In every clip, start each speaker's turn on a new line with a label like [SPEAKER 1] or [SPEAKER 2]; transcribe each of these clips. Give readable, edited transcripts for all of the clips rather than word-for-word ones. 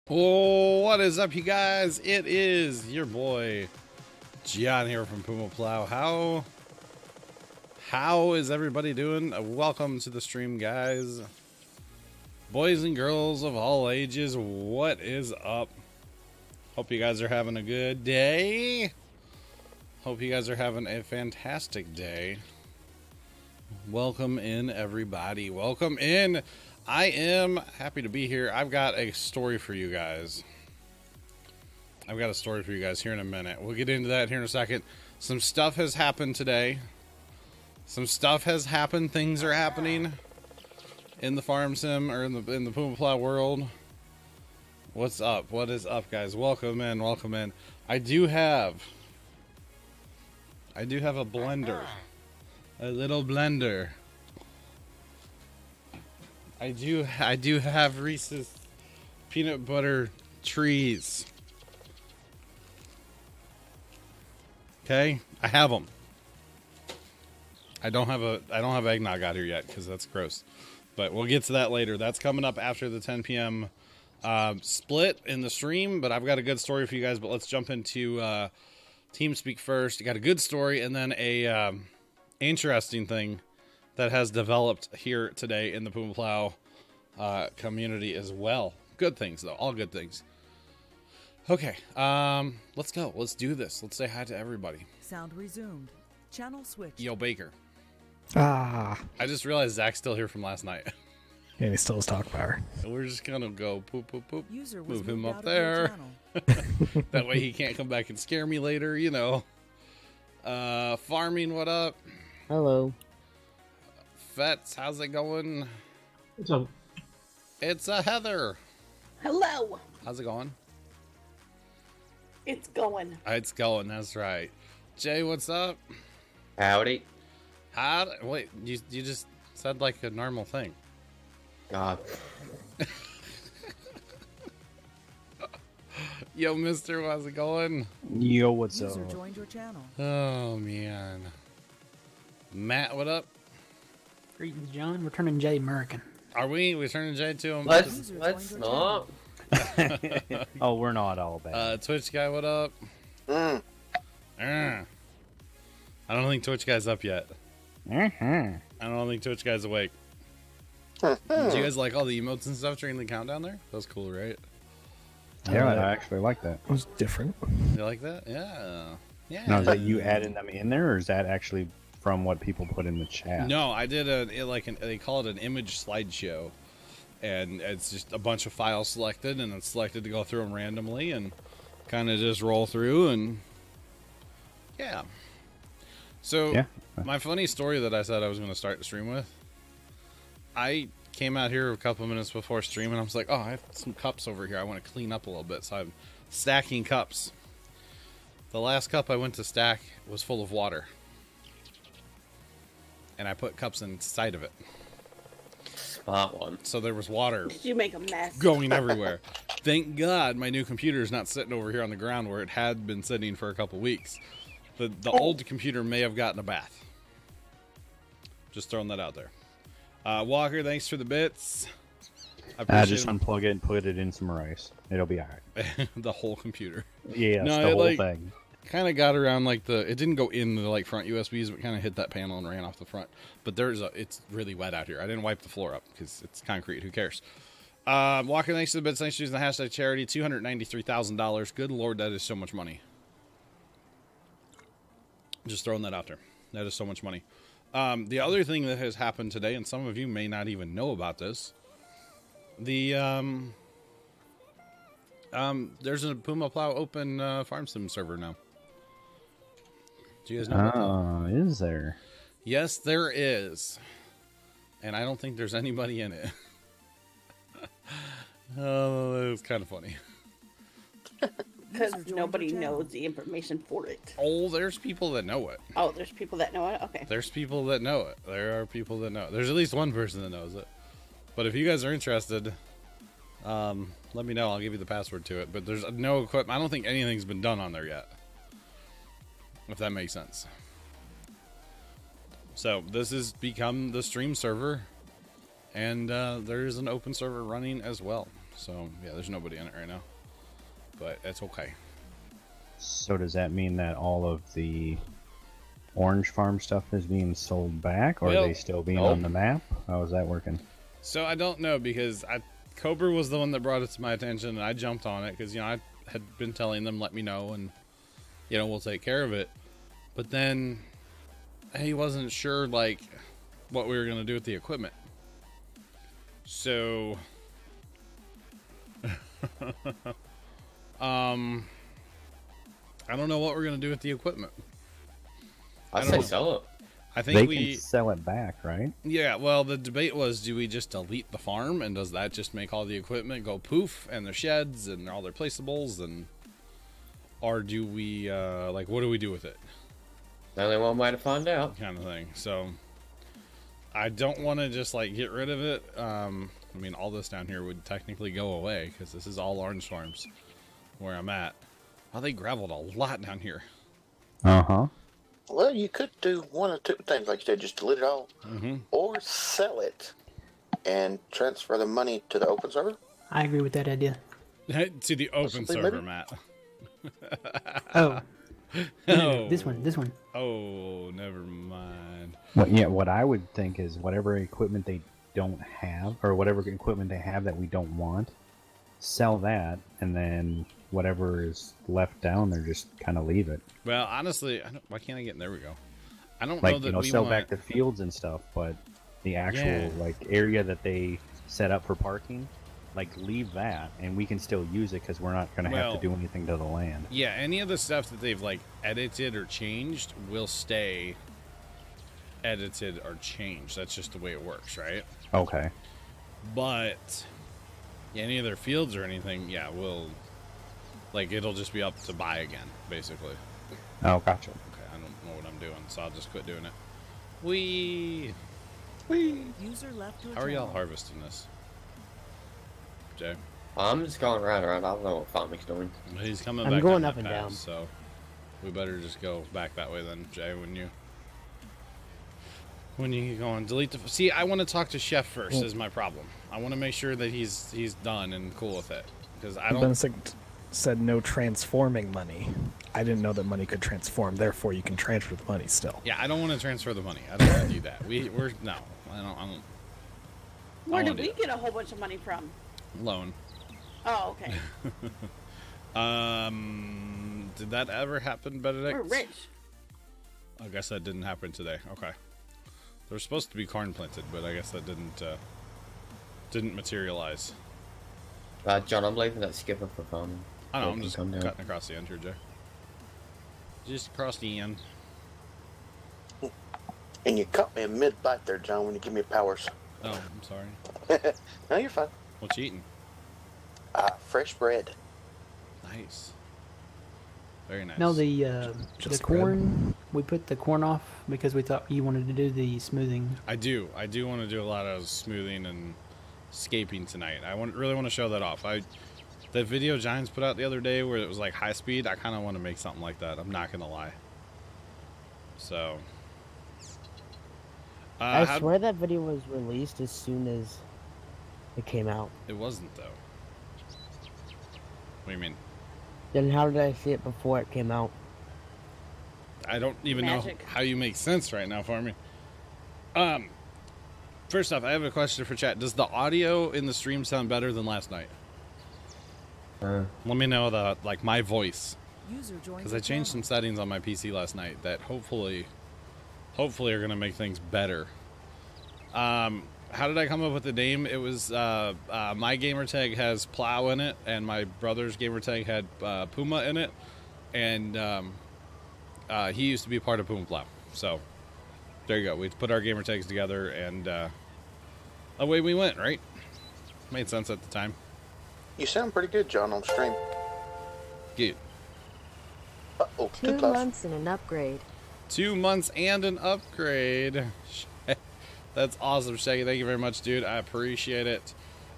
[SPEAKER 1] Oh, what is up, you guys? It is your boy Gian here from Puma Plow. How is everybody doing? Welcome to the stream, guys. Boys and girls of all ages, what is up? Hope you guys are having a good day. Hope you guys are having a fantastic day. Welcome in, everybody. Welcome in. I am happy to be here. I've got a story for you guys. Here in a minute. We'll get into that here in a second. Some stuff has happened today. Things are happening in the farm sim, or in the Puma Plow world. What's up? What is up, guys? Welcome in. I do have a blender. A little blender. I do have Reese's peanut butter trees. Okay, I have them. I don't have eggnog out here yet because that's gross. But we'll get to that later. That's coming up after the 10 p.m. Split in the stream. But I've got a good story for you guys. But let's jump into TeamSpeak first. You got a good story and then a interesting thing that has developed here today in the Puma Plow community as well. Good things, though. All good things. Okay, let's go. Let's do this. Let's say hi to everybody.
[SPEAKER 2] Sound resumed. Channel switch.
[SPEAKER 1] Yo, Baker.
[SPEAKER 3] Ah.
[SPEAKER 1] I just realized Zach's still here from last night.
[SPEAKER 3] Yeah, he still has talk power.
[SPEAKER 1] We're just gonna go poop, poop, poop.
[SPEAKER 2] User was
[SPEAKER 1] Move him
[SPEAKER 2] moved
[SPEAKER 1] up
[SPEAKER 2] out of your
[SPEAKER 1] there.
[SPEAKER 2] channel.
[SPEAKER 1] That way he can't come back and scare me later, you know. Farming, what up?
[SPEAKER 4] Hello.
[SPEAKER 1] Fets, how's it going?
[SPEAKER 4] What's up?
[SPEAKER 1] It's Heather.
[SPEAKER 5] Hello.
[SPEAKER 1] How's it going?
[SPEAKER 5] It's going.
[SPEAKER 1] It's going, that's right. Jay, what's up?
[SPEAKER 6] Howdy.
[SPEAKER 1] Wait, you just said like a normal thing.
[SPEAKER 6] God.
[SPEAKER 1] Yo, mister, how's it going?
[SPEAKER 3] Yo, what's
[SPEAKER 2] User
[SPEAKER 3] up?
[SPEAKER 2] joined your channel.
[SPEAKER 1] Oh, man. Matt, what up?
[SPEAKER 7] Greetings, John. Returning Jay American.
[SPEAKER 1] Are we turning Jay to him?
[SPEAKER 6] Let's not.
[SPEAKER 3] Oh, we're not all bad.
[SPEAKER 1] Twitch guy, what up? I don't think Twitch guy's up yet. I don't think Twitch guy's awake. Did you guys like all the emotes and stuff during the countdown there? That was cool, right?
[SPEAKER 8] Yeah, I actually like that.
[SPEAKER 3] It was different.
[SPEAKER 1] You like that? Yeah. Yeah.
[SPEAKER 8] Now, is that you adding them in there, or is that actually from what people put in the chat?
[SPEAKER 1] No, I did they call it an image slideshow, and it's just a bunch of files selected, and it's selected to go through them randomly and kind of just roll through, and yeah. So
[SPEAKER 8] Yeah.
[SPEAKER 1] my funny story that I said I was going to start the stream with, I came out here a couple minutes before stream, and I was like, oh, I have some cups over here. I want to clean up a little bit, so I'm stacking cups. The last cup I went to stack was full of water. And I put cups inside of it.
[SPEAKER 6] Smart one.
[SPEAKER 1] So there was water
[SPEAKER 5] Did you make a mess?
[SPEAKER 1] going everywhere. Thank God my new computer is not sitting over here on the ground where it had been sitting for a couple weeks. The old computer may have gotten a bath. Just throwing that out there. Walker, thanks for the bits. I appreciate
[SPEAKER 8] Just unplug it and put it in some rice. It'll be alright.
[SPEAKER 1] the whole computer.
[SPEAKER 8] Yeah,
[SPEAKER 1] No,
[SPEAKER 8] the
[SPEAKER 1] it,
[SPEAKER 8] whole
[SPEAKER 1] like,
[SPEAKER 8] thing.
[SPEAKER 1] Kind of got around like it didn't go in the like front USBs, but kind of hit that panel and ran off the front. But it's really wet out here. I didn't wipe the floor up because it's concrete. Who cares? Walker, thanks to the bits. Thanks for using the hashtag charity. $293,000. Good Lord, that is so much money. Just throwing that out there. That is so much money. The other thing that has happened today, and some of you may not even know about this, there's a Puma Plow open farm sim server now. Do you guys know about that?
[SPEAKER 8] Is there?
[SPEAKER 1] Yes, there is. And I don't think there's anybody in it. Oh, it was kind of funny.
[SPEAKER 5] Because nobody knows the information for it.
[SPEAKER 1] Oh, there's people that know it.
[SPEAKER 5] Oh, there's people that know it? Okay.
[SPEAKER 1] There's people that know it. There are people that know it. There's at least one person that knows it. But if you guys are interested, let me know. I'll give you the password to it. But there's no equipment. I don't think anything's been done on there yet. If that makes sense. So this has become the stream server. And there's an open server running as well. So yeah, there's nobody in it right now, but it's okay.
[SPEAKER 8] So does that mean that all of the orange farm stuff is being sold back, or
[SPEAKER 1] Well,
[SPEAKER 8] are they still being on the map? How is that working?
[SPEAKER 1] So I don't know, because Cobra was the one that brought it to my attention, and I jumped on it because, you know, I had been telling them, let me know, and, you know, we'll take care of it. But then he wasn't sure, like, what we were going to do with the equipment. So, I don't know what we're going to do with the equipment.
[SPEAKER 6] I say sell it.
[SPEAKER 1] I think
[SPEAKER 8] They
[SPEAKER 1] we
[SPEAKER 8] can sell it back, right?
[SPEAKER 1] Yeah, well, the debate was, do we just delete the farm, and does that just make all the equipment go poof, and their sheds, and all their placeables, and... Or do we, like, what do we do with it?
[SPEAKER 6] Only one way to find out.
[SPEAKER 1] Kind of thing. So, I don't want to just, like, get rid of it. I mean, all this down here would technically go away, because this is all orange farms, where I'm at. Oh, they graveled a lot down here.
[SPEAKER 8] Uh-huh.
[SPEAKER 4] Well, you could do one of two things, like you said, just delete it all, or sell it and transfer the money to the open server.
[SPEAKER 7] I agree with that idea.
[SPEAKER 1] To the open
[SPEAKER 4] Possibly,
[SPEAKER 1] server,
[SPEAKER 4] maybe?
[SPEAKER 1] Matt.
[SPEAKER 7] Oh.
[SPEAKER 1] Oh.
[SPEAKER 7] This one.
[SPEAKER 1] Oh, never mind.
[SPEAKER 8] Well, yeah, what I would think is whatever equipment they don't have, or whatever equipment they have that we don't want, sell that, and then whatever is left down there, just kind of leave it.
[SPEAKER 1] Well, honestly, why can't I get in? There we go. I don't
[SPEAKER 8] Like,
[SPEAKER 1] know that
[SPEAKER 8] you know,
[SPEAKER 1] we
[SPEAKER 8] sell
[SPEAKER 1] want...
[SPEAKER 8] back the fields and stuff, but the actual, like, area that they set up for parking, like, leave that, and we can still use it because we're not going to have to do anything to the land.
[SPEAKER 1] Yeah, any of the stuff that they've, like, edited or changed will stay edited or changed. That's just the way it works, right?
[SPEAKER 8] Okay.
[SPEAKER 1] But any of their fields or anything, yeah, will... Like, it'll just be up to buy again, basically.
[SPEAKER 8] Oh, gotcha.
[SPEAKER 1] Okay, I don't know what I'm doing, so I'll just quit doing it. Wee!
[SPEAKER 2] User left your
[SPEAKER 1] How are y'all
[SPEAKER 2] channel.
[SPEAKER 1] harvesting this? Jay?
[SPEAKER 6] I'm just going right around. I don't know what Farming's doing.
[SPEAKER 1] He's coming
[SPEAKER 9] I'm
[SPEAKER 1] back
[SPEAKER 9] going
[SPEAKER 1] down
[SPEAKER 9] up
[SPEAKER 1] that
[SPEAKER 9] and
[SPEAKER 1] path,
[SPEAKER 9] down.
[SPEAKER 1] so we better just go back that way then, Jay, when you get going. Delete the... See, I want to talk to Chef first, is my problem. I want to make sure that he's done and cool with it. Because I don't...
[SPEAKER 3] Bensic said no transforming money. I didn't know that money could transform, therefore you can transfer the money still.
[SPEAKER 1] Yeah, I don't want to transfer the money. I don't want to do that. We're... No, I don't...
[SPEAKER 5] Where did we get a whole bunch of money from?
[SPEAKER 1] Loan.
[SPEAKER 5] Oh, okay.
[SPEAKER 1] Did that ever happen, Benedict?
[SPEAKER 5] We're rich.
[SPEAKER 1] I guess that didn't happen today. Okay. There was supposed to be corn planted, but I guess that didn't materialize.
[SPEAKER 6] John, I'm leaving that skipper for farming.
[SPEAKER 1] I know,
[SPEAKER 6] So
[SPEAKER 1] I'm
[SPEAKER 6] it
[SPEAKER 1] just
[SPEAKER 6] can come down.
[SPEAKER 1] cutting across the end here, Jay. Just across the end.
[SPEAKER 4] And you caught me in mid-bite there, John, when you give me powers.
[SPEAKER 1] Oh, I'm sorry.
[SPEAKER 4] No, you're fine.
[SPEAKER 1] What you eating?
[SPEAKER 4] Fresh bread.
[SPEAKER 1] Nice. Very nice.
[SPEAKER 7] No, the
[SPEAKER 3] Just
[SPEAKER 7] corn, we put the corn off because we thought you wanted to do the smoothing.
[SPEAKER 1] I do want to do a lot of smoothing and scaping tonight. I really want to show that off. The video Giants put out the other day where it was like high speed, I kind of want to make something like that. I'm not going to lie. So.
[SPEAKER 9] I swear that video was released as soon as it came out.
[SPEAKER 1] It wasn't, though. What do you mean?
[SPEAKER 9] Then how did I see it before it came out?
[SPEAKER 1] I don't even
[SPEAKER 5] Magic.
[SPEAKER 1] know how you make sense right now for me. First off, I have a question for chat. Does the audio in the stream sound better than last night? Let me know like my voice,
[SPEAKER 2] User joined
[SPEAKER 1] because
[SPEAKER 2] your
[SPEAKER 1] I changed some
[SPEAKER 2] channel.
[SPEAKER 1] settings on my PC last night that hopefully are gonna make things better. How did I come up with the name? It was my gamer tag has Plow in it, and my brother's gamer tag had Puma in it, and he used to be part of Puma Plow. So there you go. We put our gamer tags together, and away we went. Right? Made sense at the time.
[SPEAKER 4] You sound pretty good, John, on stream.
[SPEAKER 1] Good.
[SPEAKER 4] Uh-oh,
[SPEAKER 10] 2
[SPEAKER 4] too close.
[SPEAKER 10] months and an upgrade.
[SPEAKER 1] 2 months and an upgrade. That's awesome, Shaggy. Thank you very much, dude. I appreciate it.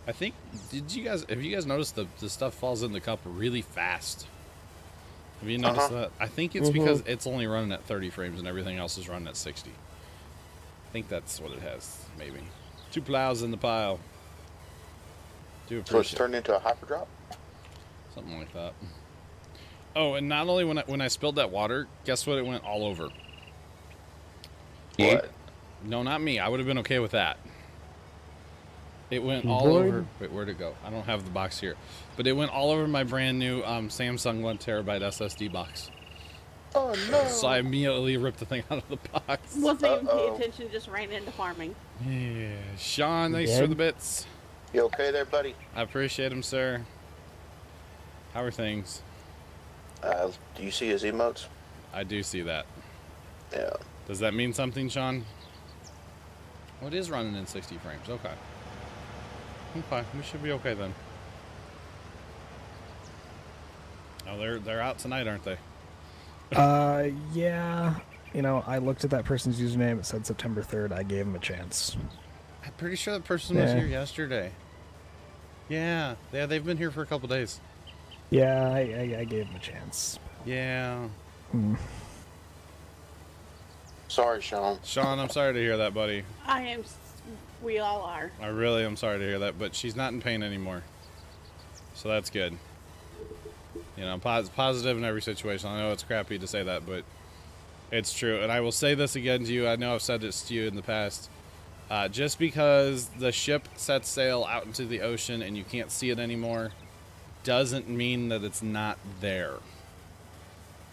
[SPEAKER 1] I think, have you guys noticed the stuff falls in the cup really fast? Have you noticed that? I think it's because it's only running at 30 frames and everything else is running at 60. I think that's what it has, maybe. 2 plows in the pile. Do
[SPEAKER 4] So it's
[SPEAKER 1] appreciate
[SPEAKER 4] turned into a hyperdrop?
[SPEAKER 1] something like that. Oh, and not only when I spilled that water, guess what? It went all over.
[SPEAKER 4] What?
[SPEAKER 1] No, not me. I would have been okay with that. It went all
[SPEAKER 9] Keyboard?
[SPEAKER 1] over. Wait, where'd it go? I don't have the box here, but it went all over my brand new Samsung 1TB SSD box.
[SPEAKER 4] Oh, no.
[SPEAKER 1] So I immediately ripped the thing out of the box.
[SPEAKER 5] Wasn't even paying attention, just ran into farming.
[SPEAKER 1] Yeah, Sean, thanks
[SPEAKER 9] dead?
[SPEAKER 1] for the bits.
[SPEAKER 4] You okay there, buddy?
[SPEAKER 1] I appreciate them, sir. How are things?
[SPEAKER 4] Do you see his emotes?
[SPEAKER 1] I do see that.
[SPEAKER 4] Yeah.
[SPEAKER 1] Does that mean something, Sean? Oh, it is running in 60 frames. Okay. Okay, we should be okay then. Oh, they're out tonight, aren't they?
[SPEAKER 3] Yeah. You know, I looked at that person's username. It said September 3rd. I gave him a chance.
[SPEAKER 1] I'm pretty sure that person was
[SPEAKER 3] Yeah.
[SPEAKER 1] here yesterday. Yeah, they've been here for a couple days.
[SPEAKER 3] Yeah, I gave him a chance.
[SPEAKER 1] Yeah.
[SPEAKER 4] Sorry, Sean.
[SPEAKER 1] Sean, I'm sorry to hear that, buddy.
[SPEAKER 5] We all are.
[SPEAKER 1] I really am sorry to hear that, but she's not in pain anymore. So that's good. You know, positive in every situation. I know it's crappy to say that, but it's true. And I will say this again to you. I know I've said this to you in the past. Just because the ship sets sail out into the ocean and you can't see it anymore doesn't mean that it's not there.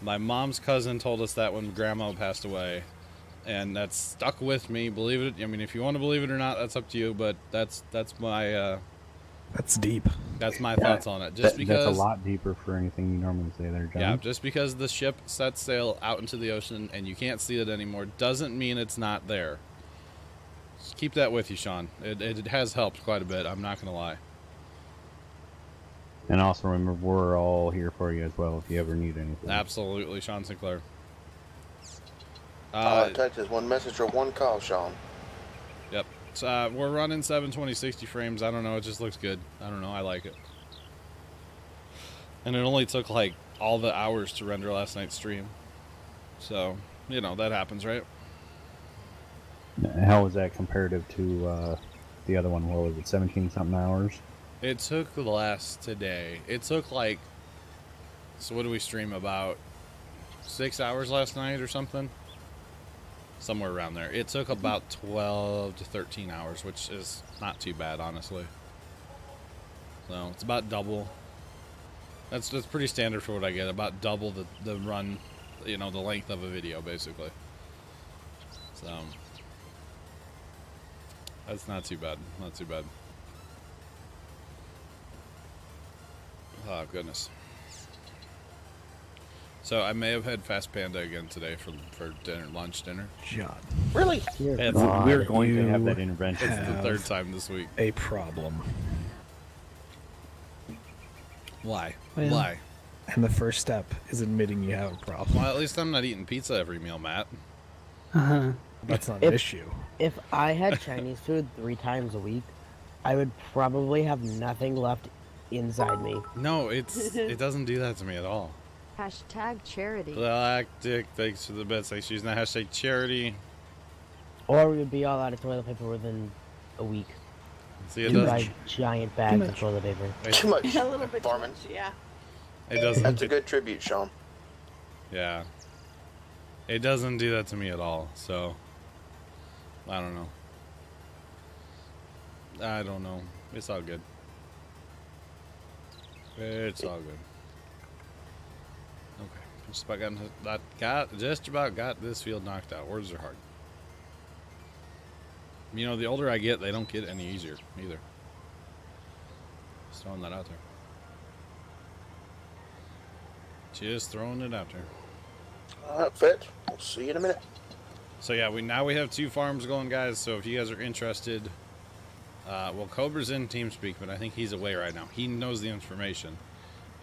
[SPEAKER 1] My mom's cousin told us that when Grandma passed away, and that's stuck with me. Believe it. I mean, if you want to believe it or not, that's up to you. But that's my
[SPEAKER 3] That's deep.
[SPEAKER 1] that's my thoughts on it. Just because
[SPEAKER 8] that's a lot deeper for anything you normally say there, John.
[SPEAKER 1] yeah, just because the ship sets sail out into the ocean and you can't see it anymore doesn't mean it's not there. Just keep that with you, Sean. It has helped quite a bit. I'm not gonna lie.
[SPEAKER 8] And also remember, we're all here for you as well if you ever need anything.
[SPEAKER 1] Absolutely, Sean Sinclair.
[SPEAKER 4] All it takes is one message or one call, Sean.
[SPEAKER 1] Yep. So, we're running 720 60 frames. I don't know. It just looks good. I don't know. I like it. And it only took like all the hours to render last night's stream. So, you know, that happens, right?
[SPEAKER 8] How was that comparative to the other one? What was it, 17-something hours?
[SPEAKER 1] It took less today. It took like, so what do we stream, about 6 hours last night or something? Somewhere around there. It took about 12 to 13 hours, which is not too bad, honestly. So it's about double. That's pretty standard for what I get. About double the run, you know, the length of a video, basically. So that's not too bad. Not too bad. Oh goodness. So I may have had Fast Panda again today for dinner, lunch dinner.
[SPEAKER 3] John.
[SPEAKER 4] Really?
[SPEAKER 9] Dear
[SPEAKER 1] It's-
[SPEAKER 9] God.
[SPEAKER 8] We're going to have that
[SPEAKER 3] You
[SPEAKER 8] intervention.
[SPEAKER 1] It's the
[SPEAKER 3] have
[SPEAKER 1] third time this week.
[SPEAKER 3] a problem.
[SPEAKER 1] Why?
[SPEAKER 7] Well-
[SPEAKER 1] Why?
[SPEAKER 3] And the first step is admitting you have a problem.
[SPEAKER 1] Well, at least I'm not eating pizza every meal, Matt.
[SPEAKER 3] That's not an issue.
[SPEAKER 9] If I had Chinese food 3 times a week, I would probably have nothing left inside me.
[SPEAKER 1] No, it doesn't do that to me at all.
[SPEAKER 10] Hashtag charity.
[SPEAKER 1] Galactic, thanks for the bets. Thanks for using that hashtag charity.
[SPEAKER 9] Or we would be all out of toilet paper within a week.
[SPEAKER 1] See, it
[SPEAKER 9] You
[SPEAKER 1] doesn't.
[SPEAKER 9] buy giant bags of toilet paper.
[SPEAKER 4] Too much.
[SPEAKER 5] A little bit too
[SPEAKER 4] Farman.
[SPEAKER 5] much, yeah.
[SPEAKER 1] It doesn't.
[SPEAKER 4] That's a good tribute, Sean.
[SPEAKER 1] Yeah. It doesn't do that to me at all. So, I don't know. I don't know. It's all good. It's all good. Okay. Just about got this field knocked out. Words are hard. You know, the older I get, they don't get any easier either. Just throwing that out there. Just throwing it out there.
[SPEAKER 4] All right, Fitz. We'll see you in a minute.
[SPEAKER 1] So yeah, we have 2 farms going, guys. So if you guys are interested, well, Cobra's in TeamSpeak, but I think he's away right now. He knows the information.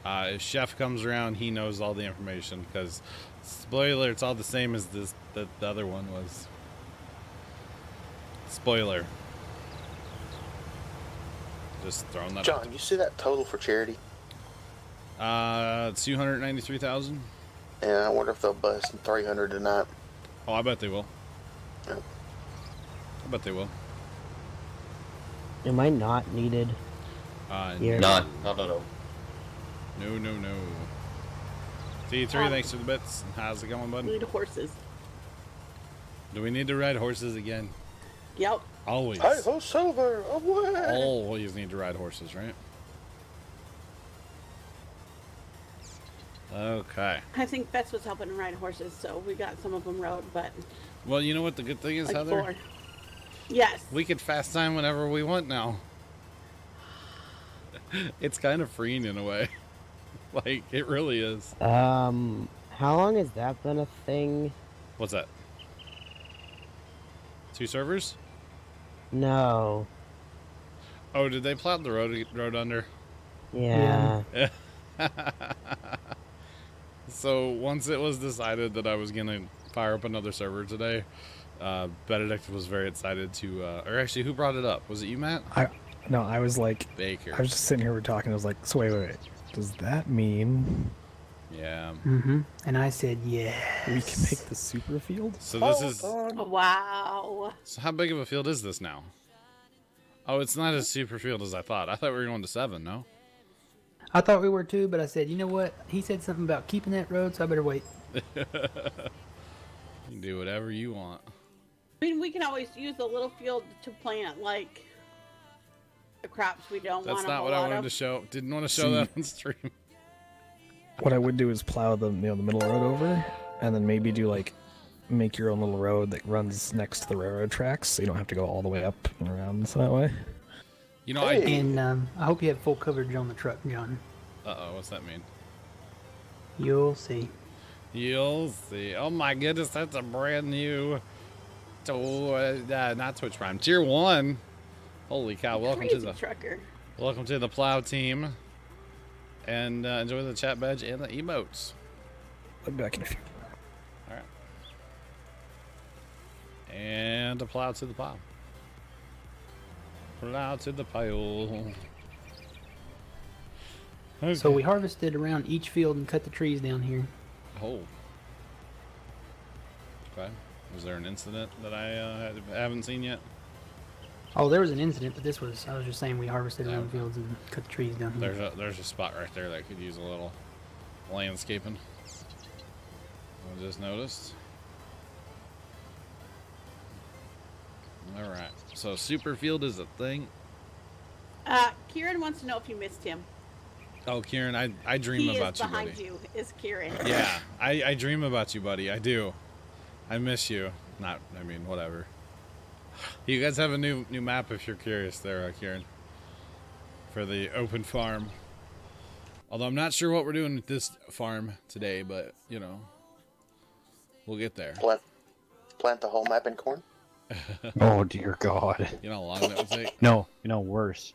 [SPEAKER 1] If Chef comes around, he knows all the information, because spoiler, it's all the same as the other one was. Spoiler. Just throwing that out.
[SPEAKER 4] John, you see that total for charity?
[SPEAKER 1] 293,000.
[SPEAKER 4] Yeah, I wonder if they'll bust 300 tonight.
[SPEAKER 1] Oh, I bet they will.
[SPEAKER 4] Yeah.
[SPEAKER 1] I bet they will.
[SPEAKER 9] Am I not needed? Here.
[SPEAKER 6] Not at all.
[SPEAKER 1] No. T3, thanks for the bits. How's it going, bud?
[SPEAKER 5] Need horses.
[SPEAKER 1] Do we need to ride horses again?
[SPEAKER 5] Yep.
[SPEAKER 1] Always.
[SPEAKER 4] Hi ho, Silver, away!
[SPEAKER 1] Always need to ride horses, right? Okay.
[SPEAKER 5] I think Bess was helping ride horses, so we got some of them rode, but
[SPEAKER 1] Well, you know what the good thing is,
[SPEAKER 5] like
[SPEAKER 1] Heather?
[SPEAKER 5] 4. Yes.
[SPEAKER 1] We could fast time whenever we want now. It's kind of freeing in a way. Like, it really is.
[SPEAKER 9] How long has that been a thing?
[SPEAKER 1] What's that? 2 servers?
[SPEAKER 9] No.
[SPEAKER 1] Oh, did they plow the road under?
[SPEAKER 9] Yeah.
[SPEAKER 1] So once it was decided that I was gonna fire up another server today, Benedict was very excited to. Or actually, who brought it up? Was it you, Matt?
[SPEAKER 3] No, I was like,
[SPEAKER 1] Baker.
[SPEAKER 3] I was just sitting here, we're talking. I was like, so wait. Does that mean
[SPEAKER 1] Yeah.
[SPEAKER 7] Mm-hmm. And I said, yeah.
[SPEAKER 3] we can make the super field?
[SPEAKER 1] So this is.
[SPEAKER 5] Wow.
[SPEAKER 1] So how big of a field is this now? Oh, it's not as super field as I thought. I thought we were going to 7. No.
[SPEAKER 7] I thought we were too, but I said, you know what? He said something about keeping that road, so I better wait.
[SPEAKER 1] You can do whatever you want.
[SPEAKER 5] I mean, we can always use the little field to plant, like, the crops we don't want.
[SPEAKER 1] That's not what I wanted to show. Didn't want to show that on stream.
[SPEAKER 3] What I would do is plow the the middle road over, and then maybe do like make your own little road that runs next to the railroad tracks, so you don't have to go all the way up and around so that way.
[SPEAKER 1] You know,
[SPEAKER 7] And I hope you have full coverage on the truck, John.
[SPEAKER 1] Uh-oh, what's that mean?
[SPEAKER 7] You'll see.
[SPEAKER 1] You'll see. Oh my goodness, that's a brand new... not Twitch Prime. Tier 1. Holy cow, welcome to the...
[SPEAKER 5] trucker.
[SPEAKER 1] Welcome to the Plow team. And enjoy the chat badge and the emotes.
[SPEAKER 3] I'll be back in a few.
[SPEAKER 1] Alright. And a plow to the plow. Plow to the pile. Okay.
[SPEAKER 7] So we harvested around each field and cut the trees down here.
[SPEAKER 1] Oh. Okay. Was there an incident that I haven't seen yet?
[SPEAKER 7] Oh, there was an incident, but I was just saying we harvested around fields and cut the trees down here.
[SPEAKER 1] There's a spot right there that could use a little landscaping. I just noticed. Alright. So Superfield is a thing.
[SPEAKER 5] Kieran wants to know if you missed him.
[SPEAKER 1] Oh, Kieran, I dream about you, buddy.
[SPEAKER 5] Behind you is Kieran.
[SPEAKER 1] Yeah, I dream about you, buddy. I do. I miss you. Whatever. You guys have a new map if you're curious there, Kieran. For the open farm. Although I'm not sure what we're doing with this farm today, but, you know, we'll get there.
[SPEAKER 4] Plant the whole map in corn?
[SPEAKER 8] Oh, dear God.
[SPEAKER 1] You know how long that would take?
[SPEAKER 8] No, worse.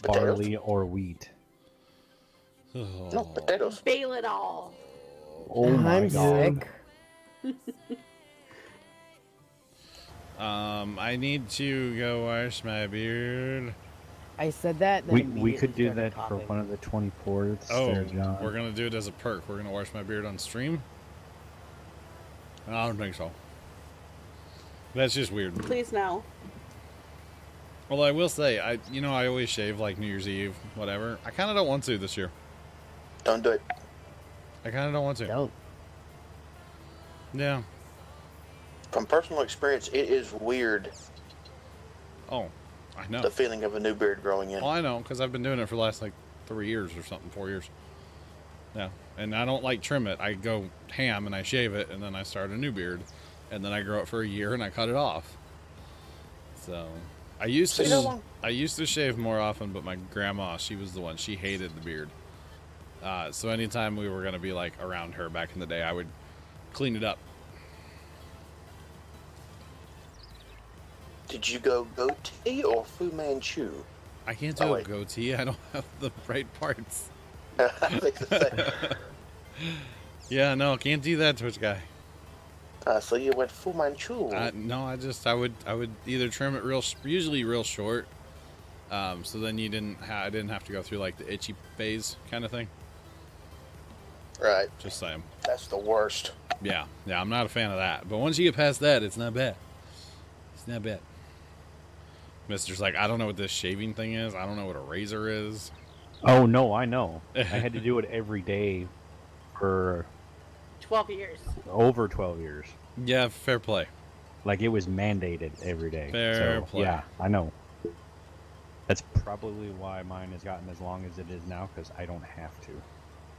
[SPEAKER 4] Potatoes?
[SPEAKER 8] Barley or wheat.
[SPEAKER 1] Oh.
[SPEAKER 4] No, potatoes.
[SPEAKER 5] Bale it all.
[SPEAKER 8] Oh my
[SPEAKER 9] I'm
[SPEAKER 8] God.
[SPEAKER 9] sick.
[SPEAKER 1] I need to go wash my beard.
[SPEAKER 9] I said that. And then
[SPEAKER 8] We could
[SPEAKER 9] immediately
[SPEAKER 8] do
[SPEAKER 9] started
[SPEAKER 8] that for
[SPEAKER 9] coughing.
[SPEAKER 8] one of the 24th.
[SPEAKER 1] Oh,
[SPEAKER 8] there, John.
[SPEAKER 1] we're gonna do it as a perk. We're gonna wash my beard on stream. I don't think so. That's just weird.
[SPEAKER 5] Please no.
[SPEAKER 1] Well, I will say, I always shave like New Year's Eve, whatever. I kind of don't want to this year.
[SPEAKER 4] Don't do it.
[SPEAKER 1] I kind of don't want to.
[SPEAKER 9] Don't.
[SPEAKER 1] Yeah.
[SPEAKER 4] From personal experience, it is weird,
[SPEAKER 1] Oh, I know.
[SPEAKER 4] the feeling of a new beard growing in.
[SPEAKER 1] Well, I know, because I've been doing it for the last, 3 years or something, 4 years. Yeah, and I don't, trim it. I go ham, and I shave it, and then I start a new beard. And then I grow it for a year, and I cut it off. So, I used to shave more often, but my grandma, she was the one. She hated the beard. So anytime we were going to be, around her back in the day, I would clean it up.
[SPEAKER 4] Did you go goatee or Fu Manchu?
[SPEAKER 1] I can't do a goatee. I don't have the right parts.
[SPEAKER 4] I think the same.
[SPEAKER 1] Yeah, no, can't do that, Twitch guy.
[SPEAKER 4] So you went Fu Manchu.
[SPEAKER 1] No, I would either trim it usually real short, so then I didn't have to go through the itchy phase kind of thing.
[SPEAKER 4] Right.
[SPEAKER 1] Just saying.
[SPEAKER 4] That's the worst.
[SPEAKER 1] Yeah, I'm not a fan of that. But once you get past that, it's not bad. It's not bad. Mister's like, I don't know what this shaving thing is. I don't know what a razor is.
[SPEAKER 8] Oh no, I know. I had to do it every day for
[SPEAKER 5] 12 years.
[SPEAKER 8] over 12 years.
[SPEAKER 1] Yeah, fair play.
[SPEAKER 8] Like it was mandated every day.
[SPEAKER 1] Fair play.
[SPEAKER 8] Yeah, I know. That's probably why mine has gotten as long as it is now, because I don't have to.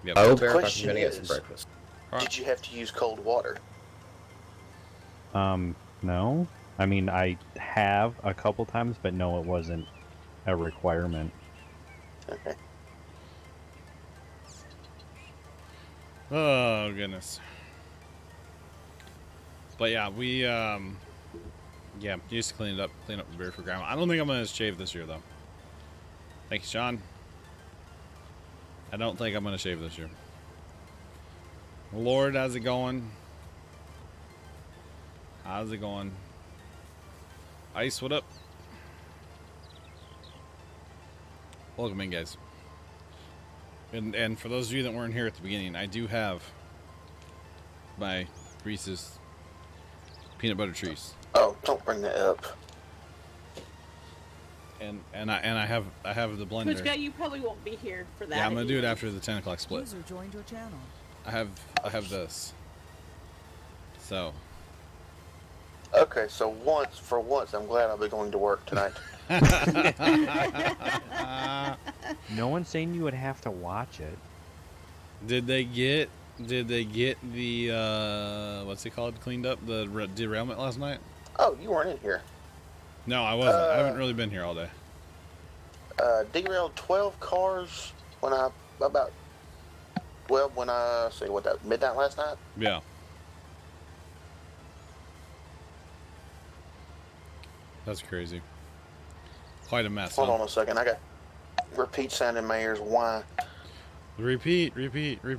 [SPEAKER 1] Yep.
[SPEAKER 6] I will
[SPEAKER 4] The
[SPEAKER 6] bear if I'm
[SPEAKER 4] question
[SPEAKER 6] gonna get some
[SPEAKER 4] is-
[SPEAKER 6] breakfast.
[SPEAKER 4] Did you have to use cold water?
[SPEAKER 8] No. I mean, I have a couple times, but no, it wasn't a requirement.
[SPEAKER 4] Okay.
[SPEAKER 1] Oh goodness. But yeah, we used to clean up the beard for grandma. I don't think I'm gonna shave this year though. Thank you, Sean. I don't think I'm gonna shave this year. Lord, how's it going? How's it going? Ice, what up? Welcome in, guys. And for those of you that weren't here at the beginning, I do have my Reese's peanut butter trees.
[SPEAKER 4] Oh, don't bring that up.
[SPEAKER 1] And I have the blender.
[SPEAKER 5] Which guy, you probably won't be here for that.
[SPEAKER 1] Yeah, I'm gonna do it
[SPEAKER 5] anyway.
[SPEAKER 1] after the 10 o'clock split.
[SPEAKER 2] User joined your channel.
[SPEAKER 1] I have this. So.
[SPEAKER 4] Okay, so for once, I'm glad I'll be going to work tonight.
[SPEAKER 8] No one's saying you would have to watch it.
[SPEAKER 1] Did they get the what's it called cleaned up, the derailment last night?
[SPEAKER 4] Oh, you weren't in here.
[SPEAKER 1] No, I wasn't. I haven't really been here all day.
[SPEAKER 4] Derailed 12 cars when I midnight last night.
[SPEAKER 1] Yeah. That's crazy. Quite a mess.
[SPEAKER 4] Hold
[SPEAKER 1] huh?
[SPEAKER 4] on a second. I got repeat sound in my ears. Why?
[SPEAKER 1] Repeat.
[SPEAKER 4] Okay,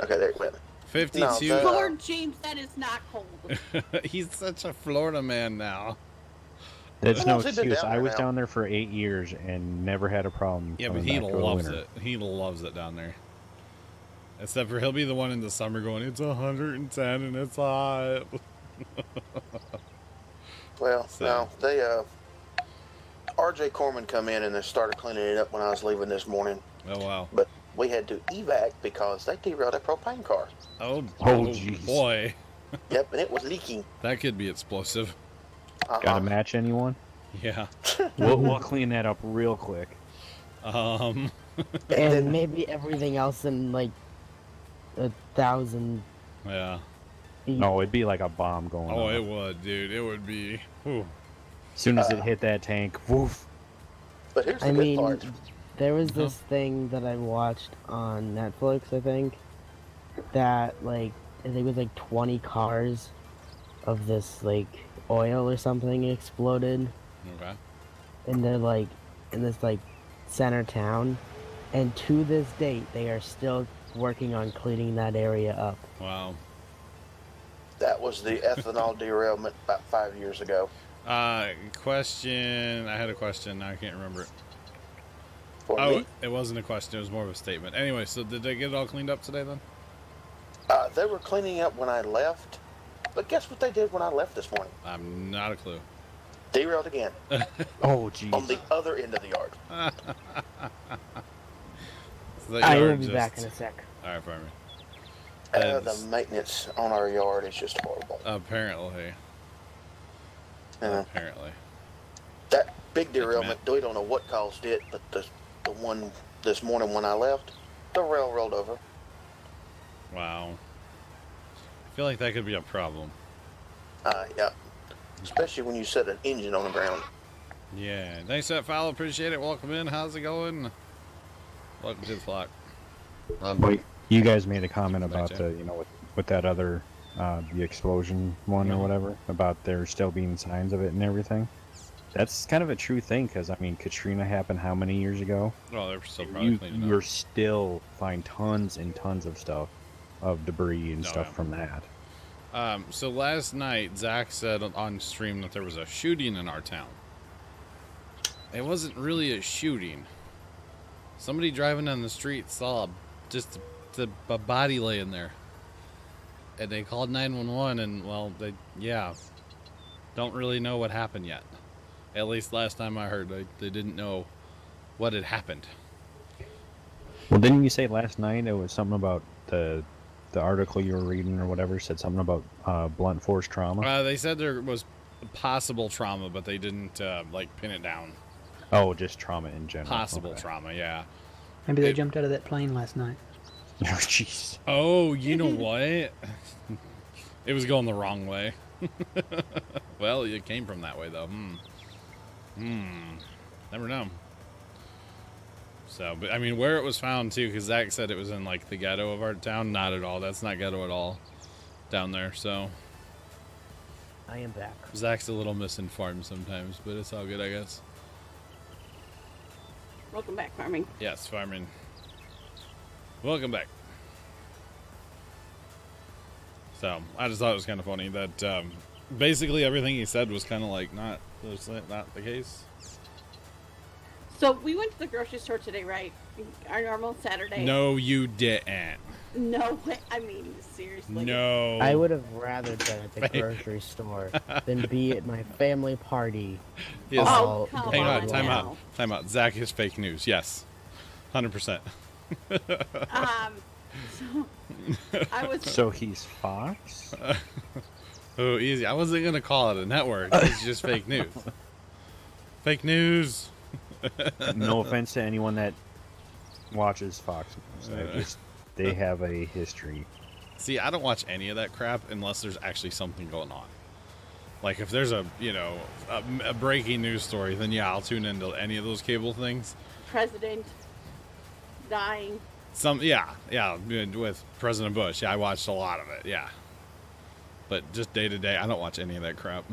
[SPEAKER 4] there you went.
[SPEAKER 1] 52.
[SPEAKER 4] No,
[SPEAKER 5] Lord James, that is not cold.
[SPEAKER 1] He's such a Florida man now.
[SPEAKER 8] That's
[SPEAKER 4] How
[SPEAKER 8] no
[SPEAKER 4] long's he been
[SPEAKER 8] excuse.
[SPEAKER 4] down
[SPEAKER 8] I
[SPEAKER 4] there
[SPEAKER 8] was
[SPEAKER 4] now?
[SPEAKER 8] down there for 8 years and never had a problem.
[SPEAKER 1] Yeah, but
[SPEAKER 8] coming
[SPEAKER 1] he
[SPEAKER 8] back to a
[SPEAKER 1] loves
[SPEAKER 8] winter.
[SPEAKER 1] it. He loves it down there. Except for he'll be the one in the summer going, it's 110 and it's hot.
[SPEAKER 4] Well,
[SPEAKER 1] So-
[SPEAKER 4] no, they RJ Corman come in and they started cleaning it up when I was leaving this morning.
[SPEAKER 1] Oh, wow.
[SPEAKER 4] But we had to evac because they derailed a propane car.
[SPEAKER 1] Oh,
[SPEAKER 8] jeez.
[SPEAKER 1] boy.
[SPEAKER 4] Yep, and it was leaking.
[SPEAKER 1] That could be explosive.
[SPEAKER 8] Got to match anyone?
[SPEAKER 1] Yeah.
[SPEAKER 8] We'll clean that up real quick.
[SPEAKER 9] And maybe everything else in like 1,000.
[SPEAKER 1] Yeah.
[SPEAKER 8] No, it'd be like a bomb going
[SPEAKER 1] Oh,
[SPEAKER 8] off.
[SPEAKER 1] it would, dude. It would be. Whew.
[SPEAKER 8] As soon as it hit that tank, woof.
[SPEAKER 4] But here's the
[SPEAKER 9] I
[SPEAKER 4] good
[SPEAKER 9] mean,
[SPEAKER 4] part.
[SPEAKER 9] there was this thing that I watched on Netflix, I think, that like I think it was like 20 cars of this like oil or something exploded,
[SPEAKER 1] Okay.
[SPEAKER 9] and they're like in this like center town, and to this date they are still working on cleaning that area up.
[SPEAKER 1] Wow.
[SPEAKER 4] That was the ethanol derailment about 5 years ago.
[SPEAKER 1] Question. I had a question. I can't remember it.
[SPEAKER 4] For
[SPEAKER 1] Oh,
[SPEAKER 4] me,
[SPEAKER 1] it wasn't a question. It was more of a statement. Anyway, so did they get it all cleaned up today then?
[SPEAKER 4] they were cleaning up when I left. But guess what they did when I left this morning?
[SPEAKER 1] I'm not a clue.
[SPEAKER 4] Derailed again
[SPEAKER 8] Oh,
[SPEAKER 4] on
[SPEAKER 8] jeez.
[SPEAKER 4] the other end of the yard.
[SPEAKER 1] So that
[SPEAKER 9] I will
[SPEAKER 1] yard
[SPEAKER 9] be
[SPEAKER 1] just-
[SPEAKER 9] back in a sec.
[SPEAKER 1] All right, for me.
[SPEAKER 4] The maintenance on our yard is just horrible.
[SPEAKER 1] Apparently. Apparently.
[SPEAKER 4] That big derailment, we don't know what caused it, but the one this morning when I left, the rail rolled over.
[SPEAKER 1] Wow. I feel like that could be a problem.
[SPEAKER 4] Yeah. Especially when you set an engine on the ground.
[SPEAKER 1] Yeah. Thanks for that follow. Appreciate it. Welcome in. How's it going? Welcome to the flock.
[SPEAKER 8] Wait, you guys made a comment about
[SPEAKER 1] Back
[SPEAKER 8] the, you know, with that other, the explosion one or whatever, about there still being signs of it and everything. That's kind of a true thing, because, I mean, Katrina happened how many years ago?
[SPEAKER 1] Oh, they're still probably cleaning up.
[SPEAKER 8] You're still find tons and tons of stuff, of debris and
[SPEAKER 1] Oh,
[SPEAKER 8] stuff
[SPEAKER 1] yeah.
[SPEAKER 8] from that.
[SPEAKER 1] So last night, Zach said on stream that there was a shooting in our town. It wasn't really a shooting. Somebody driving down the street saw just a body laying there. And they called 911 and, well, don't really know what happened yet. At least last time I heard, they didn't know what had happened.
[SPEAKER 8] Well, didn't you say last night it was something about the article you were reading or whatever said something about blunt force trauma?
[SPEAKER 1] They said there was possible trauma, but they didn't like pin it down.
[SPEAKER 8] Oh, just trauma in general.
[SPEAKER 1] Possible trauma, yeah.
[SPEAKER 7] Maybe they jumped out of that plane last night.
[SPEAKER 8] Oh, jeez.
[SPEAKER 1] Oh, you know what? It was going the wrong way. Well, it came from that way, though. Never know. So, but I mean, where it was found, too, because Zach said it was in, like, the ghetto of our town. Not at all. That's not ghetto at all down there, so.
[SPEAKER 9] I am back.
[SPEAKER 1] Zach's a little misinformed sometimes, but it's all good, I guess.
[SPEAKER 5] Welcome back, farming.
[SPEAKER 1] Yes, farming. Welcome back. So, I just thought it was kind of funny that basically everything he said was kind of like not the case.
[SPEAKER 5] So we went to the grocery store today, right? Our normal Saturday.
[SPEAKER 1] No, you didn't.
[SPEAKER 5] No way. I mean, seriously.
[SPEAKER 1] No.
[SPEAKER 9] I would have rather been at the grocery store than be at my family party.
[SPEAKER 1] Yes.
[SPEAKER 5] Oh, come
[SPEAKER 1] Hang on,
[SPEAKER 5] on
[SPEAKER 1] time
[SPEAKER 5] now.
[SPEAKER 1] out. Time out. Zach is fake news. Yes. 100%.
[SPEAKER 5] So I was.
[SPEAKER 8] So he's Fox?
[SPEAKER 1] Oh, easy. I wasn't going to call it a network. It's just fake news. Fake news.
[SPEAKER 8] No offense to anyone that watches Fox News. They have a history.
[SPEAKER 1] See, I don't watch any of that crap unless there's actually something going on. Like if there's a breaking news story, then yeah, I'll tune into any of those cable things.
[SPEAKER 5] President dying.
[SPEAKER 1] With President Bush. Yeah, I watched a lot of it. Yeah. But just day to day, I don't watch any of that crap.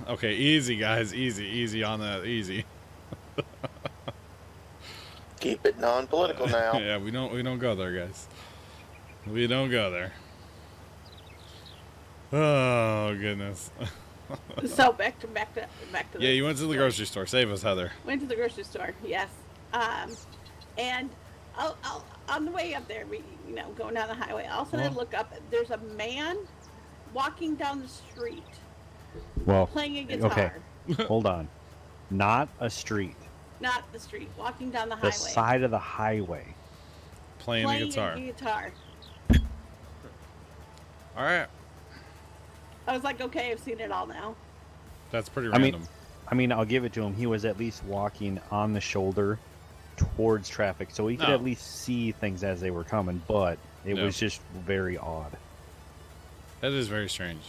[SPEAKER 1] Okay, easy guys, easy on that, easy.
[SPEAKER 4] Keep it non-political now.
[SPEAKER 1] Yeah, we don't go there, guys. We don't go there. Oh goodness.
[SPEAKER 5] So back to
[SPEAKER 1] Yeah, you went to the grocery store. Save us, Heather.
[SPEAKER 5] Went to the grocery store, yes. And I'll on the way up there, we going down the highway. All of a sudden, I look up. There's a man walking down the street, playing a guitar.
[SPEAKER 8] Okay, hold on. Not a street.
[SPEAKER 5] Not the street, walking down the highway.
[SPEAKER 8] The side of the highway.
[SPEAKER 1] Playing a guitar. All right.
[SPEAKER 5] I was like, okay, I've seen it all now.
[SPEAKER 1] That's pretty random.
[SPEAKER 8] I mean, I'll give it to him. He was at least walking on the shoulder towards traffic, so he could at least see things as they were coming, but it was just very odd.
[SPEAKER 1] That is very strange.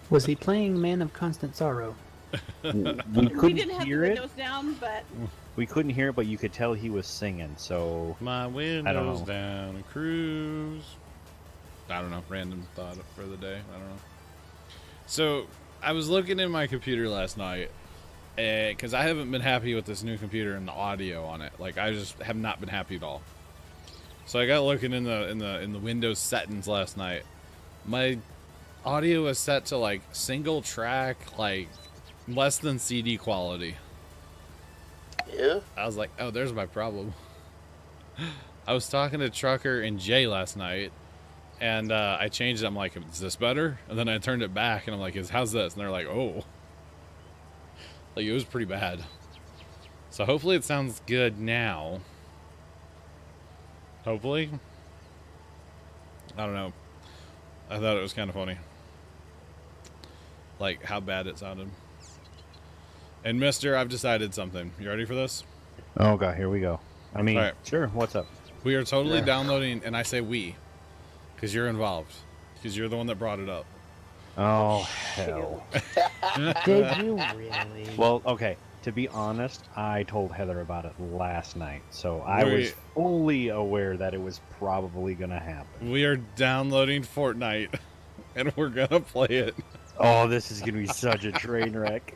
[SPEAKER 7] Was he playing Man of Constant Sorrow?
[SPEAKER 8] We
[SPEAKER 5] didn't have the windows down, but
[SPEAKER 8] we couldn't hear it, but you could tell he was singing, so
[SPEAKER 1] my windows down, cruise. I don't know, random thought for the day. I don't know. So I was looking in my computer last night because I haven't been happy with this new computer and the audio on it. Like I just have not been happy at all. So I got looking in the Windows settings last night. My audio is set to like single track, like less than CD quality.
[SPEAKER 4] Yeah.
[SPEAKER 1] I was like, oh, there's my problem. I was talking to Trucker and Jay last night, and I changed it. I'm like, is this better? And then I turned it back, and I'm like, how's this? And they're like, oh. Like, it was pretty bad. So hopefully it sounds good now. Hopefully. I don't know. I thought it was kind of funny. Like, how bad it sounded. And mister, I've decided something. You ready for this?
[SPEAKER 8] Oh, God, here we go. I mean, sure, what's up?
[SPEAKER 1] We are totally downloading, and I say we, because you're involved. Because you're the one that brought it up.
[SPEAKER 8] Oh, hell.
[SPEAKER 9] Did you really?
[SPEAKER 8] Well, okay, to be honest, I told Heather about it last night, so I was fully aware that it was probably going to happen.
[SPEAKER 1] We are downloading Fortnite, and we're going to play it.
[SPEAKER 8] Oh, this is going to be such a train wreck.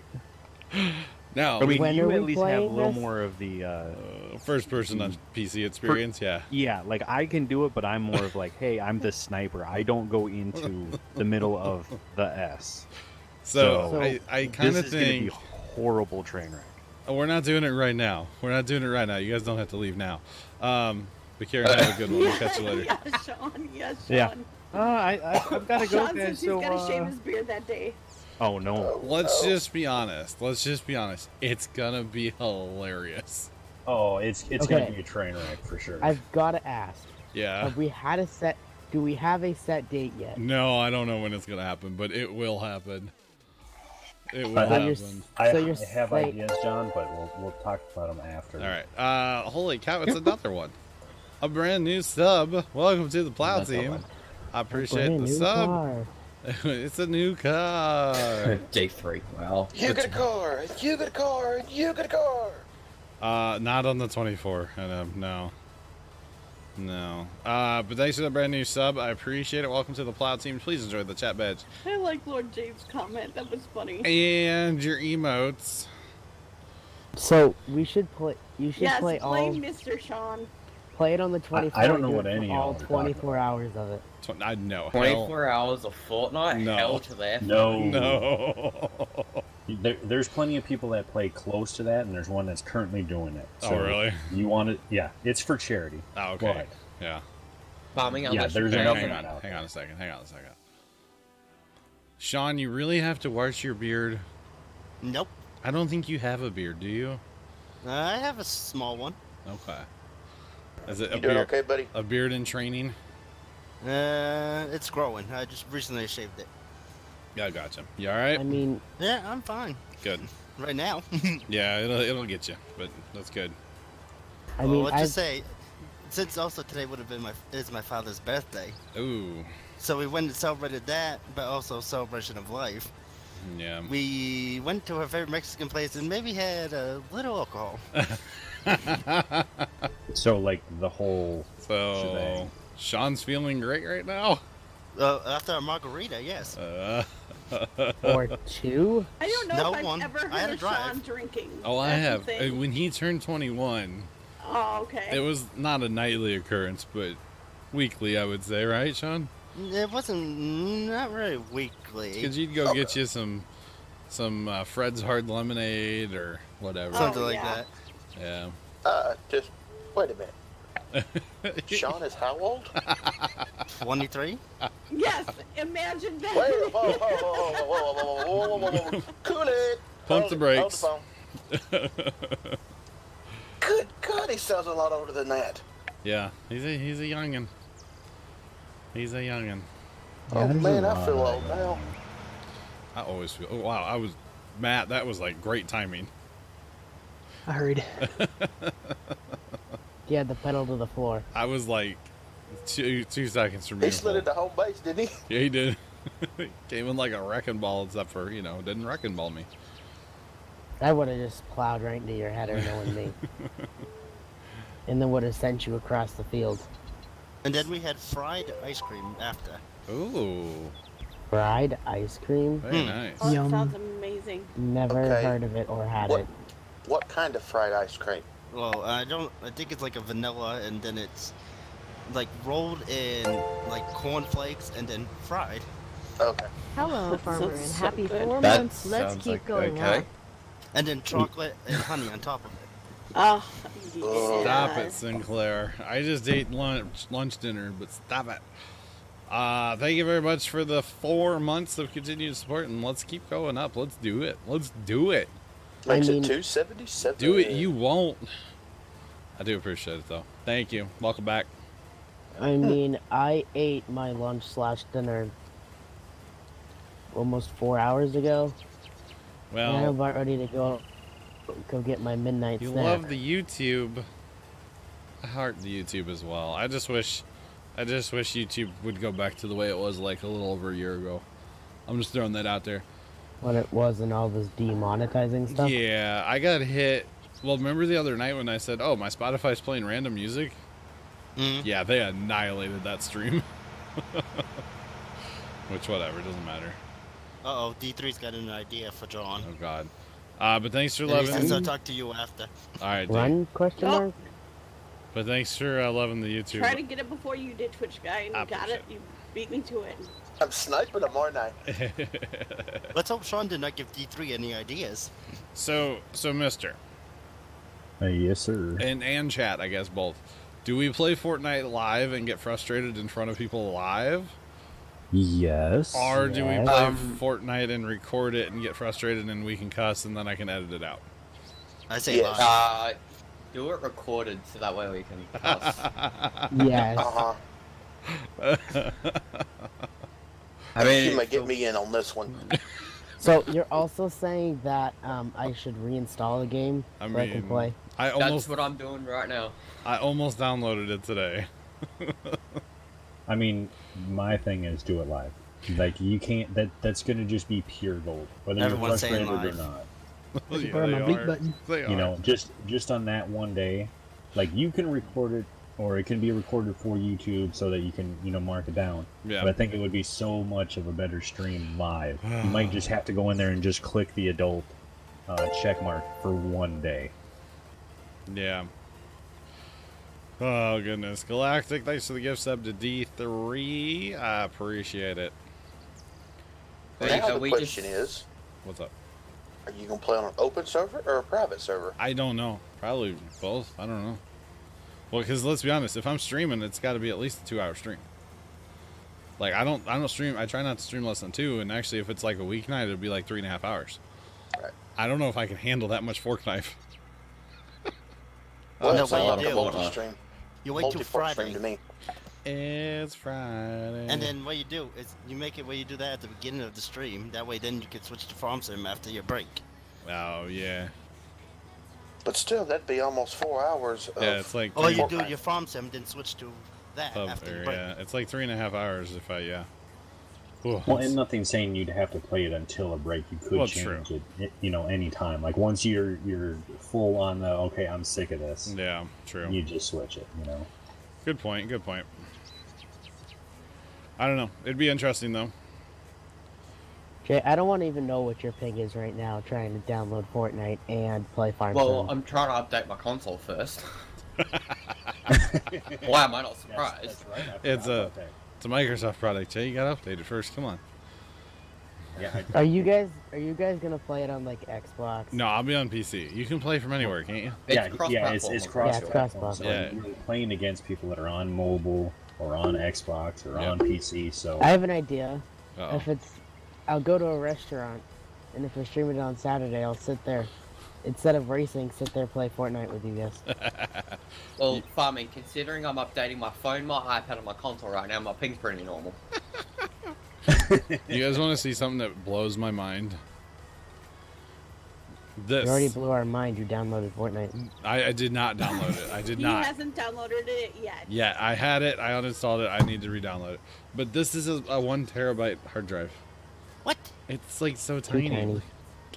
[SPEAKER 1] Now,
[SPEAKER 8] I mean, you at least have a little more of the
[SPEAKER 1] first person on PC experience, yeah.
[SPEAKER 8] Yeah, like I can do it, but I'm more of like, hey, I'm the sniper. I don't go into the middle of the S.
[SPEAKER 1] So I kind of think
[SPEAKER 8] this is going to be a horrible train wreck.
[SPEAKER 1] We're not doing it right now. We're not doing it right now. You guys don't have to leave now. But Karen, have a good one. We'll catch you later.
[SPEAKER 5] Yes, Sean. Yes, Sean.
[SPEAKER 8] Yeah. I've got to go.
[SPEAKER 5] Sean says he's got to shave his beard that day.
[SPEAKER 8] Oh no.
[SPEAKER 1] Let's just be honest. Let's just be honest. It's gonna be hilarious.
[SPEAKER 8] Oh, it's
[SPEAKER 9] Okay.
[SPEAKER 8] gonna be a train wreck for sure.
[SPEAKER 9] I've got to ask.
[SPEAKER 1] Yeah.
[SPEAKER 9] Have we had a set? Do we have a set date yet?
[SPEAKER 1] No, I don't know when it's gonna happen, but it will happen. It will
[SPEAKER 8] I-
[SPEAKER 1] happen.
[SPEAKER 8] I,
[SPEAKER 9] So you're
[SPEAKER 8] I have
[SPEAKER 9] like-
[SPEAKER 8] ideas, John, but we'll talk about them after.
[SPEAKER 1] All right. Holy cow! It's another one. A brand new sub. Welcome to the Plow
[SPEAKER 8] That's not
[SPEAKER 1] team.
[SPEAKER 8] bad.
[SPEAKER 1] I appreciate
[SPEAKER 9] Brand
[SPEAKER 1] the
[SPEAKER 9] new
[SPEAKER 1] sub.
[SPEAKER 9] car.
[SPEAKER 1] It's a new car.
[SPEAKER 6] Day 3. Wow.
[SPEAKER 4] You get a car. You get a car. You get a car.
[SPEAKER 1] Not on the 24. No. No. But thanks for the brand new sub. I appreciate it. Welcome to the Plow team. Please enjoy the chat badge.
[SPEAKER 5] I like Lord James' comment. That was funny.
[SPEAKER 1] And your emotes.
[SPEAKER 9] So we should play. You should
[SPEAKER 5] Yes,
[SPEAKER 9] play
[SPEAKER 5] play
[SPEAKER 9] all.
[SPEAKER 5] Mr. Sean.
[SPEAKER 9] Play it on the 24th.
[SPEAKER 8] I don't know
[SPEAKER 9] do
[SPEAKER 8] what
[SPEAKER 9] it for
[SPEAKER 8] any of
[SPEAKER 9] all
[SPEAKER 8] y'all are
[SPEAKER 9] 24 hours of it.
[SPEAKER 1] I know.
[SPEAKER 6] 24 hours of Fortnite?
[SPEAKER 1] No.
[SPEAKER 6] Hell to their
[SPEAKER 8] No.
[SPEAKER 1] No.
[SPEAKER 8] There's plenty of people that play close to that, and there's one that's currently doing it.
[SPEAKER 1] Oh, really?
[SPEAKER 8] You want it? Yeah, it's for charity.
[SPEAKER 1] Oh, okay.
[SPEAKER 8] But,
[SPEAKER 1] Yeah.
[SPEAKER 6] Farming
[SPEAKER 8] yeah,
[SPEAKER 6] unless
[SPEAKER 8] there's
[SPEAKER 6] you
[SPEAKER 8] enough
[SPEAKER 1] Hang
[SPEAKER 8] of
[SPEAKER 1] on.
[SPEAKER 8] that out
[SPEAKER 1] Hang
[SPEAKER 8] there.
[SPEAKER 1] on a second. Hang on a second. Sean, you really have to wash your beard.
[SPEAKER 11] Nope.
[SPEAKER 1] I don't think you have a beard, do you?
[SPEAKER 11] I have a small one.
[SPEAKER 1] Okay. Is it a
[SPEAKER 4] You doing
[SPEAKER 1] beard?
[SPEAKER 4] okay, buddy?
[SPEAKER 1] A beard in training?
[SPEAKER 11] It's growing. I just recently shaved it.
[SPEAKER 1] Yeah, I gotcha. You all right?
[SPEAKER 9] I mean,
[SPEAKER 11] Yeah, I'm fine.
[SPEAKER 1] Good.
[SPEAKER 11] Right now.
[SPEAKER 1] Yeah, it'll get you, but that's good.
[SPEAKER 9] I mean,
[SPEAKER 11] let's
[SPEAKER 9] I
[SPEAKER 11] just say, since also today would have been my father's birthday,
[SPEAKER 1] Ooh,
[SPEAKER 11] so we went and celebrated that, but also celebration of life.
[SPEAKER 1] yeah.
[SPEAKER 11] We went to our favorite Mexican place and maybe had a little alcohol.
[SPEAKER 8] So, like, the whole
[SPEAKER 1] So
[SPEAKER 8] shebang.
[SPEAKER 1] Sean's feeling great right now.
[SPEAKER 11] After a margarita, yes.
[SPEAKER 9] or two.
[SPEAKER 5] I don't know
[SPEAKER 11] No
[SPEAKER 5] if I've
[SPEAKER 11] one.
[SPEAKER 5] ever
[SPEAKER 11] I had
[SPEAKER 5] heard
[SPEAKER 11] to
[SPEAKER 5] of
[SPEAKER 11] drive.
[SPEAKER 5] Sean drinking.
[SPEAKER 1] Oh, I
[SPEAKER 5] That's the
[SPEAKER 1] have.
[SPEAKER 5] thing.
[SPEAKER 1] When he turned 21,
[SPEAKER 5] Oh, okay.
[SPEAKER 1] it was not a nightly occurrence, but weekly, I would say, right, Sean?
[SPEAKER 11] It wasn't not really weekly.
[SPEAKER 1] Because you'd go get you some Fred's Hard Lemonade or whatever.
[SPEAKER 11] Something
[SPEAKER 5] Oh,
[SPEAKER 11] like
[SPEAKER 5] yeah.
[SPEAKER 11] that.
[SPEAKER 1] Yeah.
[SPEAKER 4] Just wait a minute. Sean is how old?
[SPEAKER 11] 23.
[SPEAKER 5] Yes, imagine that.
[SPEAKER 4] Wait, whoa. Cool it.
[SPEAKER 1] Pump the brakes.
[SPEAKER 4] Hold the phone. Good God, he sounds a lot older than that.
[SPEAKER 1] Yeah, he's a youngin. He's a youngin.
[SPEAKER 4] Oh
[SPEAKER 8] there's
[SPEAKER 4] man,
[SPEAKER 8] a
[SPEAKER 4] I
[SPEAKER 8] lot
[SPEAKER 4] feel
[SPEAKER 8] of
[SPEAKER 4] old
[SPEAKER 8] that.
[SPEAKER 4] now.
[SPEAKER 1] I always feel. Oh, wow, Matt, that was like great timing.
[SPEAKER 7] I heard.
[SPEAKER 9] Yeah, the pedal to the floor.
[SPEAKER 1] I was like 2 seconds from
[SPEAKER 4] He
[SPEAKER 1] being
[SPEAKER 4] slid
[SPEAKER 1] full.
[SPEAKER 4] into home base, didn't he?
[SPEAKER 1] Yeah, he did. Came in like a wrecking ball, except for, didn't wrecking ball me.
[SPEAKER 9] I would have just plowed right into your header, knowing me, and then would have sent you across the field.
[SPEAKER 11] And then we had fried ice cream after.
[SPEAKER 1] Ooh,
[SPEAKER 9] Fried ice cream?
[SPEAKER 1] very nice.
[SPEAKER 5] Oh, that
[SPEAKER 7] Yum.
[SPEAKER 5] sounds amazing.
[SPEAKER 9] Never
[SPEAKER 4] Okay.
[SPEAKER 9] heard of it or had
[SPEAKER 4] What?
[SPEAKER 9] it.
[SPEAKER 4] What kind of fried ice cream?
[SPEAKER 11] Well, I think it's like a vanilla, and then it's like rolled in like cornflakes and then fried.
[SPEAKER 4] Okay.
[SPEAKER 10] Hello,
[SPEAKER 5] That
[SPEAKER 10] farmer,
[SPEAKER 5] sounds
[SPEAKER 10] and
[SPEAKER 5] so
[SPEAKER 10] happy
[SPEAKER 5] good.
[SPEAKER 10] 4
[SPEAKER 6] That
[SPEAKER 10] months. Let's
[SPEAKER 6] sounds
[SPEAKER 10] keep
[SPEAKER 6] like
[SPEAKER 10] going
[SPEAKER 6] okay.
[SPEAKER 10] on.
[SPEAKER 11] And then chocolate and honey on top of it.
[SPEAKER 5] Oh, yeah.
[SPEAKER 1] Stop it, Sinclair. I just ate lunch dinner, but stop it. Thank you very much for the 4 months of continued support, and let's keep going up. Let's do it. Let's do it.
[SPEAKER 4] Makes
[SPEAKER 9] mean-
[SPEAKER 4] it 277.
[SPEAKER 1] Do it. You won't. I do appreciate it, though. Thank you. Welcome back.
[SPEAKER 9] I mean, I ate my lunch/dinner almost 4 hours ago. And I'm
[SPEAKER 1] Well,
[SPEAKER 9] about ready to go get my midnight
[SPEAKER 1] you
[SPEAKER 9] snack.
[SPEAKER 1] love the YouTube. I heart the YouTube as well. I just wish YouTube would go back to the way it was like a little over a year ago. I'm just throwing that out there.
[SPEAKER 9] When it wasn't all this demonetizing stuff.
[SPEAKER 1] Yeah, I got hit. Well, remember the other night when I said, "Oh, my Spotify's playing random music"?
[SPEAKER 11] Mm.
[SPEAKER 1] Yeah, they annihilated that stream. Which, whatever, doesn't matter.
[SPEAKER 11] Uh-oh, D3's got an idea for John.
[SPEAKER 1] Oh God. But thanks for
[SPEAKER 11] And he
[SPEAKER 1] loving.
[SPEAKER 11] says I'll talk to you after.
[SPEAKER 1] All right, dude.
[SPEAKER 9] Run? Question
[SPEAKER 5] Oh.
[SPEAKER 9] mark?
[SPEAKER 1] But thanks for loving the YouTube.
[SPEAKER 5] Try to get it before you did, Twitch guy, and
[SPEAKER 1] I
[SPEAKER 5] you got
[SPEAKER 1] appreciate
[SPEAKER 5] it. You beat me to it.
[SPEAKER 4] I'm sniping him, aren't I?
[SPEAKER 11] Let's hope Sean did not give D3 any ideas.
[SPEAKER 1] so, Mister,
[SPEAKER 8] Yes, sir.
[SPEAKER 1] and chat, I guess both. Do we play Fortnite live and get frustrated in front of people live?
[SPEAKER 8] Yes.
[SPEAKER 1] Or do we
[SPEAKER 9] Yes.
[SPEAKER 1] play Fortnite and record it and get frustrated and we can cuss and then I can edit it out?
[SPEAKER 11] I say
[SPEAKER 4] Yes.
[SPEAKER 11] live.
[SPEAKER 6] Do it recorded so that way we can cuss.
[SPEAKER 9] Yes.
[SPEAKER 6] I mean,
[SPEAKER 4] You may get me in on this one.
[SPEAKER 9] So you're also saying that I should reinstall the game so I can play?
[SPEAKER 6] That's what I'm doing right now.
[SPEAKER 1] I almost downloaded it today.
[SPEAKER 8] I mean, my thing is do it live. Like you can't. That's gonna just be pure gold, whether
[SPEAKER 11] Everyone's
[SPEAKER 8] you're
[SPEAKER 11] saying
[SPEAKER 8] frustrated or
[SPEAKER 11] live.
[SPEAKER 8] not.
[SPEAKER 1] Yeah,
[SPEAKER 7] Burn my
[SPEAKER 1] they
[SPEAKER 7] bleep
[SPEAKER 1] are.
[SPEAKER 7] button.
[SPEAKER 1] They
[SPEAKER 8] You
[SPEAKER 1] are.
[SPEAKER 8] know, just on that one day, like you can record it, or it can be recorded for YouTube so that you can mark it down.
[SPEAKER 1] Yeah.
[SPEAKER 8] But I think it would be so much of a better stream live. You might just have to go in there and just click the adult check mark for one day.
[SPEAKER 1] Yeah. Oh, goodness. Galactic, thanks for the gift sub to D3. I appreciate it.
[SPEAKER 4] Now the question is,
[SPEAKER 1] What's up?
[SPEAKER 4] are you going to play on an open server or a private server?
[SPEAKER 1] I don't know. Probably both. I don't know. Well, because let's be honest, if I'm streaming, it's got to be at least a 2-hour stream. Like, I don't stream. I try not to stream less than 2, and actually, if it's like a weeknight, it'd be like 3.5 hours.
[SPEAKER 4] Right.
[SPEAKER 1] I don't know if I can handle that much fork knife.
[SPEAKER 4] Well,
[SPEAKER 11] no,
[SPEAKER 4] that's
[SPEAKER 11] what
[SPEAKER 4] like
[SPEAKER 11] you
[SPEAKER 4] a
[SPEAKER 11] do-
[SPEAKER 4] multi-stream.
[SPEAKER 11] You wait till
[SPEAKER 4] Multi-fork
[SPEAKER 11] Friday,
[SPEAKER 4] stream to me.
[SPEAKER 1] It's Friday.
[SPEAKER 11] and then what you do is you make it where you do that at the beginning of the stream. That way, then you can switch to farm sim after your break.
[SPEAKER 1] Oh, yeah.
[SPEAKER 4] But still, that'd be almost 4 hours of...
[SPEAKER 1] Yeah, it's like...
[SPEAKER 11] Or you
[SPEAKER 4] Fortnite.
[SPEAKER 11] do your farm sim, then switch to that after your break.
[SPEAKER 1] Yeah, it's like 3.5 hours if I, yeah. Ooh,
[SPEAKER 8] Well, and nothing's saying you'd have to play it until a break. You could
[SPEAKER 1] Well,
[SPEAKER 8] change
[SPEAKER 1] true.
[SPEAKER 8] it, anytime. Like once you're full on the okay, I'm sick of this.
[SPEAKER 1] Yeah, true.
[SPEAKER 8] You just switch it.
[SPEAKER 1] Good point, good point. I don't know. It'd be interesting, though.
[SPEAKER 9] Jay, I don't want to even know what your ping is right now trying to download Fortnite and play Farm
[SPEAKER 6] well,
[SPEAKER 9] Sim.
[SPEAKER 6] I'm trying to update my console first. Why am I not surprised?
[SPEAKER 8] That's right. I
[SPEAKER 1] It's
[SPEAKER 8] forgot
[SPEAKER 1] a-
[SPEAKER 8] about that.
[SPEAKER 1] It's a Microsoft product, Jay. You gotta update it first. Come on.
[SPEAKER 8] Yeah,
[SPEAKER 9] Are you guys gonna play it on like Xbox?
[SPEAKER 1] No, I'll be on PC. You can play from anywhere, can't you?
[SPEAKER 8] yeah,
[SPEAKER 6] It's
[SPEAKER 8] it's
[SPEAKER 6] cross-platform.
[SPEAKER 8] cross
[SPEAKER 9] Yeah, it's
[SPEAKER 8] platform.
[SPEAKER 9] cross-platform.
[SPEAKER 8] So
[SPEAKER 1] Yeah.
[SPEAKER 8] you're playing against people that are on mobile or on Xbox or
[SPEAKER 1] Yeah.
[SPEAKER 8] on PC. So
[SPEAKER 9] I have an idea.
[SPEAKER 1] Uh-oh.
[SPEAKER 9] If it's, I'll go to a restaurant, and if we're streaming it on Saturday, I'll sit there. Instead of racing, sit there play Fortnite with you guys.
[SPEAKER 6] Well, farming, considering I'm updating my phone, my iPad, and my console right now, my ping's pretty normal.
[SPEAKER 1] You guys want to see something that blows my mind?
[SPEAKER 9] You already
[SPEAKER 1] This.
[SPEAKER 9] blew our mind. You downloaded Fortnite.
[SPEAKER 1] I did not download it. I did
[SPEAKER 5] He
[SPEAKER 1] not.
[SPEAKER 5] hasn't downloaded it yet.
[SPEAKER 1] Yeah, I had it. I uninstalled it. I need to re-download it. But this is a 1 terabyte hard drive.
[SPEAKER 11] What?
[SPEAKER 1] It's like so
[SPEAKER 9] Too
[SPEAKER 1] tiny.
[SPEAKER 9] tiny.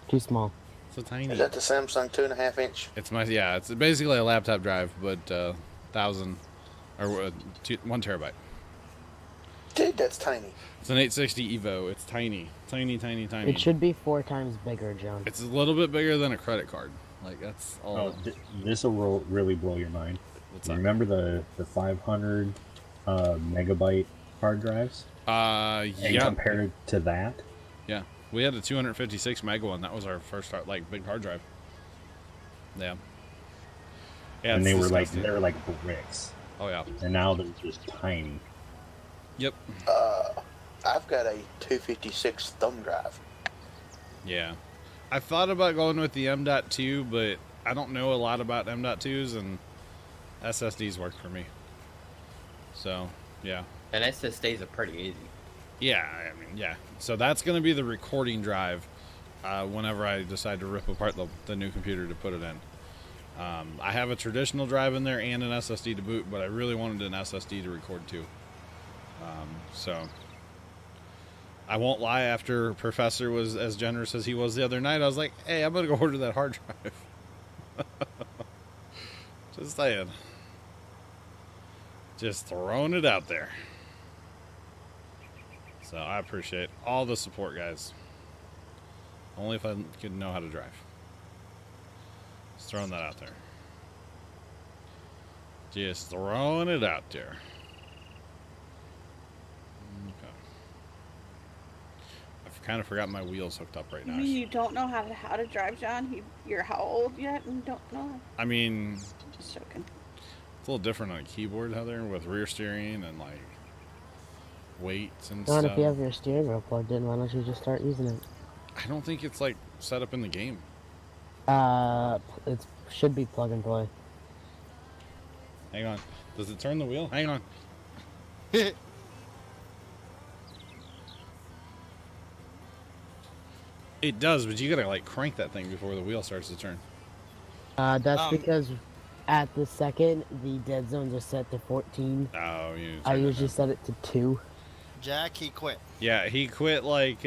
[SPEAKER 9] Too small.
[SPEAKER 1] So tiny.
[SPEAKER 4] Is that the Samsung 2.5 inch?
[SPEAKER 1] It's it's basically a laptop drive, but 1,000 or 1 terabyte.
[SPEAKER 4] Dude, that's tiny.
[SPEAKER 1] It's an 860 Evo. It's tiny, tiny, tiny, tiny.
[SPEAKER 9] It should be 4 times bigger, John.
[SPEAKER 1] It's a little bit bigger than a credit card. Like that's all.
[SPEAKER 8] this will really blow your mind.
[SPEAKER 1] What's
[SPEAKER 8] You
[SPEAKER 1] up?
[SPEAKER 8] remember the 500 megabyte hard drives? And
[SPEAKER 1] Yeah,
[SPEAKER 8] compare it to that.
[SPEAKER 1] yeah. We had a 256 mega one. That was our first big hard drive. Yeah. Yeah,
[SPEAKER 8] And
[SPEAKER 1] it's
[SPEAKER 8] they were
[SPEAKER 1] disgusting.
[SPEAKER 8] like bricks.
[SPEAKER 1] Oh yeah.
[SPEAKER 8] And now they're just tiny.
[SPEAKER 1] Yep.
[SPEAKER 4] I've got a 256 thumb drive.
[SPEAKER 1] Yeah. I thought about going with the M.2, but I don't know a lot about M.2s, and SSDs work for me. So, yeah.
[SPEAKER 6] And SSDs are pretty easy.
[SPEAKER 1] Yeah, I mean, yeah. So that's going to be the recording drive whenever I decide to rip apart the new computer to put it in. I have a traditional drive in there and an SSD to boot, but I really wanted an SSD to record too. So I won't lie, after Professor was as generous as he was the other night, I was like, hey, I'm going to go order that hard drive. Just saying. Just throwing it out there. So I appreciate all the support, guys. Only if I could know how to drive. Just throwing that out there. Just throwing it out there. Okay. I've kind of forgot my wheels hooked up right
[SPEAKER 5] You
[SPEAKER 1] now.
[SPEAKER 5] mean you don't know how to drive, John? You're how old yet and don't know?
[SPEAKER 1] I mean,
[SPEAKER 5] Just joking.
[SPEAKER 1] it's a little different on a keyboard, Heather, with rear steering and like. weights and
[SPEAKER 9] John,
[SPEAKER 1] stuff.
[SPEAKER 9] if you have your steering wheel plugged in, why don't you just start using it?
[SPEAKER 1] I don't think it's like set up in the game.
[SPEAKER 9] It should be plug and play.
[SPEAKER 1] Hang on. Does it turn the wheel? Hang on. It does, but you gotta like crank that thing before the wheel starts to turn.
[SPEAKER 9] That's because at the second, the dead zones are set to 14.
[SPEAKER 1] Oh,
[SPEAKER 9] I usually set it to 2.
[SPEAKER 11] Jack, he quit.
[SPEAKER 1] Yeah, he quit like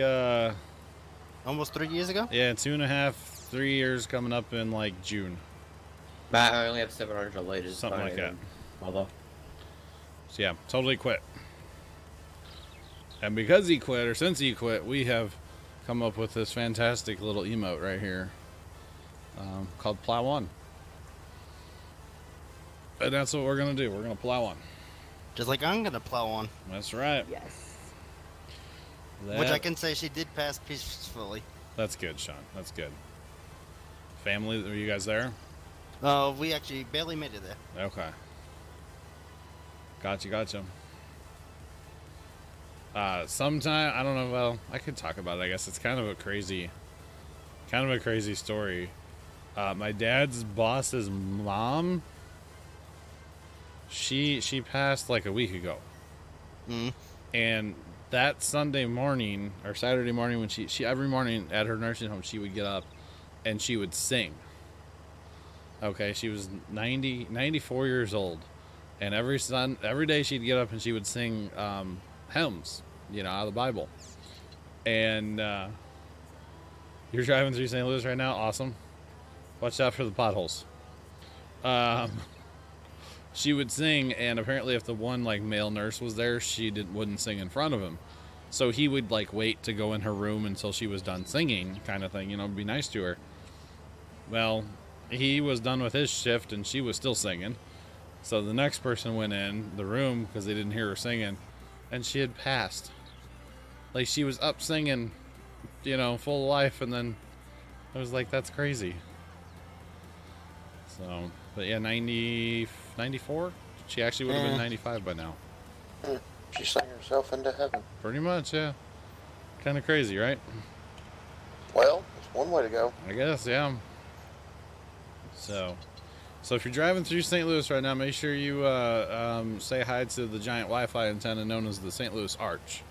[SPEAKER 11] almost 3 years ago.
[SPEAKER 1] Yeah, 2.5, 3 years coming up in like June.
[SPEAKER 6] Matt, I only have 700 liters.
[SPEAKER 1] Something like that.
[SPEAKER 6] Mother.
[SPEAKER 1] So yeah, totally quit. And because he quit, or since he quit, we have come up with this fantastic little emote right here called Plow On. And that's what we're going to do. We're going to plow on.
[SPEAKER 11] Just like I'm going to plow on.
[SPEAKER 1] That's right.
[SPEAKER 5] Yes.
[SPEAKER 11] Which I can say she did pass peacefully.
[SPEAKER 1] That's good, Sean. That's good. Family, are you guys there?
[SPEAKER 11] We actually barely made it there.
[SPEAKER 1] Okay. Gotcha. Sometime, I don't know, well, I could talk about it, I guess. It's kind of a crazy story. My dad's boss's mom, she passed like a week ago. And that Sunday morning, or Saturday morning, when she every morning at her nursing home, she would get up and she would sing. Okay, she was 94 years old. And every day she'd get up and she would sing hymns, you know, out of the Bible. And you're driving through St. Louis right now? Awesome. Watch out for the potholes. She would sing, and apparently if the one like male nurse was there, she wouldn't sing in front of him. So he would like wait to go in her room until she was done singing, kind of thing, you know, be nice to her. Well, he was done with his shift and she was still singing. So the next person went in the room because they didn't hear her singing, and she had passed. Like, she was up singing, you know, full life, and then I was like, that's crazy. So, but yeah, 94? She actually would have been 95 by now.
[SPEAKER 4] She sang herself into heaven.
[SPEAKER 1] Pretty much, yeah. Kind of crazy, right?
[SPEAKER 4] Well, it's one way to go.
[SPEAKER 1] I guess, yeah. So if you're driving through St. Louis right now, make sure you say hi to the giant Wi-Fi antenna known as the St. Louis Arch.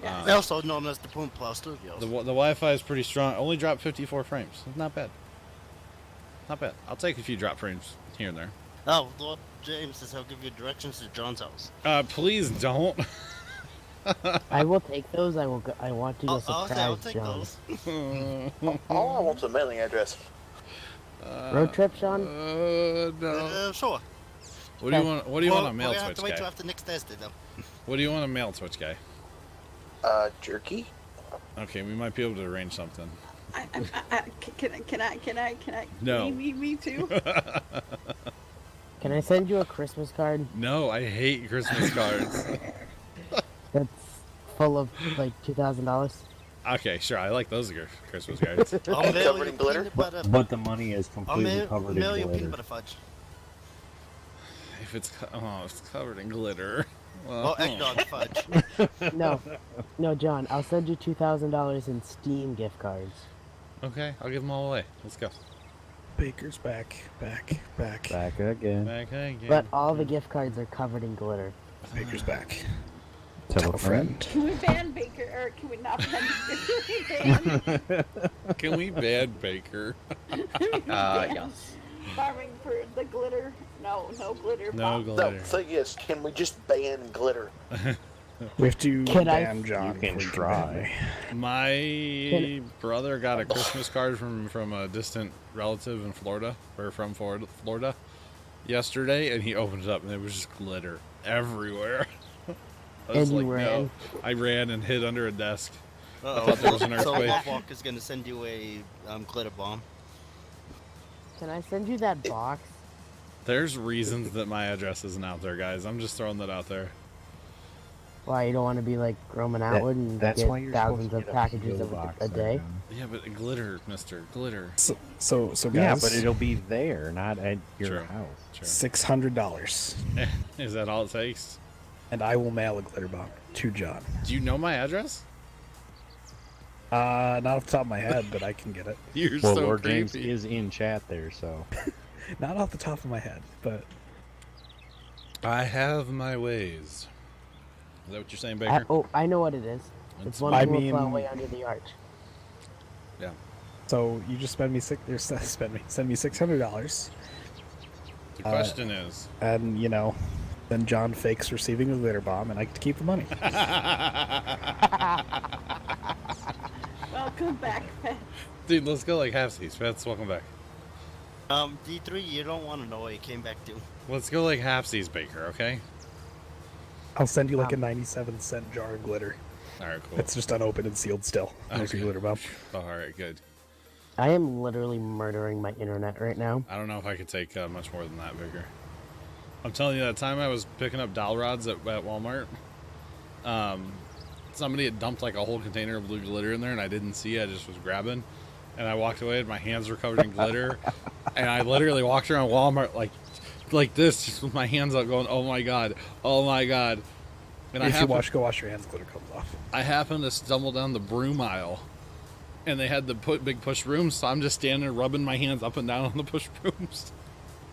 [SPEAKER 11] Also known as the Plow Studios.
[SPEAKER 1] The Wi-Fi is pretty strong. Only dropped 54 frames. Not bad. Not bad. I'll take a few drop frames here and there.
[SPEAKER 11] Oh, Lord James says he'll give you directions to John's house.
[SPEAKER 1] Please don't.
[SPEAKER 9] I will take those. I want to go surprise
[SPEAKER 11] I'll take
[SPEAKER 9] John.
[SPEAKER 11] those.
[SPEAKER 4] All I want's a mailing address.
[SPEAKER 9] Road trip, Sean?
[SPEAKER 1] No.
[SPEAKER 11] Sure.
[SPEAKER 1] What do you want? What do you want on mail
[SPEAKER 11] We're gonna have
[SPEAKER 1] switch
[SPEAKER 11] to wait
[SPEAKER 1] guy?
[SPEAKER 11] till after next Thursday, though.
[SPEAKER 1] What do you want on mail switch guy?
[SPEAKER 4] Jerky.
[SPEAKER 1] Okay, we might be able to arrange something.
[SPEAKER 5] Can I?
[SPEAKER 1] No.
[SPEAKER 5] Me too.
[SPEAKER 9] Can I send you a Christmas card
[SPEAKER 1] No, I hate Christmas cards.
[SPEAKER 9] that's full of like $2,000?
[SPEAKER 1] Okay, sure. I like those Christmas cards.
[SPEAKER 11] I'll mail
[SPEAKER 4] Covered
[SPEAKER 11] you
[SPEAKER 4] in glitter?
[SPEAKER 11] peanut butter.
[SPEAKER 8] But the money is
[SPEAKER 11] I'll
[SPEAKER 8] completely covered in
[SPEAKER 11] mail you
[SPEAKER 8] glitter.
[SPEAKER 11] peanut butter fudge.
[SPEAKER 1] If it's it's covered in glitter. Well,
[SPEAKER 11] Oh, eggnog fudge.
[SPEAKER 9] No, John. I'll send you $2,000 in Steam gift cards.
[SPEAKER 1] Okay, I'll give them all away. Let's go.
[SPEAKER 3] Baker's back.
[SPEAKER 8] Back again.
[SPEAKER 1] Back again.
[SPEAKER 9] But all the gift cards are covered in glitter.
[SPEAKER 3] Baker's back.
[SPEAKER 8] Tell a friend.
[SPEAKER 5] Can we ban Baker, or can we not ban Baker?
[SPEAKER 1] Can we ban Baker?
[SPEAKER 6] Yes.
[SPEAKER 5] Farming for the glitter. No glitter.
[SPEAKER 1] No
[SPEAKER 5] bomb.
[SPEAKER 1] glitter.
[SPEAKER 4] No, thing is, can we just ban glitter?
[SPEAKER 3] We have to
[SPEAKER 9] Can I-
[SPEAKER 3] ban John.
[SPEAKER 8] You can
[SPEAKER 3] before ban
[SPEAKER 8] try.
[SPEAKER 3] me.
[SPEAKER 1] My brother got a Christmas card from a distant relative in Florida, or from Florida, yesterday, and he opened it up, and it was just glitter everywhere. I was
[SPEAKER 9] And you
[SPEAKER 1] like,
[SPEAKER 9] ran?
[SPEAKER 1] no. I ran and hid under a desk.
[SPEAKER 11] Uh-oh.
[SPEAKER 1] thought there was an
[SPEAKER 11] So
[SPEAKER 1] earthquake.
[SPEAKER 11] Walk is gonna send you a glitter bomb.
[SPEAKER 9] Can I send you that box?
[SPEAKER 1] There's reasons that my address isn't out there, guys. I'm just throwing that out there.
[SPEAKER 9] Why, you don't want to be like Roman Atwood and
[SPEAKER 8] That's
[SPEAKER 9] get
[SPEAKER 8] why you're
[SPEAKER 9] thousands
[SPEAKER 8] supposed to
[SPEAKER 9] of
[SPEAKER 8] get
[SPEAKER 9] packages
[SPEAKER 8] PO
[SPEAKER 9] of
[SPEAKER 8] box
[SPEAKER 9] a
[SPEAKER 8] there,
[SPEAKER 9] day?
[SPEAKER 8] John.
[SPEAKER 1] Yeah, but glitter, mister. Glitter.
[SPEAKER 3] So guys.
[SPEAKER 8] Yeah, but it'll be there, not at your
[SPEAKER 1] True.
[SPEAKER 8] house.
[SPEAKER 1] Sure.
[SPEAKER 3] $600.
[SPEAKER 1] Is that all it takes?
[SPEAKER 3] and I will mail a glitter bomb to John.
[SPEAKER 1] Do you know my address?
[SPEAKER 3] Not off the top of my head, but I can get it.
[SPEAKER 1] You're
[SPEAKER 8] well,
[SPEAKER 1] so
[SPEAKER 8] Lord
[SPEAKER 1] creepy.
[SPEAKER 8] James is in chat there, so.
[SPEAKER 3] Not off the top of my head, but
[SPEAKER 1] I have my ways. Is that what you're saying, Baker?
[SPEAKER 9] I know what it is. It's one
[SPEAKER 3] I
[SPEAKER 9] more
[SPEAKER 3] mean-
[SPEAKER 9] Plow way under the arch.
[SPEAKER 1] Yeah.
[SPEAKER 3] so you just send me $600,
[SPEAKER 1] The question is,
[SPEAKER 3] and you know, then John fakes receiving a glitter bomb, and I get to keep the money.
[SPEAKER 5] Welcome back, Fed.
[SPEAKER 1] dude, let's go like halfsies. Fats, welcome back.
[SPEAKER 11] D3, you don't want to know what it came back to.
[SPEAKER 1] Let's go like halfsies, Baker. Okay.
[SPEAKER 3] I'll send you like a 97-cent jar of glitter.
[SPEAKER 1] All right, cool.
[SPEAKER 3] It's just unopened and sealed still. There's your glitter bomb.
[SPEAKER 1] Oh, all right, good.
[SPEAKER 9] I am literally murdering my internet right now.
[SPEAKER 1] I don't know if I could take much more than that, Baker. I'm telling you, that time I was picking up dowel rods at Walmart, somebody had dumped like a whole container of blue glitter in there, and I didn't see it. I just was grabbing, and I walked away, and my hands were covered in glitter, and I literally walked around Walmart like this, just with my hands out, going, "Oh my god, oh my god!" And
[SPEAKER 3] If you go wash your hands, glitter comes off.
[SPEAKER 1] I happened to stumble down the broom aisle, and they had the big push brooms, so I'm just standing there rubbing my hands up and down on the push brooms.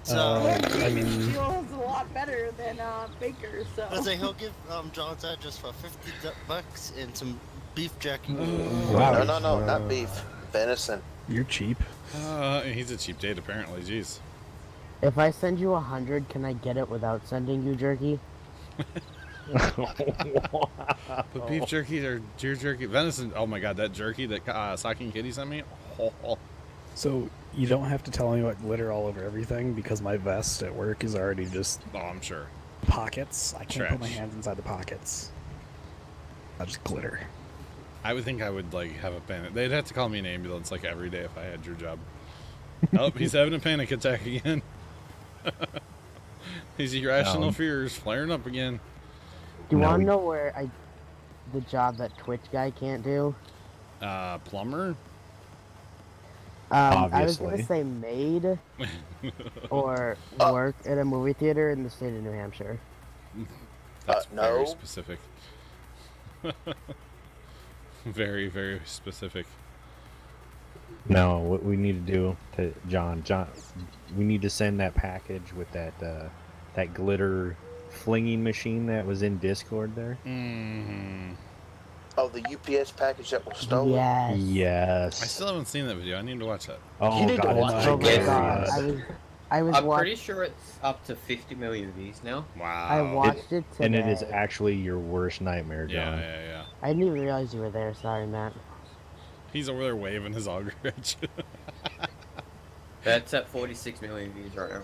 [SPEAKER 11] So,
[SPEAKER 3] I mean,
[SPEAKER 5] feels a lot better than Baker, so.
[SPEAKER 11] I say he'll give John's address for $50 and some beef jerky.
[SPEAKER 3] wow.
[SPEAKER 4] No, not beef. Venison.
[SPEAKER 3] You're cheap.
[SPEAKER 1] He's a cheap date, apparently. Jeez.
[SPEAKER 9] If I send you 100, can I get it without sending you jerky?
[SPEAKER 1] But beef jerky or deer jerky, venison. Oh my god, that jerky that Saki Kitty sent me. Oh.
[SPEAKER 3] So you don't have to tell me what glitter all over everything because my vest at work is already just
[SPEAKER 1] I'm sure.
[SPEAKER 3] pockets. I can't put my
[SPEAKER 1] Trash.
[SPEAKER 3] hands inside the pockets. I just glitter.
[SPEAKER 1] I would think I would like have a panic. They'd have to call me an ambulance like every day if I had your job. Oh, he's having a panic attack again. His irrational fears flaring up again.
[SPEAKER 9] Do you want to know where the job that Twitch guy can't do?
[SPEAKER 1] Plumber?
[SPEAKER 9] I was going to say maid or work at a movie theater in the state of New Hampshire.
[SPEAKER 1] That's
[SPEAKER 4] no.
[SPEAKER 1] very specific. Very, very specific.
[SPEAKER 8] No, what we need to do to John, we need to send that package with that that glitter flinging machine that was in Discord there.
[SPEAKER 1] Mm-hmm.
[SPEAKER 4] Oh, the UPS package that was stolen?
[SPEAKER 9] Yes.
[SPEAKER 8] Yes.
[SPEAKER 1] I still haven't seen that video. I need to watch that.
[SPEAKER 8] Oh,
[SPEAKER 4] You need to
[SPEAKER 8] God,
[SPEAKER 4] watch
[SPEAKER 8] it's
[SPEAKER 4] it.
[SPEAKER 9] Oh my
[SPEAKER 8] hilarious.
[SPEAKER 9] god. I was
[SPEAKER 6] I'm
[SPEAKER 9] watching.
[SPEAKER 6] pretty sure it's up to 50 million views now.
[SPEAKER 1] Wow.
[SPEAKER 9] I watched it today.
[SPEAKER 8] And it is actually your worst nightmare, John.
[SPEAKER 1] Yeah.
[SPEAKER 9] I didn't even realize you were there. Sorry, Matt.
[SPEAKER 1] He's over there waving his auger at you.
[SPEAKER 6] That's at 46 million views right now.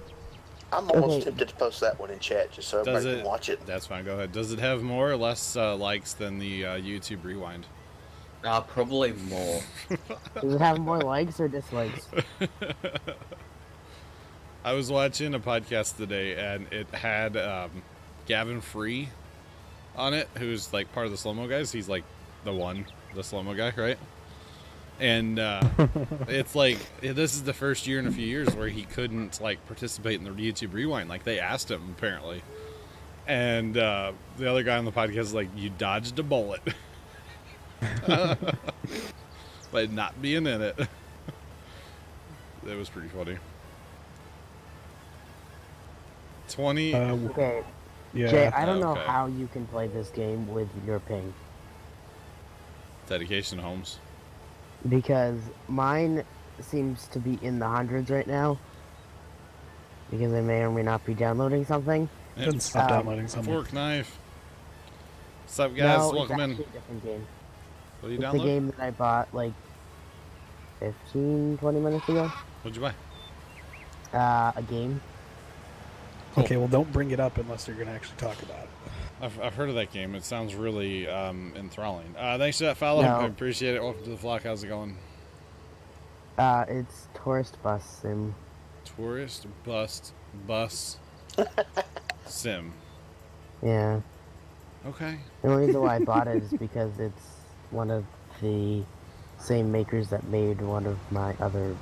[SPEAKER 4] I'm almost
[SPEAKER 9] Okay.
[SPEAKER 4] tempted to post that one in chat just so
[SPEAKER 1] Does
[SPEAKER 4] everybody
[SPEAKER 1] it?
[SPEAKER 4] can watch it.
[SPEAKER 1] That's fine. Go ahead. Does it have more or less likes than the YouTube Rewind?
[SPEAKER 6] Probably more.
[SPEAKER 9] Does it have more likes or dislikes?
[SPEAKER 1] I was watching a podcast today, and it had Gavin Free on it, who's like part of the slow-mo guys. He's like the slow-mo guy, right? And it's like, this is the first year in a few years where he couldn't like participate in the YouTube Rewind. Like they asked him apparently, and the other guy on the podcast is like, "You dodged a bullet," by not being in it. That was pretty funny. 20.
[SPEAKER 9] Okay.
[SPEAKER 3] Yeah.
[SPEAKER 9] Jay, I don't know
[SPEAKER 1] Okay.
[SPEAKER 9] how you can play this game with your ping.
[SPEAKER 1] Dedication Holmes.
[SPEAKER 9] Because mine seems to be in the hundreds right now. Because I may or may not be downloading something.
[SPEAKER 3] Then stop downloading something.
[SPEAKER 1] Fork knife. What's up, guys?
[SPEAKER 9] No,
[SPEAKER 1] Welcome
[SPEAKER 9] it's
[SPEAKER 1] in.
[SPEAKER 9] actually a different game.
[SPEAKER 1] What do you
[SPEAKER 9] It's
[SPEAKER 1] download?
[SPEAKER 9] the game that I bought like 15, 20 minutes ago.
[SPEAKER 1] What'd you buy?
[SPEAKER 9] A game.
[SPEAKER 1] Cool.
[SPEAKER 3] Okay, well, don't bring it up unless you're going to actually talk about it.
[SPEAKER 1] I've heard of that game. It sounds really enthralling. Thanks for that follow.
[SPEAKER 9] No.
[SPEAKER 1] I appreciate it. Welcome to the flock. How's it going?
[SPEAKER 9] It's Tourist Bus Sim.
[SPEAKER 1] Tourist bus sim.
[SPEAKER 9] Yeah.
[SPEAKER 1] Okay.
[SPEAKER 9] The only reason why I bought it is because it's one of the same makers that made one of my other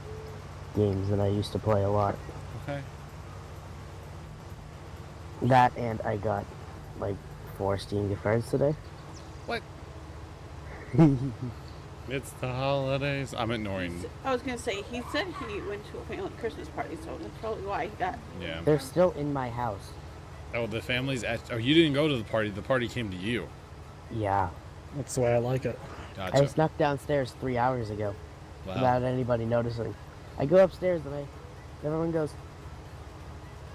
[SPEAKER 9] games that I used to play a lot.
[SPEAKER 1] Okay.
[SPEAKER 9] That and I got like forced you and your friends today?
[SPEAKER 1] What? It's the holidays. I'm ignoring.
[SPEAKER 5] I was gonna say he said he went to a family Christmas party, so that's probably why he got.
[SPEAKER 1] Yeah.
[SPEAKER 9] They're still in my house.
[SPEAKER 1] Oh, the family's at. Oh, you didn't go to the party. The party came to you.
[SPEAKER 9] Yeah.
[SPEAKER 3] That's the way I like it.
[SPEAKER 1] Gotcha.
[SPEAKER 9] I snuck downstairs 3 hours ago
[SPEAKER 1] Wow.
[SPEAKER 9] without anybody noticing. I go upstairs and everyone goes,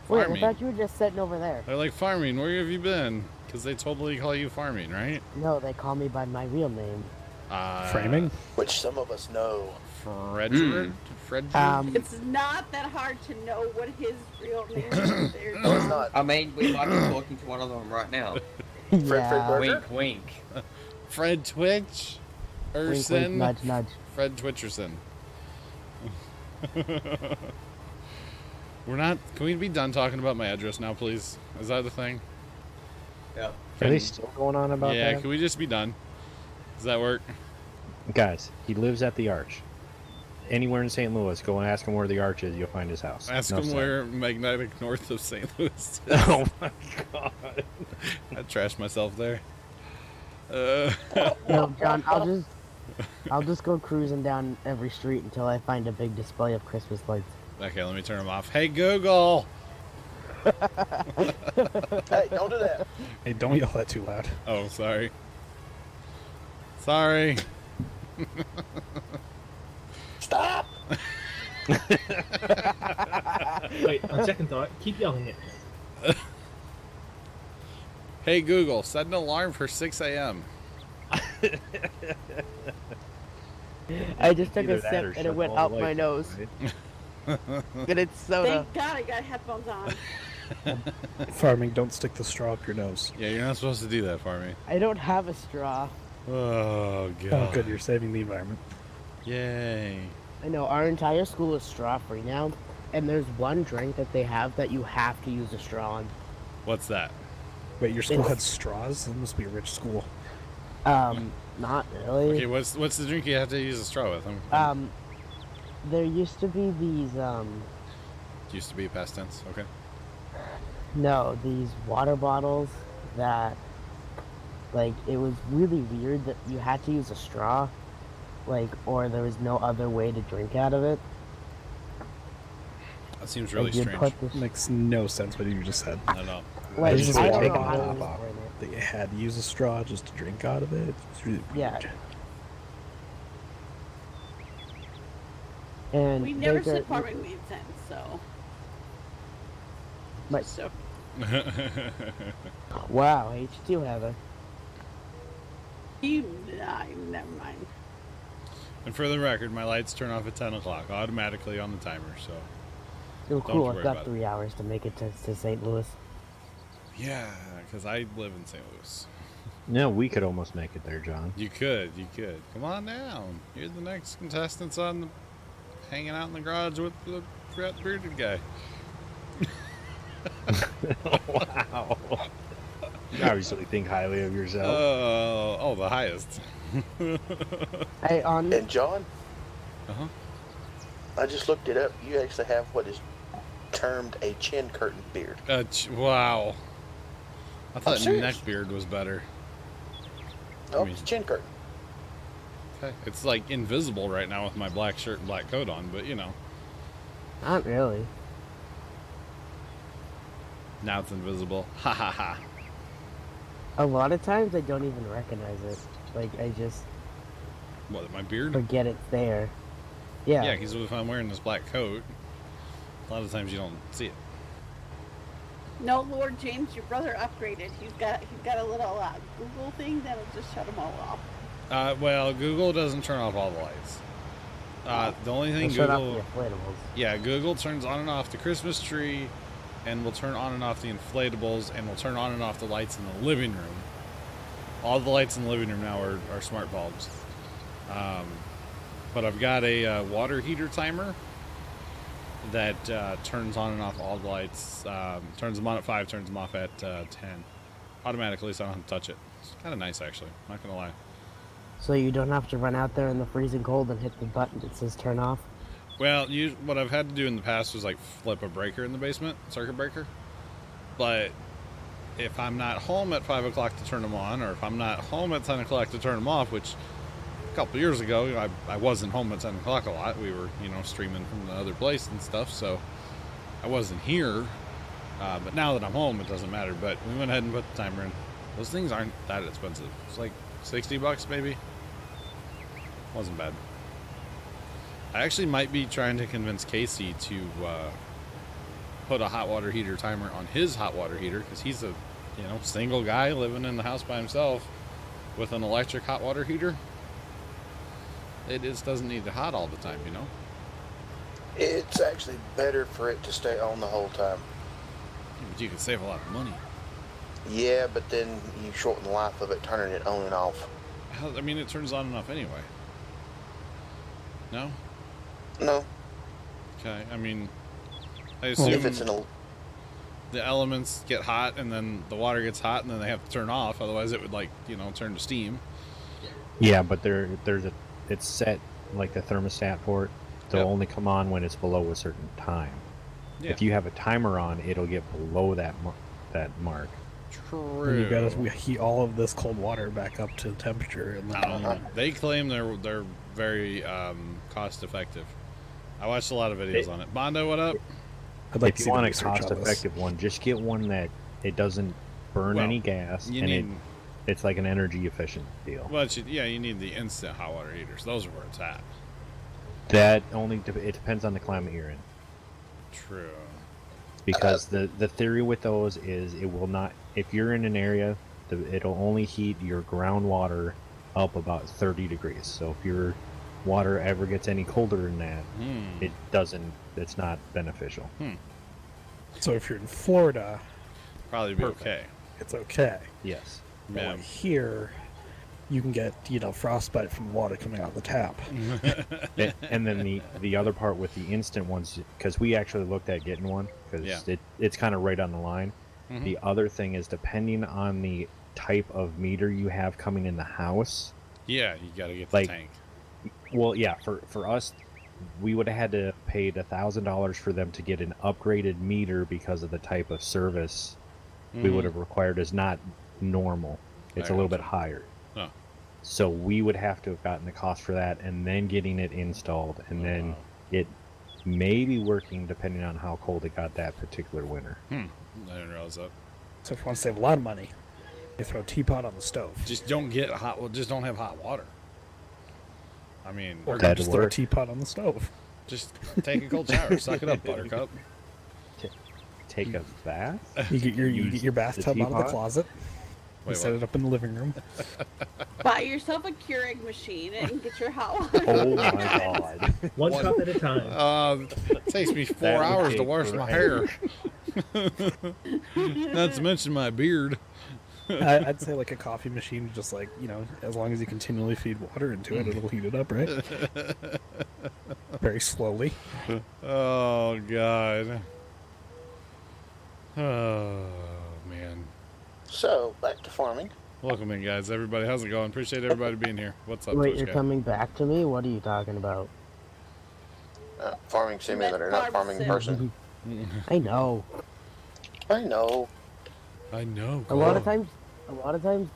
[SPEAKER 9] wait, I
[SPEAKER 1] Farming.
[SPEAKER 9] thought you were just sitting over there.
[SPEAKER 1] They're like, farming, where have you been? Because they totally call you farming, right?
[SPEAKER 9] No, they call me by my real name.
[SPEAKER 3] Framing?
[SPEAKER 4] Which some of us know.
[SPEAKER 1] Frederick? Frederick?
[SPEAKER 5] It's not that hard to know what his real name is. There.
[SPEAKER 4] No, it's not.
[SPEAKER 6] I mean, we might be talking to one of them right now.
[SPEAKER 4] Fred
[SPEAKER 9] Yeah.
[SPEAKER 4] Burger?
[SPEAKER 6] Wink, wink.
[SPEAKER 1] Fred Twitch?
[SPEAKER 9] Wink, wink,
[SPEAKER 1] Erson?
[SPEAKER 9] nudge, nudge.
[SPEAKER 1] Fred Twitcherson. We're not. Can we be done talking about my address now, please? Is that the thing?
[SPEAKER 6] Yeah.
[SPEAKER 8] Are they still going on about
[SPEAKER 1] Yeah,
[SPEAKER 8] that?
[SPEAKER 1] can we just be done? Does that work?
[SPEAKER 8] Guys, he lives at the Arch. Anywhere in St. Louis, go and ask him where the Arch is. You'll find his house.
[SPEAKER 1] Ask
[SPEAKER 8] No
[SPEAKER 1] him
[SPEAKER 8] sense.
[SPEAKER 1] where magnetic north of St. Louis is.
[SPEAKER 8] Oh my god.
[SPEAKER 1] I trashed myself there.
[SPEAKER 9] No, John, I'll just go cruising down every street until I find a big display of Christmas lights.
[SPEAKER 1] Okay, let me turn them off. Hey, Google!
[SPEAKER 4] Hey, don't do that.
[SPEAKER 3] Hey, don't yell that too loud.
[SPEAKER 1] Oh, sorry. Sorry.
[SPEAKER 4] Stop!
[SPEAKER 12] Wait, on second thought, keep yelling it.
[SPEAKER 1] Hey, Google, set an alarm for 6 a.m.
[SPEAKER 9] I just took
[SPEAKER 8] Either
[SPEAKER 9] a
[SPEAKER 8] that
[SPEAKER 9] sip
[SPEAKER 8] or
[SPEAKER 9] and
[SPEAKER 8] shut
[SPEAKER 9] it went
[SPEAKER 8] all
[SPEAKER 9] up
[SPEAKER 8] the
[SPEAKER 9] my
[SPEAKER 8] lights,
[SPEAKER 9] nose.
[SPEAKER 8] right?
[SPEAKER 9] But it's soda.
[SPEAKER 5] Thank God I got headphones on.
[SPEAKER 3] Farming, don't stick the straw up your nose.
[SPEAKER 1] Yeah, you're not supposed to do that for me.
[SPEAKER 9] I don't have a straw.
[SPEAKER 1] Oh, God.
[SPEAKER 3] Oh, good, you're saving the environment.
[SPEAKER 1] Yay.
[SPEAKER 9] I know, our entire school is straw-free now, and there's one drink that they have that you have to use a straw on.
[SPEAKER 1] What's that?
[SPEAKER 3] Wait, your school had straws? That must be a rich school.
[SPEAKER 9] Not really.
[SPEAKER 1] Okay, what's the drink you have to use a straw with?
[SPEAKER 9] There used to be these,
[SPEAKER 1] Used to be past tense. Okay.
[SPEAKER 9] no, these water bottles that, like, it was really weird that you had to use a straw, like, or there was no other way to drink out of it.
[SPEAKER 1] That seems really
[SPEAKER 9] Like, you'd
[SPEAKER 1] strange.
[SPEAKER 9] put this,
[SPEAKER 3] Makes no sense what you just said.
[SPEAKER 1] I don't know.
[SPEAKER 9] like,
[SPEAKER 3] just
[SPEAKER 9] I
[SPEAKER 3] like
[SPEAKER 9] don't
[SPEAKER 3] take
[SPEAKER 9] know
[SPEAKER 3] a
[SPEAKER 9] how to
[SPEAKER 3] top
[SPEAKER 9] explain
[SPEAKER 3] off.
[SPEAKER 9] it.
[SPEAKER 3] That you had to use a straw just to drink out of it. It's really weird.
[SPEAKER 9] Yeah. And
[SPEAKER 5] We never
[SPEAKER 9] they
[SPEAKER 5] said
[SPEAKER 9] got-
[SPEAKER 5] farming made sense, so.
[SPEAKER 9] But,
[SPEAKER 5] So
[SPEAKER 9] wow, H2 Heather.
[SPEAKER 5] never mind.
[SPEAKER 1] And for the record, my lights turn off at 10 o'clock automatically on the timer, so.
[SPEAKER 9] Oh,
[SPEAKER 1] Don't
[SPEAKER 9] cool,
[SPEAKER 1] worry
[SPEAKER 9] I've got
[SPEAKER 1] about it.
[SPEAKER 9] 3 hours to make it to St. Louis.
[SPEAKER 1] Yeah, because I live in St. Louis.
[SPEAKER 8] No, we could almost make it there, John.
[SPEAKER 1] You could. Come on down. You're the next contestants on the hanging out in the garage with the fat bearded guy.
[SPEAKER 8] Wow. You obviously think highly of yourself.
[SPEAKER 1] Oh, the highest.
[SPEAKER 9] Hey,
[SPEAKER 4] And John,
[SPEAKER 1] Uh-huh.
[SPEAKER 4] I just looked it up. You actually have what is termed a chin curtain beard.
[SPEAKER 1] Wow. I thought
[SPEAKER 4] serious.
[SPEAKER 1] neck beard was better.
[SPEAKER 4] Oh,
[SPEAKER 1] mean-
[SPEAKER 4] it's chin curtain.
[SPEAKER 1] Okay. It's like invisible right now with my black shirt and black coat on, but you know.
[SPEAKER 9] Not really.
[SPEAKER 1] Now it's invisible. Ha ha ha.
[SPEAKER 9] A lot of times I don't even recognize it. Like, I just
[SPEAKER 1] What, my beard?
[SPEAKER 9] forget it's there. Yeah.
[SPEAKER 1] Yeah, because if I'm wearing this black coat, a lot of times you don't see it.
[SPEAKER 5] No, Lord James, your brother upgraded. He's got a little Google thing that'll just shut them all off.
[SPEAKER 1] Well, Google doesn't turn off all the lights. The only thing
[SPEAKER 9] They shut off
[SPEAKER 1] Google,
[SPEAKER 9] the inflatables.
[SPEAKER 1] yeah, Google turns on and off the Christmas tree, and will turn on and off the inflatables, and will turn on and off the lights in the living room. All the lights in the living room now are smart bulbs. But I've got a water heater timer that turns on and off all the lights. Turns them on at 5, turns them off at 10. Automatically, so I don't have to touch it. It's kind of nice, actually. Not going to lie.
[SPEAKER 9] So you don't have to run out there in the freezing cold and hit the button that says turn off?
[SPEAKER 1] Well, what I've had to do in the past was like flip a breaker in the basement, circuit breaker. But if I'm not home at 5 o'clock to turn them on, or if I'm not home at 10 o'clock to turn them off, which a couple years ago, I wasn't home at 10 o'clock a lot. We were, streaming from the other place and stuff, so I wasn't here. But now that I'm home, it doesn't matter. But we went ahead and put the timer in. Those things aren't that expensive. It's like $60 maybe. Wasn't bad. I actually might be trying to convince Casey to put a hot water heater timer on his hot water heater, because he's a single guy living in the house by himself with an electric hot water heater. It just doesn't need it hot all the time,
[SPEAKER 4] It's actually better for it to stay on the whole time.
[SPEAKER 1] Yeah, but you can save a lot of money.
[SPEAKER 4] Yeah, but then you shorten the life of it turning it on and off.
[SPEAKER 1] I mean, it turns on and off anyway. No?
[SPEAKER 4] No.
[SPEAKER 1] Okay, I mean, I assume
[SPEAKER 4] if it's
[SPEAKER 1] the elements get hot and then the water gets hot and then they have to turn off, otherwise it would turn to steam.
[SPEAKER 8] Yeah, but it's set like the thermostat for it. They'll only come on when it's below a certain time.
[SPEAKER 1] Yeah.
[SPEAKER 8] If you have a timer on, it'll get below that mark.
[SPEAKER 1] True.
[SPEAKER 3] You gotta heat all of this cold water back up to temperature. And
[SPEAKER 1] they claim they're very cost effective. I watched a lot of videos on it. Bondo, what up?
[SPEAKER 3] I'd like
[SPEAKER 8] if you want a cost-effective one, just get one that it doesn't burn any gas, and it's like an energy-efficient deal.
[SPEAKER 1] Well, you need the instant hot water heaters. Those are where it's at.
[SPEAKER 8] That it depends on the climate you're in.
[SPEAKER 1] True.
[SPEAKER 8] Because the theory with those is it will not. If you're in an area, it'll only heat your groundwater up about 30 degrees. So if your water ever gets any colder than that, it doesn't. It's not beneficial.
[SPEAKER 3] So if you're in Florida,
[SPEAKER 1] probably be okay.
[SPEAKER 3] It's okay.
[SPEAKER 8] Yes.
[SPEAKER 3] But like here, you can get frostbite from the water coming out of the tap.
[SPEAKER 8] And then the other part with the instant ones, because we actually looked at getting one, because it's kind of right on the line.
[SPEAKER 1] Mm-hmm.
[SPEAKER 8] The other thing is, depending on the type of meter you have coming in the house.
[SPEAKER 1] Yeah, you got to get the tank.
[SPEAKER 8] Well, yeah, for us, we would have had to pay $1,000 for them to get an upgraded meter because of the type of service we would have required is not normal. It's a little bit higher.
[SPEAKER 1] Oh.
[SPEAKER 8] So we would have to have gotten the cost for that and then getting it installed, and then it may be working depending on how cold it got that particular winter.
[SPEAKER 1] I didn't realize that.
[SPEAKER 3] So if you want to save a lot of money, you throw a teapot on the stove.
[SPEAKER 1] Just don't get hot. Well, just don't have hot water. I mean,
[SPEAKER 3] or just throw a teapot on the stove.
[SPEAKER 1] Just take a cold shower. Suck it up, Buttercup.
[SPEAKER 8] Take a bath?
[SPEAKER 3] You get your bathtub out of the closet.
[SPEAKER 1] Wait,
[SPEAKER 3] set it up in the living room.
[SPEAKER 5] Buy yourself a Keurig machine and get your hot water.
[SPEAKER 8] Oh my god.
[SPEAKER 12] One cup at a time.
[SPEAKER 1] It takes me 4 hours to wash my hair. Not to mention my beard.
[SPEAKER 3] I'd say like a coffee machine, just as long as you continually feed water into it, it'll heat it up, right? Very slowly.
[SPEAKER 1] Oh, God. Oh, man.
[SPEAKER 4] So, back to farming.
[SPEAKER 1] Welcome in, guys. Everybody, how's it going? Appreciate everybody being here. What's up,
[SPEAKER 9] Wait,
[SPEAKER 1] Twitch
[SPEAKER 9] you're
[SPEAKER 1] guy?
[SPEAKER 9] coming back to me? What are you talking about?
[SPEAKER 4] Farming simulator, not farming person.
[SPEAKER 9] I know.
[SPEAKER 4] I know.
[SPEAKER 9] A lot of times, a lot of times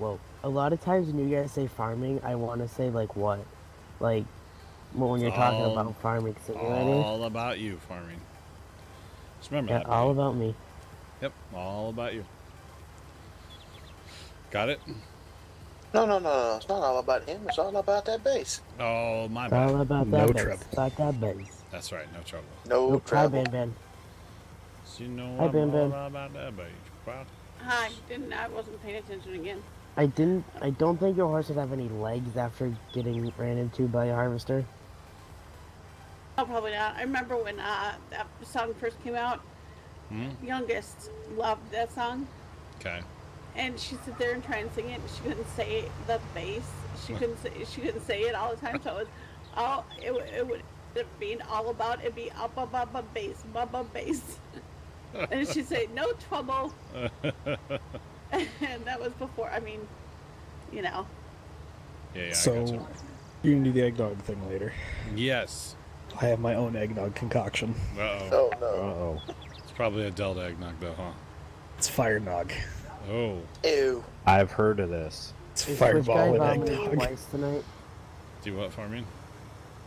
[SPEAKER 9] when you guys say farming, I want to say what? Like, when you're talking about farming simulator.
[SPEAKER 1] All about you, farming. Just remember that.
[SPEAKER 9] All about me.
[SPEAKER 1] Yep, all about you. Got it?
[SPEAKER 4] No. It's not all about him. It's all about that base.
[SPEAKER 1] Oh, my
[SPEAKER 9] It's
[SPEAKER 1] bad.
[SPEAKER 9] all about that base. About that base.
[SPEAKER 1] That's right, no trouble.
[SPEAKER 4] No trouble.
[SPEAKER 9] Hi, Ben.
[SPEAKER 1] So you know
[SPEAKER 9] Hi,
[SPEAKER 1] I'm
[SPEAKER 9] Ben.
[SPEAKER 1] all about that base. Wow.
[SPEAKER 5] Hi, I wasn't paying attention again.
[SPEAKER 9] I don't think your horse would have any legs after getting ran into by a harvester.
[SPEAKER 5] Oh, probably not. I remember when that song first came out. Youngest loved that song.
[SPEAKER 1] Okay.
[SPEAKER 5] And she'd sit there and try and sing it. She couldn't say the bass. She couldn't say it all the time. So it would being all about it be up bass, bass. And she'd say no trouble. And that was before. I mean,
[SPEAKER 1] Yeah.
[SPEAKER 3] So
[SPEAKER 1] I gotcha.
[SPEAKER 3] you can do the eggnog thing later.
[SPEAKER 1] Yes.
[SPEAKER 3] I have my own eggnog concoction.
[SPEAKER 1] Uh-oh.
[SPEAKER 4] Oh, no.
[SPEAKER 8] Uh-oh.
[SPEAKER 1] It's probably a Delta eggnog, though, huh?
[SPEAKER 3] It's fire nog.
[SPEAKER 1] Oh.
[SPEAKER 4] Ew.
[SPEAKER 8] I've heard of this.
[SPEAKER 3] It's
[SPEAKER 9] Is
[SPEAKER 3] fireball with
[SPEAKER 9] Twitch guy
[SPEAKER 3] egg
[SPEAKER 9] vomiting
[SPEAKER 3] nog.
[SPEAKER 9] twice tonight?
[SPEAKER 1] Do what for me?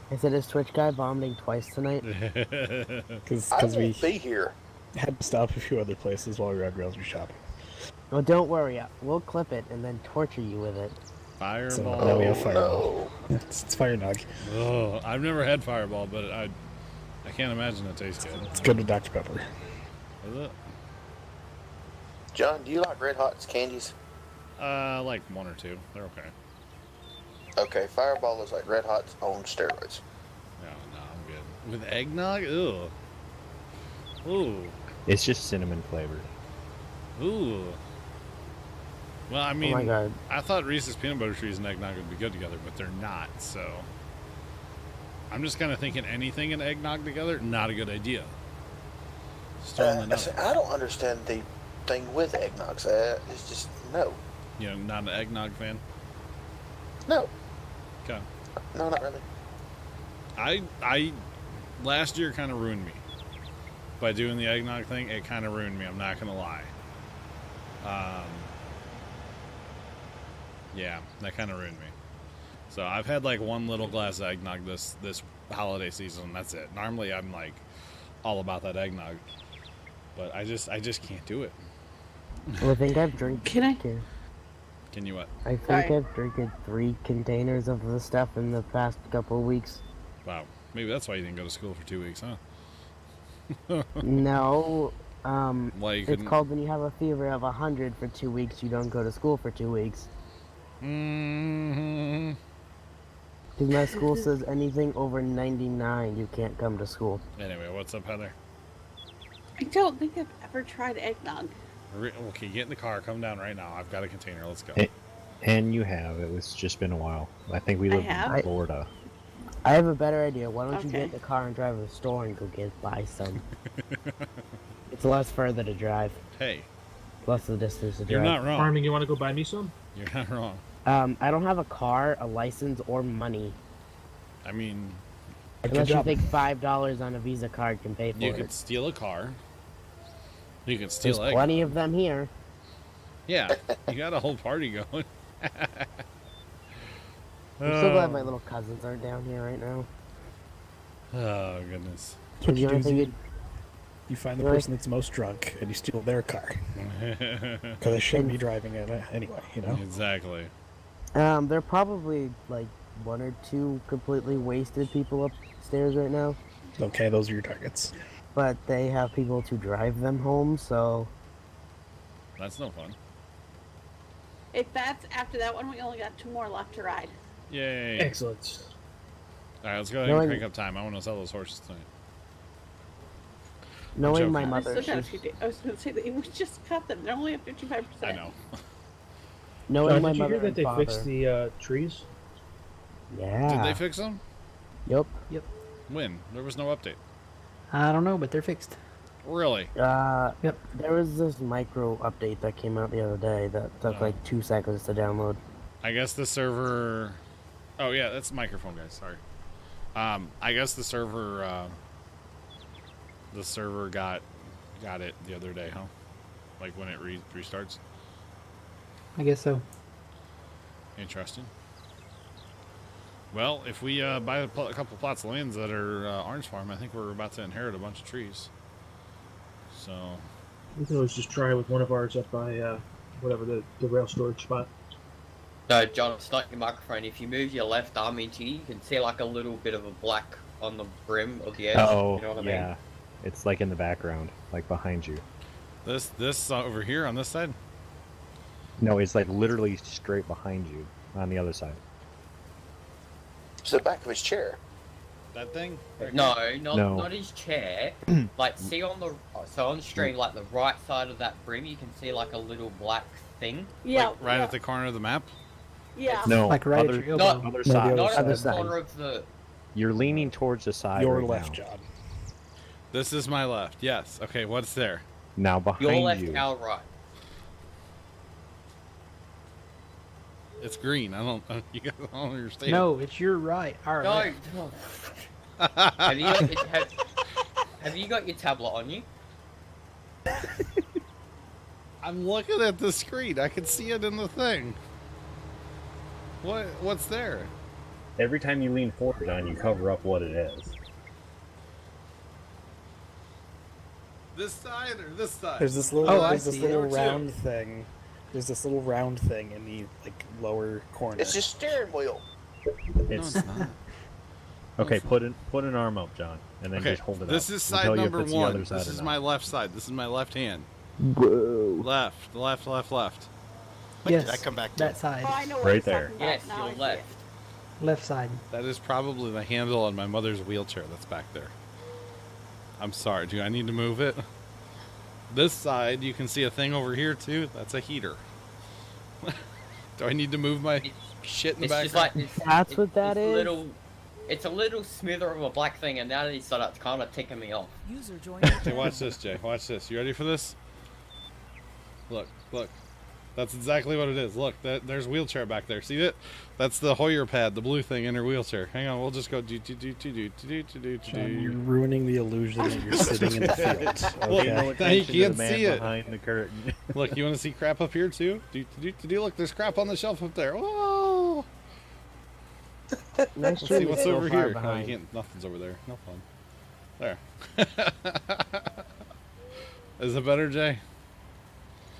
[SPEAKER 9] I said, is Twitch guy vomiting twice tonight?
[SPEAKER 3] Because
[SPEAKER 4] I
[SPEAKER 3] we
[SPEAKER 4] won't be here.
[SPEAKER 3] had to stop a few other places while we were out grocery shopping.
[SPEAKER 9] Well, don't worry. We'll clip it and then torture you with it.
[SPEAKER 1] Fireball.
[SPEAKER 3] So now we have fireball. It's fire nog.
[SPEAKER 1] Oh, I've never had Fireball, but I can't imagine it tastes good.
[SPEAKER 3] It's good with Dr. Pepper.
[SPEAKER 1] Is it?
[SPEAKER 4] John, do you like Red Hot's candies?
[SPEAKER 1] Like one or two. They're okay.
[SPEAKER 4] Okay, Fireball is like Red Hot's on steroids.
[SPEAKER 1] No, I'm good. With eggnog? Ew. Ooh.
[SPEAKER 8] It's just cinnamon flavored.
[SPEAKER 1] Ooh. Well, I mean,
[SPEAKER 9] my God.
[SPEAKER 1] I thought Reese's peanut butter trees and eggnog would be good together, but they're not, so. I'm just kind of thinking anything and eggnog together, not a good idea. Just throwing the note.
[SPEAKER 4] I don't understand the thing with eggnogs. It's just, no.
[SPEAKER 1] You know, not an eggnog fan?
[SPEAKER 4] No.
[SPEAKER 1] Okay.
[SPEAKER 4] No, not really.
[SPEAKER 1] I last year kind of ruined me. By doing the eggnog thing, it kind of ruined me, I'm not going to lie. Yeah, that kind of ruined me. So I've had like one little glass of eggnog this holiday season. That's it. Normally I'm like all about that eggnog, but I just can't do it.
[SPEAKER 9] Well, I think I've drank.
[SPEAKER 1] Can you what?
[SPEAKER 9] I think I've drinking 3 containers of the stuff in the past couple of weeks.
[SPEAKER 1] Wow, maybe that's why you didn't go to school for 2 weeks, huh?
[SPEAKER 9] No,
[SPEAKER 1] Why you
[SPEAKER 9] it's
[SPEAKER 1] couldn't-
[SPEAKER 9] called when you have a fever of 100 for 2 weeks, you don't go to school for 2 weeks.
[SPEAKER 1] Mm-hmm.
[SPEAKER 9] Because my school says anything over 99, you can't come to school.
[SPEAKER 1] Anyway, what's up, Heather?
[SPEAKER 5] I don't think I've ever tried eggnog.
[SPEAKER 1] Okay, get in the car. Come down right now. I've got a container. Let's go.
[SPEAKER 8] And you have. It's just been a while. I think we live in Florida.
[SPEAKER 9] I have a better idea. Why don't you
[SPEAKER 5] Okay.
[SPEAKER 9] get in the car and drive to the store and go buy some? It's less further to drive.
[SPEAKER 1] Hey.
[SPEAKER 9] Plus the distance to drive.
[SPEAKER 1] You're not wrong.
[SPEAKER 12] Farming, you want to go buy me some?
[SPEAKER 1] You're not wrong.
[SPEAKER 9] I don't have a car, a license, or money.
[SPEAKER 1] I mean,
[SPEAKER 9] Unless you think $5 on a Visa card can pay for
[SPEAKER 1] you
[SPEAKER 9] it.
[SPEAKER 1] could steal a car. You could steal
[SPEAKER 9] There's
[SPEAKER 1] egg.
[SPEAKER 9] plenty of them here.
[SPEAKER 1] Yeah, you got a whole party going.
[SPEAKER 9] I'm so glad my little cousins aren't down here right now.
[SPEAKER 1] Oh, goodness.
[SPEAKER 3] That's what you do is
[SPEAKER 9] think
[SPEAKER 3] you find the
[SPEAKER 9] Really?
[SPEAKER 3] person that's most drunk and you steal their car. Because they shouldn't be driving it anyway, you know?
[SPEAKER 1] Exactly.
[SPEAKER 9] There are probably like 1 or 2 completely wasted people upstairs right now.
[SPEAKER 3] Okay, those are your targets.
[SPEAKER 9] But they have people to drive them home, so...
[SPEAKER 1] That's no fun.
[SPEAKER 5] If that's after that one, we only got 2 more left to ride.
[SPEAKER 1] Yay.
[SPEAKER 12] Excellent.
[SPEAKER 1] All right, let's go ahead and crank up time. I want to sell those horses tonight.
[SPEAKER 9] Knowing my
[SPEAKER 5] I
[SPEAKER 9] mother,
[SPEAKER 5] still got a
[SPEAKER 9] she's-
[SPEAKER 5] few days. I was going to say that we just cut them. They're only at 55%.
[SPEAKER 1] I know.
[SPEAKER 9] knowing my
[SPEAKER 12] did you
[SPEAKER 9] mother
[SPEAKER 12] hear that
[SPEAKER 9] and
[SPEAKER 12] they
[SPEAKER 9] father...
[SPEAKER 12] fixed the trees?
[SPEAKER 9] Yeah.
[SPEAKER 1] Did they fix them?
[SPEAKER 9] Yep.
[SPEAKER 1] When? There was no update.
[SPEAKER 7] I don't know, but they're fixed.
[SPEAKER 1] Really?
[SPEAKER 9] Yep. There was this micro update that came out the other day that took like 2 seconds to download.
[SPEAKER 1] I guess the server... Oh, yeah, that's the microphone, guys. Sorry. I guess the server got it the other day, huh? Like when it restarts?
[SPEAKER 7] I guess so.
[SPEAKER 1] Interesting. Well, if we buy a couple plots of lands that are Orange Farm, I think we're about to inherit a bunch of trees. So...
[SPEAKER 12] We can always just try with one of ours up by whatever the rail storage spot.
[SPEAKER 6] No, John, it's not your microphone. If you move your left arm into you can see like a little bit of a black on the brim of the edge.
[SPEAKER 8] Oh,
[SPEAKER 6] you know what I
[SPEAKER 8] yeah.
[SPEAKER 6] mean?
[SPEAKER 8] It's like in the background, like behind you.
[SPEAKER 1] This over here on this side?
[SPEAKER 8] No, it's like literally straight behind you on the other side.
[SPEAKER 4] It's the back of his chair.
[SPEAKER 1] That thing?
[SPEAKER 6] No,
[SPEAKER 8] No.
[SPEAKER 6] not his chair. Like, see on the stream, like the right side of that brim, you can see like a little black thing.
[SPEAKER 5] Yeah.
[SPEAKER 1] Like right at the corner of the map?
[SPEAKER 5] Yeah.
[SPEAKER 8] No,
[SPEAKER 7] Like right at
[SPEAKER 8] other,
[SPEAKER 7] your elbow.
[SPEAKER 8] other
[SPEAKER 7] No,
[SPEAKER 8] side.
[SPEAKER 6] Not at
[SPEAKER 9] Other
[SPEAKER 6] the
[SPEAKER 9] side.
[SPEAKER 6] corner of the...
[SPEAKER 8] You're leaning towards the side
[SPEAKER 3] Your
[SPEAKER 8] right
[SPEAKER 3] left,
[SPEAKER 8] now.
[SPEAKER 3] John.
[SPEAKER 1] This is my left. Yes. Okay, what's there?
[SPEAKER 8] Now behind
[SPEAKER 6] Your left,
[SPEAKER 8] you.
[SPEAKER 6] our right.
[SPEAKER 1] It's green. I don't you guys don't understand.
[SPEAKER 7] No, it's your right. Our
[SPEAKER 6] No,
[SPEAKER 7] left.
[SPEAKER 6] no. Have you got your tablet on you?
[SPEAKER 1] I'm looking at the screen. I can see it in the thing. What's there?
[SPEAKER 8] Every time you lean forward, John, you cover up what it is.
[SPEAKER 1] This side or this side?
[SPEAKER 3] There's this little, round
[SPEAKER 1] Two.
[SPEAKER 3] thing. There's this little round thing in the lower corner.
[SPEAKER 4] It's your steering wheel.
[SPEAKER 8] It's not. Okay, put an arm up, John, and then just hold it up.
[SPEAKER 1] This is side number one. This is my left side. This is my left hand.
[SPEAKER 9] Whoa.
[SPEAKER 1] Left.
[SPEAKER 11] When
[SPEAKER 7] Yes,
[SPEAKER 11] did I come back to?
[SPEAKER 7] that side.
[SPEAKER 5] Oh, I know what
[SPEAKER 8] Right
[SPEAKER 5] he's
[SPEAKER 8] there.
[SPEAKER 5] talking about.
[SPEAKER 6] Yes,
[SPEAKER 5] Now I
[SPEAKER 6] your
[SPEAKER 5] see
[SPEAKER 6] left.
[SPEAKER 5] it.
[SPEAKER 7] Left side.
[SPEAKER 1] That is probably the handle on my mother's wheelchair that's back there. I'm sorry. Do I need to move it? This side, you can see a thing over here too. That's a heater. Do I need to move my shit in the
[SPEAKER 6] It's
[SPEAKER 1] background?
[SPEAKER 6] just like
[SPEAKER 9] That's what that is?
[SPEAKER 6] It's a little smither of a black thing, and now it's started kind of ticking me off.
[SPEAKER 2] User joined your
[SPEAKER 1] Okay, watch this, Jay. Watch this. You ready for this? Look. That's exactly what it is. Look, there's wheelchair back there. See it? That's the Hoyer pad, the blue thing in her wheelchair. Hang on, we'll just go
[SPEAKER 3] John, you're ruining the illusion that you're sitting in the field.
[SPEAKER 1] Look,
[SPEAKER 3] Okay.
[SPEAKER 1] you can't see it.
[SPEAKER 8] behind the curtain.
[SPEAKER 1] Look, you want to see crap up here too? Look, there's crap on the shelf up there. Whoa!
[SPEAKER 9] Nice
[SPEAKER 1] Let's see
[SPEAKER 9] trim is
[SPEAKER 1] what's
[SPEAKER 9] so
[SPEAKER 1] over
[SPEAKER 9] far
[SPEAKER 1] here. No,
[SPEAKER 9] behind.
[SPEAKER 1] you can't. Nothing's over there. No fun. There. Is it better, Jay?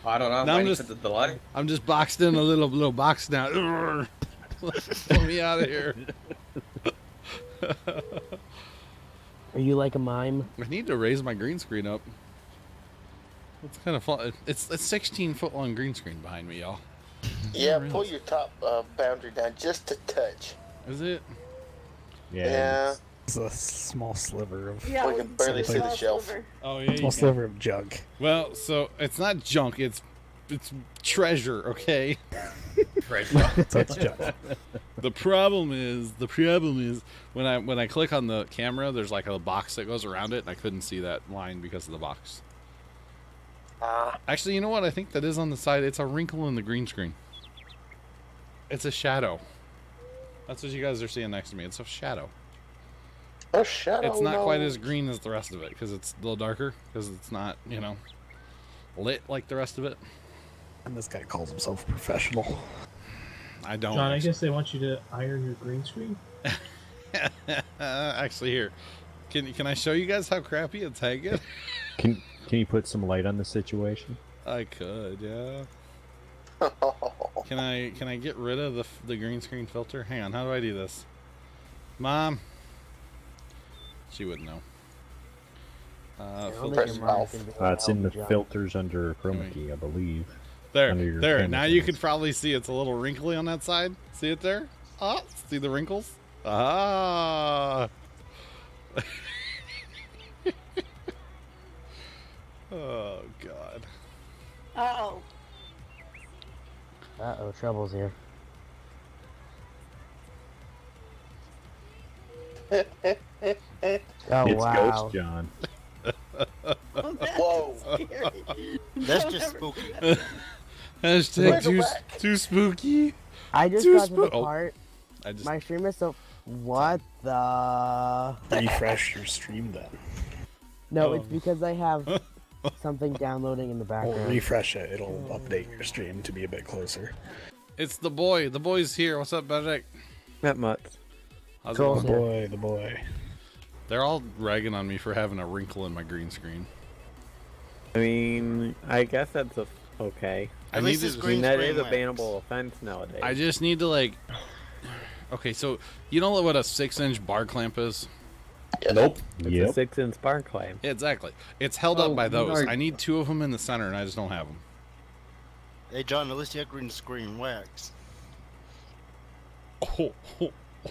[SPEAKER 6] I don't know.
[SPEAKER 1] Now
[SPEAKER 6] I'm waiting for the delay.
[SPEAKER 1] I'm just boxed in a little box now. Let me out of here.
[SPEAKER 9] Are you like a mime?
[SPEAKER 1] I need to raise my green screen up. It's kind of fun. It's a 16-foot long green screen behind me, y'all.
[SPEAKER 4] Yeah, pull your top boundary down just a touch.
[SPEAKER 1] Is it?
[SPEAKER 4] Yeah.
[SPEAKER 3] It's a small sliver of
[SPEAKER 5] Yeah,
[SPEAKER 4] We can barely see the
[SPEAKER 5] small
[SPEAKER 4] shelf.
[SPEAKER 5] sliver.
[SPEAKER 1] Oh yeah.
[SPEAKER 3] small sliver of junk.
[SPEAKER 1] Well, so it's not junk. It's treasure. Okay.
[SPEAKER 3] So it's junk.
[SPEAKER 1] The problem is when I click on the camera, there's like a box that goes around it, and I couldn't see that line because of the box. Actually, you know what? I think that is on the side. It's a wrinkle in the green screen. It's a shadow. That's what you guys are seeing next to me. It's a shadow.
[SPEAKER 4] A shadow.
[SPEAKER 1] It's not quite as green as the rest of it because it's a little darker because it's not, lit like the rest of it.
[SPEAKER 3] And this guy calls himself a professional.
[SPEAKER 1] I don't.
[SPEAKER 12] John, I guess they want you to iron your green screen.
[SPEAKER 1] Actually, here, can I show you guys how crappy it's hanging?
[SPEAKER 8] Can you put some light on the situation?
[SPEAKER 1] I could, yeah. Can I get rid of the green screen filter? Hang on, how do I do this? Mom, she wouldn't know.
[SPEAKER 4] Press mouth.
[SPEAKER 8] It's in the filters under chroma key, I believe.
[SPEAKER 1] There.
[SPEAKER 8] camera
[SPEAKER 1] Now you
[SPEAKER 8] settings.
[SPEAKER 1] can probably see it's a little wrinkly on that side. See it there? Ah, see the wrinkles? Ah. Oh God.
[SPEAKER 5] Uh-oh.
[SPEAKER 9] Uh-oh, trouble's here. Oh,
[SPEAKER 8] It's
[SPEAKER 9] wow.
[SPEAKER 8] Ghost John.
[SPEAKER 5] Oh, that's
[SPEAKER 4] Whoa.
[SPEAKER 5] scary.
[SPEAKER 11] That's just spooky.
[SPEAKER 1] Hashtag too spooky.
[SPEAKER 9] I just
[SPEAKER 1] Too
[SPEAKER 9] got to the
[SPEAKER 1] spoo- oh.
[SPEAKER 9] part.
[SPEAKER 1] I just
[SPEAKER 9] My stream is so... What the...
[SPEAKER 3] Refresh your stream then.
[SPEAKER 9] No,
[SPEAKER 1] Oh.
[SPEAKER 9] it's because I have something downloading in the
[SPEAKER 3] Or
[SPEAKER 9] background.
[SPEAKER 3] refresh it. It'll update your stream to be a bit closer.
[SPEAKER 1] It's the boy. The boy's here. What's up, Benedict?
[SPEAKER 13] Not much.
[SPEAKER 1] How's it
[SPEAKER 9] Cool.
[SPEAKER 1] going?
[SPEAKER 3] The boy.
[SPEAKER 1] They're all ragging on me for having a wrinkle in my green screen.
[SPEAKER 13] I mean, I guess that's okay.
[SPEAKER 11] At least his
[SPEAKER 13] I mean,
[SPEAKER 11] green
[SPEAKER 13] that
[SPEAKER 11] screen
[SPEAKER 13] is a
[SPEAKER 11] works.
[SPEAKER 13] bannable offense nowadays.
[SPEAKER 1] I just need to like. Okay, so you know what a 6-inch bar clamp is?
[SPEAKER 8] Nope.
[SPEAKER 13] It's
[SPEAKER 8] Yep.
[SPEAKER 13] a 6-inch spark clamp.
[SPEAKER 1] Yeah, exactly. It's held up by those.
[SPEAKER 6] no.
[SPEAKER 1] I need 2 of them in the center, and I just don't have them.
[SPEAKER 11] Hey, John, at least your green screen works.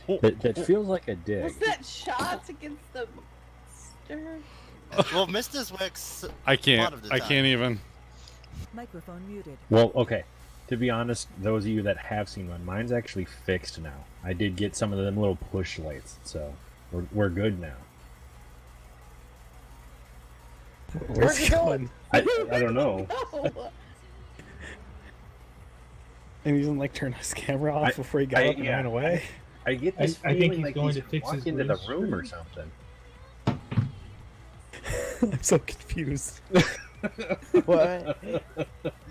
[SPEAKER 8] That feels like a dig.
[SPEAKER 5] Was that shots against the stir?
[SPEAKER 11] Well, Mister's works.
[SPEAKER 1] I
[SPEAKER 11] a lot
[SPEAKER 1] can't.
[SPEAKER 11] of the
[SPEAKER 1] I
[SPEAKER 11] time.
[SPEAKER 1] can't even.
[SPEAKER 2] Microphone muted.
[SPEAKER 8] Well, okay. To be honest, those of you that have seen one, mine's actually fixed now. I did get some of them little push lights, so we're good now.
[SPEAKER 3] Where's he going?
[SPEAKER 8] I don't know.
[SPEAKER 5] No.
[SPEAKER 3] And he doesn't like turn his camera off before he got up and
[SPEAKER 8] yeah.
[SPEAKER 3] ran away.
[SPEAKER 8] I get this
[SPEAKER 12] I think
[SPEAKER 8] feeling
[SPEAKER 12] he's
[SPEAKER 8] like
[SPEAKER 12] going
[SPEAKER 8] he's
[SPEAKER 12] to fix his
[SPEAKER 8] walked into the
[SPEAKER 12] green
[SPEAKER 8] room or
[SPEAKER 12] screen.
[SPEAKER 8] something.
[SPEAKER 3] I'm so confused.
[SPEAKER 9] What?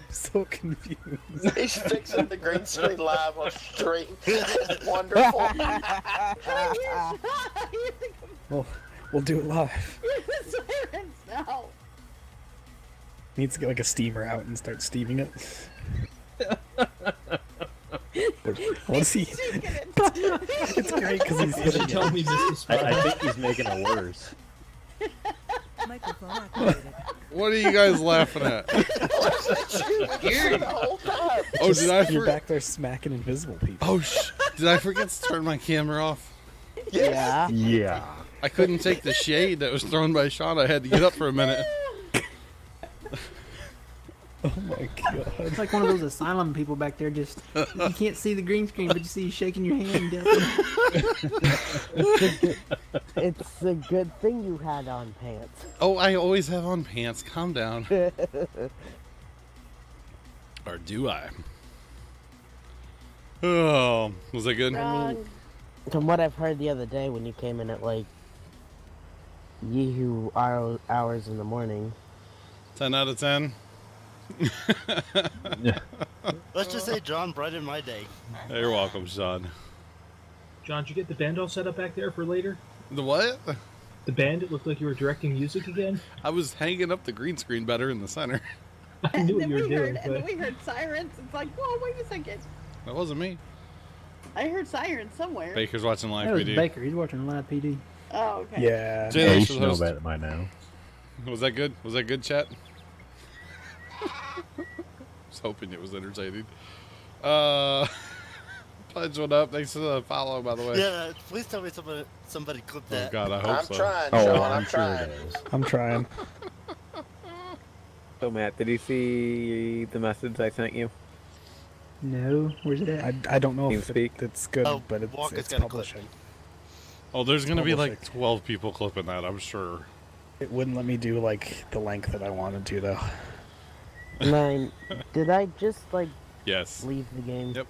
[SPEAKER 3] So confused.
[SPEAKER 4] He's fixing the green screen live on stream. Wonderful.
[SPEAKER 3] We'll do it live.
[SPEAKER 5] Sirens now.
[SPEAKER 3] Needs to get like a steamer out and start steaming it. Let's see. It's great because he's
[SPEAKER 12] You should tell me, Mr. Spot.
[SPEAKER 8] I think he's making it worse.
[SPEAKER 2] Microphone activated.
[SPEAKER 1] What are you guys laughing at?
[SPEAKER 4] The whole time.
[SPEAKER 1] Oh, did I?
[SPEAKER 3] You're back there smacking invisible people.
[SPEAKER 1] Oh, did I forget to turn my camera off?
[SPEAKER 9] Yeah.
[SPEAKER 8] Yeah.
[SPEAKER 1] I couldn't take the shade that was thrown by Sean. I had to get up for a minute.
[SPEAKER 3] Oh my god.
[SPEAKER 7] It's like one of those asylum people back there. Just you can't see the green screen, but you see you shaking your hand.
[SPEAKER 9] It's a good thing you had on pants.
[SPEAKER 1] Oh, I always have on pants. Calm down. Or do I? Oh, was that good?
[SPEAKER 9] From what I've heard the other day when you came in at like yee-hoo hours in the morning.
[SPEAKER 1] 10 out of 10.
[SPEAKER 11] Let's just say John brightened my day.
[SPEAKER 1] You're welcome, Sean.
[SPEAKER 12] John, did you get the band all set up back there for later?
[SPEAKER 1] The what?
[SPEAKER 12] The band? It looked like you were directing music again.
[SPEAKER 1] I was hanging up the green screen better in the center.
[SPEAKER 12] I knew what you were doing.
[SPEAKER 5] And then we heard sirens. It's like, whoa, wait a second.
[SPEAKER 1] That wasn't me.
[SPEAKER 5] I heard sirens somewhere.
[SPEAKER 1] Baker's watching live
[SPEAKER 7] That was
[SPEAKER 1] PD.
[SPEAKER 7] Baker. He's watching live PD.
[SPEAKER 5] Oh, okay.
[SPEAKER 3] Yeah.
[SPEAKER 1] Jay,
[SPEAKER 8] Yeah, you
[SPEAKER 1] should
[SPEAKER 8] should know
[SPEAKER 1] host.
[SPEAKER 8] about it by now.
[SPEAKER 1] Was that good? Was that good, chat? I was hoping it was entertaining. Pledge one up. Thanks for the follow, by the way.
[SPEAKER 11] Yeah, please tell me somebody clipped that.
[SPEAKER 1] Oh, God, I hope
[SPEAKER 4] I'm
[SPEAKER 1] so.
[SPEAKER 4] trying,
[SPEAKER 8] Oh,
[SPEAKER 4] Sean.
[SPEAKER 8] I'm
[SPEAKER 4] I'm
[SPEAKER 8] sure
[SPEAKER 4] trying.
[SPEAKER 8] it is.
[SPEAKER 3] I'm trying.
[SPEAKER 13] So Matt, did you see the message I sent you?
[SPEAKER 7] No, where's it at?
[SPEAKER 3] I don't know if
[SPEAKER 13] TeamSpeak?
[SPEAKER 3] it's good,
[SPEAKER 11] Oh,
[SPEAKER 3] but it's
[SPEAKER 11] Walker's
[SPEAKER 3] it's
[SPEAKER 11] got a clip.
[SPEAKER 3] publishing.
[SPEAKER 1] Oh, there's going to be like
[SPEAKER 3] Publishing.
[SPEAKER 1] 12 people clipping that, I'm sure.
[SPEAKER 3] It wouldn't let me do like the length that I wanted to though.
[SPEAKER 9] Nine. Did I just like
[SPEAKER 1] Yes.
[SPEAKER 9] leave the game?
[SPEAKER 1] Yep.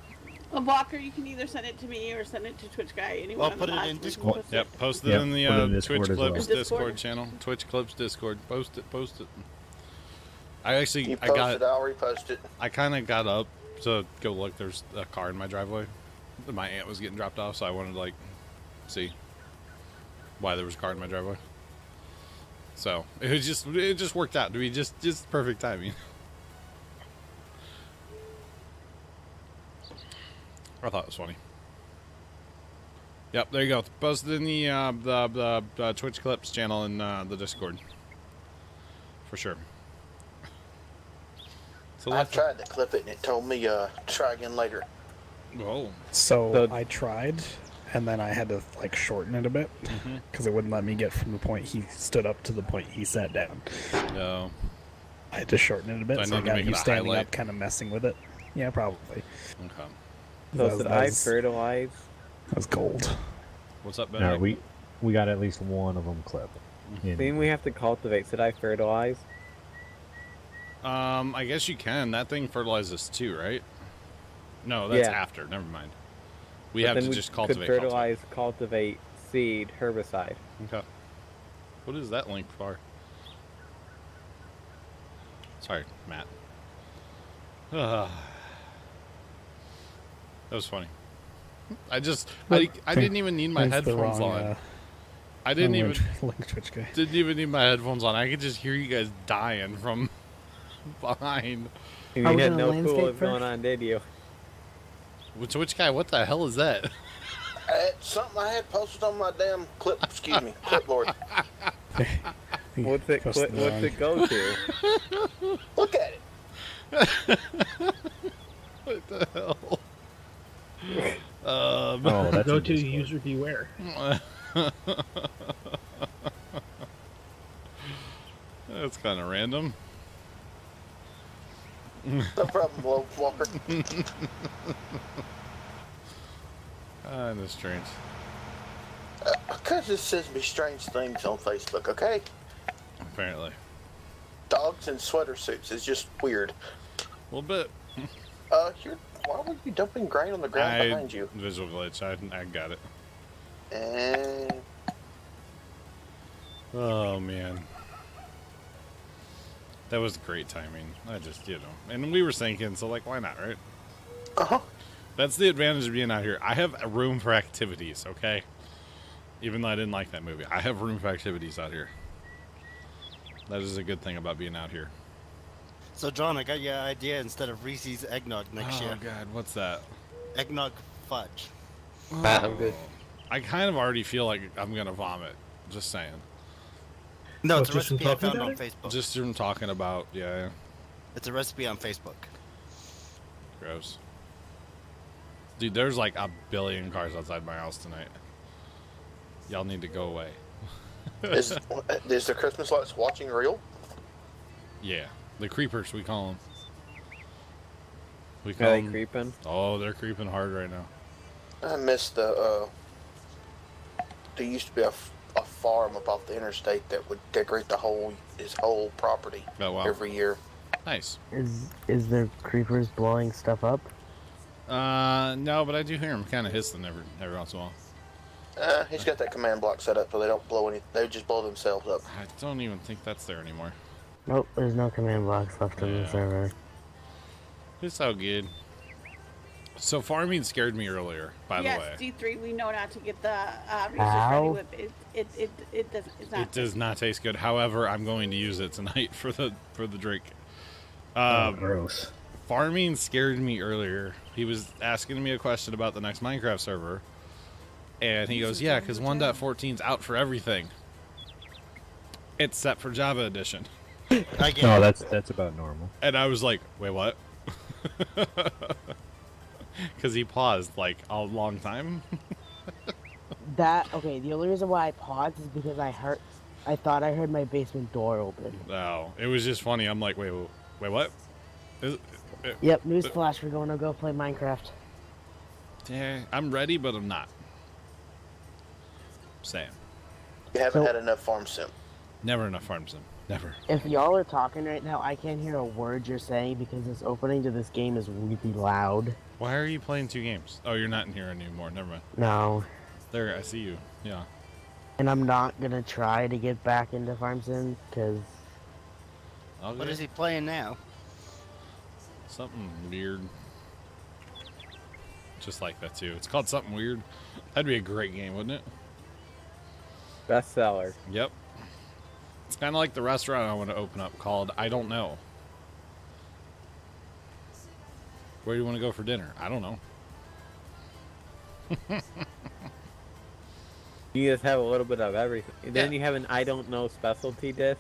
[SPEAKER 5] Well, Walker, you can either send it to me or send it to Twitch Guy. Anyone
[SPEAKER 11] Well,
[SPEAKER 5] on
[SPEAKER 11] put
[SPEAKER 5] the
[SPEAKER 11] it
[SPEAKER 5] box,
[SPEAKER 11] in
[SPEAKER 5] we can
[SPEAKER 11] Discord.
[SPEAKER 5] post it.
[SPEAKER 1] Yep, post it
[SPEAKER 8] Yep,
[SPEAKER 1] in the
[SPEAKER 8] put it in
[SPEAKER 1] Twitch
[SPEAKER 8] Discord as
[SPEAKER 1] Clips
[SPEAKER 8] well.
[SPEAKER 1] Discord channel. Twitch Clips Discord. Post it, post it. I actually,
[SPEAKER 4] You
[SPEAKER 1] I
[SPEAKER 4] post
[SPEAKER 1] got,
[SPEAKER 4] it, I'll repost it.
[SPEAKER 1] I kind of got up to go look. There's a car in my driveway. My aunt was getting dropped off, so I wanted to like see why there was a car in my driveway. So it just worked out to be just perfect timing. I thought it was funny. Yep, there you go. Posted in the Twitch Clips channel in the Discord. For sure. So
[SPEAKER 4] I tried to clip it and it told me try again later.
[SPEAKER 1] Whoa.
[SPEAKER 3] So I tried, and then I had to like shorten it a bit because it wouldn't let me get from the point he stood up to the point he sat down.
[SPEAKER 1] No.
[SPEAKER 3] I had to shorten it a bit,
[SPEAKER 1] Do I
[SPEAKER 3] so I
[SPEAKER 1] need to
[SPEAKER 3] got
[SPEAKER 1] make
[SPEAKER 3] you
[SPEAKER 1] it a
[SPEAKER 3] standing
[SPEAKER 1] highlight?
[SPEAKER 3] up, kind of messing with it. Yeah, probably.
[SPEAKER 1] Okay.
[SPEAKER 13] So should I fertilize?
[SPEAKER 3] That was gold.
[SPEAKER 1] What's up, Ben?
[SPEAKER 8] No, we got at least one of them clipped.
[SPEAKER 13] Then we have to cultivate. Should I fertilize?
[SPEAKER 1] I guess you can. That thing fertilizes too, right? No, that's
[SPEAKER 13] Yeah.
[SPEAKER 1] after. Never mind. We
[SPEAKER 13] But
[SPEAKER 1] have
[SPEAKER 13] then
[SPEAKER 1] to
[SPEAKER 13] we
[SPEAKER 1] just
[SPEAKER 13] could
[SPEAKER 1] cultivate.
[SPEAKER 13] fertilize, cultivate, seed, herbicide.
[SPEAKER 1] Okay. What is that link for? Sorry, Matt. That was funny. I didn't even need my
[SPEAKER 3] Thanks, the
[SPEAKER 1] headphones
[SPEAKER 3] wrong,
[SPEAKER 1] on. I didn't even
[SPEAKER 3] link Twitch guy.
[SPEAKER 1] didn't even need my headphones on. I could just hear you guys dying from behind.
[SPEAKER 13] You had no clue what was going on, did you?
[SPEAKER 1] Which guy? What the hell is that?
[SPEAKER 4] It's something I had posted on my damn clip. Excuse me, clipboard.
[SPEAKER 13] What's it go to?
[SPEAKER 4] Look at it.
[SPEAKER 1] What the hell?
[SPEAKER 12] That's go to user beware.
[SPEAKER 1] That's kind of random.
[SPEAKER 4] No problem, Walker.
[SPEAKER 1] That's strange.
[SPEAKER 4] Because it says me strange things on Facebook, okay?
[SPEAKER 1] Apparently.
[SPEAKER 4] Dogs in sweater suits is just weird.
[SPEAKER 1] A little bit.
[SPEAKER 4] Why were you dumping grain on the ground behind you?
[SPEAKER 1] Visual glitch. I got it. Oh man. That was great timing. I just, you know. And we were sinking, so, like, why not, right?
[SPEAKER 4] Uh-huh.
[SPEAKER 1] That's the advantage of being out here. I have room for activities, okay? Even though I didn't like that movie. I have room for activities out here. That is a good thing about being out here.
[SPEAKER 11] So, John, I got your idea instead of Reese's eggnog next year.
[SPEAKER 1] Oh, God, what's that?
[SPEAKER 11] Eggnog fudge.
[SPEAKER 6] I'm good.
[SPEAKER 1] I kind of already feel like I'm going to vomit. Just saying.
[SPEAKER 11] No,
[SPEAKER 12] Oh,
[SPEAKER 11] it's a
[SPEAKER 12] just from
[SPEAKER 11] recipe I
[SPEAKER 12] talking
[SPEAKER 11] found
[SPEAKER 12] about
[SPEAKER 11] on
[SPEAKER 12] it?
[SPEAKER 11] Facebook.
[SPEAKER 1] Just from talking about, yeah.
[SPEAKER 11] It's a recipe on Facebook.
[SPEAKER 1] Gross. Dude, there's like a billion cars outside my house tonight. Y'all need to go away.
[SPEAKER 4] Is the Christmas lights watching real?
[SPEAKER 1] Yeah. The creepers, we call them. We
[SPEAKER 13] Are
[SPEAKER 1] call
[SPEAKER 13] they
[SPEAKER 1] them.
[SPEAKER 13] creeping?
[SPEAKER 1] Oh, they're creeping hard right now.
[SPEAKER 4] I miss the, there used to be a farm above the interstate that would decorate his whole property
[SPEAKER 1] Oh, wow.
[SPEAKER 4] every year.
[SPEAKER 1] Nice.
[SPEAKER 9] Is there creepers blowing stuff up?
[SPEAKER 1] No, but I do hear them kind of hissing every once in a while.
[SPEAKER 4] He's got that command block set up so they don't blow any. They just blow themselves up.
[SPEAKER 1] I don't even think that's there anymore.
[SPEAKER 9] Nope, there's no command blocks left in the server.
[SPEAKER 1] It's so good. So farming scared me earlier, by the way.
[SPEAKER 5] Yes, D3, we know not to get the research
[SPEAKER 9] How?
[SPEAKER 5] ready whip. It doesn't. It's not.
[SPEAKER 1] It does not taste good. However, I'm going to use it tonight for the drink.
[SPEAKER 12] Gross.
[SPEAKER 1] Farming scared me earlier. He was asking me a question about the next Minecraft server, and he goes, "Yeah, because 1.14's out for everything. It's set for Java Edition."
[SPEAKER 8] No, that's about normal.
[SPEAKER 1] And I was like, "Wait, what?" Because he paused like a long time.
[SPEAKER 9] Okay, the only reason why I paused is because I thought I heard my basement door open.
[SPEAKER 1] No, it was just funny. I'm like, wait, what?
[SPEAKER 9] Yep, newsflash, we're going to go play Minecraft.
[SPEAKER 1] Yeah, I'm ready, but I'm not. Saying.
[SPEAKER 4] You haven't had enough farm sim.
[SPEAKER 1] Never enough farm sim. Never.
[SPEAKER 9] If y'all are talking right now, I can't hear a word you're saying because this opening to this game is really loud.
[SPEAKER 1] Why are you playing two games? Oh, you're not in here anymore. Never mind.
[SPEAKER 9] No.
[SPEAKER 1] There, I see you. Yeah.
[SPEAKER 9] And I'm not going to try to get back into Farm Sim because...
[SPEAKER 1] Okay.
[SPEAKER 11] What is he playing now?
[SPEAKER 1] Something weird. Just like that, too. It's called Something Weird. That'd be a great game, wouldn't it?
[SPEAKER 13] Bestseller.
[SPEAKER 1] Yep. It's kind of like the restaurant I want to open up called I Don't Know. Where do you want to go for dinner? I don't know.
[SPEAKER 13] You just have a little bit of everything. Then you have an I don't know specialty dish.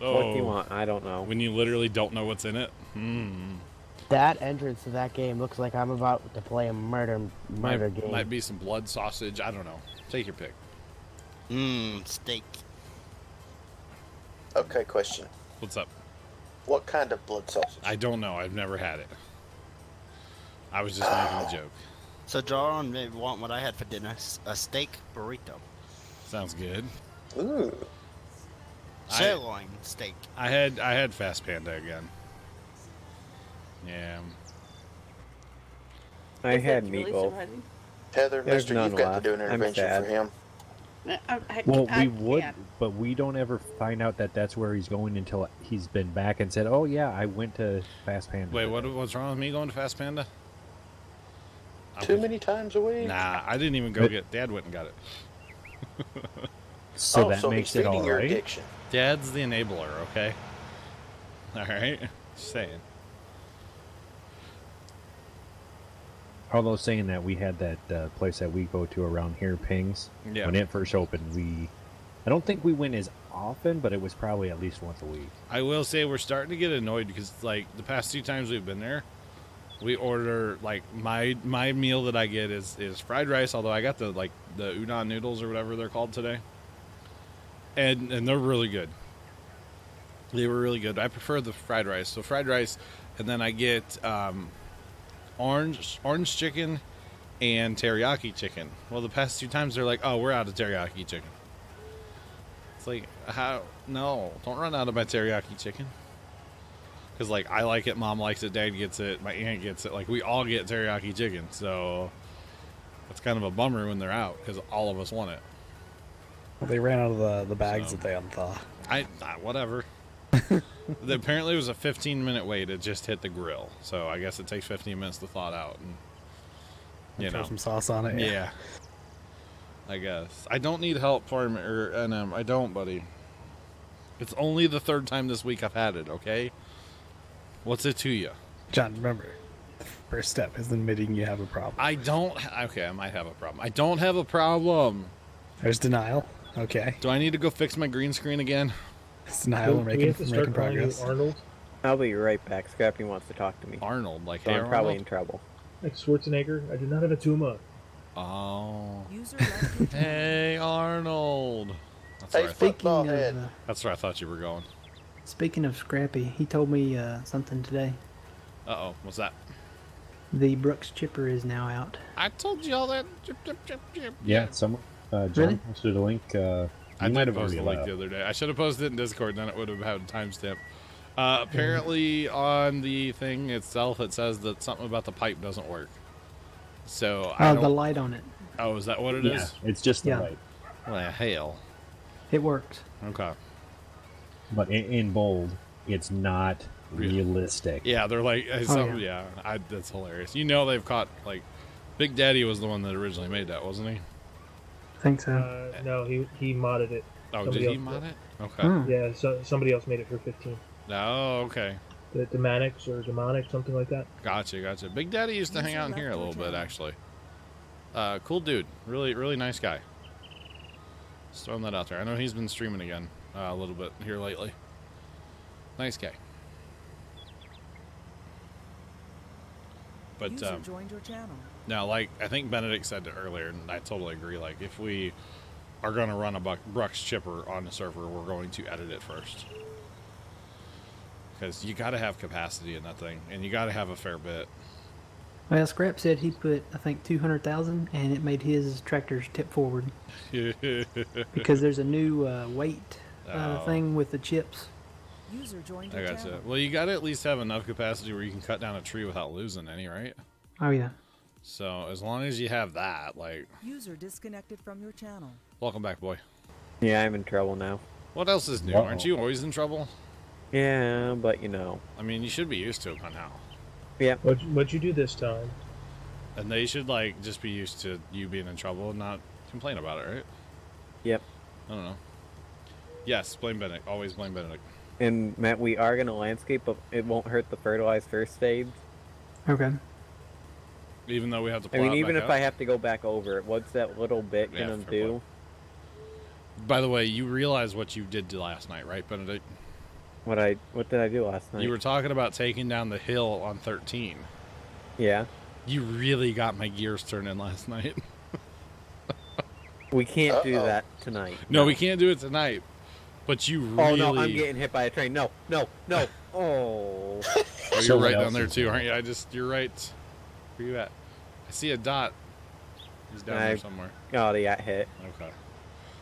[SPEAKER 1] Oh,
[SPEAKER 13] What do you want? I don't know.
[SPEAKER 1] When you literally don't know what's in it?
[SPEAKER 9] that entrance to that game looks like I'm about to play a murder game.
[SPEAKER 1] Might be some blood sausage. I don't know. Take your pick.
[SPEAKER 11] Steak.
[SPEAKER 4] Okay, question.
[SPEAKER 1] What's up?
[SPEAKER 4] What kind of blood sausage?
[SPEAKER 1] I don't know. I've never had it. I was just making a joke.
[SPEAKER 11] So John may want what I had for dinner, a steak burrito.
[SPEAKER 1] Sounds good.
[SPEAKER 4] Ooh.
[SPEAKER 11] Sirloin steak.
[SPEAKER 1] I had Fast Panda again. Yeah.
[SPEAKER 13] I had meatloaf.
[SPEAKER 4] Heather,
[SPEAKER 13] There's
[SPEAKER 4] mister,
[SPEAKER 13] none
[SPEAKER 4] you've got
[SPEAKER 13] left.
[SPEAKER 4] to do an
[SPEAKER 13] I'm
[SPEAKER 4] intervention
[SPEAKER 13] sad.
[SPEAKER 4] for him.
[SPEAKER 8] Well, we would, but we don't ever find out that that's where he's going until he's been back and said, "Oh yeah, I went to Fast Panda."
[SPEAKER 1] Wait, what's wrong with me going to Fast Panda?
[SPEAKER 4] Too many times a week?
[SPEAKER 1] Nah, I didn't even go get. Dad went and got it.
[SPEAKER 8] So that
[SPEAKER 4] so
[SPEAKER 8] makes
[SPEAKER 4] he's
[SPEAKER 8] it all
[SPEAKER 4] feeding your
[SPEAKER 8] right.
[SPEAKER 4] addiction.
[SPEAKER 1] Dad's the enabler, okay? All right, just saying.
[SPEAKER 8] Although saying that, we had that place that we go to around here, Pings.
[SPEAKER 1] Yeah.
[SPEAKER 8] When it first opened, I don't think we went as often, but it was probably at least once a week.
[SPEAKER 1] I will say we're starting to get annoyed because, like, the past 2 times we've been there, we order, like, my meal that I get is fried rice, although I got the udon noodles or whatever they're called today. And they're really good. They were really good. I prefer the fried rice. So fried rice, and then I get orange chicken and teriyaki chicken. Well, the past 2 times they're like, "Oh, we're out of teriyaki chicken." It's like, how? No, don't run out of my teriyaki chicken. Because, like, I like it, Mom likes it, Dad gets it, my aunt gets it. Like, we all get teriyaki chicken. So it's kind of a bummer when they're out because all of us want it.
[SPEAKER 3] Well, they ran out of the bags that they unthaw.
[SPEAKER 1] Whatever. Apparently, it was a 15-minute wait. It just hit the grill, so I guess it takes 15 minutes to thaw it out. And
[SPEAKER 3] throw some sauce on it.
[SPEAKER 1] Yeah. I guess I don't need help for him, I don't, buddy. It's only the third time this week I've had it. Okay. What's it to you,
[SPEAKER 3] John? Remember, the first step is admitting you have a problem.
[SPEAKER 1] I don't. Okay, I might have a problem. I don't have a problem.
[SPEAKER 3] There's denial. Okay.
[SPEAKER 1] Do I need to go fix my green screen again?
[SPEAKER 3] It's denial. We're making progress.
[SPEAKER 12] Arnold?
[SPEAKER 13] I'll be right back. Scrappy wants to talk to me.
[SPEAKER 1] Arnold, like
[SPEAKER 13] so
[SPEAKER 1] hey,
[SPEAKER 13] I'm probably
[SPEAKER 1] Arnold?
[SPEAKER 13] in trouble.
[SPEAKER 12] Like Schwarzenegger? I do not have a Puma.
[SPEAKER 1] Oh. Hey, Arnold. That's
[SPEAKER 4] Hey,
[SPEAKER 1] where I
[SPEAKER 4] football
[SPEAKER 1] thought,
[SPEAKER 4] head.
[SPEAKER 1] that's where I thought you were going.
[SPEAKER 7] Speaking of Scrappy, he told me something today.
[SPEAKER 1] Uh-oh. What's that?
[SPEAKER 7] The Brooks chipper is now out.
[SPEAKER 1] I told you all that.
[SPEAKER 8] Yeah, someone. John
[SPEAKER 7] Really?
[SPEAKER 8] posted a link.
[SPEAKER 1] I
[SPEAKER 8] might
[SPEAKER 1] did
[SPEAKER 8] have
[SPEAKER 1] post
[SPEAKER 8] already
[SPEAKER 1] the link
[SPEAKER 8] left.
[SPEAKER 1] the other day. I should have posted it in Discord, then it would have had a timestamp. Apparently, on the thing itself, it says that something about the pipe doesn't work. So I
[SPEAKER 7] Oh,
[SPEAKER 1] don't...
[SPEAKER 7] the light on it.
[SPEAKER 1] Oh, is that what it is?
[SPEAKER 8] Yeah, it's just the
[SPEAKER 7] Yeah.
[SPEAKER 8] light.
[SPEAKER 1] Well, hell.
[SPEAKER 7] It worked.
[SPEAKER 1] Okay.
[SPEAKER 8] But in bold, it's not realistic.
[SPEAKER 1] Yeah, they're like, that's hilarious. You know, they've caught like, Big Daddy was the one that originally made that, wasn't he?
[SPEAKER 7] I think so.
[SPEAKER 12] No, he modded it.
[SPEAKER 1] Oh,
[SPEAKER 12] Somebody
[SPEAKER 1] did he
[SPEAKER 12] else
[SPEAKER 1] mod
[SPEAKER 12] did.
[SPEAKER 1] it? Okay.
[SPEAKER 12] Yeah, so somebody else made it for 15.
[SPEAKER 1] Oh, okay.
[SPEAKER 12] The Demonics or Demonic, something like that.
[SPEAKER 1] Gotcha. Big Daddy used to hang out in here a little bit, actually. Cool dude. Really, really nice guy. Just throwing that out there. I know he's been streaming again a little bit here lately. Nice guy. But
[SPEAKER 2] User joined your channel.
[SPEAKER 1] now, like I think Benedict said it earlier, and I totally agree. Like if we are going to run a Brooks chipper on the server, we're going to edit it first. Because you got to have capacity in that thing, and you got to have a fair bit.
[SPEAKER 7] Well, Scrap said he put, I think, 200,000, and it made his tractors tip forward. Because there's a new weight thing with the chips.
[SPEAKER 2] User joined
[SPEAKER 1] I
[SPEAKER 2] your
[SPEAKER 1] gotcha.
[SPEAKER 2] channel.
[SPEAKER 1] Well, you got to at least have enough capacity where you can cut down a tree without losing any, right?
[SPEAKER 7] Oh, yeah.
[SPEAKER 1] So as long as you have that, like...
[SPEAKER 2] User disconnected from your channel.
[SPEAKER 1] Welcome back, boy.
[SPEAKER 13] Yeah, I'm in trouble now.
[SPEAKER 1] What else is new?
[SPEAKER 8] Uh-oh.
[SPEAKER 1] Aren't you always in trouble?
[SPEAKER 13] Yeah, but you know.
[SPEAKER 1] I mean, you should be used to it by now.
[SPEAKER 13] Yeah.
[SPEAKER 12] What'd you do this time?
[SPEAKER 1] And they should, like, just be used to you being in trouble and not complain about it, right?
[SPEAKER 13] Yep.
[SPEAKER 1] I don't know. Yes, blame Benedict. Always blame Benedict.
[SPEAKER 13] And Matt, we are gonna landscape, but it won't hurt the fertilized first stage.
[SPEAKER 7] Okay.
[SPEAKER 1] Even though we have to
[SPEAKER 13] I
[SPEAKER 1] plow
[SPEAKER 13] mean,
[SPEAKER 1] it
[SPEAKER 13] even
[SPEAKER 1] back
[SPEAKER 13] if
[SPEAKER 1] up?
[SPEAKER 13] I have to go back over it, what's that little bit
[SPEAKER 1] Yeah,
[SPEAKER 13] gonna
[SPEAKER 1] fair
[SPEAKER 13] do?
[SPEAKER 1] By the way, you realize what you did last night, right, Benedict?
[SPEAKER 13] What did I do last night?
[SPEAKER 1] You were talking about taking down the hill on 13.
[SPEAKER 13] Yeah.
[SPEAKER 1] You really got my gears turning last night.
[SPEAKER 13] We can't do that tonight.
[SPEAKER 1] No, we can't do it tonight. But you really...
[SPEAKER 13] Oh no, I'm getting hit by a train. No. Oh.
[SPEAKER 1] Oh, you're right down there too, aren't you? You're right. Where you at? I see a dot. He's down there somewhere.
[SPEAKER 13] Oh, they got hit.
[SPEAKER 1] Okay.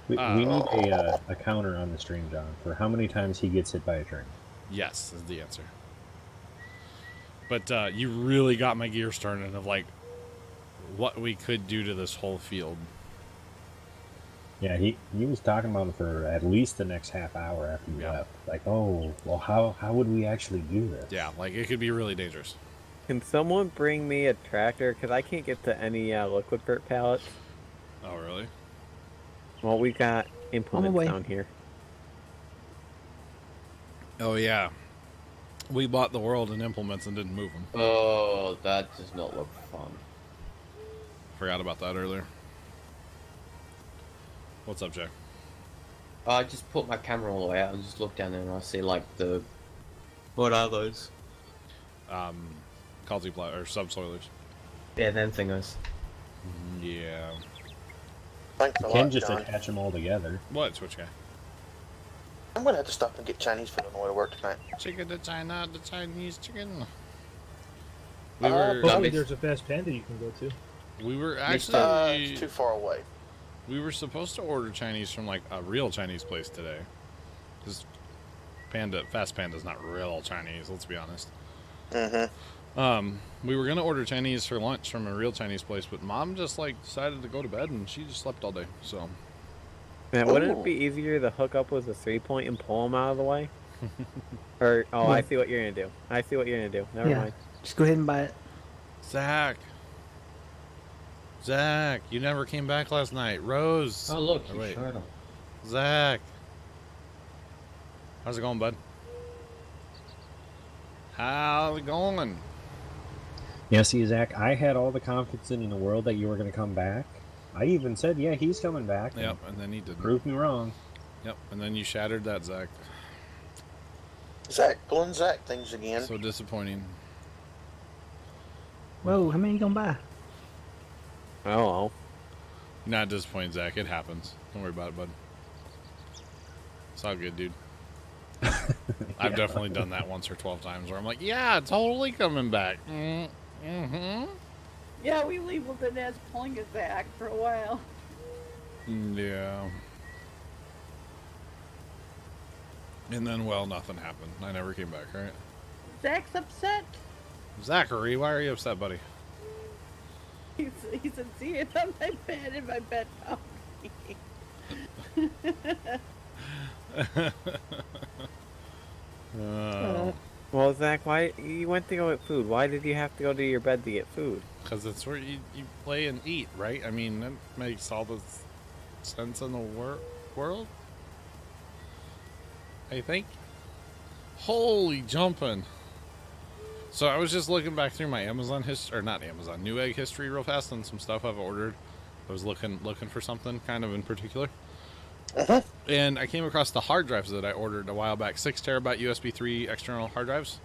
[SPEAKER 8] We need a counter on the stream, John, for how many times he gets hit by a train.
[SPEAKER 1] Yes, is the answer. But you really got my gears turning of like what we could do to this whole field.
[SPEAKER 8] Yeah, he was talking about it for at least the next half hour after you left. Like, oh, well, how would we actually do this?
[SPEAKER 1] Yeah, like it could be really dangerous.
[SPEAKER 13] Can someone bring me a tractor? Because I can't get to any liquid dirt pallets.
[SPEAKER 1] Oh, really?
[SPEAKER 13] Well, we got implements
[SPEAKER 7] way.
[SPEAKER 13] down here.
[SPEAKER 1] Oh, yeah. We bought the world in implements and didn't move them.
[SPEAKER 6] Oh, that does not look fun.
[SPEAKER 1] Forgot about that earlier. What's up, Jack?
[SPEAKER 6] I just put my camera all the way out and just look down there and I see like the... What are those?
[SPEAKER 1] Calty plow or subsoilers.
[SPEAKER 6] Yeah, them thingers.
[SPEAKER 1] Yeah.
[SPEAKER 4] Thanks a
[SPEAKER 8] You can
[SPEAKER 4] lot,
[SPEAKER 8] just
[SPEAKER 4] John.
[SPEAKER 8] attach them all together.
[SPEAKER 1] What, Switch guy?
[SPEAKER 4] I'm gonna have to stop and get Chinese food on the way to work tonight.
[SPEAKER 1] Chicken to China, the Chinese chicken.
[SPEAKER 12] Probably there's a fast panda you can go to.
[SPEAKER 1] We were actually...
[SPEAKER 4] it's too far away.
[SPEAKER 1] We were supposed to order Chinese from like a real Chinese place today. Because Fast Panda's not real Chinese, let's be honest. We were gonna order Chinese for lunch from a real Chinese place, but Mom just like decided to go to bed and she just slept all day. So
[SPEAKER 13] Man, wouldn't it be easier to hook up with a 3-point and pull them out of the way? Or oh,
[SPEAKER 7] Well-
[SPEAKER 13] I see what you're gonna do. I see what you're gonna do. Never
[SPEAKER 7] Yeah.
[SPEAKER 13] mind.
[SPEAKER 7] Just go ahead and buy it.
[SPEAKER 1] Zach, you never came back last night. Rose.
[SPEAKER 6] Oh look,
[SPEAKER 1] Or
[SPEAKER 6] you
[SPEAKER 1] wait.
[SPEAKER 6] showed him.
[SPEAKER 1] Zach, how's it going, bud? How's it going?
[SPEAKER 8] Yeah, see, Zach, I had all the confidence in the world that you were going to come back. I even said, yeah, he's coming back.
[SPEAKER 1] Yep, and then he didn't.
[SPEAKER 8] Proved me wrong.
[SPEAKER 1] Yep, and then you shattered that, Zach.
[SPEAKER 4] Zach pulling Zach things again.
[SPEAKER 1] So disappointing.
[SPEAKER 7] Whoa, how many you gonna buy?
[SPEAKER 13] I don't know.
[SPEAKER 1] Not disappointed, Zach. It happens. Don't worry about it, bud. It's all good, dude. I've definitely done that once or 12 times where I'm like, yeah, totally coming back. Mm-hmm.
[SPEAKER 5] Yeah, we labeled it as pulling a Zach for a while.
[SPEAKER 1] Yeah. And then, well, nothing happened. I never came back, right?
[SPEAKER 5] Zach's upset.
[SPEAKER 1] Zachary, why are you upset, buddy?
[SPEAKER 5] He said, see it on my bed in my bed now.
[SPEAKER 13] Well, Zach, why you went to go get food? Why did you have to go to your bed to get food?
[SPEAKER 1] Because it's where you play and eat, right? I mean, that makes all the sense in the world. I think. Holy jumping. So I was just looking back through my Amazon history, or not Amazon, Newegg history real fast on some stuff I've ordered. I was looking for something kind of in particular. And I came across the hard drives that I ordered a while back, 6 terabyte USB 3 external hard drives.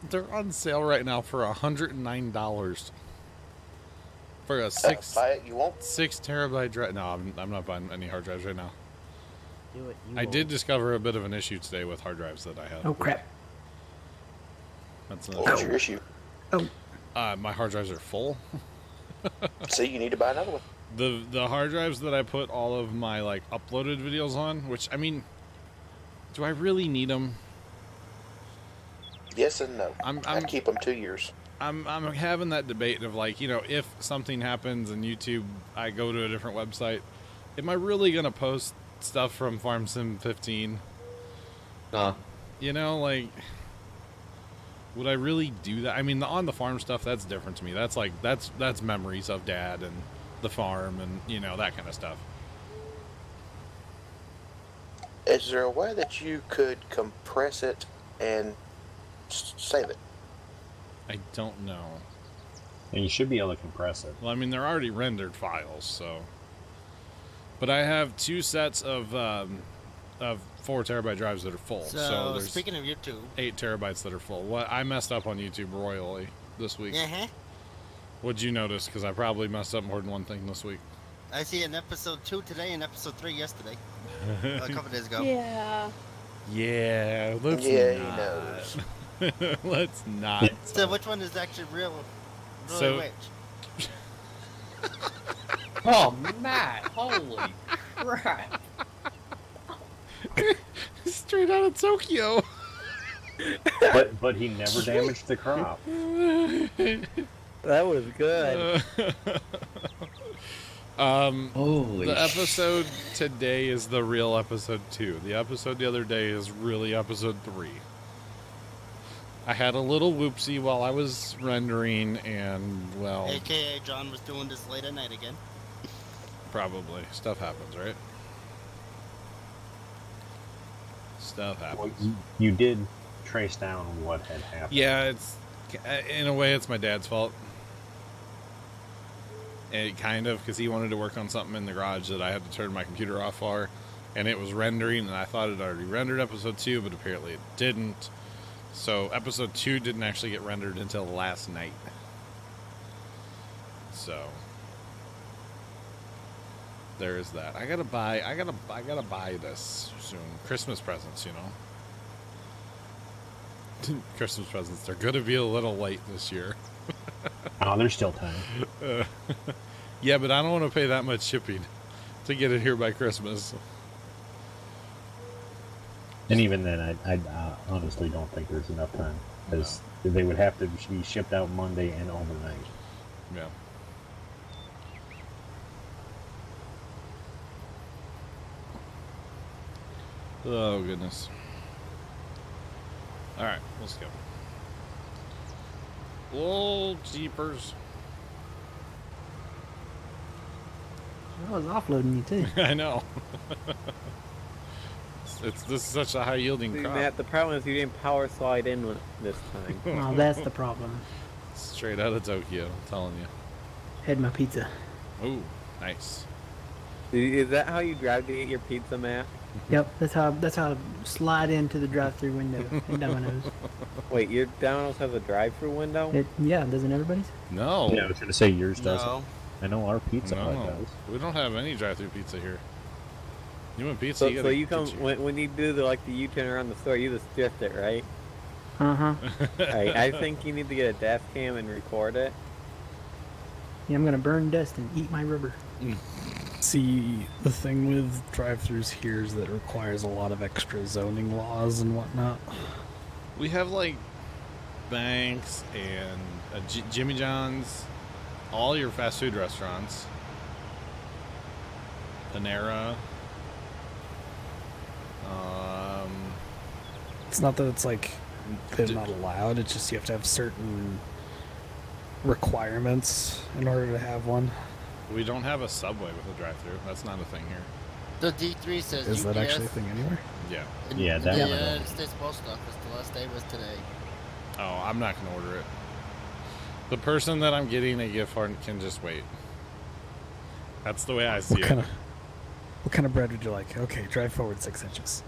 [SPEAKER 1] They're on sale right now for $109 for a 6 terabyte drive. No, I'm not buying any hard drives right now.
[SPEAKER 9] Do it.
[SPEAKER 1] I did discover a bit of an issue today with hard drives that I have.
[SPEAKER 7] Oh crap!
[SPEAKER 1] That's
[SPEAKER 4] What's your issue?
[SPEAKER 7] Oh,
[SPEAKER 1] my hard drives are full.
[SPEAKER 4] See, you need to buy another one.
[SPEAKER 1] The hard drives that I put all of my like uploaded videos on, which I mean, do I really need them?
[SPEAKER 4] Yes and no. I keep them 2 years.
[SPEAKER 1] I'm having that debate of like, you know, if something happens in YouTube, I go to a different website. Am I really gonna post stuff from Farm Sim 15? You know, like, would I really do that? I mean, the on the farm stuff, that's different to me. That's like that's memories of Dad and the farm and, you know, that kind of stuff.
[SPEAKER 4] Is there a way that you could compress it and save it?
[SPEAKER 1] I don't know.
[SPEAKER 8] And you should be able to compress it.
[SPEAKER 1] Well, I mean, they're already rendered files, so. But I have 2 sets of 4 terabyte drives that are full. So there's
[SPEAKER 11] speaking of YouTube,
[SPEAKER 1] 8 terabytes that are full. What I messed up on YouTube royally this week. What'd you notice? Because I probably messed up more than one thing this week.
[SPEAKER 11] I see an episode 2 today and episode 3 yesterday. A couple days ago.
[SPEAKER 5] Yeah.
[SPEAKER 1] Yeah, let's
[SPEAKER 4] Yeah,
[SPEAKER 1] not.
[SPEAKER 4] he knows.
[SPEAKER 1] Let's not.
[SPEAKER 11] So which one is actually really
[SPEAKER 1] So-
[SPEAKER 11] which?
[SPEAKER 6] Oh, Matt! Holy crap!
[SPEAKER 1] Straight out of Tokyo.
[SPEAKER 8] But he never damaged the crop.
[SPEAKER 13] That was good.
[SPEAKER 6] Holy
[SPEAKER 1] the episode today is the real episode 2. The episode the other day is really episode 3. I had a little whoopsie while I was rendering, and well,
[SPEAKER 11] AKA John was doing this late at night again.
[SPEAKER 1] probably stuff happens, right? Stuff happens.
[SPEAKER 8] Well, you did trace down what had happened.
[SPEAKER 1] Yeah, it's in a way it's my dad's fault. Kind of, because he wanted to work on something in the garage that I had to turn my computer off for, and it was rendering, and I thought it already rendered episode 2, but apparently it didn't. So episode 2 didn't actually get rendered until last night. So there is that. I gotta buy this soon. Christmas presents, you know. Christmas presents. They're gonna be a little late this year.
[SPEAKER 8] Oh, there's still time.
[SPEAKER 1] Yeah, but I don't want to pay that much shipping to get it here by Christmas.
[SPEAKER 8] And even then, I honestly don't think there's enough time. Because they would have to be shipped out Monday and overnight.
[SPEAKER 1] Yeah. Oh, goodness. Alright, let's go. Whoa, jeepers.
[SPEAKER 7] I was offloading you too.
[SPEAKER 1] I know. This is such a high yielding crop.
[SPEAKER 13] Matt, the problem is you didn't power slide in this time.
[SPEAKER 7] Oh, that's the problem.
[SPEAKER 1] Straight out of Tokyo, I'm telling you.
[SPEAKER 7] Had my pizza.
[SPEAKER 1] Ooh, nice.
[SPEAKER 13] Is that how you drive to get your pizza, Matt?
[SPEAKER 7] Yep, that's how I slide into the drive-through window at Domino's.
[SPEAKER 13] Wait, your Domino's has a drive-through window?
[SPEAKER 7] Yeah, doesn't everybody's?
[SPEAKER 1] No.
[SPEAKER 8] Yeah, I was gonna say yours
[SPEAKER 11] No.
[SPEAKER 8] doesn't. I know our pizza Hut
[SPEAKER 1] No,
[SPEAKER 8] does.
[SPEAKER 1] we don't have any drive-through pizza here. You want pizza?
[SPEAKER 13] So
[SPEAKER 1] you
[SPEAKER 13] come when you do the U-turn around the store, you just drift it, right?
[SPEAKER 7] Uh-huh.
[SPEAKER 13] Right, I think you need to get a dash cam and record it.
[SPEAKER 7] Yeah, I'm gonna burn dust and eat my rubber.
[SPEAKER 3] See, the thing with drive-thrus here is that it requires a lot of extra zoning laws and whatnot.
[SPEAKER 1] We have like Banks and Jimmy John's, all your fast food restaurants, Panera.
[SPEAKER 3] It's not that it's like they're not allowed, it's just you have to have certain requirements in order to have one.
[SPEAKER 1] We don't have a Subway with a drive-through. That's not a thing here.
[SPEAKER 11] The D3 says
[SPEAKER 3] Is
[SPEAKER 11] UPS.
[SPEAKER 3] that actually a thing anywhere?
[SPEAKER 1] Yeah.
[SPEAKER 8] Yeah,
[SPEAKER 11] The
[SPEAKER 8] that one.
[SPEAKER 11] United States Post Office. The last day was today.
[SPEAKER 1] Oh, I'm not going to order it. The person that I'm getting a gift for can just wait. That's the way I see it.
[SPEAKER 3] What kind of bread would you like? Okay, drive forward 6 inches.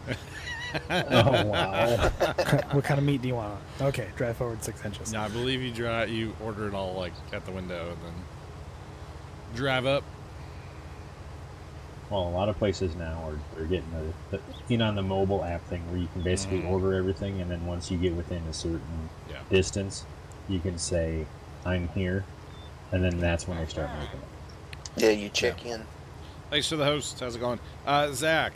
[SPEAKER 8] Oh, wow.
[SPEAKER 3] What kind of meat do you want? Okay, drive forward 6 inches.
[SPEAKER 1] No, I believe you order it all like at the window and then drive up.
[SPEAKER 8] Well, a lot of places now are getting on the mobile app thing where you can basically order everything, and then once you get within a certain distance, you can say, "I'm here," and then that's when they start making it.
[SPEAKER 4] Yeah, you check in.
[SPEAKER 1] Thanks for the host. How's it going? Zach.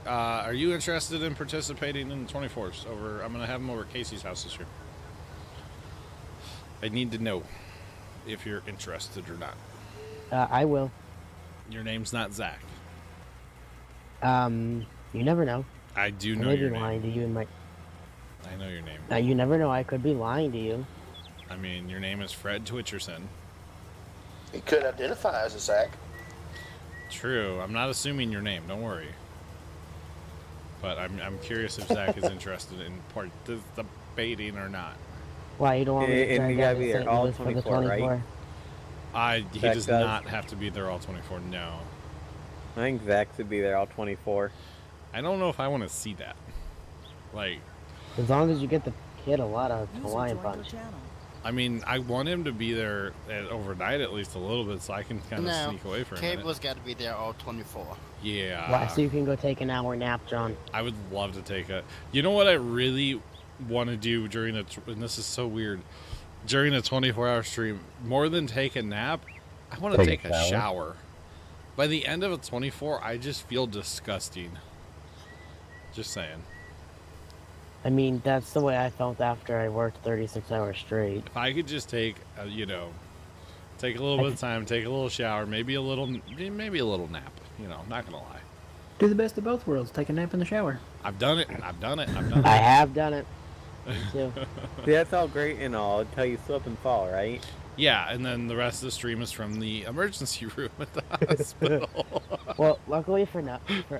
[SPEAKER 1] Are you interested in participating in the 24th? I'm going to have them over at Casey's house this year. I need to know if you're interested or not.
[SPEAKER 9] I will.
[SPEAKER 1] Your name's not Zach.
[SPEAKER 9] You never know.
[SPEAKER 1] I do
[SPEAKER 9] I
[SPEAKER 1] know
[SPEAKER 9] may
[SPEAKER 1] your
[SPEAKER 9] be lying
[SPEAKER 1] name.
[SPEAKER 9] to you in my.
[SPEAKER 1] I know your name.
[SPEAKER 9] You never know. I could be lying to you.
[SPEAKER 1] I mean, your name is Fred Twitcherson.
[SPEAKER 4] He could identify as a Zach.
[SPEAKER 1] True. I'm not assuming your name. Don't worry. But I'm curious if Zach is interested in participating or not.
[SPEAKER 9] Why you don't want me to
[SPEAKER 13] And
[SPEAKER 9] drive
[SPEAKER 13] you
[SPEAKER 9] down
[SPEAKER 13] gotta
[SPEAKER 9] to
[SPEAKER 13] be there
[SPEAKER 9] St.
[SPEAKER 13] all
[SPEAKER 9] Louis for the
[SPEAKER 13] 24, right?
[SPEAKER 9] 24?
[SPEAKER 1] He
[SPEAKER 13] Zach
[SPEAKER 1] does
[SPEAKER 13] does.
[SPEAKER 1] not have to be there all 24. No.
[SPEAKER 13] I think Zach should be there all 24.
[SPEAKER 1] I don't know if I want to see that. Like,
[SPEAKER 9] As long as you get the kid a lot of
[SPEAKER 2] User
[SPEAKER 9] Hawaiian
[SPEAKER 2] joined your
[SPEAKER 9] punch.
[SPEAKER 2] channel.
[SPEAKER 1] I mean, I want him to be there overnight at least a little bit, so I can kind of
[SPEAKER 11] No,
[SPEAKER 1] sneak away for a minute.
[SPEAKER 11] Cable's got to be there all 24.
[SPEAKER 1] Yeah.
[SPEAKER 9] Why? So you can go take an hour nap, John.
[SPEAKER 1] I would love to take a. You know what I really want to do during the, and this is so weird, during the 24-hour stream, more than take a nap, I want to take a shower. By the end of a 24, I just feel disgusting. Just saying.
[SPEAKER 9] I mean, that's the way I felt after I worked 36 hours straight.
[SPEAKER 1] If I could just take, take a little bit of time, take a little shower, maybe a little nap. Not gonna lie.
[SPEAKER 7] Do the best of both worlds. Take a nap in the shower.
[SPEAKER 1] I've done it.
[SPEAKER 9] I have done it. Me too.
[SPEAKER 13] See, that's all great and all until you slip and fall, right?
[SPEAKER 1] Yeah, and then the rest of the stream is from the emergency room at the hospital.
[SPEAKER 9] Well, luckily for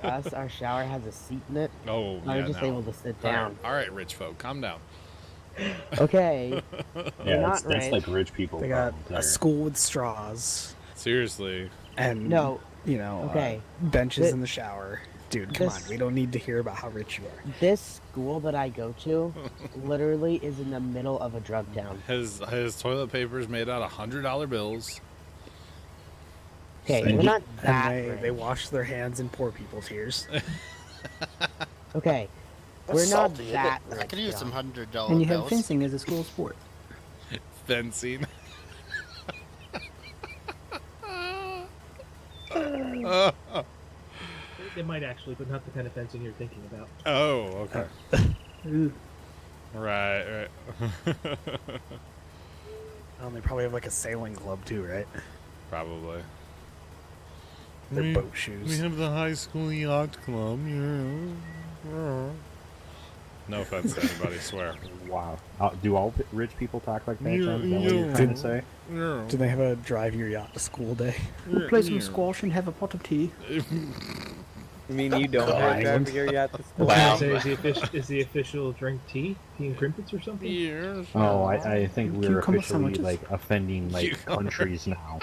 [SPEAKER 9] us, our shower has a seat in it.
[SPEAKER 1] Oh,
[SPEAKER 9] I
[SPEAKER 1] yeah,
[SPEAKER 9] was just
[SPEAKER 1] no.
[SPEAKER 9] able to sit down.
[SPEAKER 1] All right, rich folk, calm down.
[SPEAKER 9] Okay.
[SPEAKER 8] Yeah,
[SPEAKER 9] not
[SPEAKER 8] that's
[SPEAKER 9] rich.
[SPEAKER 8] like rich people.
[SPEAKER 3] They got
[SPEAKER 8] problems there.
[SPEAKER 3] a school with straws.
[SPEAKER 1] Seriously.
[SPEAKER 3] And,
[SPEAKER 9] No.
[SPEAKER 3] okay. Benches in the shower. Dude, come on. We don't need to hear about how rich you are.
[SPEAKER 9] This school that I go to literally is in the middle of a drug town.
[SPEAKER 1] His toilet paper is made out of $100 bills.
[SPEAKER 9] Okay, we're not that
[SPEAKER 3] And they wash their hands in poor people tears.
[SPEAKER 9] Okay,
[SPEAKER 11] That's
[SPEAKER 9] we're not
[SPEAKER 11] salty,
[SPEAKER 9] that
[SPEAKER 11] isn't it? I
[SPEAKER 9] rich,
[SPEAKER 11] could use
[SPEAKER 9] John.
[SPEAKER 11] some $100
[SPEAKER 7] And you have
[SPEAKER 11] bills.
[SPEAKER 7] fencing as a school sport.
[SPEAKER 1] Fencing.
[SPEAKER 12] They might actually, but not the kind of fencing you're thinking about.
[SPEAKER 1] Oh, okay.
[SPEAKER 7] Ooh.
[SPEAKER 1] Right.
[SPEAKER 3] They probably have like a sailing club too, right?
[SPEAKER 1] Probably.
[SPEAKER 3] Their boat shoes.
[SPEAKER 1] We have the high school yacht club. Yeah. No offense to anybody, swear.
[SPEAKER 8] Wow. Do all rich people talk like that, John? Is that what you're
[SPEAKER 3] yeah.
[SPEAKER 8] trying to say?
[SPEAKER 3] Do they have a drive your yacht to school day?
[SPEAKER 7] We'll play some squash and have a pot of tea.
[SPEAKER 13] You mean you don't have driver your yacht to school?
[SPEAKER 12] Wow. Is the official drink tea? Tea and crimpets or something?
[SPEAKER 1] Yes.
[SPEAKER 8] Oh, I think we're
[SPEAKER 7] Cucumber
[SPEAKER 8] officially
[SPEAKER 7] sandwiches?
[SPEAKER 8] like offending like countries now.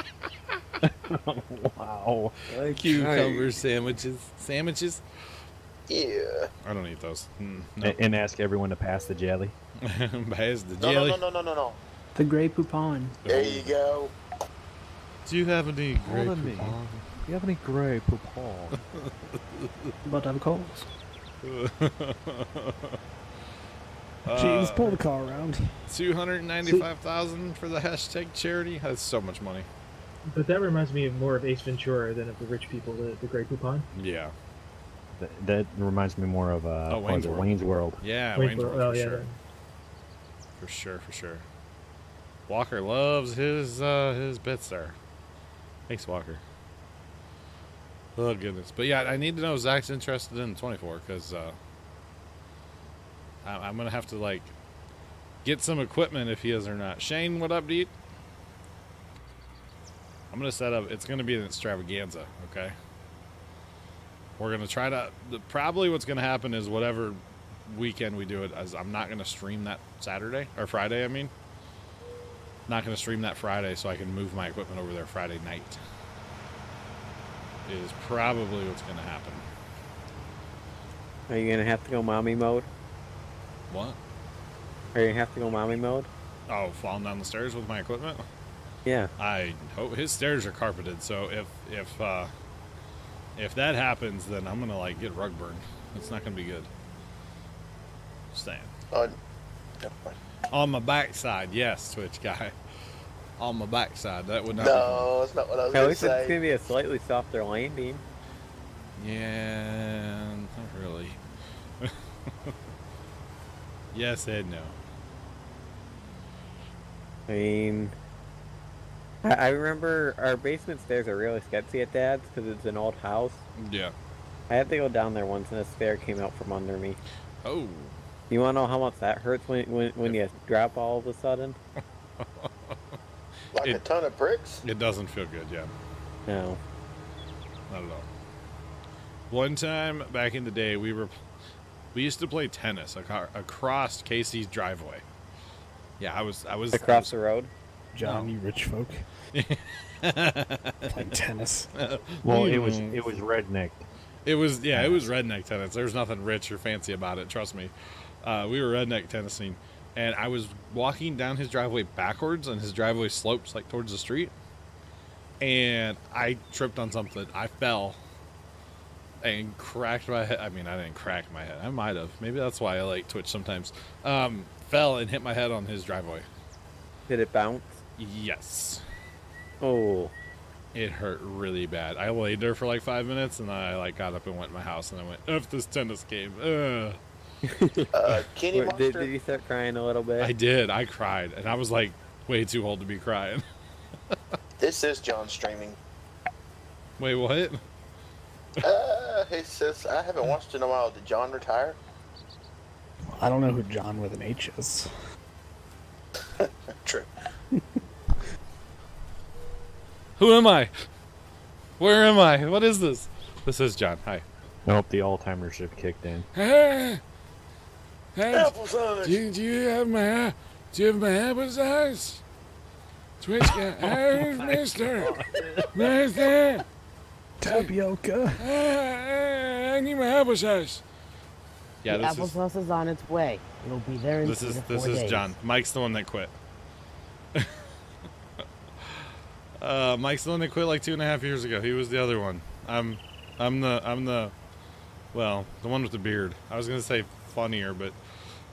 [SPEAKER 8] Wow.
[SPEAKER 1] Cucumber sandwiches. Sandwiches?
[SPEAKER 4] Yeah.
[SPEAKER 1] I don't eat those. No.
[SPEAKER 8] And ask everyone to pass the jelly.
[SPEAKER 1] Pass the
[SPEAKER 4] No,
[SPEAKER 1] jelly.
[SPEAKER 4] no.
[SPEAKER 7] The Grey Poupon.
[SPEAKER 4] There you go.
[SPEAKER 1] Do you have any grape?
[SPEAKER 8] Do you have any gray poupon?
[SPEAKER 7] But I'm cold.
[SPEAKER 3] Jeez, pull the car around.
[SPEAKER 1] 295,000 for the hashtag charity. That's so much money.
[SPEAKER 12] But that reminds me of more of Ace Ventura than of the rich people, the Grey Poupon.
[SPEAKER 1] Yeah.
[SPEAKER 8] That reminds me more of Wayne's World.
[SPEAKER 1] Yeah,
[SPEAKER 12] Wayne's
[SPEAKER 1] Wayne's World,
[SPEAKER 12] World,
[SPEAKER 1] for
[SPEAKER 12] yeah.
[SPEAKER 1] sure. For sure. Walker loves his bits there. Thanks, Walker. Oh, goodness. But yeah, I need to know if Zach's interested in 24, because I'm going to have to, like, get some equipment if he is or not. Shane, what up, dude? I'm going to set up, it's going to be an extravaganza, okay? We're going to try to, probably what's going to happen is whatever weekend we do it, as I'm not going to stream that Saturday, or Friday, I mean. Not going to stream that Friday so I can move my equipment over there Friday night. Is probably what's going to happen.
[SPEAKER 13] Are you gonna have to go mommy mode?
[SPEAKER 1] What?
[SPEAKER 13] Are you gonna have to go mommy mode?
[SPEAKER 1] Oh, falling down the stairs with my equipment?
[SPEAKER 13] Yeah.
[SPEAKER 1] I hope his stairs are carpeted, so if that happens, then I'm gonna like get rug burn. It's not gonna be good. Staying. On my backside, yes, Twitch guy. On my backside, that would not.
[SPEAKER 4] No, that's not what I was
[SPEAKER 13] At
[SPEAKER 4] going to
[SPEAKER 13] least it's
[SPEAKER 4] say.
[SPEAKER 13] gonna be a slightly softer landing.
[SPEAKER 1] Yeah, not really. Yes and no.
[SPEAKER 13] I mean, I remember our basement stairs are really sketchy at Dad's because it's an old house.
[SPEAKER 1] Yeah.
[SPEAKER 13] I had to go down there once and a stair came out from under me.
[SPEAKER 1] Oh.
[SPEAKER 13] You want to know how much that hurts when you drop all of a sudden?
[SPEAKER 4] Like a ton of bricks?
[SPEAKER 1] It doesn't feel good, yeah.
[SPEAKER 13] No.
[SPEAKER 1] Not at all. One time back in the day, we used to play tennis across Casey's driveway. Yeah, I was
[SPEAKER 13] Across the road?
[SPEAKER 3] John, you rich folk. Playing tennis.
[SPEAKER 8] Well, it was redneck.
[SPEAKER 1] It was redneck tennis. There's nothing rich or fancy about it, trust me. We were redneck tennising, and I was walking down his driveway backwards, and his driveway slopes like towards the street, and I tripped on something. I fell and cracked my head. I mean, I didn't crack my head. I might have. Maybe that's why I like Twitch sometimes. Fell and hit my head on his driveway.
[SPEAKER 13] Did it bounce?
[SPEAKER 1] Yes.
[SPEAKER 13] Oh.
[SPEAKER 1] It hurt really bad. I laid there for like 5 minutes, and then I like got up and went to my house, and I went, F this tennis game.
[SPEAKER 4] Kenny Monster?
[SPEAKER 13] Did you start crying a little bit?
[SPEAKER 1] I did. I cried, and I was like way too old to be crying.
[SPEAKER 4] This is John streaming.
[SPEAKER 1] Wait, what?
[SPEAKER 4] He says, I haven't watched in a while. Did John retire?
[SPEAKER 3] I don't know who John with an H is.
[SPEAKER 4] True.
[SPEAKER 1] Who am I? Where am I? What is this? This is John. Hi.
[SPEAKER 8] I hope the Alzheimer's have kicked in.
[SPEAKER 1] Hey,
[SPEAKER 4] Applesauce.
[SPEAKER 1] do you have my applesauce? Twitch guy. Hey, Mister.
[SPEAKER 3] Tapioca.
[SPEAKER 1] I need my applesauce. Yeah,
[SPEAKER 9] the applesauce is on its way. It'll be there in 3 to 4 days.
[SPEAKER 1] This is John. Mike's the one that quit. Mike's the one that quit like 2.5 years ago. He was the other one. I'm the one with the beard. I was gonna say funnier, but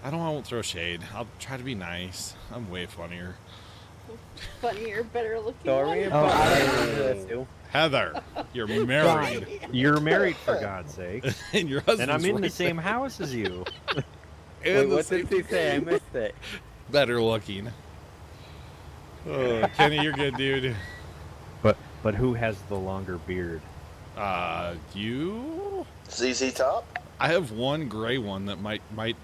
[SPEAKER 1] I won't throw shade. I'll try to be nice. I'm way funnier.
[SPEAKER 5] Funnier, better looking.
[SPEAKER 13] Sorry
[SPEAKER 5] one.
[SPEAKER 1] Heather, you're married.
[SPEAKER 8] You're married, for God's sake.
[SPEAKER 1] And your husband's
[SPEAKER 8] And I'm in the
[SPEAKER 1] right
[SPEAKER 8] same
[SPEAKER 1] there.
[SPEAKER 8] house as you.
[SPEAKER 13] Wait, what did he say? I missed it.
[SPEAKER 1] Better looking. Oh, Kenny, you're good, dude.
[SPEAKER 8] But who has the longer beard?
[SPEAKER 1] You?
[SPEAKER 4] ZZ Top?
[SPEAKER 1] I have one gray one that might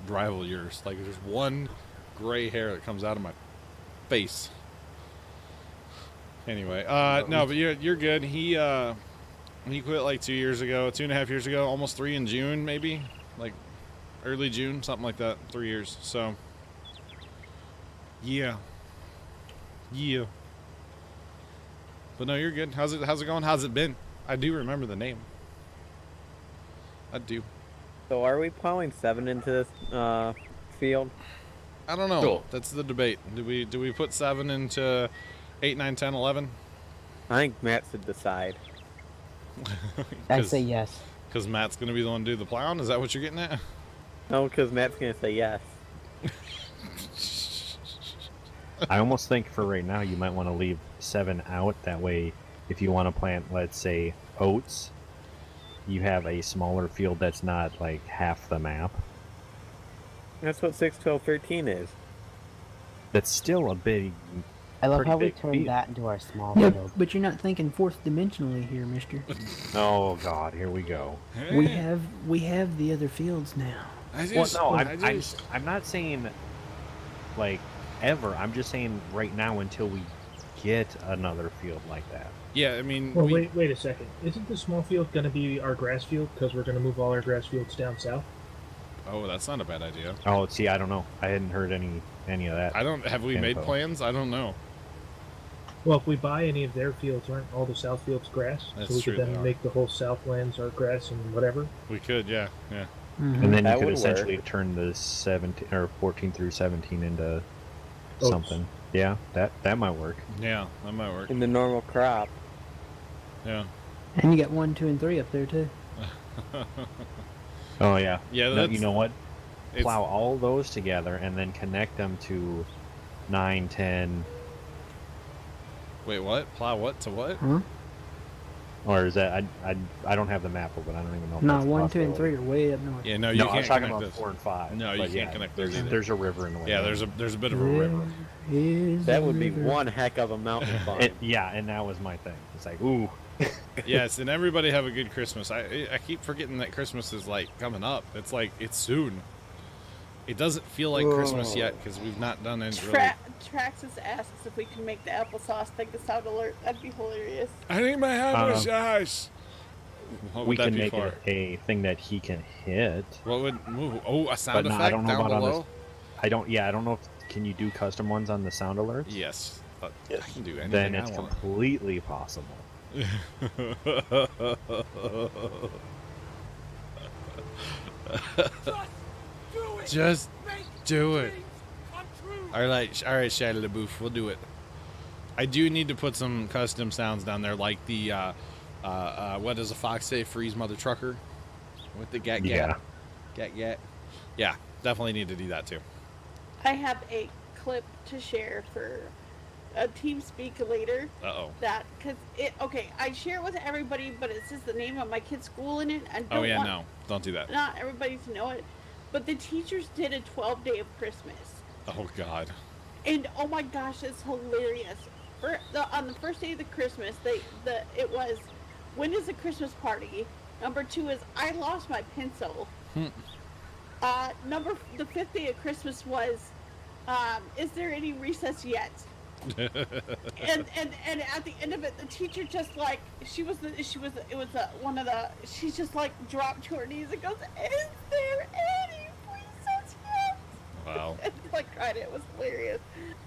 [SPEAKER 1] rival yours. Like there's one gray hair that comes out of my face. Anyway, no, but you're good. He quit like 2 years ago, 2.5 years ago, almost 3 in June, maybe, like early June, something like that. 3 years. So, yeah. But no, you're good. How's it going? How's it been? I do remember the name. I do.
[SPEAKER 13] So are we plowing 7 into this field?
[SPEAKER 1] I don't know.
[SPEAKER 6] Cool.
[SPEAKER 1] That's the debate. Do we put 7 into 8, 9, 10, 11?
[SPEAKER 13] I think Matt should decide.
[SPEAKER 9] I say yes.
[SPEAKER 1] Because Matt's going to be the one to do the plowing? Is that what you're getting at?
[SPEAKER 13] No, because Matt's going to say yes.
[SPEAKER 8] I almost think for right now you might want to leave 7 out. That way, if you want to plant, let's say, oats, you have a smaller field that's not like half the map.
[SPEAKER 13] That's what 6, 12, 13 is.
[SPEAKER 8] That's still a big.
[SPEAKER 9] I love how we
[SPEAKER 8] big
[SPEAKER 9] turned
[SPEAKER 8] field.
[SPEAKER 9] that into our small
[SPEAKER 7] Yeah,
[SPEAKER 9] field.
[SPEAKER 7] but you're not thinking fourth dimensionally here, mister.
[SPEAKER 8] Oh God, here we go.
[SPEAKER 7] We have the other fields now.
[SPEAKER 8] I'm not saying like ever. I'm just saying right now until we get another field like that.
[SPEAKER 1] Yeah, I mean.
[SPEAKER 12] Well, wait a second. Isn't the small field going to be our grass field because we're going to move all our grass fields down south?
[SPEAKER 1] Oh, that's not a bad idea.
[SPEAKER 8] Oh, see, I don't know. I hadn't heard any of that.
[SPEAKER 1] Have we made
[SPEAKER 8] info.
[SPEAKER 1] plans? I don't know.
[SPEAKER 12] Well, if we buy any of their fields, aren't all the south fields grass?
[SPEAKER 1] That's
[SPEAKER 12] so we
[SPEAKER 1] true,
[SPEAKER 12] could
[SPEAKER 1] they
[SPEAKER 12] then
[SPEAKER 1] are.
[SPEAKER 12] make the whole southlands our grass and whatever.
[SPEAKER 1] We could, yeah.
[SPEAKER 8] And then you
[SPEAKER 13] That
[SPEAKER 8] could
[SPEAKER 13] would
[SPEAKER 8] essentially
[SPEAKER 13] work.
[SPEAKER 8] turn the 17 or 14 through 17 into
[SPEAKER 12] Oats.
[SPEAKER 8] something. Yeah, that might work.
[SPEAKER 1] Yeah, that might work.
[SPEAKER 13] In the normal crop.
[SPEAKER 1] Yeah.
[SPEAKER 7] And you got 1, 2, and 3 up there too.
[SPEAKER 8] Oh yeah.
[SPEAKER 1] Yeah,
[SPEAKER 8] No,
[SPEAKER 1] that's-
[SPEAKER 8] you know what?
[SPEAKER 1] it's-
[SPEAKER 8] Plow all those together and then connect them to 9, 10,
[SPEAKER 1] Wait, what? Plow what to what?
[SPEAKER 7] Huh?
[SPEAKER 8] or is that I don't have the map open. I don't even know. If
[SPEAKER 7] No,
[SPEAKER 8] that's
[SPEAKER 7] 1, 2, and
[SPEAKER 8] possible.
[SPEAKER 7] 3 are way up north.
[SPEAKER 1] Yeah, no, you
[SPEAKER 8] No,
[SPEAKER 1] can't
[SPEAKER 8] I was talking
[SPEAKER 1] connect
[SPEAKER 8] about
[SPEAKER 1] those.
[SPEAKER 8] 4 and 5.
[SPEAKER 1] No, you
[SPEAKER 8] but
[SPEAKER 1] can't
[SPEAKER 8] yeah,
[SPEAKER 1] connect those
[SPEAKER 8] there's,
[SPEAKER 1] either.
[SPEAKER 8] there's a river in the way.
[SPEAKER 1] Yeah, there's a bit of a river.
[SPEAKER 13] That would be one heck of a mountain climb.
[SPEAKER 8] Yeah, and that was my thing. It's like, ooh.
[SPEAKER 1] Yes, and everybody have a good Christmas. I keep forgetting that Christmas is like coming up. It's like it's soon. It doesn't feel like Christmas yet because we've not done any. Really...
[SPEAKER 5] Traxxas asks if we can make the applesauce thing the sound alert. That'd be hilarious.
[SPEAKER 1] I need my applesauce. What would
[SPEAKER 8] We
[SPEAKER 1] that
[SPEAKER 8] can
[SPEAKER 1] be
[SPEAKER 8] make
[SPEAKER 1] for?
[SPEAKER 8] it a thing that he can hit.
[SPEAKER 1] What would move? Oh, a sound
[SPEAKER 8] But no,
[SPEAKER 1] effect
[SPEAKER 8] I don't know
[SPEAKER 1] down
[SPEAKER 8] about on
[SPEAKER 1] below.
[SPEAKER 8] this. I don't know if can you do custom ones on the sound alerts.
[SPEAKER 1] Yes, I can do anything.
[SPEAKER 8] Then
[SPEAKER 1] I
[SPEAKER 8] it's
[SPEAKER 1] want.
[SPEAKER 8] completely possible.
[SPEAKER 1] Just do it. All right, Shia LaBeouf, we'll do it. I do need to put some custom sounds down there, like the what does a fox say? Freeze, mother trucker, with the gat gat, gat. Yeah, definitely need to do that too.
[SPEAKER 5] I have a clip to share for a TeamSpeak later.
[SPEAKER 1] Uh-oh.
[SPEAKER 5] That because okay, I share it with everybody, but it says the name of my kid's school in it. And
[SPEAKER 1] Oh yeah, no, don't do that.
[SPEAKER 5] Not everybody to know it, but the teachers did a 12-day of Christmas,
[SPEAKER 1] Oh God.
[SPEAKER 5] and oh my gosh, it's hilarious. On the first day of the Christmas, it was, when is the Christmas party? Number 2 is I lost my pencil. The 5th day of Christmas was, is there any recess yet? and at the end of it, the teacher just like she just like dropped to her knees and goes, "Is there any recess yet?"
[SPEAKER 1] Wow.
[SPEAKER 5] And like cried. It was hilarious.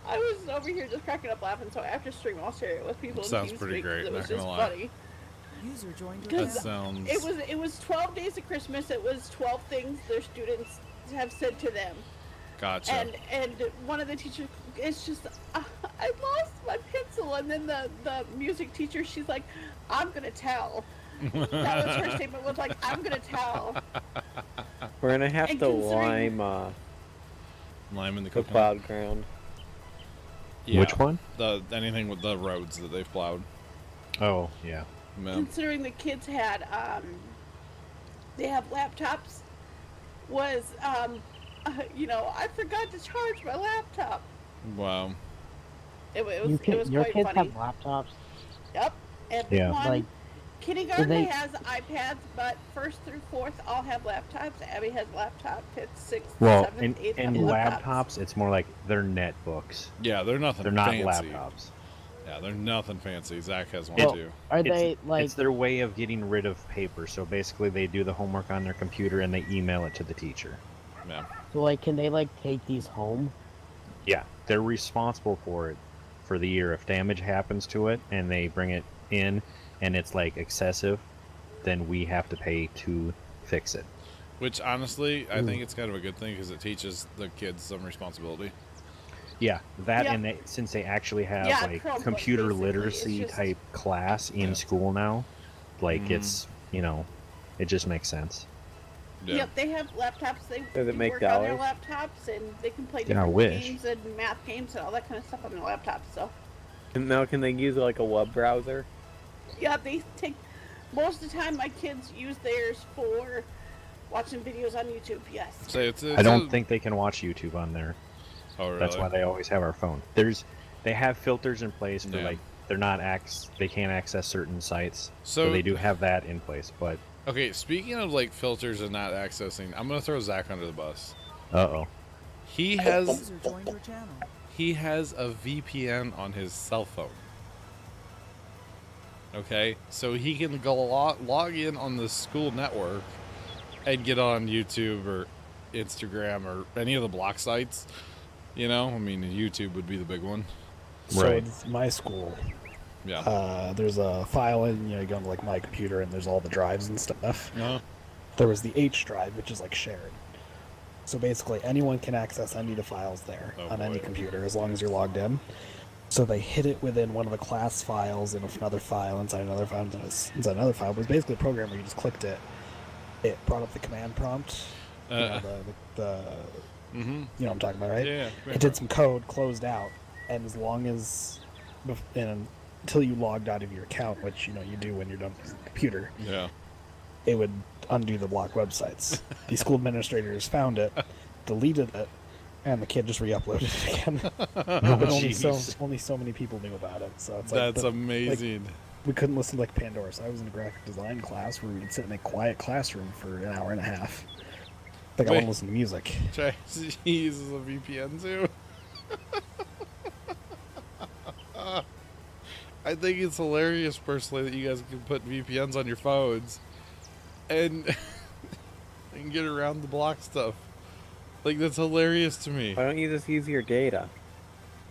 [SPEAKER 5] I was over here just cracking up laughing. So after stream, I'll share it with people. in
[SPEAKER 1] Sounds pretty
[SPEAKER 5] TeamSpeak,
[SPEAKER 1] great,
[SPEAKER 5] 'cause it was
[SPEAKER 1] not
[SPEAKER 5] just
[SPEAKER 1] gonna lie.
[SPEAKER 5] funny.
[SPEAKER 2] User joined your
[SPEAKER 5] Because
[SPEAKER 2] channel.
[SPEAKER 5] it was 12 days of Christmas. It was 12 things their students have said to them.
[SPEAKER 1] Gotcha.
[SPEAKER 5] And one of the teachers, it's just, I lost my pencil. And then the music teacher, she's like, I'm going to tell. That was her statement, was like, I'm going to tell.
[SPEAKER 13] We're gonna have
[SPEAKER 5] And
[SPEAKER 13] to
[SPEAKER 5] considering-
[SPEAKER 1] lime in the
[SPEAKER 13] the plowed ground.
[SPEAKER 1] Yeah,
[SPEAKER 8] Which one?
[SPEAKER 1] Anything with the roads that they've plowed.
[SPEAKER 8] Oh yeah.
[SPEAKER 5] Considering the kids had, they have laptops, was, I forgot to charge my laptop.
[SPEAKER 1] Wow.
[SPEAKER 5] It was
[SPEAKER 9] Your
[SPEAKER 5] quite
[SPEAKER 9] kids
[SPEAKER 5] funny.
[SPEAKER 9] have laptops?
[SPEAKER 5] Yep. And
[SPEAKER 8] Yeah.
[SPEAKER 5] one,
[SPEAKER 9] Like,
[SPEAKER 5] Kindergarten has iPads, but 1st through 4th all have laptops. Abby has laptop. 5th, 6th,
[SPEAKER 8] Well,
[SPEAKER 5] 7th, 8th
[SPEAKER 8] in
[SPEAKER 5] have laptops.
[SPEAKER 8] laptops, it's more like they're netbooks.
[SPEAKER 1] Yeah, they're nothing.
[SPEAKER 8] They're not
[SPEAKER 1] fancy.
[SPEAKER 8] laptops.
[SPEAKER 1] Yeah, they're nothing fancy. Zach has one too.
[SPEAKER 9] Are they like?
[SPEAKER 8] It's their way of getting rid of paper. So basically, they do the homework on their computer and they email it to the teacher.
[SPEAKER 1] Yeah.
[SPEAKER 9] So like, can they like take these home?
[SPEAKER 8] Yeah, they're responsible for it for the year. If damage happens to it and they bring it in and it's like excessive, then we have to pay to fix it.
[SPEAKER 1] Which honestly, I think it's kind of a good thing because it teaches the kids some responsibility.
[SPEAKER 8] Yeah, that and since they actually have like computer literacy type class in school now, like it's, you know, it just makes sense.
[SPEAKER 5] Yep, they have laptops. They
[SPEAKER 13] Does it
[SPEAKER 5] do
[SPEAKER 13] make
[SPEAKER 5] work on their
[SPEAKER 13] dollars?
[SPEAKER 5] laptops, and they can play
[SPEAKER 8] Yeah, I
[SPEAKER 5] different
[SPEAKER 8] wish.
[SPEAKER 5] games and math games and all that kind of stuff on their laptops. So,
[SPEAKER 13] And now can they use like a web browser?
[SPEAKER 5] yeah, they take most of the time. My kids use theirs for watching videos on YouTube. Yes.
[SPEAKER 1] So
[SPEAKER 8] I don't think they can watch YouTube on there.
[SPEAKER 1] Oh, really?
[SPEAKER 8] That's why they always have our phone. They have filters in place for like they can't access certain sites. So they do have that in place, but
[SPEAKER 1] okay, speaking of like filters and not accessing, I'm gonna throw Zach under the bus. He has
[SPEAKER 2] User joined your channel.
[SPEAKER 1] he has a VPN on his cell phone. Okay, so he can go log in on the school network and get on YouTube or Instagram or any of the block sites. You know, I mean, YouTube would be the big one.
[SPEAKER 3] So it's my school.
[SPEAKER 1] Yeah.
[SPEAKER 3] There's a file in, you go into like my computer and there's all the drives and stuff.
[SPEAKER 1] Uh-huh.
[SPEAKER 3] There was the H drive, which is like shared. So basically anyone can access any of the files there on any computer as long as you're logged in. So they hid it within one of the class files in another file inside another file inside another file. It was basically a program where you just clicked it. It brought up the command prompt. You know, you know what I'm talking about, right?
[SPEAKER 1] Yeah.
[SPEAKER 3] It did some code, closed out, and as long as until you logged out of your account, which you know you do when you're done with the computer, it would undo the blocked websites. The school administrators found it, deleted it, and the kid just re-uploaded it again. But only so many people knew about it. So it's
[SPEAKER 1] That's amazing.
[SPEAKER 3] Like, we couldn't listen to like Pandora. So I was in a graphic design class where we'd sit in a quiet classroom for an hour and a half. Like I want to listen to music.
[SPEAKER 1] He uses a VPN too. I think it's hilarious personally that you guys can put VPNs on your phones and and get around the block stuff. Like that's hilarious to me.
[SPEAKER 13] Why don't you just use your data?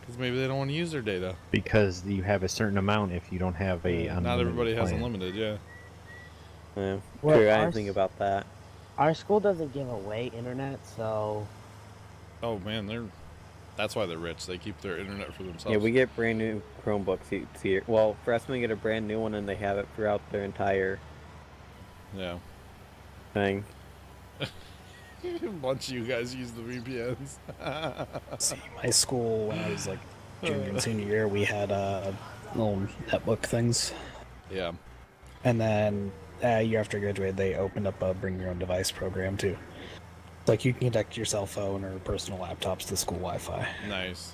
[SPEAKER 1] Because maybe they don't want to use their data.
[SPEAKER 8] Because you have a certain amount if you don't have a unlimited
[SPEAKER 1] Not everybody has
[SPEAKER 8] plan.
[SPEAKER 1] unlimited, yeah.
[SPEAKER 13] Yeah,
[SPEAKER 9] Well,
[SPEAKER 13] true. I
[SPEAKER 9] our
[SPEAKER 13] didn't think about that.
[SPEAKER 9] Our school doesn't give away internet, so
[SPEAKER 1] Oh man, that's why they're rich. They keep their internet for themselves.
[SPEAKER 13] Yeah, we get brand new Chromebooks each year. Well, freshmen we get a brand new one, and they have it throughout their entire thing.
[SPEAKER 1] A bunch of you guys use the VPNs.
[SPEAKER 3] See, my school when I was like junior and senior year, we had little netbook things.
[SPEAKER 1] Yeah.
[SPEAKER 3] And then a year after I graduated, they opened up a bring your own device program too. Like you can connect your cell phone or personal laptops to school Wi-Fi.
[SPEAKER 1] Nice.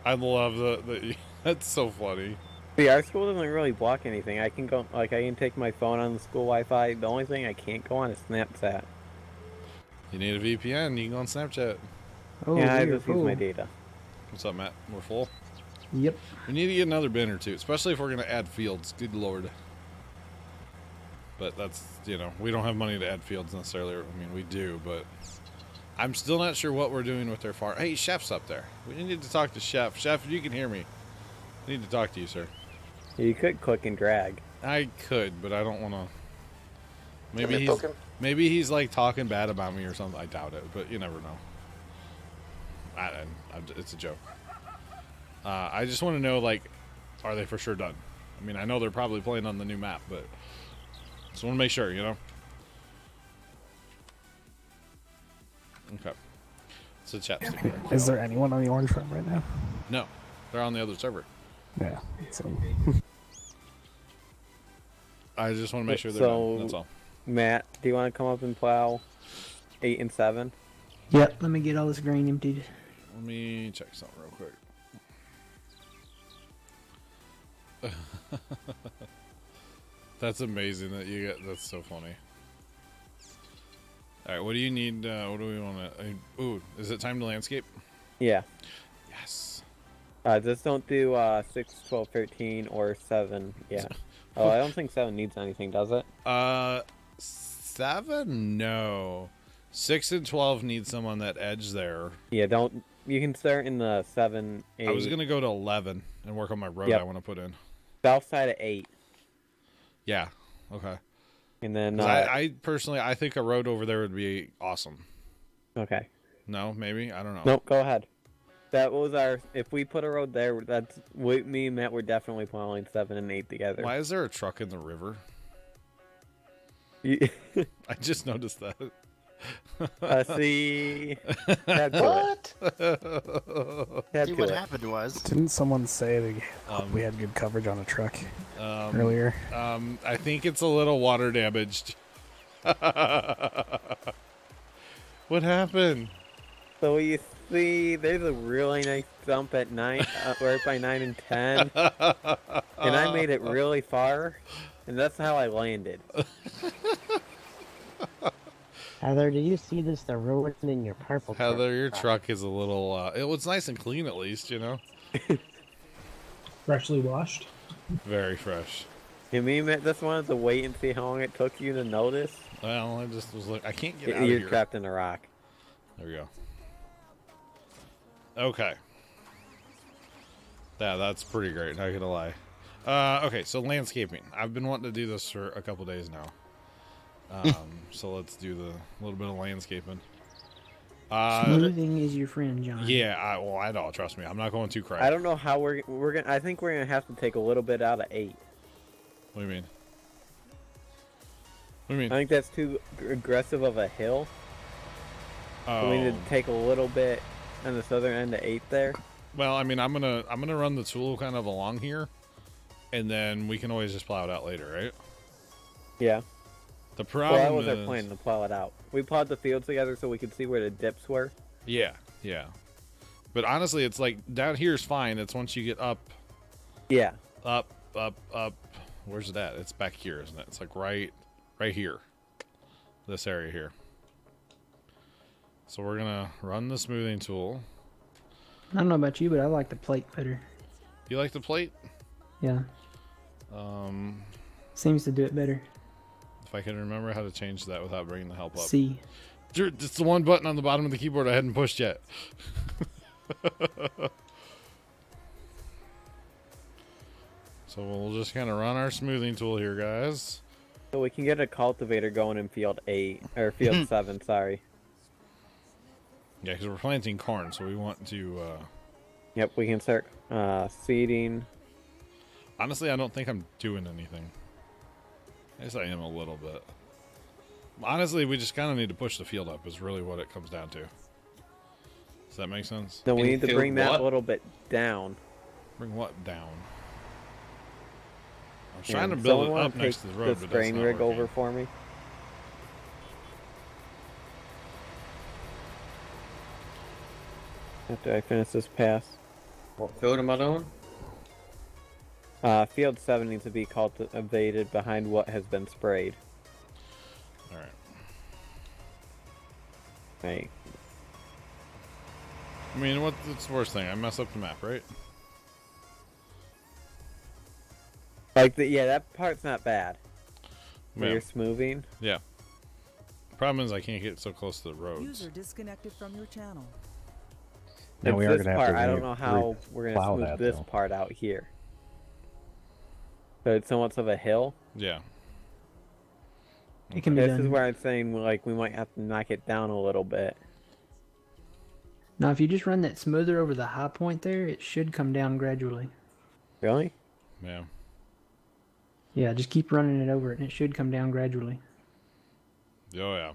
[SPEAKER 1] I love the that's so funny.
[SPEAKER 13] See, our school doesn't really block anything. I can go, like, I can take my phone on the school Wi-Fi. The only thing I can't go on is Snapchat.
[SPEAKER 1] You need a VPN, you can go on Snapchat.
[SPEAKER 7] Oh,
[SPEAKER 13] yeah, I
[SPEAKER 7] we're
[SPEAKER 13] just use
[SPEAKER 7] full.
[SPEAKER 13] my data.
[SPEAKER 1] What's up, Matt? We're full?
[SPEAKER 7] Yep.
[SPEAKER 1] We need to get another bin or two, especially if we're going to add fields. Good lord. But that's, you know, we don't have money to add fields necessarily. I mean, we do, but I'm still not sure what we're doing with their farm. Hey, Chef's up there. We need to talk to Chef. Chef, if you can hear me, I need to talk to you, sir.
[SPEAKER 13] You could click and drag.
[SPEAKER 1] I could, but I don't want to. Maybe he's like talking bad about me or something. I doubt it, but you never know. It's a joke. I just want to know, like, are they for sure done? I mean, I know they're probably playing on the new map, but just want to make sure, you know. Okay. So chapstick.
[SPEAKER 3] Is there anyone on the orange farm right now?
[SPEAKER 1] No, they're on the other server.
[SPEAKER 3] Yeah. So.
[SPEAKER 1] I just want to make sure they're done. That's all.
[SPEAKER 13] Matt, do you want to come up and plow 8 and 7?
[SPEAKER 7] Yep, let me get all this grain emptied.
[SPEAKER 1] Let me check something real quick. That's amazing that you get. That's so funny. All right, what do you need? What do we want to? Ooh, is it time to landscape?
[SPEAKER 13] Yeah.
[SPEAKER 1] Yes.
[SPEAKER 13] Just don't do 6, 12, 13, or 7. Yeah. Oh, I don't think 7 needs anything, does it?
[SPEAKER 1] 7? No. 6 and 12 need some on that edge there.
[SPEAKER 13] Yeah, don't. You can start in the 7, 8.
[SPEAKER 1] I was gonna go to 11 and work on my road. I want to put in
[SPEAKER 13] south side of 8.
[SPEAKER 1] Yeah. Okay.
[SPEAKER 13] And then
[SPEAKER 1] I personally, I think a road over there would be awesome.
[SPEAKER 13] Okay.
[SPEAKER 1] No, maybe I don't know.
[SPEAKER 13] Nope. Go ahead. That was our. If we put a road there, that's me and Matt were definitely plowing 7 and 8 together.
[SPEAKER 1] Why is there a truck in the river? I just noticed that.
[SPEAKER 13] See.
[SPEAKER 11] What? What happened was.
[SPEAKER 3] Didn't someone say we had good coverage on a truck earlier?
[SPEAKER 1] I think it's a little water damaged. What happened?
[SPEAKER 13] So you see, there's a really nice jump at 9, right by 9 and 10, and I made it really far, and that's how I landed.
[SPEAKER 9] Heather, do you see this? The ruin in your purple truck?
[SPEAKER 1] Heather, your truck is a little. It was nice and clean, at least, you know.
[SPEAKER 12] Freshly washed.
[SPEAKER 1] Very fresh.
[SPEAKER 13] You mean just wanted to wait and see how long it took you to notice?
[SPEAKER 1] Well, I just was like, I can't get out of
[SPEAKER 13] here.
[SPEAKER 1] You're
[SPEAKER 13] trapped in a rock.
[SPEAKER 1] There we go. Okay. Yeah, that's pretty great. Not gonna lie. Okay, so landscaping. I've been wanting to do this for a couple days now. So let's do the little bit of landscaping.
[SPEAKER 7] Smoothing is your friend, John.
[SPEAKER 1] Yeah, I don't. Trust me, I'm not going too crazy.
[SPEAKER 13] I don't know how we're gonna. I think we're gonna have to take a little bit out of 8.
[SPEAKER 1] What do you mean? What do you mean?
[SPEAKER 13] I think that's too aggressive of a hill.
[SPEAKER 1] Oh.
[SPEAKER 13] So we need to take a little bit on the southern end of 8 there.
[SPEAKER 1] Well, I mean, I'm gonna run the tool kind of along here, and then we can always just plow it out later, right?
[SPEAKER 13] Yeah.
[SPEAKER 1] The problem
[SPEAKER 13] that was our plan, to plow it out. We plowed the fields together so we could see where the dips were.
[SPEAKER 1] Yeah, yeah. But honestly, it's like down here is fine. It's once you get up.
[SPEAKER 13] Yeah.
[SPEAKER 1] Up. Where's it at? It's back here, isn't it? It's like right here. This area here. So we're gonna run the smoothing tool.
[SPEAKER 7] I don't know about you, but I like the plate better.
[SPEAKER 1] You like the plate?
[SPEAKER 7] Yeah. Seems to do it better.
[SPEAKER 1] If I can remember how to change that without bringing the help up.
[SPEAKER 7] C.
[SPEAKER 1] It's the one button on the bottom of the keyboard I hadn't pushed yet. So we'll just kind of run our smoothing tool here, guys.
[SPEAKER 13] So we can get a cultivator going in field 8 or field 7. Sorry.
[SPEAKER 1] Yeah, because we're planting corn, so we want to.
[SPEAKER 13] Yep, we can start seeding.
[SPEAKER 1] Honestly, I don't think I'm doing anything. I guess I am a little bit. Honestly, we just kind of need to push the field up is really what it comes down to. Does that make sense?
[SPEAKER 13] No, we need to bring that a little bit down.
[SPEAKER 1] Bring what down? I'm trying to build it up next to the road,
[SPEAKER 13] the
[SPEAKER 1] but that's
[SPEAKER 13] spraying
[SPEAKER 1] not
[SPEAKER 13] rig
[SPEAKER 1] working.
[SPEAKER 13] over for me. After I finish this pass.
[SPEAKER 6] What field am I doing?
[SPEAKER 13] Field 7 needs to be cultivated behind what has been sprayed.
[SPEAKER 1] Alright.
[SPEAKER 13] Right.
[SPEAKER 1] I mean, what's the worst thing? I mess up the map, right?
[SPEAKER 13] Like, yeah, that part's not bad. Where
[SPEAKER 1] Yeah.
[SPEAKER 13] you're smoothing.
[SPEAKER 1] Yeah. Problem is I can't get so close to the roads.
[SPEAKER 2] User disconnected from your channel.
[SPEAKER 8] No, we are
[SPEAKER 13] this
[SPEAKER 8] gonna
[SPEAKER 13] part,
[SPEAKER 8] have to
[SPEAKER 13] I don't know how we're going to
[SPEAKER 8] plow
[SPEAKER 13] smooth
[SPEAKER 8] that,
[SPEAKER 13] this
[SPEAKER 8] though.
[SPEAKER 13] part out here. So it's so much of a hill.
[SPEAKER 1] Yeah.
[SPEAKER 7] It can be
[SPEAKER 13] This
[SPEAKER 7] done.
[SPEAKER 13] is where I'm saying, like, we might have to knock it down a little bit.
[SPEAKER 7] Now, if you just run that smoother over the high point there, it should come down gradually.
[SPEAKER 13] Really?
[SPEAKER 1] Yeah.
[SPEAKER 7] Yeah, just keep running it over it, and it should come down gradually.
[SPEAKER 1] Oh, yeah.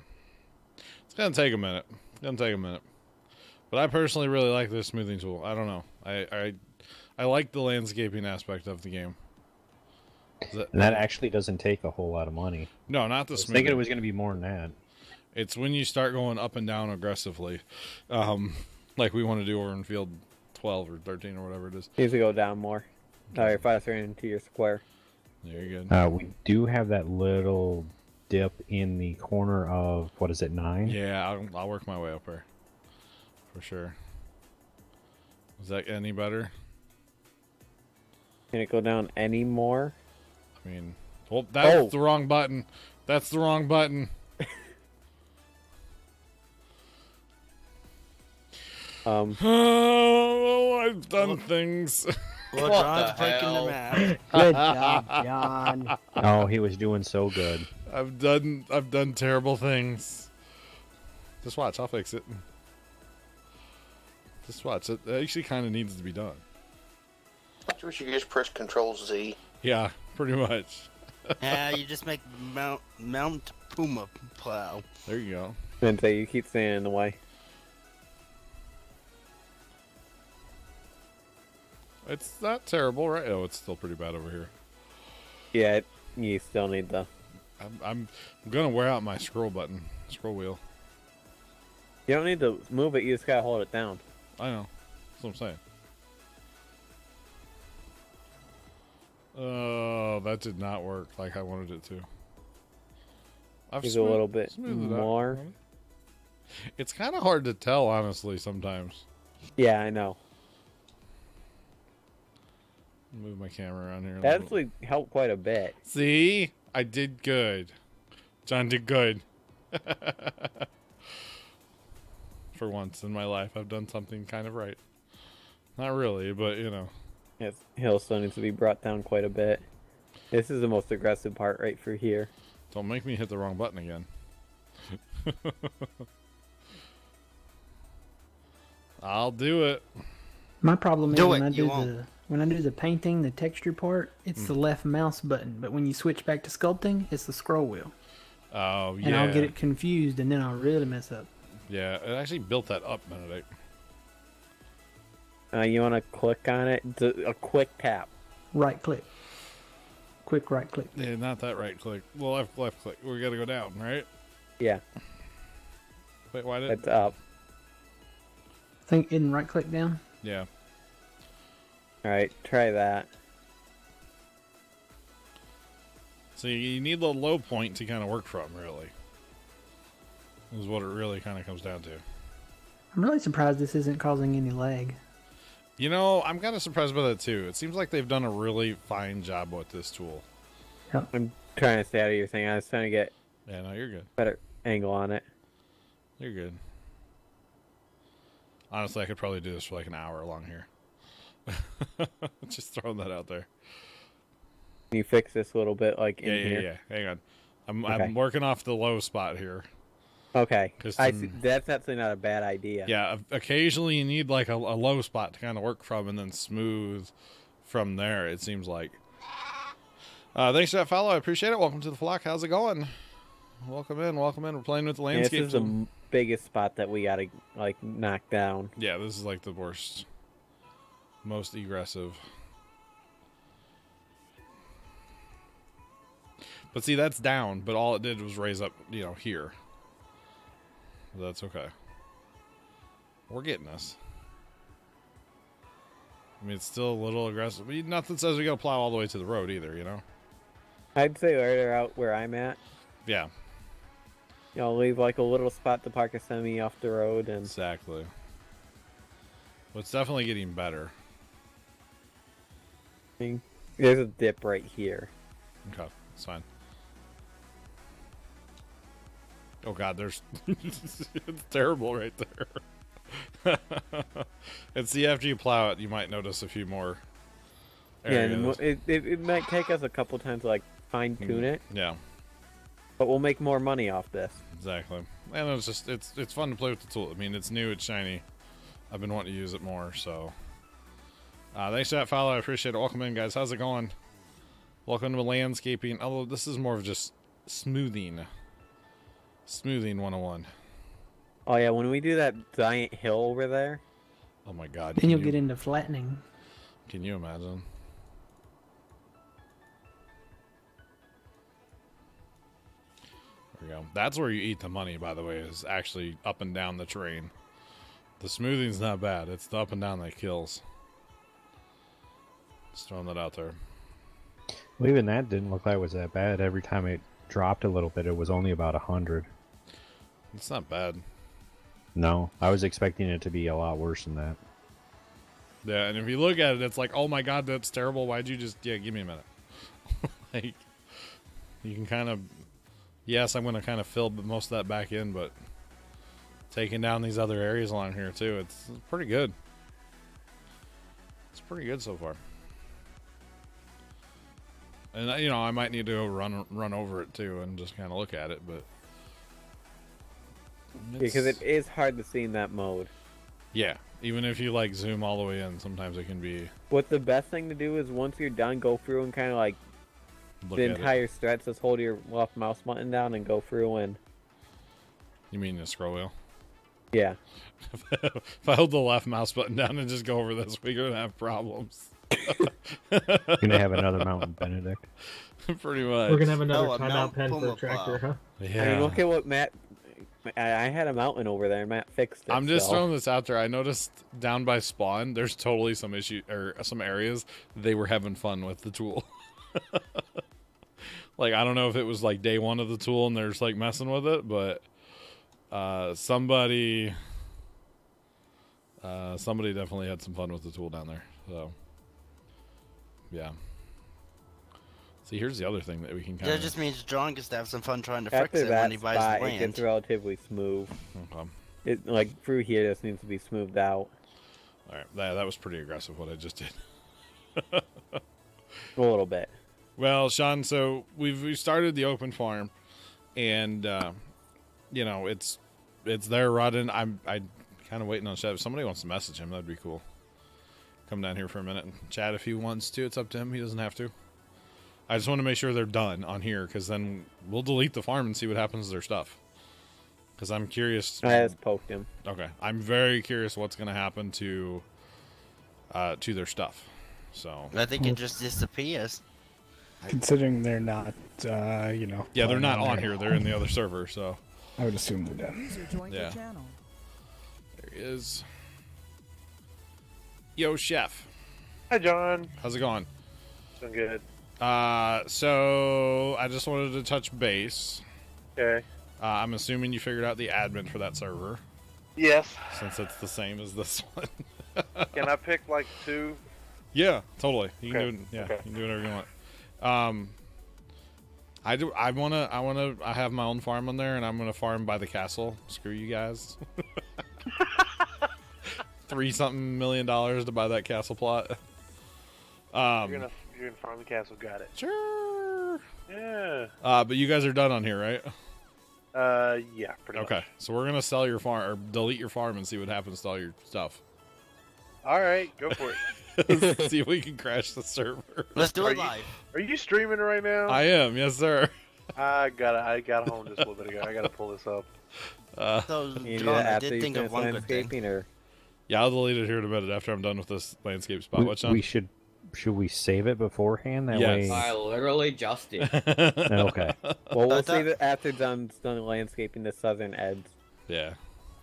[SPEAKER 1] It's going to take a minute. It's going to take a minute. But I personally really like this smoothing tool. I don't know. I like the landscaping aspect of the game.
[SPEAKER 8] And that actually doesn't take a whole lot of money.
[SPEAKER 1] No, not the
[SPEAKER 8] I was
[SPEAKER 1] smoothing.
[SPEAKER 8] thinking it was going to be more than that.
[SPEAKER 1] It's when you start going up and down aggressively. Like we want to do over in field 12 or 13 or whatever it is.
[SPEAKER 13] Needs to go down more. Sorry, faster into your square.
[SPEAKER 1] Very good.
[SPEAKER 8] We do have that little dip in the corner of, what is it, 9?
[SPEAKER 1] Yeah, I'll work my way up there. For sure. Is that any better?
[SPEAKER 13] Can it go down any more?
[SPEAKER 1] I mean, well, that's the wrong button. That's the wrong button. Oh, I've done things.
[SPEAKER 11] Well, John's breaking the map.
[SPEAKER 9] Good job, John.
[SPEAKER 8] Oh, he was doing so good.
[SPEAKER 1] I've done terrible things. Just watch, I'll fix it. Just watch. It actually kind of needs to be done.
[SPEAKER 4] I wish you could just press Control Z.
[SPEAKER 1] Yeah, pretty much.
[SPEAKER 11] Yeah, you just make Mount Puma Plow.
[SPEAKER 1] There you go.
[SPEAKER 13] And so you keep staying in the way.
[SPEAKER 1] It's not terrible, right? Oh, it's still pretty bad over here.
[SPEAKER 13] Yeah, you still need the...
[SPEAKER 1] I'm gonna wear out my scroll wheel.
[SPEAKER 13] You don't need to move it, you just gotta hold it down.
[SPEAKER 1] I know. That's what I'm saying. Oh, that did not work like I wanted it to.
[SPEAKER 13] Use a little bit more.
[SPEAKER 1] It's kind of hard to tell, honestly, sometimes.
[SPEAKER 13] Yeah, I know.
[SPEAKER 1] Move my camera around here.
[SPEAKER 13] That actually helped quite a bit.
[SPEAKER 1] See? I did good. John did good. For once in my life, I've done something kind of right. Not really, but you know.
[SPEAKER 13] Yes, hill still needs to be brought down quite a bit. This is the most aggressive part right for here.
[SPEAKER 1] Don't make me hit the wrong button again. I'll do it.
[SPEAKER 7] My problem is when I do the painting, the texture part, it's the left mouse button. But when you switch back to sculpting, it's the scroll wheel.
[SPEAKER 1] Oh, yeah.
[SPEAKER 7] And I'll get it confused, and then I'll really mess up.
[SPEAKER 1] Yeah, it actually built that up, Benedict.
[SPEAKER 13] You want to click on it? A quick tap.
[SPEAKER 7] Right click. Quick right click.
[SPEAKER 1] Yeah, not that right click. Well, left click. We gotta go down, right?
[SPEAKER 13] Yeah.
[SPEAKER 1] Wait, why did...
[SPEAKER 13] It's up.
[SPEAKER 7] Think in right click down?
[SPEAKER 1] Yeah.
[SPEAKER 13] Alright, try that.
[SPEAKER 1] So you need the low point to kind of work from, really. Is what it really kind of comes down to.
[SPEAKER 7] I'm really surprised this isn't causing any lag.
[SPEAKER 1] You know, I'm kind of surprised by that too. It seems like they've done a really fine job with this tool.
[SPEAKER 7] Yep.
[SPEAKER 13] I'm trying to stay out of your thing. I was trying to get
[SPEAKER 1] no, you're good.
[SPEAKER 13] Better angle on it.
[SPEAKER 1] You're good. Honestly, I could probably do this for like an hour long here. Just throwing that out there.
[SPEAKER 13] Can you fix this a little bit, like in here?
[SPEAKER 1] Yeah. Hang on. I'm working off the low spot here.
[SPEAKER 13] Okay. I see. That's actually not a bad idea.
[SPEAKER 1] Yeah, occasionally you need like a low spot to kind of work from and then smooth from there, it seems like. Thanks for that follow. I appreciate it. Welcome to the flock. How's it going? Welcome in. Welcome in. We're playing with the landscape.
[SPEAKER 13] This is the biggest spot that we got to like knock down.
[SPEAKER 1] Yeah, this is like the worst. Most aggressive. But see, that's down, but all it did was raise up, you know, here. That's okay. We're getting this. I mean, it's still a little aggressive. But nothing says we gotta plow all the way to the road either, you know?
[SPEAKER 13] I'd say right out where I'm at.
[SPEAKER 1] Yeah.
[SPEAKER 13] You know, leave like a little spot to park a semi off the road. And
[SPEAKER 1] exactly. Well, it's definitely getting better.
[SPEAKER 13] There's a dip right here.
[SPEAKER 1] Okay, that's fine. Oh god, there's it's terrible right there. And see, after you plow it, you might notice a few more areas.
[SPEAKER 13] Yeah, and it might take us a couple times to like fine tune it.
[SPEAKER 1] Yeah.
[SPEAKER 13] But we'll make more money off this.
[SPEAKER 1] Exactly. And it's just it's fun to play with the tool. I mean, it's new, it's shiny. I've been wanting to use it more, so thanks for that follow. I appreciate it. Welcome in, guys. How's it going? Welcome to landscaping. Although this is more of just smoothing. Smoothing 101.
[SPEAKER 13] Oh yeah, when we do that giant hill over there.
[SPEAKER 1] Oh my god.
[SPEAKER 7] Then you'll get into flattening.
[SPEAKER 1] Can you imagine? There we go. That's where you eat the money, by the way, is actually up and down the terrain. The smoothing's not bad. It's the up and down that kills. Just throwing that out there.
[SPEAKER 8] Well, even that didn't look like it was that bad. Every time it dropped a little bit, it was only about 100.
[SPEAKER 1] It's not bad.
[SPEAKER 8] No, I was expecting it to be a lot worse than that.
[SPEAKER 1] Yeah, and if you look at it, it's like, oh my god, that's terrible. Why'd you just... Yeah, give me a minute. Like, you can kind of... Yes, I'm going to kind of fill most of that back in, but taking down these other areas along here, too, it's pretty good. It's pretty good so far. And, you know, I might need to go run over it, too, and just kind of look at it, but...
[SPEAKER 13] Because it is hard to see in that mode.
[SPEAKER 1] Yeah, even if you, like, zoom all the way in, sometimes it can be...
[SPEAKER 13] What the best thing to do is once you're done, go through and kind of, like,
[SPEAKER 1] Look
[SPEAKER 13] the
[SPEAKER 1] at
[SPEAKER 13] entire stretch, just hold your left mouse button down and go through and...
[SPEAKER 1] You mean the scroll wheel?
[SPEAKER 13] Yeah.
[SPEAKER 1] If I hold the left mouse button down and just go over this, we're going to have problems.
[SPEAKER 8] You're going to have another Mountain Benedict.
[SPEAKER 1] Pretty much.
[SPEAKER 12] We're going to have another
[SPEAKER 11] Oh,
[SPEAKER 12] timeout pen for
[SPEAKER 11] Puma
[SPEAKER 12] a tractor, huh?
[SPEAKER 1] Yeah.
[SPEAKER 13] I mean, look at what Matt... I had a mountain over there, and Matt fixed it.
[SPEAKER 1] I'm just
[SPEAKER 13] so.
[SPEAKER 1] throwing this out there. I noticed down by spawn, there's totally some issue or some areas they were having fun with the tool. Like, I don't know if it was like day one of the tool and they're just like messing with it, but somebody definitely had some fun with the tool down there. So yeah. See, here's the other thing that we can kind of...
[SPEAKER 11] That just means John gets to have some fun trying to
[SPEAKER 13] After
[SPEAKER 11] fix it
[SPEAKER 13] that
[SPEAKER 11] when he buys
[SPEAKER 13] spot,
[SPEAKER 11] the
[SPEAKER 13] it
[SPEAKER 11] land.
[SPEAKER 13] gets relatively smooth.
[SPEAKER 1] Okay.
[SPEAKER 13] It, like, through here, this needs to be smoothed out.
[SPEAKER 1] All right, that was pretty aggressive what I just did.
[SPEAKER 13] A little bit.
[SPEAKER 1] Well, Sean, so we've started the open farm, and you know it's there running. I'm kind of waiting on chat. If somebody wants to message him, that'd be cool. Come down here for a minute and chat if he wants to. It's up to him. He doesn't have to. I just want to make sure they're done on here, because then we'll delete the farm and see what happens to their stuff. Because I'm curious.
[SPEAKER 13] I just poked him.
[SPEAKER 1] Okay, I'm very curious what's going to happen to their stuff. So
[SPEAKER 11] I think it just disappears.
[SPEAKER 3] Considering they're not, you know.
[SPEAKER 1] Yeah, they're not on
[SPEAKER 3] there.
[SPEAKER 1] here. They're in the other server, so.
[SPEAKER 3] I would assume they're dead.
[SPEAKER 2] User joined your
[SPEAKER 1] Yeah.
[SPEAKER 2] channel.
[SPEAKER 1] There he is. Yo, Chef.
[SPEAKER 14] Hi, John.
[SPEAKER 1] How's it going?
[SPEAKER 14] Doing good.
[SPEAKER 1] So I just wanted to touch base.
[SPEAKER 14] Okay.
[SPEAKER 1] I'm assuming you figured out the admin for that server.
[SPEAKER 14] Yes.
[SPEAKER 1] Since it's the same as this one.
[SPEAKER 14] Can I pick like two?
[SPEAKER 1] Yeah, totally. You can
[SPEAKER 14] Okay.
[SPEAKER 1] do it. Yeah,
[SPEAKER 14] Okay.
[SPEAKER 1] you can do whatever you want. I have my own farm on there, and I'm gonna farm by the castle. Screw you guys. $3 million to buy that castle plot.
[SPEAKER 14] You're gonna farm the castle. Got it.
[SPEAKER 1] Sure.
[SPEAKER 14] Yeah.
[SPEAKER 1] But you guys are done on here, right?
[SPEAKER 14] Yeah, pretty much.
[SPEAKER 1] Okay, so we're gonna sell your farm or delete your farm and see what happens to all your stuff.
[SPEAKER 14] All right, go for it.
[SPEAKER 1] See if we can crash the server.
[SPEAKER 11] Let's do
[SPEAKER 14] Are
[SPEAKER 11] it
[SPEAKER 14] you-
[SPEAKER 11] live.
[SPEAKER 14] Are you streaming right now?
[SPEAKER 1] I am, yes, sir.
[SPEAKER 14] I got home just a little bit ago. I gotta pull this up.
[SPEAKER 11] So,
[SPEAKER 13] You do
[SPEAKER 11] John,
[SPEAKER 13] that
[SPEAKER 11] I
[SPEAKER 13] after
[SPEAKER 11] did
[SPEAKER 13] you
[SPEAKER 11] think of
[SPEAKER 13] finish
[SPEAKER 11] one good thing.
[SPEAKER 13] landscaping, or...
[SPEAKER 1] Yeah, I'll delete it here in a minute after I'm done with this landscape spot. What's on?
[SPEAKER 8] Should we save it beforehand? That
[SPEAKER 1] Yes.
[SPEAKER 8] way.
[SPEAKER 6] I literally just did.
[SPEAKER 8] Okay.
[SPEAKER 13] Well, we'll
[SPEAKER 11] I thought-
[SPEAKER 13] see that after done landscaping the southern edge.
[SPEAKER 1] Yeah.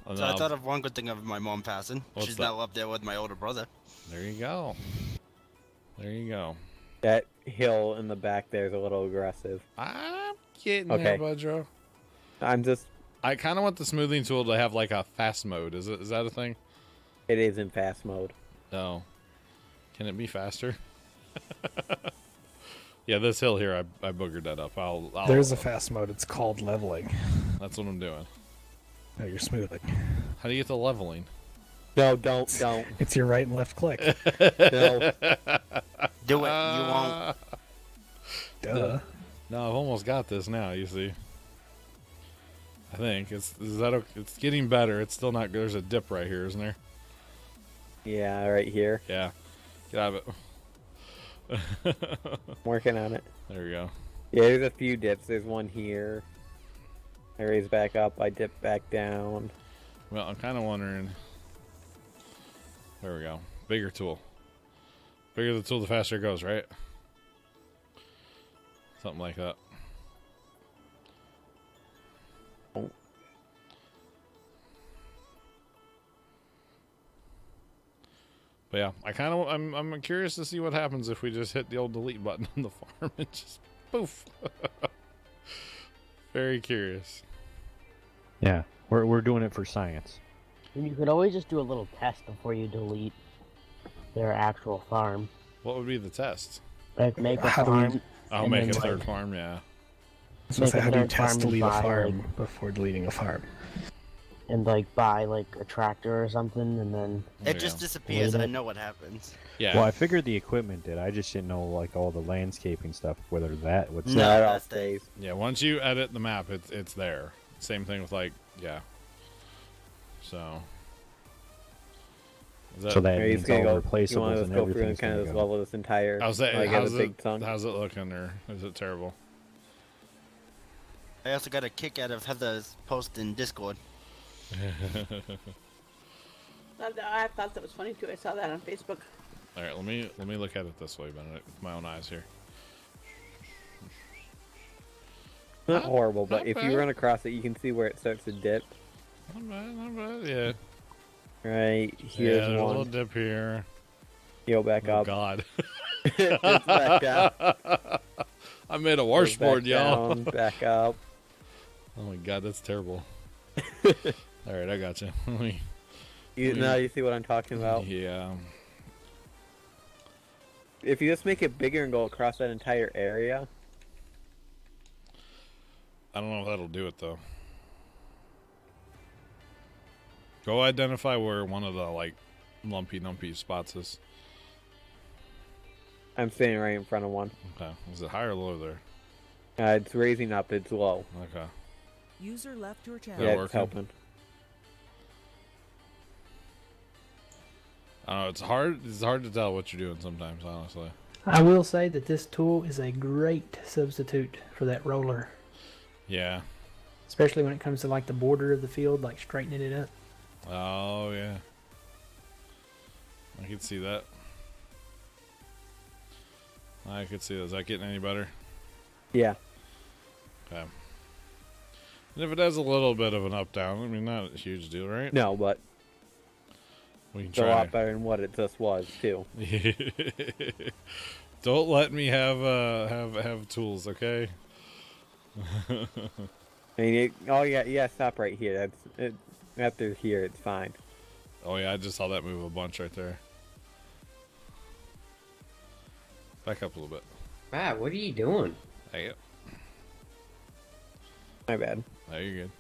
[SPEAKER 1] And
[SPEAKER 11] So I
[SPEAKER 1] I'll-
[SPEAKER 11] thought of one good thing of my mom passing.
[SPEAKER 1] What's
[SPEAKER 11] She's
[SPEAKER 1] that?
[SPEAKER 11] now up there with my older brother.
[SPEAKER 1] There you go. There you go.
[SPEAKER 13] That hill in the back there is a little aggressive.
[SPEAKER 1] I'm getting
[SPEAKER 13] Okay.
[SPEAKER 1] there, Budro.
[SPEAKER 13] I'm just...
[SPEAKER 1] I kind of want the smoothing tool to have like a fast mode. Is that a thing?
[SPEAKER 13] It is in fast mode.
[SPEAKER 1] No. Can it be faster? Yeah, this hill here, I boogered that up. I'll
[SPEAKER 3] There's a fast mode. It's called leveling.
[SPEAKER 1] That's what I'm doing.
[SPEAKER 3] No, you're smoothing.
[SPEAKER 1] How do you get the leveling?
[SPEAKER 13] No, don't.
[SPEAKER 3] It's your right and left click.
[SPEAKER 13] No.
[SPEAKER 11] Do it. You won't.
[SPEAKER 3] Duh.
[SPEAKER 1] No, I've almost got this now, you see. I think. It's getting better. It's still not good. There's a dip right here, isn't there?
[SPEAKER 13] Yeah, right here.
[SPEAKER 1] Yeah. Get out of it.
[SPEAKER 13] Working on it.
[SPEAKER 1] There we go.
[SPEAKER 13] Yeah, there's a few dips. There's one here. I raise back up. I dip back down.
[SPEAKER 1] Well, I'm kind of wondering. There we go. Bigger tool. Bigger the tool, the faster it goes, right? Something like that. But But yeah, I'm curious to see what happens if we just hit the old delete button on the farm and just poof. Very curious.
[SPEAKER 8] Yeah, we're doing it for science.
[SPEAKER 9] And you could always just do a little test before you delete their actual farm.
[SPEAKER 1] What would be the test?
[SPEAKER 9] Like make a farm.
[SPEAKER 1] I'll make a third farm, yeah.
[SPEAKER 3] So how do you test delete a farm before deleting a farm?
[SPEAKER 9] And like buy like a tractor or something, and then
[SPEAKER 11] it just disappears. I know what happens.
[SPEAKER 1] Yeah.
[SPEAKER 8] Well, I figured the equipment did. I just didn't know like all the landscaping stuff, whether that would.
[SPEAKER 13] No, it all stays.
[SPEAKER 1] Yeah, once you edit the map, it's there. Same thing with like So.
[SPEAKER 8] So that means all replaceables and
[SPEAKER 13] go through and kind of level this entire.
[SPEAKER 1] How's that?
[SPEAKER 13] Like,
[SPEAKER 1] how's it looking, or is it terrible?
[SPEAKER 11] I also got a kick out of Heather's post in Discord.
[SPEAKER 5] I thought that was funny too. I saw that on Facebook.
[SPEAKER 1] All right, let me look at it this way, Benedict, with my own eyes here.
[SPEAKER 13] Not horrible, but if you run across it, you can see where it starts to dip.
[SPEAKER 1] Not bad, yeah.
[SPEAKER 13] Right here's
[SPEAKER 1] there's
[SPEAKER 13] one.
[SPEAKER 1] a little dip here.
[SPEAKER 13] Yo, back up.
[SPEAKER 1] God.
[SPEAKER 13] It's back down.
[SPEAKER 1] I made a washboard, y'all.
[SPEAKER 13] Back up.
[SPEAKER 1] Oh my God, that's terrible. All right, I got you.
[SPEAKER 13] Now you see what I'm talking about.
[SPEAKER 1] Yeah.
[SPEAKER 13] If you just make it bigger and go across that entire area.
[SPEAKER 1] I don't know if that'll do it though. Go identify where one of the like lumpy spots is.
[SPEAKER 13] I'm standing right in front of one.
[SPEAKER 1] Okay. Is it high or low there?
[SPEAKER 13] It's raising up. It's low.
[SPEAKER 1] Okay.
[SPEAKER 2] User left your channel.
[SPEAKER 13] Yeah, it's helping.
[SPEAKER 1] I don't know. It's hard. It's hard to tell what you're doing sometimes, honestly.
[SPEAKER 7] I will say that this tool is a great substitute for that roller.
[SPEAKER 1] Yeah.
[SPEAKER 7] Especially when it comes to like the border of the field, like straightening it up.
[SPEAKER 1] Oh yeah. I could see that. I could see that. Is that getting any better?
[SPEAKER 13] Yeah.
[SPEAKER 1] Okay. And if it has a little bit of an up down, I mean, not a huge deal, right?
[SPEAKER 13] No, but
[SPEAKER 1] we can
[SPEAKER 13] it's
[SPEAKER 1] try.
[SPEAKER 13] a lot better than what it just was too.
[SPEAKER 1] Don't let me have tools, okay?
[SPEAKER 13] I mean, stop right here. That's it. After here, it's fine.
[SPEAKER 1] Oh yeah, I just saw that move a bunch right there. Back up a little bit.
[SPEAKER 6] Matt, what are you doing?
[SPEAKER 1] Hey.
[SPEAKER 13] My bad.
[SPEAKER 1] Oh, you're good.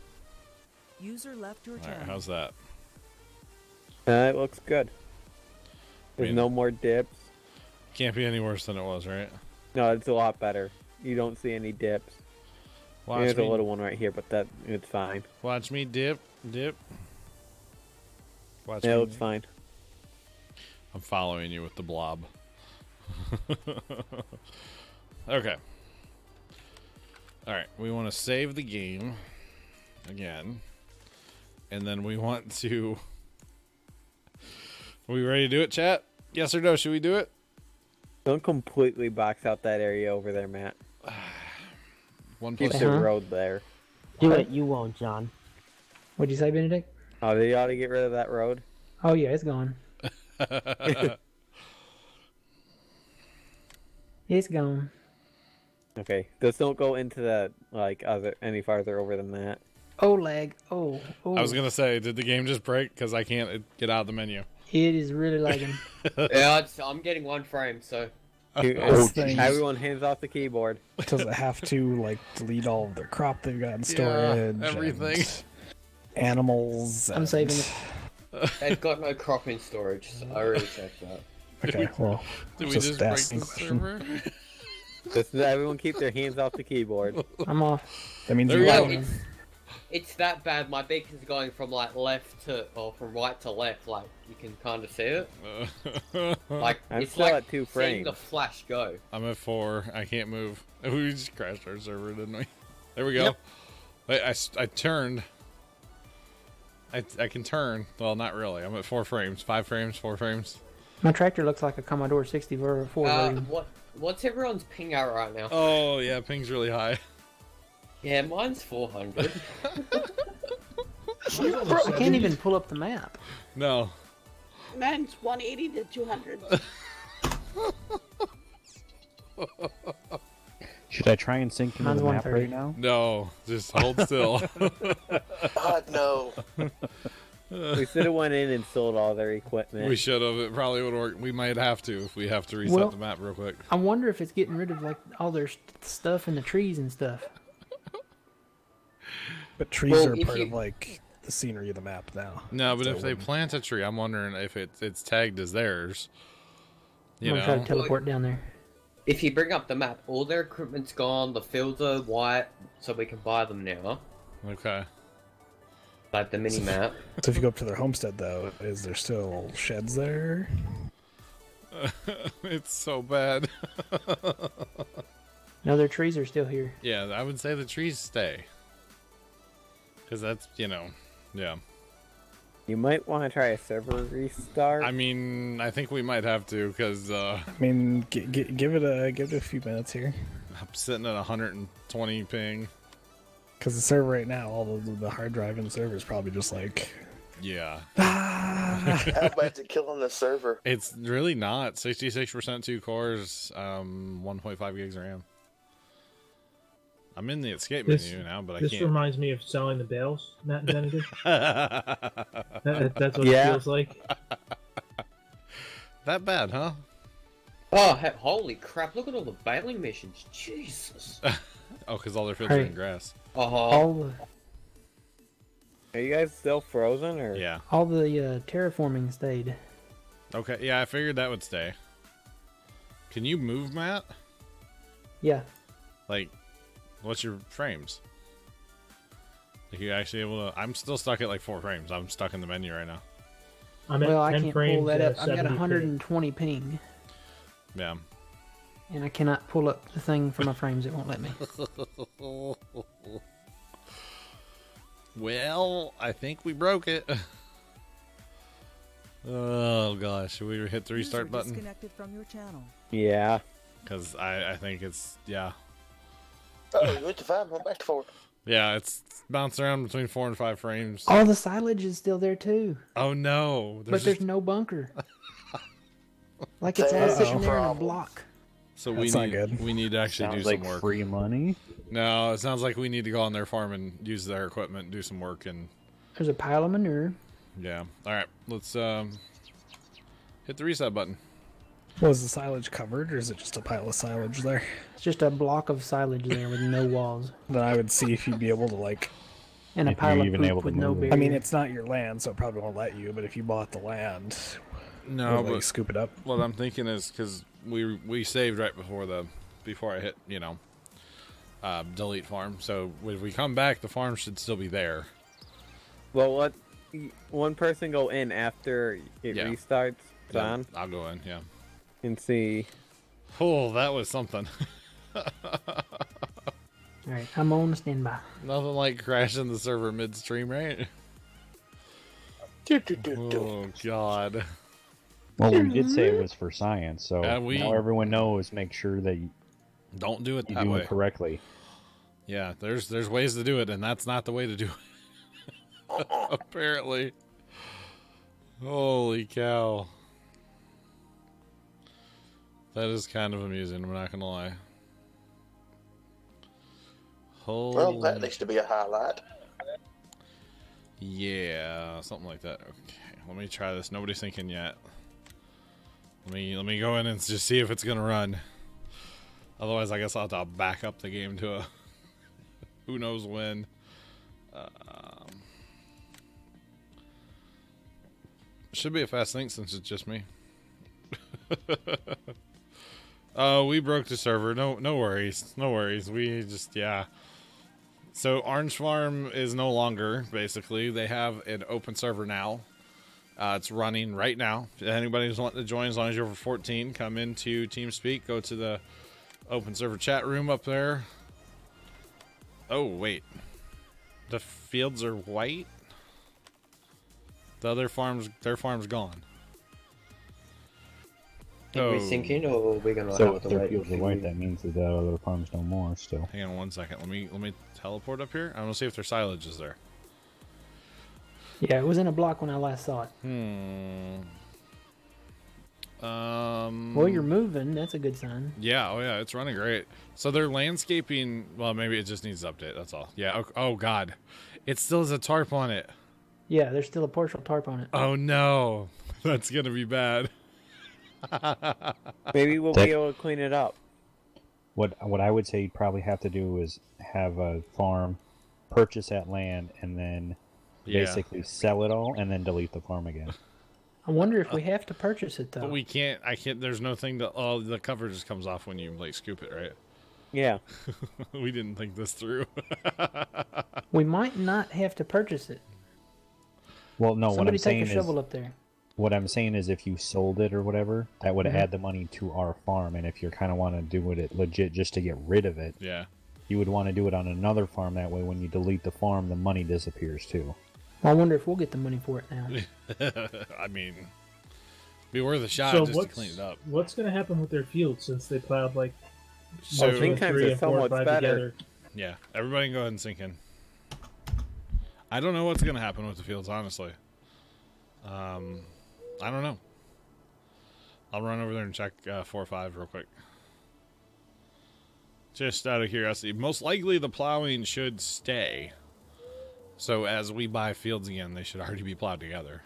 [SPEAKER 2] User left your
[SPEAKER 1] All
[SPEAKER 2] channel.
[SPEAKER 1] right, how's that?
[SPEAKER 13] It looks good. There's no more dips.
[SPEAKER 1] Can't be any worse than it was, right?
[SPEAKER 13] No, it's a lot better. You don't see any dips. There's a little one right here, but it's fine.
[SPEAKER 1] Watch me dip. Watch me.
[SPEAKER 13] It looks fine.
[SPEAKER 1] I'm following you with the blob. Okay. Alright, we want to save the game again. And then we want to... Are we ready to do it, chat? Yes or no? Should we do it?
[SPEAKER 13] Don't completely box out that area over there, Matt. Keep
[SPEAKER 1] plus
[SPEAKER 13] the road there.
[SPEAKER 9] Do it, you won't, John.
[SPEAKER 7] What'd you say, Benedict?
[SPEAKER 13] Oh, they ought to get rid of that road.
[SPEAKER 7] Oh yeah, it's gone. It's gone.
[SPEAKER 13] Okay, just don't go into that any farther over than that.
[SPEAKER 7] Oh, lag. Oh.
[SPEAKER 1] I was gonna say, did the game just break? Because I can't get out of the menu.
[SPEAKER 7] It is really lagging.
[SPEAKER 6] Yeah, I'm getting one frame, so.
[SPEAKER 13] Everyone hands off the keyboard.
[SPEAKER 3] Does it have to like delete all of their crop they've got in storage?
[SPEAKER 1] Everything.
[SPEAKER 3] Animals.
[SPEAKER 7] I'm saving it.
[SPEAKER 6] They've got no crop in storage, so I already checked that.
[SPEAKER 3] Okay, well,
[SPEAKER 1] Did we just break the server?
[SPEAKER 13] Everyone keep their hands off the keyboard.
[SPEAKER 7] I'm off.
[SPEAKER 3] That means
[SPEAKER 1] There
[SPEAKER 3] you
[SPEAKER 1] we
[SPEAKER 3] got
[SPEAKER 1] go.
[SPEAKER 6] It's that bad. My beacon's going from like from right to left. Like you can kind of see it. Like
[SPEAKER 13] I'm
[SPEAKER 6] it's
[SPEAKER 13] still
[SPEAKER 6] like
[SPEAKER 13] at 2
[SPEAKER 6] seeing
[SPEAKER 13] frames.
[SPEAKER 6] the flash go.
[SPEAKER 1] I'm at 4. I can't move. We just crashed our server, didn't we? There we go.
[SPEAKER 11] Yep.
[SPEAKER 1] Wait, I turned. I can turn. Well, not really. I'm at 4 frames. 5 frames, 4 frames.
[SPEAKER 7] My tractor looks like a Commodore 64 version.
[SPEAKER 6] What's everyone's ping at right now?
[SPEAKER 1] Oh, yeah, ping's really high.
[SPEAKER 6] Yeah, mine's 400.
[SPEAKER 7] Bro, I can't even pull up the map.
[SPEAKER 1] No.
[SPEAKER 5] Mine's 180 to 200.
[SPEAKER 8] Should I try and sync into
[SPEAKER 7] Mine's
[SPEAKER 8] the map
[SPEAKER 7] 130.
[SPEAKER 8] right now?
[SPEAKER 1] No, just hold still.
[SPEAKER 4] God, no.
[SPEAKER 13] We should have went in and sold all their equipment.
[SPEAKER 1] We should have. It probably would work. We might have to if we have to reset
[SPEAKER 7] Well,
[SPEAKER 1] the map real quick.
[SPEAKER 7] I wonder if it's getting rid of like all their stuff in the trees and stuff.
[SPEAKER 3] But trees are part of like the scenery of the map now.
[SPEAKER 1] No, but
[SPEAKER 3] So
[SPEAKER 1] if they plant a tree, I'm wondering if it's tagged as theirs.
[SPEAKER 7] I'm
[SPEAKER 1] You
[SPEAKER 7] gonna try
[SPEAKER 1] know,
[SPEAKER 7] to teleport down there.
[SPEAKER 6] If you bring up the map, all their equipment's gone, the fields are white, so we can buy them now.
[SPEAKER 1] Okay.
[SPEAKER 6] Like the mini map.
[SPEAKER 3] So if you go up to their homestead, though, is there still sheds there?
[SPEAKER 1] It's so bad.
[SPEAKER 7] No, their trees are still here.
[SPEAKER 1] Yeah, I would say the trees stay. Because that's, you know, yeah.
[SPEAKER 13] You might want to try a server restart.
[SPEAKER 1] I mean, I think we might have to because
[SPEAKER 3] I mean, give it a few minutes here.
[SPEAKER 1] I'm sitting at 120 ping.
[SPEAKER 3] Because the server right now, all the hard drive in the server is probably just like,
[SPEAKER 1] Yeah.
[SPEAKER 4] How bad's it killing the server?
[SPEAKER 1] It's really not. 66% 2 cores, 1.5 gigs RAM. I'm in the escape menu now, but I can't.
[SPEAKER 12] This reminds me of selling the bales, Matt Benedict. That's what it feels like.
[SPEAKER 1] That bad, huh?
[SPEAKER 6] Oh, holy crap, look at all the baling missions. Jesus.
[SPEAKER 1] Oh, because all their fields are in grass.
[SPEAKER 7] All
[SPEAKER 13] Are you guys still frozen, or?
[SPEAKER 1] Yeah.
[SPEAKER 7] all the terraforming stayed.
[SPEAKER 1] Okay, yeah, I figured that would stay. Can you move, Matt?
[SPEAKER 7] Yeah.
[SPEAKER 1] Like, what's your frames? Like, you actually able to... I'm still stuck at like 4 frames. I'm stuck in the menu right now.
[SPEAKER 12] I'm at
[SPEAKER 7] Well, I
[SPEAKER 12] 10
[SPEAKER 7] can't
[SPEAKER 12] frames
[SPEAKER 7] pull that
[SPEAKER 12] at
[SPEAKER 7] up. I've got
[SPEAKER 12] 70
[SPEAKER 7] 120 ping,
[SPEAKER 1] Yeah.
[SPEAKER 7] and I cannot pull up the thing for my frames. It won't let me.
[SPEAKER 1] Well, I think we broke it. Oh gosh, should we hit the restart button?
[SPEAKER 2] Disconnected from your channel.
[SPEAKER 13] Yeah.
[SPEAKER 1] Because I think it's, yeah.
[SPEAKER 4] Oh, you went to 5, went back to 4.
[SPEAKER 1] Yeah, it's bouncing around between 4 and 5 frames.
[SPEAKER 7] All the silage is still there too,
[SPEAKER 1] Oh no.
[SPEAKER 7] but there's no bunker. Like it's all sitting there in a block.
[SPEAKER 1] So
[SPEAKER 3] That's not good.
[SPEAKER 1] we need to actually
[SPEAKER 8] Sounds
[SPEAKER 1] do
[SPEAKER 8] like
[SPEAKER 1] some work.
[SPEAKER 8] free money.
[SPEAKER 1] No, it sounds like we need to go on their farm and use their equipment, do some work, and
[SPEAKER 7] There's a pile of manure.
[SPEAKER 1] yeah. All right, let's hit the reset button.
[SPEAKER 3] Was the silage covered, or is it just a pile of silage there?
[SPEAKER 7] It's just a block of silage there with no walls.
[SPEAKER 3] Then I would see if you'd be able to like.
[SPEAKER 7] And a
[SPEAKER 8] If
[SPEAKER 7] pile
[SPEAKER 8] you're
[SPEAKER 7] of
[SPEAKER 8] even
[SPEAKER 7] poop
[SPEAKER 8] able to
[SPEAKER 7] with no
[SPEAKER 8] move it.
[SPEAKER 7] barrier.
[SPEAKER 3] I mean, it's not your land, so it probably won't let you. But if you bought the land,
[SPEAKER 1] No,
[SPEAKER 3] would, like,
[SPEAKER 1] but
[SPEAKER 3] scoop it up.
[SPEAKER 1] what I'm thinking is because we saved right before I hit delete farm. So if we come back, the farm should still be there.
[SPEAKER 13] Well, let one person go in after it
[SPEAKER 1] Yeah.
[SPEAKER 13] restarts,
[SPEAKER 1] Yeah,
[SPEAKER 13] John,
[SPEAKER 1] I'll go in. Yeah.
[SPEAKER 13] and see.
[SPEAKER 1] Oh, that was something.
[SPEAKER 7] All right, I'm on standby.
[SPEAKER 1] Nothing like crashing the server midstream, right? Oh God.
[SPEAKER 8] Well, we did say it was for science, so
[SPEAKER 1] Yeah,
[SPEAKER 8] now everyone knows. Make sure that you
[SPEAKER 1] Don't do it that
[SPEAKER 8] do
[SPEAKER 1] way.
[SPEAKER 8] it correctly.
[SPEAKER 1] Yeah, there's ways to do it, and that's not the way to do it. Apparently. Holy cow. That is kind of amusing, I'm not gonna lie. Holy...
[SPEAKER 4] Well, that needs to be a highlight.
[SPEAKER 1] Yeah, something like that. Okay, let me try this. Nobody's thinking yet. Let me go in and just see if it's gonna run. Otherwise, I guess I'll have to back up the game to a who knows when. Should be a fast link since it's just me. Oh, we broke the server. No worries. No worries. We just, yeah. So Orange Farm is no longer, basically. They have an open server now. It's running right now. If anybody's wanting to join, as long as you're over 14, come into TeamSpeak. Go to the open server chat room up there. Oh, wait. The fields are white? The other farms, their farm's gone.
[SPEAKER 6] Are we sinking, or are we gonna
[SPEAKER 8] So
[SPEAKER 6] have
[SPEAKER 8] if
[SPEAKER 6] to
[SPEAKER 8] their
[SPEAKER 6] wait?
[SPEAKER 8] fields are white, that means that the other farms no more still.
[SPEAKER 1] Hang on one second. Let me teleport up here. I want to see if their silage is there.
[SPEAKER 7] Yeah, it was in a block when I last saw it. Well, you're moving. That's a good sign.
[SPEAKER 1] Yeah, oh yeah, it's running great. So their landscaping, well, maybe it just needs to update, that's all. Yeah, oh god. It still has a tarp on it.
[SPEAKER 7] Yeah, there's still a partial tarp on it.
[SPEAKER 1] Oh no. That's gonna be bad.
[SPEAKER 13] Maybe we'll be able to clean it up.
[SPEAKER 8] What I would say you'd probably have to do is have a farm, purchase that land, and then basically sell it all, and then delete the farm again.
[SPEAKER 7] I wonder if we have to purchase it though.
[SPEAKER 1] But we can't. I can't. There's no thing to. Oh, the cover just comes off when you like scoop it, right?
[SPEAKER 13] Yeah.
[SPEAKER 1] We didn't think this through.
[SPEAKER 7] We might not have to purchase it.
[SPEAKER 8] Well, no.
[SPEAKER 7] Somebody
[SPEAKER 8] What I'm
[SPEAKER 7] take
[SPEAKER 8] saying
[SPEAKER 7] a
[SPEAKER 8] is,
[SPEAKER 7] shovel up there.
[SPEAKER 8] what I'm saying is, if you sold it or whatever, that would add the money to our farm. And if you kind of want to do it legit just to get rid of it,
[SPEAKER 1] yeah,
[SPEAKER 8] you would want to do it on another farm. That way, when you delete the farm, the money disappears too.
[SPEAKER 7] Well, I wonder if we'll get the money for it now.
[SPEAKER 1] I mean, be worth a shot
[SPEAKER 12] So
[SPEAKER 1] just to clean it up.
[SPEAKER 12] what's going to happen with their field since they plowed like
[SPEAKER 1] So-
[SPEAKER 12] two,
[SPEAKER 13] Times
[SPEAKER 12] three,
[SPEAKER 13] are
[SPEAKER 12] and 4
[SPEAKER 13] so
[SPEAKER 12] and
[SPEAKER 13] much
[SPEAKER 12] 5
[SPEAKER 13] better.
[SPEAKER 12] together?
[SPEAKER 1] Yeah, everybody can go ahead and sink in. I don't know what's going to happen with the fields, honestly. I don't know. I'll run over there and check 4 or 5 real quick. Just out of curiosity. Most likely the plowing should stay. So as we buy fields again, they should already be plowed together.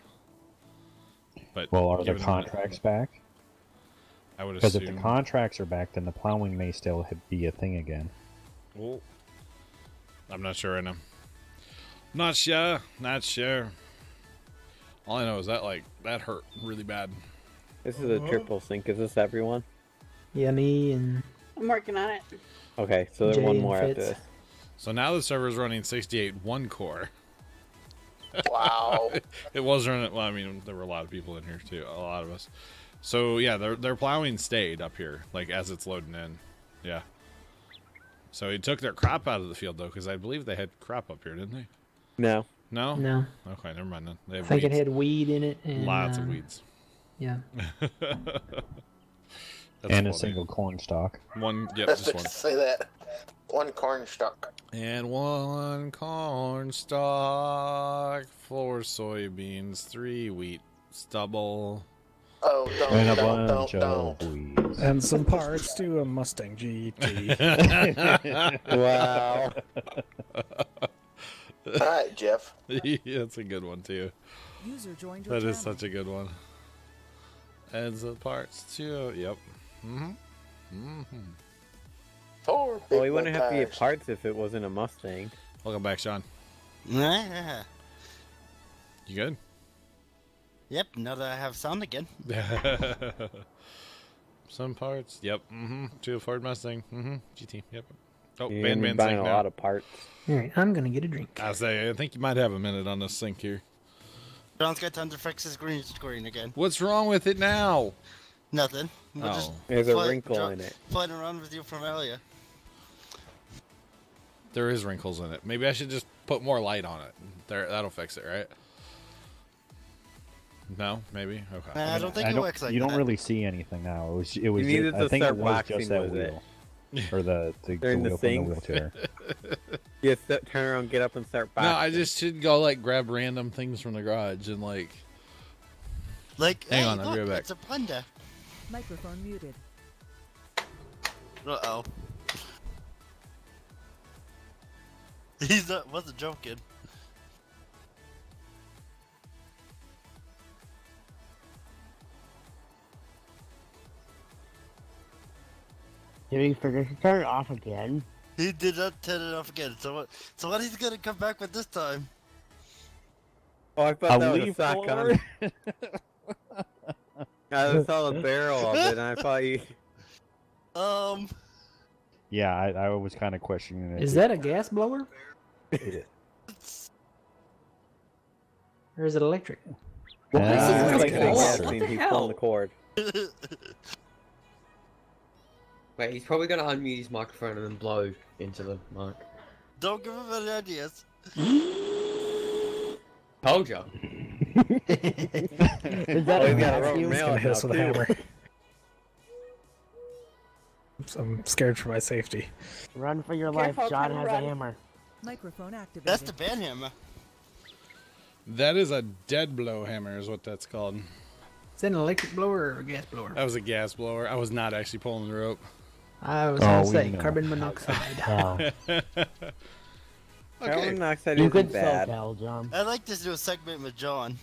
[SPEAKER 1] But
[SPEAKER 8] Well, are the
[SPEAKER 1] given
[SPEAKER 8] contracts back?
[SPEAKER 1] I would
[SPEAKER 8] Because
[SPEAKER 1] assume.
[SPEAKER 8] if the contracts are back, then the plowing may still be a thing again.
[SPEAKER 1] Well, I'm not sure right now. Not sure. Not sure. All I know is that that hurt really bad.
[SPEAKER 13] This is a triple sink. Is this everyone?
[SPEAKER 7] Yeah, me and
[SPEAKER 5] I'm working on it.
[SPEAKER 13] Okay, so there's
[SPEAKER 7] Jay
[SPEAKER 13] one
[SPEAKER 7] and
[SPEAKER 13] more after
[SPEAKER 7] Fitz.
[SPEAKER 13] this.
[SPEAKER 1] So now the server's running 68 one core.
[SPEAKER 4] Wow.
[SPEAKER 1] It was running. Well, I mean, there were a lot of people in here too. A lot of us. So yeah, their plowing stayed up here, like as it's loading in. Yeah. So he took their crop out of the field though, because I believe they had crop up here, didn't they?
[SPEAKER 13] No.
[SPEAKER 1] No.
[SPEAKER 7] No.
[SPEAKER 1] Okay, never mind then. They have
[SPEAKER 7] I think
[SPEAKER 1] weeds.
[SPEAKER 7] it had weed in it. And,
[SPEAKER 1] Lots of weeds.
[SPEAKER 7] Yeah.
[SPEAKER 8] And
[SPEAKER 1] funny.
[SPEAKER 8] a single corn stalk.
[SPEAKER 1] One. Yep,
[SPEAKER 4] Let's
[SPEAKER 1] just one.
[SPEAKER 4] say that. One corn stalk.
[SPEAKER 1] And 1 corn stalk, 4 soybeans, 3 wheat stubble.
[SPEAKER 4] Oh,
[SPEAKER 8] And a
[SPEAKER 4] don't,
[SPEAKER 8] bunch
[SPEAKER 4] don't,
[SPEAKER 8] of
[SPEAKER 4] don't.
[SPEAKER 8] weeds.
[SPEAKER 3] And some parts to a Mustang GT.
[SPEAKER 13] Wow.
[SPEAKER 4] All right, Jeff.
[SPEAKER 1] Yeah, that's a good one too.
[SPEAKER 2] User joined your
[SPEAKER 1] That is
[SPEAKER 2] channel.
[SPEAKER 1] such a good one. And the parts too. Yep. Mm-hmm. Mm-hmm.
[SPEAKER 4] 4 big
[SPEAKER 13] Well, we wouldn't
[SPEAKER 4] wet
[SPEAKER 13] have to get
[SPEAKER 4] tires.
[SPEAKER 13] parts if it wasn't a Mustang.
[SPEAKER 1] Welcome back, Sean.
[SPEAKER 11] Yeah.
[SPEAKER 1] You good?
[SPEAKER 11] Yep, now that I have sound again.
[SPEAKER 1] Some parts. Yep. Mm-hmm. To a Ford Mustang. Mm-hmm. GT. Yep. Oh,
[SPEAKER 13] Yeah,
[SPEAKER 1] Van
[SPEAKER 13] we're
[SPEAKER 1] Man
[SPEAKER 13] buying
[SPEAKER 1] sink
[SPEAKER 13] a
[SPEAKER 1] now.
[SPEAKER 13] lot of parts.
[SPEAKER 7] All right, I'm gonna get a drink.
[SPEAKER 1] I think you might have a minute on this sink here.
[SPEAKER 11] John's got time to fix his green screen again.
[SPEAKER 1] What's wrong with it now?
[SPEAKER 11] Nothing. We're
[SPEAKER 1] Oh.
[SPEAKER 11] just
[SPEAKER 13] There's a
[SPEAKER 11] fly-
[SPEAKER 13] wrinkle
[SPEAKER 11] dro-
[SPEAKER 13] in it.
[SPEAKER 11] Flying around with you from earlier.
[SPEAKER 1] There is wrinkles in it. Maybe I should just put more light on it. There, that'll fix it, right? No, maybe. Okay.
[SPEAKER 11] I don't think it works like
[SPEAKER 8] you don't
[SPEAKER 11] that.
[SPEAKER 8] really see anything now. It was. It was.
[SPEAKER 13] You needed
[SPEAKER 8] I
[SPEAKER 13] to
[SPEAKER 8] think it
[SPEAKER 13] start
[SPEAKER 8] was
[SPEAKER 13] boxing
[SPEAKER 8] just that
[SPEAKER 13] with it.
[SPEAKER 8] wheel, or the
[SPEAKER 13] During the
[SPEAKER 8] wheel from the
[SPEAKER 13] sinks.
[SPEAKER 8] wheelchair.
[SPEAKER 13] You turn around, get up, and start
[SPEAKER 1] No,
[SPEAKER 13] boxing.
[SPEAKER 1] I just should go grab random things from the garage and
[SPEAKER 11] Like,
[SPEAKER 1] Hang
[SPEAKER 11] hey,
[SPEAKER 1] on, I'll be
[SPEAKER 11] look,
[SPEAKER 1] right back.
[SPEAKER 11] it's a blender.
[SPEAKER 2] Microphone muted.
[SPEAKER 11] Uh-oh. He wasn't joking.
[SPEAKER 9] Did he forget to turn it off again?
[SPEAKER 11] He did not turn it off again. So what he's gonna come back with this time?
[SPEAKER 13] Oh, I thought that was a
[SPEAKER 8] leaf
[SPEAKER 13] shotgun. I saw the barrel of it, and I thought you...
[SPEAKER 8] Yeah, I was kind of questioning it.
[SPEAKER 7] Is that a gas blower? Or is it electric?
[SPEAKER 13] Well,
[SPEAKER 8] Ah,
[SPEAKER 13] this is like
[SPEAKER 8] okay.
[SPEAKER 13] the gas
[SPEAKER 5] What
[SPEAKER 13] scene.
[SPEAKER 5] the
[SPEAKER 13] He's
[SPEAKER 5] hell?
[SPEAKER 13] pulling the cord.
[SPEAKER 6] Wait, he's probably gonna unmute his microphone and then blow into the mic.
[SPEAKER 11] Don't give him any ideas.
[SPEAKER 6] Told ya.
[SPEAKER 9] Is that
[SPEAKER 13] Oh,
[SPEAKER 9] a
[SPEAKER 13] he's got a
[SPEAKER 9] gas
[SPEAKER 13] rubber
[SPEAKER 9] fuse?
[SPEAKER 13] mail
[SPEAKER 3] Gonna hit us
[SPEAKER 13] now,
[SPEAKER 3] with a
[SPEAKER 13] too.
[SPEAKER 3] hammer. I'm scared for my safety.
[SPEAKER 9] Run for your
[SPEAKER 5] Careful,
[SPEAKER 9] life. John
[SPEAKER 5] try to
[SPEAKER 9] has
[SPEAKER 5] run.
[SPEAKER 9] a hammer.
[SPEAKER 2] Microphone activated.
[SPEAKER 11] That's the band hammer.
[SPEAKER 1] that is a dead blow hammer, is what that's called.
[SPEAKER 7] Is that an electric blower or a gas blower?
[SPEAKER 1] That was a gas blower. I was not actually pulling the rope.
[SPEAKER 7] I was going to say carbon monoxide.
[SPEAKER 13] Carbon monoxide
[SPEAKER 9] You
[SPEAKER 13] isn't
[SPEAKER 9] could
[SPEAKER 13] bad.
[SPEAKER 9] tell, John.
[SPEAKER 11] I'd like to do a segment with John.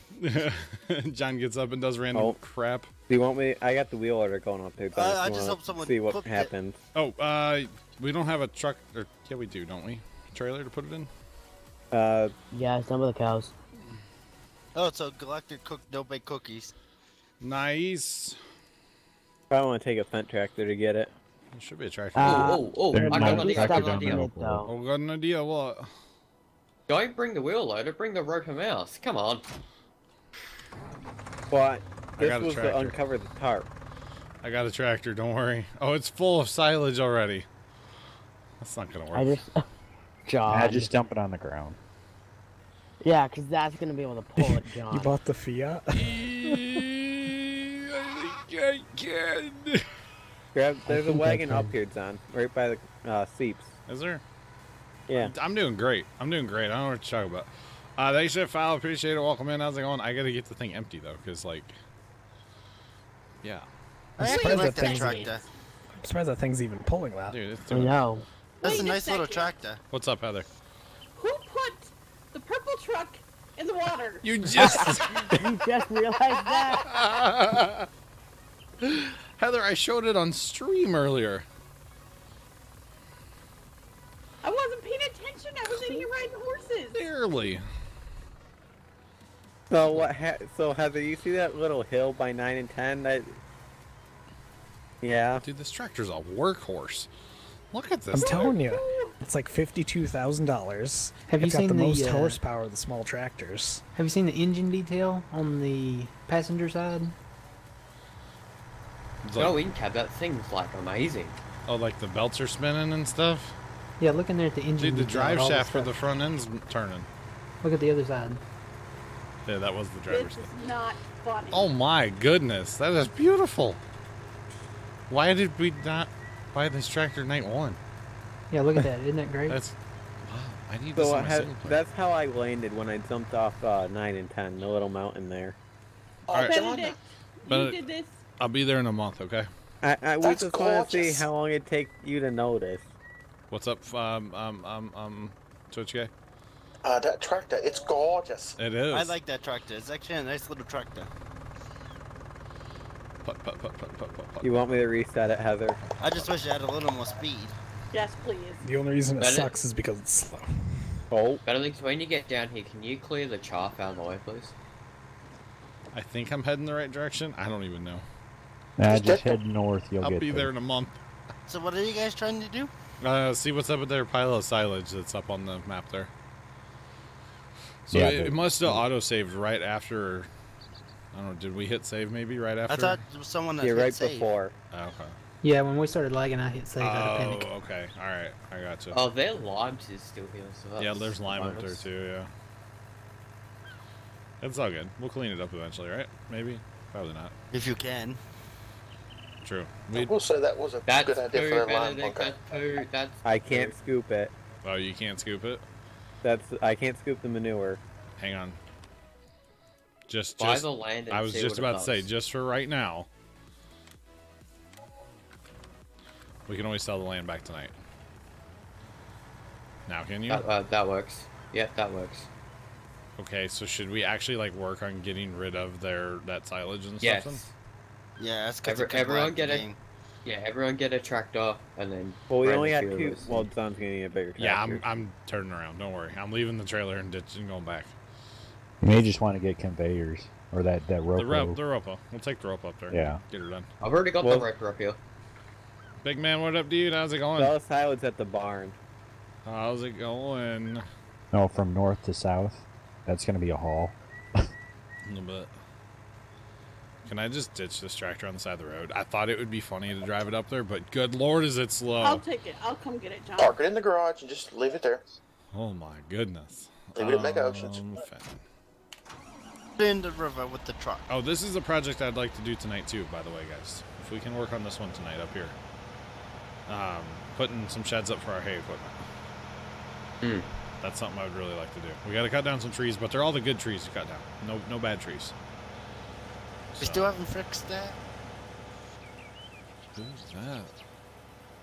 [SPEAKER 1] John gets up and does random crap.
[SPEAKER 13] Do you want me? I got the wheel order going on too.
[SPEAKER 11] I just hope someone
[SPEAKER 13] see what
[SPEAKER 11] cooked it.
[SPEAKER 13] happens.
[SPEAKER 1] Oh, we don't have a truck. Or yeah, we do, don't we? Trailer to put it in.
[SPEAKER 9] Yeah, some of the cows.
[SPEAKER 11] Oh, so Galactic Cook don't bake cookies.
[SPEAKER 1] Nice.
[SPEAKER 13] I want to take a Fent tractor to get it.
[SPEAKER 1] There should be a tractor.
[SPEAKER 6] I got an idea.
[SPEAKER 1] Oh, got an idea. What?
[SPEAKER 6] Don't bring the wheel loader. Bring the rope and mouse. Come on.
[SPEAKER 13] What?
[SPEAKER 1] I
[SPEAKER 13] This
[SPEAKER 1] got a
[SPEAKER 13] was to
[SPEAKER 1] tractor.
[SPEAKER 13] uncover the tarp.
[SPEAKER 1] I got a tractor. Don't worry. Oh, it's full of silage already. That's not gonna work.
[SPEAKER 9] I just, John.
[SPEAKER 8] I just dump it on the ground.
[SPEAKER 9] Yeah, because that's gonna be able to pull it, John.
[SPEAKER 3] You bought the Fiat?
[SPEAKER 1] I can.
[SPEAKER 13] There's a wagon up here, John, right by the seeps.
[SPEAKER 1] Is there?
[SPEAKER 13] Yeah.
[SPEAKER 1] I'm doing great. I don't know what you're talking about. Thanks for that file. Appreciate it. Welcome in. How's it going? I gotta get the thing empty though, because like, yeah.
[SPEAKER 11] I actually like that tractor.
[SPEAKER 3] I'm surprised that thing's even pulling that.
[SPEAKER 1] Dude, it's
[SPEAKER 9] I
[SPEAKER 1] doing
[SPEAKER 9] know.
[SPEAKER 11] That's
[SPEAKER 5] Wait
[SPEAKER 11] a
[SPEAKER 5] a
[SPEAKER 11] nice little
[SPEAKER 5] second.
[SPEAKER 11] tractor.
[SPEAKER 1] What's up, Heather?
[SPEAKER 5] Who put the purple truck in the water?
[SPEAKER 1] You just
[SPEAKER 9] You just realized that?
[SPEAKER 1] Heather, I showed it on stream earlier.
[SPEAKER 5] I wasn't paying attention. I was in here riding horses.
[SPEAKER 1] Barely.
[SPEAKER 13] So what? So Heather, you see that little hill by 9 and 10? That. Yeah.
[SPEAKER 1] Dude, this tractor's a workhorse. Look at this.
[SPEAKER 3] I'm
[SPEAKER 1] thing.
[SPEAKER 3] telling you, it's like $52,000.
[SPEAKER 7] Have you
[SPEAKER 3] It's got
[SPEAKER 7] seen
[SPEAKER 3] the
[SPEAKER 7] the,
[SPEAKER 3] most horsepower of the small tractors.
[SPEAKER 7] Have you seen the engine detail on the passenger side?
[SPEAKER 1] It's
[SPEAKER 6] Go
[SPEAKER 1] like,
[SPEAKER 6] in cab. That thing's like amazing.
[SPEAKER 1] oh, like the belts are spinning and stuff.
[SPEAKER 7] Yeah, look in there at the engine.
[SPEAKER 1] Dude, the
[SPEAKER 7] detail,
[SPEAKER 1] drive
[SPEAKER 7] all
[SPEAKER 1] shaft for
[SPEAKER 7] stuff.
[SPEAKER 1] the front end's turning.
[SPEAKER 7] Look at the other side.
[SPEAKER 1] Yeah, that was the
[SPEAKER 5] This
[SPEAKER 1] driver's
[SPEAKER 5] is
[SPEAKER 1] thing.
[SPEAKER 5] not funny.
[SPEAKER 1] Oh my goodness, that is beautiful. Why did we not buy this tractor night one?
[SPEAKER 7] Yeah, look at that. Isn't that great?
[SPEAKER 1] That's wow. I need this
[SPEAKER 13] So
[SPEAKER 1] on my single player.
[SPEAKER 13] that's how I landed when I jumped off 9 and 10, the little mountain there.
[SPEAKER 1] Alright.
[SPEAKER 5] Benedict, you
[SPEAKER 1] Benedict.
[SPEAKER 5] did this.
[SPEAKER 1] I'll be there in a month, okay?
[SPEAKER 13] We
[SPEAKER 4] That's
[SPEAKER 13] just want to see
[SPEAKER 4] gorgeous.
[SPEAKER 13] how long it takes you to notice.
[SPEAKER 1] What's up, Twitch guy?
[SPEAKER 4] That tractor, it's gorgeous.
[SPEAKER 1] It is.
[SPEAKER 11] I like that tractor. It's actually a nice little tractor.
[SPEAKER 1] Put, put, put, put, put, put, put.
[SPEAKER 13] You want me to reset it, Heather?
[SPEAKER 11] I just wish it had a little more speed.
[SPEAKER 5] Yes, please.
[SPEAKER 3] The only reason it
[SPEAKER 6] Benedict?
[SPEAKER 3] sucks is because it's slow.
[SPEAKER 13] Oh.
[SPEAKER 6] Benedict, when you get down here, can you clear the chaff out of the way, please?
[SPEAKER 1] I think I'm heading the right direction. I don't even know.
[SPEAKER 8] Just head north. You'll
[SPEAKER 1] I'll
[SPEAKER 8] get
[SPEAKER 1] be there in a month.
[SPEAKER 11] So what are you guys trying to do?
[SPEAKER 1] See what's up with their pile of silage that's up on the map there. So
[SPEAKER 8] Yeah,
[SPEAKER 1] it must have auto-saved right after. I don't know. Did we hit save maybe right after?
[SPEAKER 11] I thought there was someone that
[SPEAKER 13] Yeah,
[SPEAKER 11] hit
[SPEAKER 13] right
[SPEAKER 11] save.
[SPEAKER 13] before.
[SPEAKER 1] Oh, okay.
[SPEAKER 7] Yeah, when we started lagging, I hit save out of
[SPEAKER 1] Oh,
[SPEAKER 7] panic.
[SPEAKER 1] okay. All right. I got you.
[SPEAKER 6] Oh, their limes is still here. So that's
[SPEAKER 1] Yeah, there's lime up there
[SPEAKER 6] bonus.
[SPEAKER 1] too. Yeah. It's all good. We'll clean it up eventually, right? Maybe. Probably not.
[SPEAKER 11] If you can.
[SPEAKER 1] True.
[SPEAKER 4] I will say that was a
[SPEAKER 6] That's
[SPEAKER 4] good idea for
[SPEAKER 6] poo,
[SPEAKER 4] a line
[SPEAKER 6] Benedict.
[SPEAKER 4] bunker.
[SPEAKER 6] That's poo. That's
[SPEAKER 13] I can't scoop it.
[SPEAKER 1] Oh, you can't scoop it.
[SPEAKER 13] I can't scoop the manure.
[SPEAKER 1] Hang on. Just
[SPEAKER 6] Buy the land and
[SPEAKER 1] I was
[SPEAKER 6] see
[SPEAKER 1] just
[SPEAKER 6] what it
[SPEAKER 1] about to say,
[SPEAKER 6] does.
[SPEAKER 1] just for right now, we can always sell the land back tonight. Now, can you?
[SPEAKER 6] That works. Yeah, that works.
[SPEAKER 1] Okay, so should we actually like work on getting rid of that silage and
[SPEAKER 6] Yes.
[SPEAKER 1] stuff? Then?
[SPEAKER 11] Yeah, that's because
[SPEAKER 6] Everyone get a. Yeah, everyone get a tractor and then.
[SPEAKER 13] Well, we
[SPEAKER 6] rent
[SPEAKER 13] only
[SPEAKER 6] a
[SPEAKER 13] got
[SPEAKER 6] few
[SPEAKER 13] two.
[SPEAKER 6] of us.
[SPEAKER 13] Well, John's gonna need a bigger tractor.
[SPEAKER 1] Yeah, I'm turning around. Don't worry. I'm leaving the trailer and ditching and going back.
[SPEAKER 8] You may just want to get conveyors or that rope.
[SPEAKER 1] The ropo. We'll take the rope up there.
[SPEAKER 8] Yeah.
[SPEAKER 1] Get her done.
[SPEAKER 6] I've already got
[SPEAKER 13] Well-
[SPEAKER 6] the rope up here.
[SPEAKER 1] Big man, what up, dude? How's it going?
[SPEAKER 13] All silage at the barn.
[SPEAKER 1] How's it going?
[SPEAKER 8] No, from north to south. That's gonna be a haul.
[SPEAKER 1] A little bit. Can I just ditch this tractor on the side of the road? I thought it would be funny to drive it up there, but good lord, is it slow.
[SPEAKER 5] I'll take it. I'll come get it, John.
[SPEAKER 4] Park it in the garage and just leave it there.
[SPEAKER 1] Oh my goodness.
[SPEAKER 4] Leave it at Mega Oceans.
[SPEAKER 11] In the river with the truck.
[SPEAKER 1] Oh, this is a project I'd like to do tonight too, by the way, guys. If we can work on this one tonight up here. Putting some sheds up for our hay equipment. That's something I would really like to do. We got to cut down some trees, but they're all the good trees to cut down. No bad trees.
[SPEAKER 11] We still haven't fixed that.
[SPEAKER 1] Who's that?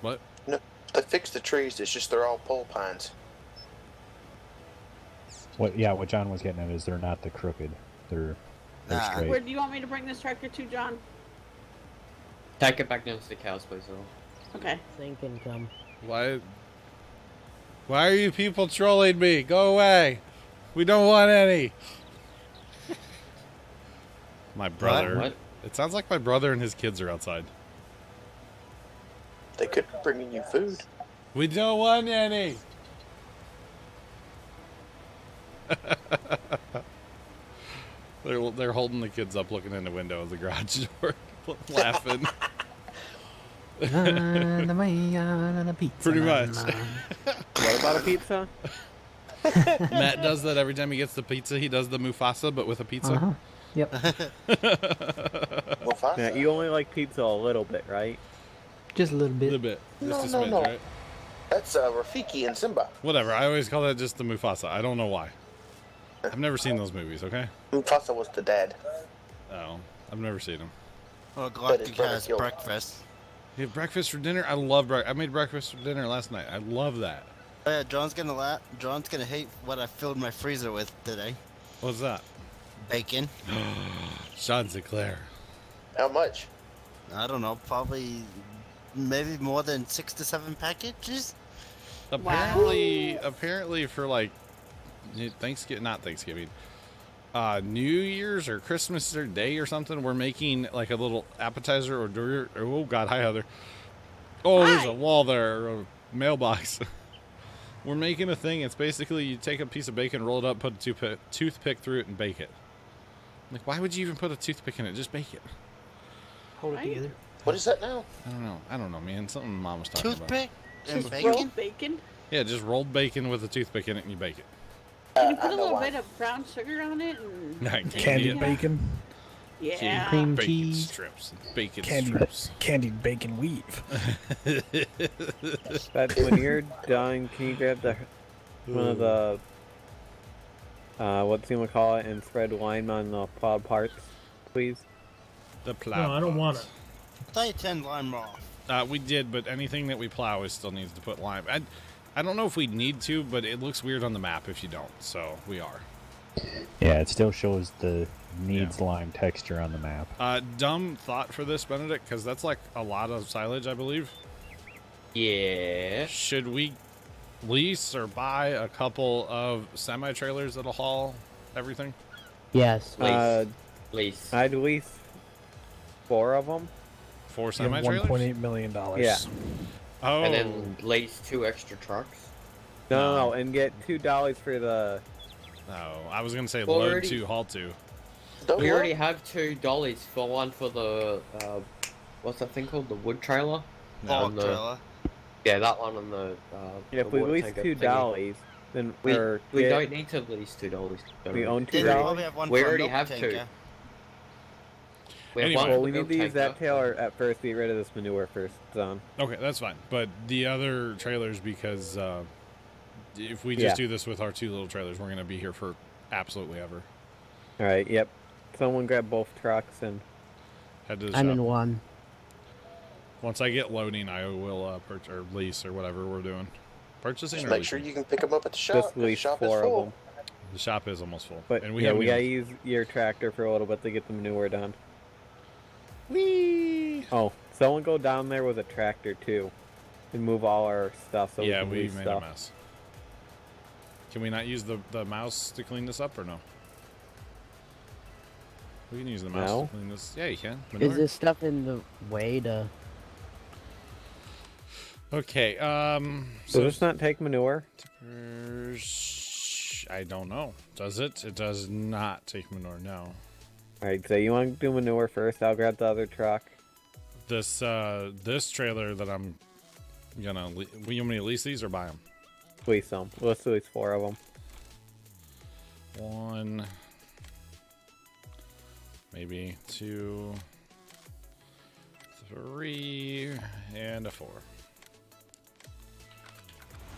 [SPEAKER 1] What?
[SPEAKER 4] No, they fixed the trees. It's just they're all pole pines.
[SPEAKER 8] What? Yeah, what John was getting at is they're not the crooked. They're straight.
[SPEAKER 5] Where do you want me to bring this tractor to, John?
[SPEAKER 6] Take it back down to the cows, please.
[SPEAKER 5] Okay.
[SPEAKER 9] Sink and come.
[SPEAKER 1] Why are you people trolling me? Go away. We don't want any. My brother.
[SPEAKER 6] What?
[SPEAKER 1] It sounds like my brother and his kids are outside.
[SPEAKER 4] They could be bringing you food.
[SPEAKER 1] We don't want any. They're holding the kids up, looking in the window of the garage door, laughing. Pretty much.
[SPEAKER 13] What about a pizza?
[SPEAKER 1] Matt does that every time he gets the pizza. He does the Mufasa, but with a pizza.
[SPEAKER 7] Uh-huh. Yep.
[SPEAKER 4] Mufasa?
[SPEAKER 13] Yeah, you only like pizza a little bit, right?
[SPEAKER 7] Just a little bit.
[SPEAKER 1] A little bit. Just
[SPEAKER 4] No,
[SPEAKER 1] a smidge,
[SPEAKER 4] no.
[SPEAKER 1] right?
[SPEAKER 4] That's Rafiki and Simba.
[SPEAKER 1] Whatever. I always call that just the Mufasa. I don't know why. I've never seen those movies, okay?
[SPEAKER 4] Mufasa was the dad.
[SPEAKER 1] Oh, I've never seen them.
[SPEAKER 11] Well,
[SPEAKER 4] But his
[SPEAKER 11] Galactic
[SPEAKER 4] brother
[SPEAKER 11] has
[SPEAKER 4] killed him.
[SPEAKER 11] breakfast.
[SPEAKER 1] You have breakfast for dinner? I love breakfast. I made breakfast for dinner last night. I love that.
[SPEAKER 11] Oh, yeah, John's gonna hate what I filled my freezer with today.
[SPEAKER 1] What's that?
[SPEAKER 11] Bacon.
[SPEAKER 1] Sean Sinclair.
[SPEAKER 4] How much?
[SPEAKER 11] I don't know, probably maybe more than 6 to 7 packages.
[SPEAKER 1] Apparently for like Thanksgiving, not Thanksgiving, New Year's or Christmas or Day or something, we're making like a little appetizer or dessert. Oh God, hi Heather. Oh, there's a wall there, or a mailbox. We're making a thing. It's basically you take a piece of bacon, roll it up, put a toothpick through it, and bake it. I'm like, why would you even put a toothpick in it? Just bake it.
[SPEAKER 7] Hold it together.
[SPEAKER 4] What is that now?
[SPEAKER 1] I don't know, man. Something Mom was talking
[SPEAKER 11] Toothpick
[SPEAKER 1] about.
[SPEAKER 11] and
[SPEAKER 5] Just
[SPEAKER 11] bacon?
[SPEAKER 5] rolled bacon?
[SPEAKER 1] Yeah, just rolled bacon with a toothpick in it, and you bake it.
[SPEAKER 5] Can you put a little bit of brown sugar on it? And
[SPEAKER 3] Candied bacon.
[SPEAKER 5] Yeah.
[SPEAKER 7] Cream
[SPEAKER 1] Bacon
[SPEAKER 7] cheese.
[SPEAKER 1] strips, bacon
[SPEAKER 3] Candied,
[SPEAKER 1] strips.
[SPEAKER 3] candied bacon weave.
[SPEAKER 13] But when you're done, can you grab one of the what's you call it and spread lime on the plowed parts, please?
[SPEAKER 1] The plow.
[SPEAKER 12] No, I don't want it.
[SPEAKER 11] I thought you turned lime raw.
[SPEAKER 1] We did, but anything that we plow still needs to put lime. I don't know if we need to, but it looks weird on the map if you don't, so we are.
[SPEAKER 8] Yeah, it still shows the needs lime texture on the map.
[SPEAKER 1] Dumb thought for this, Benedict, because that's like a lot of silage, I believe.
[SPEAKER 6] Yeah.
[SPEAKER 1] Should we lease or buy a couple of semi-trailers that'll haul everything?
[SPEAKER 9] Yes.
[SPEAKER 6] Lease.
[SPEAKER 13] I'd lease 4 of them.
[SPEAKER 1] 4 semi-trailers?
[SPEAKER 3] $1.8 million.
[SPEAKER 13] Yeah.
[SPEAKER 1] Oh.
[SPEAKER 6] And then lease 2 extra trucks.
[SPEAKER 13] No, and get $2 for the.
[SPEAKER 1] No, I was gonna say
[SPEAKER 6] Well,
[SPEAKER 1] load
[SPEAKER 6] already-
[SPEAKER 1] 2, haul 2.
[SPEAKER 6] We already have $2 for one for the what's that thing called? The wood trailer.
[SPEAKER 11] Hog trailer.
[SPEAKER 6] Yeah, that one on the.
[SPEAKER 13] If we lease $2, then
[SPEAKER 6] we
[SPEAKER 13] or
[SPEAKER 6] we
[SPEAKER 13] get-
[SPEAKER 6] don't need to lease $2.
[SPEAKER 13] We own
[SPEAKER 11] Didn't
[SPEAKER 13] $2.
[SPEAKER 11] probably have one
[SPEAKER 6] We
[SPEAKER 11] for a
[SPEAKER 6] already
[SPEAKER 11] milk
[SPEAKER 6] have 2.
[SPEAKER 11] tanker.
[SPEAKER 6] We have
[SPEAKER 1] Anyway.
[SPEAKER 6] one
[SPEAKER 13] Well,
[SPEAKER 6] for
[SPEAKER 13] we
[SPEAKER 6] the
[SPEAKER 13] need to
[SPEAKER 6] milk
[SPEAKER 13] use that
[SPEAKER 6] tanker.
[SPEAKER 13] trailer at first. Get rid of this manure first, Don.
[SPEAKER 1] Okay, that's fine. But the other trailers, because if we just
[SPEAKER 13] Yeah.
[SPEAKER 1] do this with our 2 little trailers, we're gonna be here for absolutely ever.
[SPEAKER 13] All right. Yep. Someone grab both trucks and.
[SPEAKER 1] Head to the
[SPEAKER 9] I'm
[SPEAKER 1] shop.
[SPEAKER 9] in one.
[SPEAKER 1] Once I get loading, I will or lease or whatever we're doing. Purchasing
[SPEAKER 4] Just
[SPEAKER 1] or
[SPEAKER 4] make
[SPEAKER 1] leasing?
[SPEAKER 4] sure you can pick them up at the shop.
[SPEAKER 13] Just
[SPEAKER 4] 'cause the
[SPEAKER 13] lease
[SPEAKER 4] shop is
[SPEAKER 13] 4 of
[SPEAKER 4] full.
[SPEAKER 13] them.
[SPEAKER 1] The shop is almost full,
[SPEAKER 13] But
[SPEAKER 1] and we
[SPEAKER 13] yeah,
[SPEAKER 1] haven't
[SPEAKER 13] we gotta
[SPEAKER 1] even-
[SPEAKER 13] use your tractor for a little bit to get the manure done.
[SPEAKER 1] Whee!
[SPEAKER 13] Oh, someone go down there with a tractor too, and move all our stuff. So
[SPEAKER 1] Yeah,
[SPEAKER 13] we
[SPEAKER 1] we
[SPEAKER 13] can
[SPEAKER 1] made
[SPEAKER 13] stuff.
[SPEAKER 1] a mess. Can we not use the mouse to clean this up or no? We can use the mouse
[SPEAKER 13] No.
[SPEAKER 1] to clean this. Yeah, you can.
[SPEAKER 9] Is
[SPEAKER 1] Manure.
[SPEAKER 9] this stuff in the way to?
[SPEAKER 1] Okay.
[SPEAKER 13] So does this not take manure?
[SPEAKER 1] I don't know. Does it? It does not take manure. No.
[SPEAKER 13] All right. So you want to do manure first? I'll grab the other truck.
[SPEAKER 1] This this trailer that I'm gonna. You want me to lease these or buy them?
[SPEAKER 13] Lease them. Let's lease 4 of them.
[SPEAKER 1] 1, maybe 2, 3, and a 4.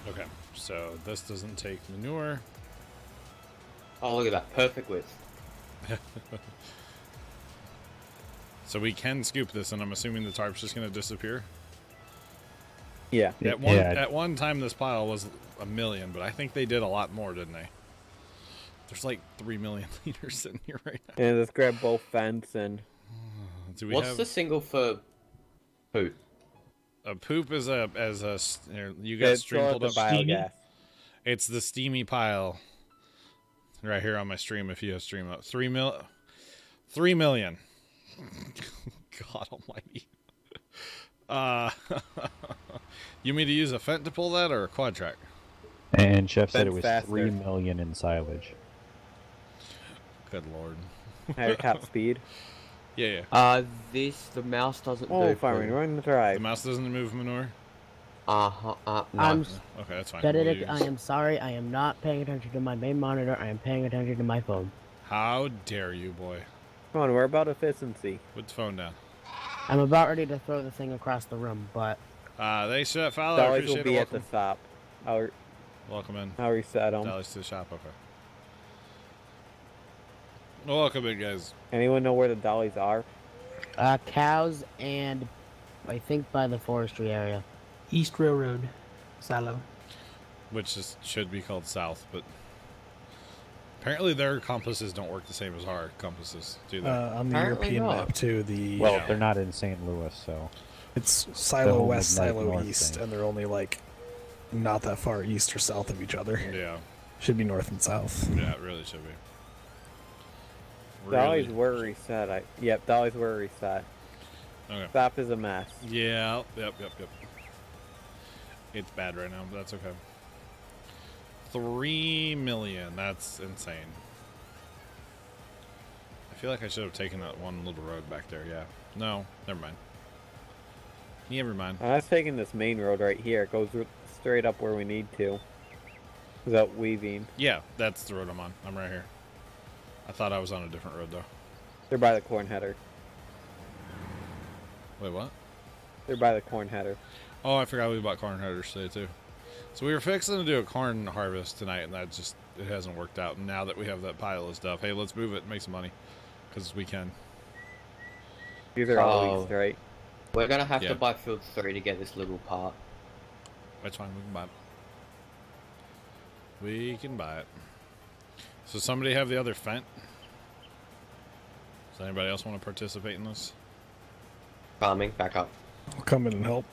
[SPEAKER 1] Okay, so this doesn't take manure.
[SPEAKER 6] Oh, look at that. Perfect width.
[SPEAKER 1] So we can scoop this, and I'm assuming the tarp's just going to disappear?
[SPEAKER 13] Yeah.
[SPEAKER 1] At one time, this pile was 1 million, but I think they did a lot more, didn't they? There's like 3 million liters sitting here right now.
[SPEAKER 13] And let's grab both fence and...
[SPEAKER 6] What's the single for poop?
[SPEAKER 1] A poop is you got stream pulled up.
[SPEAKER 13] Biogas.
[SPEAKER 1] It's the steamy pile. Right here on my stream, if you have stream up. 3 million. God almighty. You mean to use a Fent to pull that or a quad track?
[SPEAKER 8] And Chef said it was
[SPEAKER 13] faster.
[SPEAKER 8] 3 million in silage.
[SPEAKER 1] Good lord.
[SPEAKER 13] Higher top speed.
[SPEAKER 1] Yeah.
[SPEAKER 6] The mouse doesn't
[SPEAKER 13] Oh,
[SPEAKER 6] do.
[SPEAKER 13] farming, run the drive.
[SPEAKER 1] The mouse doesn't move manure?
[SPEAKER 6] No.
[SPEAKER 9] I'm
[SPEAKER 1] Okay, that's fine.
[SPEAKER 9] Benedict, I am sorry. I am not paying attention to my main monitor. I am paying attention to my phone.
[SPEAKER 1] How dare you, boy.
[SPEAKER 13] Come on, we're about efficiency.
[SPEAKER 1] Put the phone down.
[SPEAKER 9] I'm about ready to throw the thing across the room, but...
[SPEAKER 1] They should follow.
[SPEAKER 13] Dollies will be at the shop.
[SPEAKER 1] Welcome in.
[SPEAKER 13] I'll reset them.
[SPEAKER 1] Dollies to the shop, okay. Welcome in, guys.
[SPEAKER 13] Anyone know where the dollies are?
[SPEAKER 9] Cows and I think by the forestry area.
[SPEAKER 7] East Railroad, silo.
[SPEAKER 1] Which should be called South, but apparently their compasses don't work the same as our compasses, do they?
[SPEAKER 3] On the European map too,
[SPEAKER 8] Well, they're not in St. Louis, so
[SPEAKER 3] it's silo
[SPEAKER 8] whole
[SPEAKER 3] west,
[SPEAKER 8] night
[SPEAKER 3] silo
[SPEAKER 8] north
[SPEAKER 3] east,
[SPEAKER 8] thing.
[SPEAKER 3] and they're only like not that far east or south of each other.
[SPEAKER 1] Yeah.
[SPEAKER 3] Should be north and south.
[SPEAKER 1] Yeah, it really should be.
[SPEAKER 13] Dollies were reset. Yep, dollies were reset.
[SPEAKER 1] Okay.
[SPEAKER 13] Stop is a mess.
[SPEAKER 1] Yeah. Yep. It's bad right now, but that's okay. 3 million. That's insane. I feel like I should have taken that one little road back there. Yeah. No, never mind. Never mind.
[SPEAKER 13] I was taking this main road right here. It goes straight up where we need to. Without weaving.
[SPEAKER 1] Yeah, that's the road I'm on. I'm right here. I thought I was on a different road, though.
[SPEAKER 13] They're by the corn header.
[SPEAKER 1] Wait, what?
[SPEAKER 13] They're by the corn header.
[SPEAKER 1] Oh, I forgot we bought corn headers today, too. So we were fixing to do a corn harvest tonight, and it hasn't worked out. And now that we have that pile of stuff, hey, let's move it and make some money. Because we can.
[SPEAKER 13] These are all east, right?
[SPEAKER 6] We're going to have to buy field 3 to get this little part.
[SPEAKER 1] That's fine, we can buy it. We can buy it. So somebody have the other Fent? Does anybody else want to participate in this?
[SPEAKER 6] Farming, back up.
[SPEAKER 3] I'll come in and help.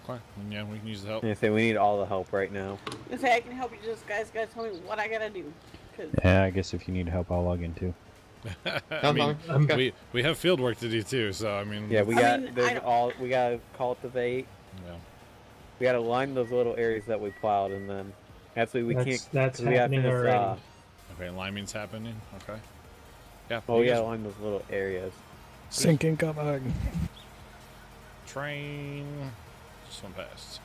[SPEAKER 1] Okay, yeah, we can use the help.
[SPEAKER 13] I say we need all the help right now.
[SPEAKER 5] I say I can help you. Just guys gotta tell me what I gotta do.
[SPEAKER 8] Yeah, I guess if you need help, I'll log in too.
[SPEAKER 1] I mean, we have field work to do too, so I mean.
[SPEAKER 13] Yeah, we gotta cultivate.
[SPEAKER 1] Yeah.
[SPEAKER 13] We gotta line those little areas that we plowed, and then actually we can't.
[SPEAKER 12] That's
[SPEAKER 13] we have
[SPEAKER 12] happening
[SPEAKER 13] to,
[SPEAKER 12] already.
[SPEAKER 1] Okay, liming's happening. Okay. Yeah.
[SPEAKER 13] Oh, we gotta line those little areas.
[SPEAKER 3] Sinking coming.
[SPEAKER 1] Train. Just one past.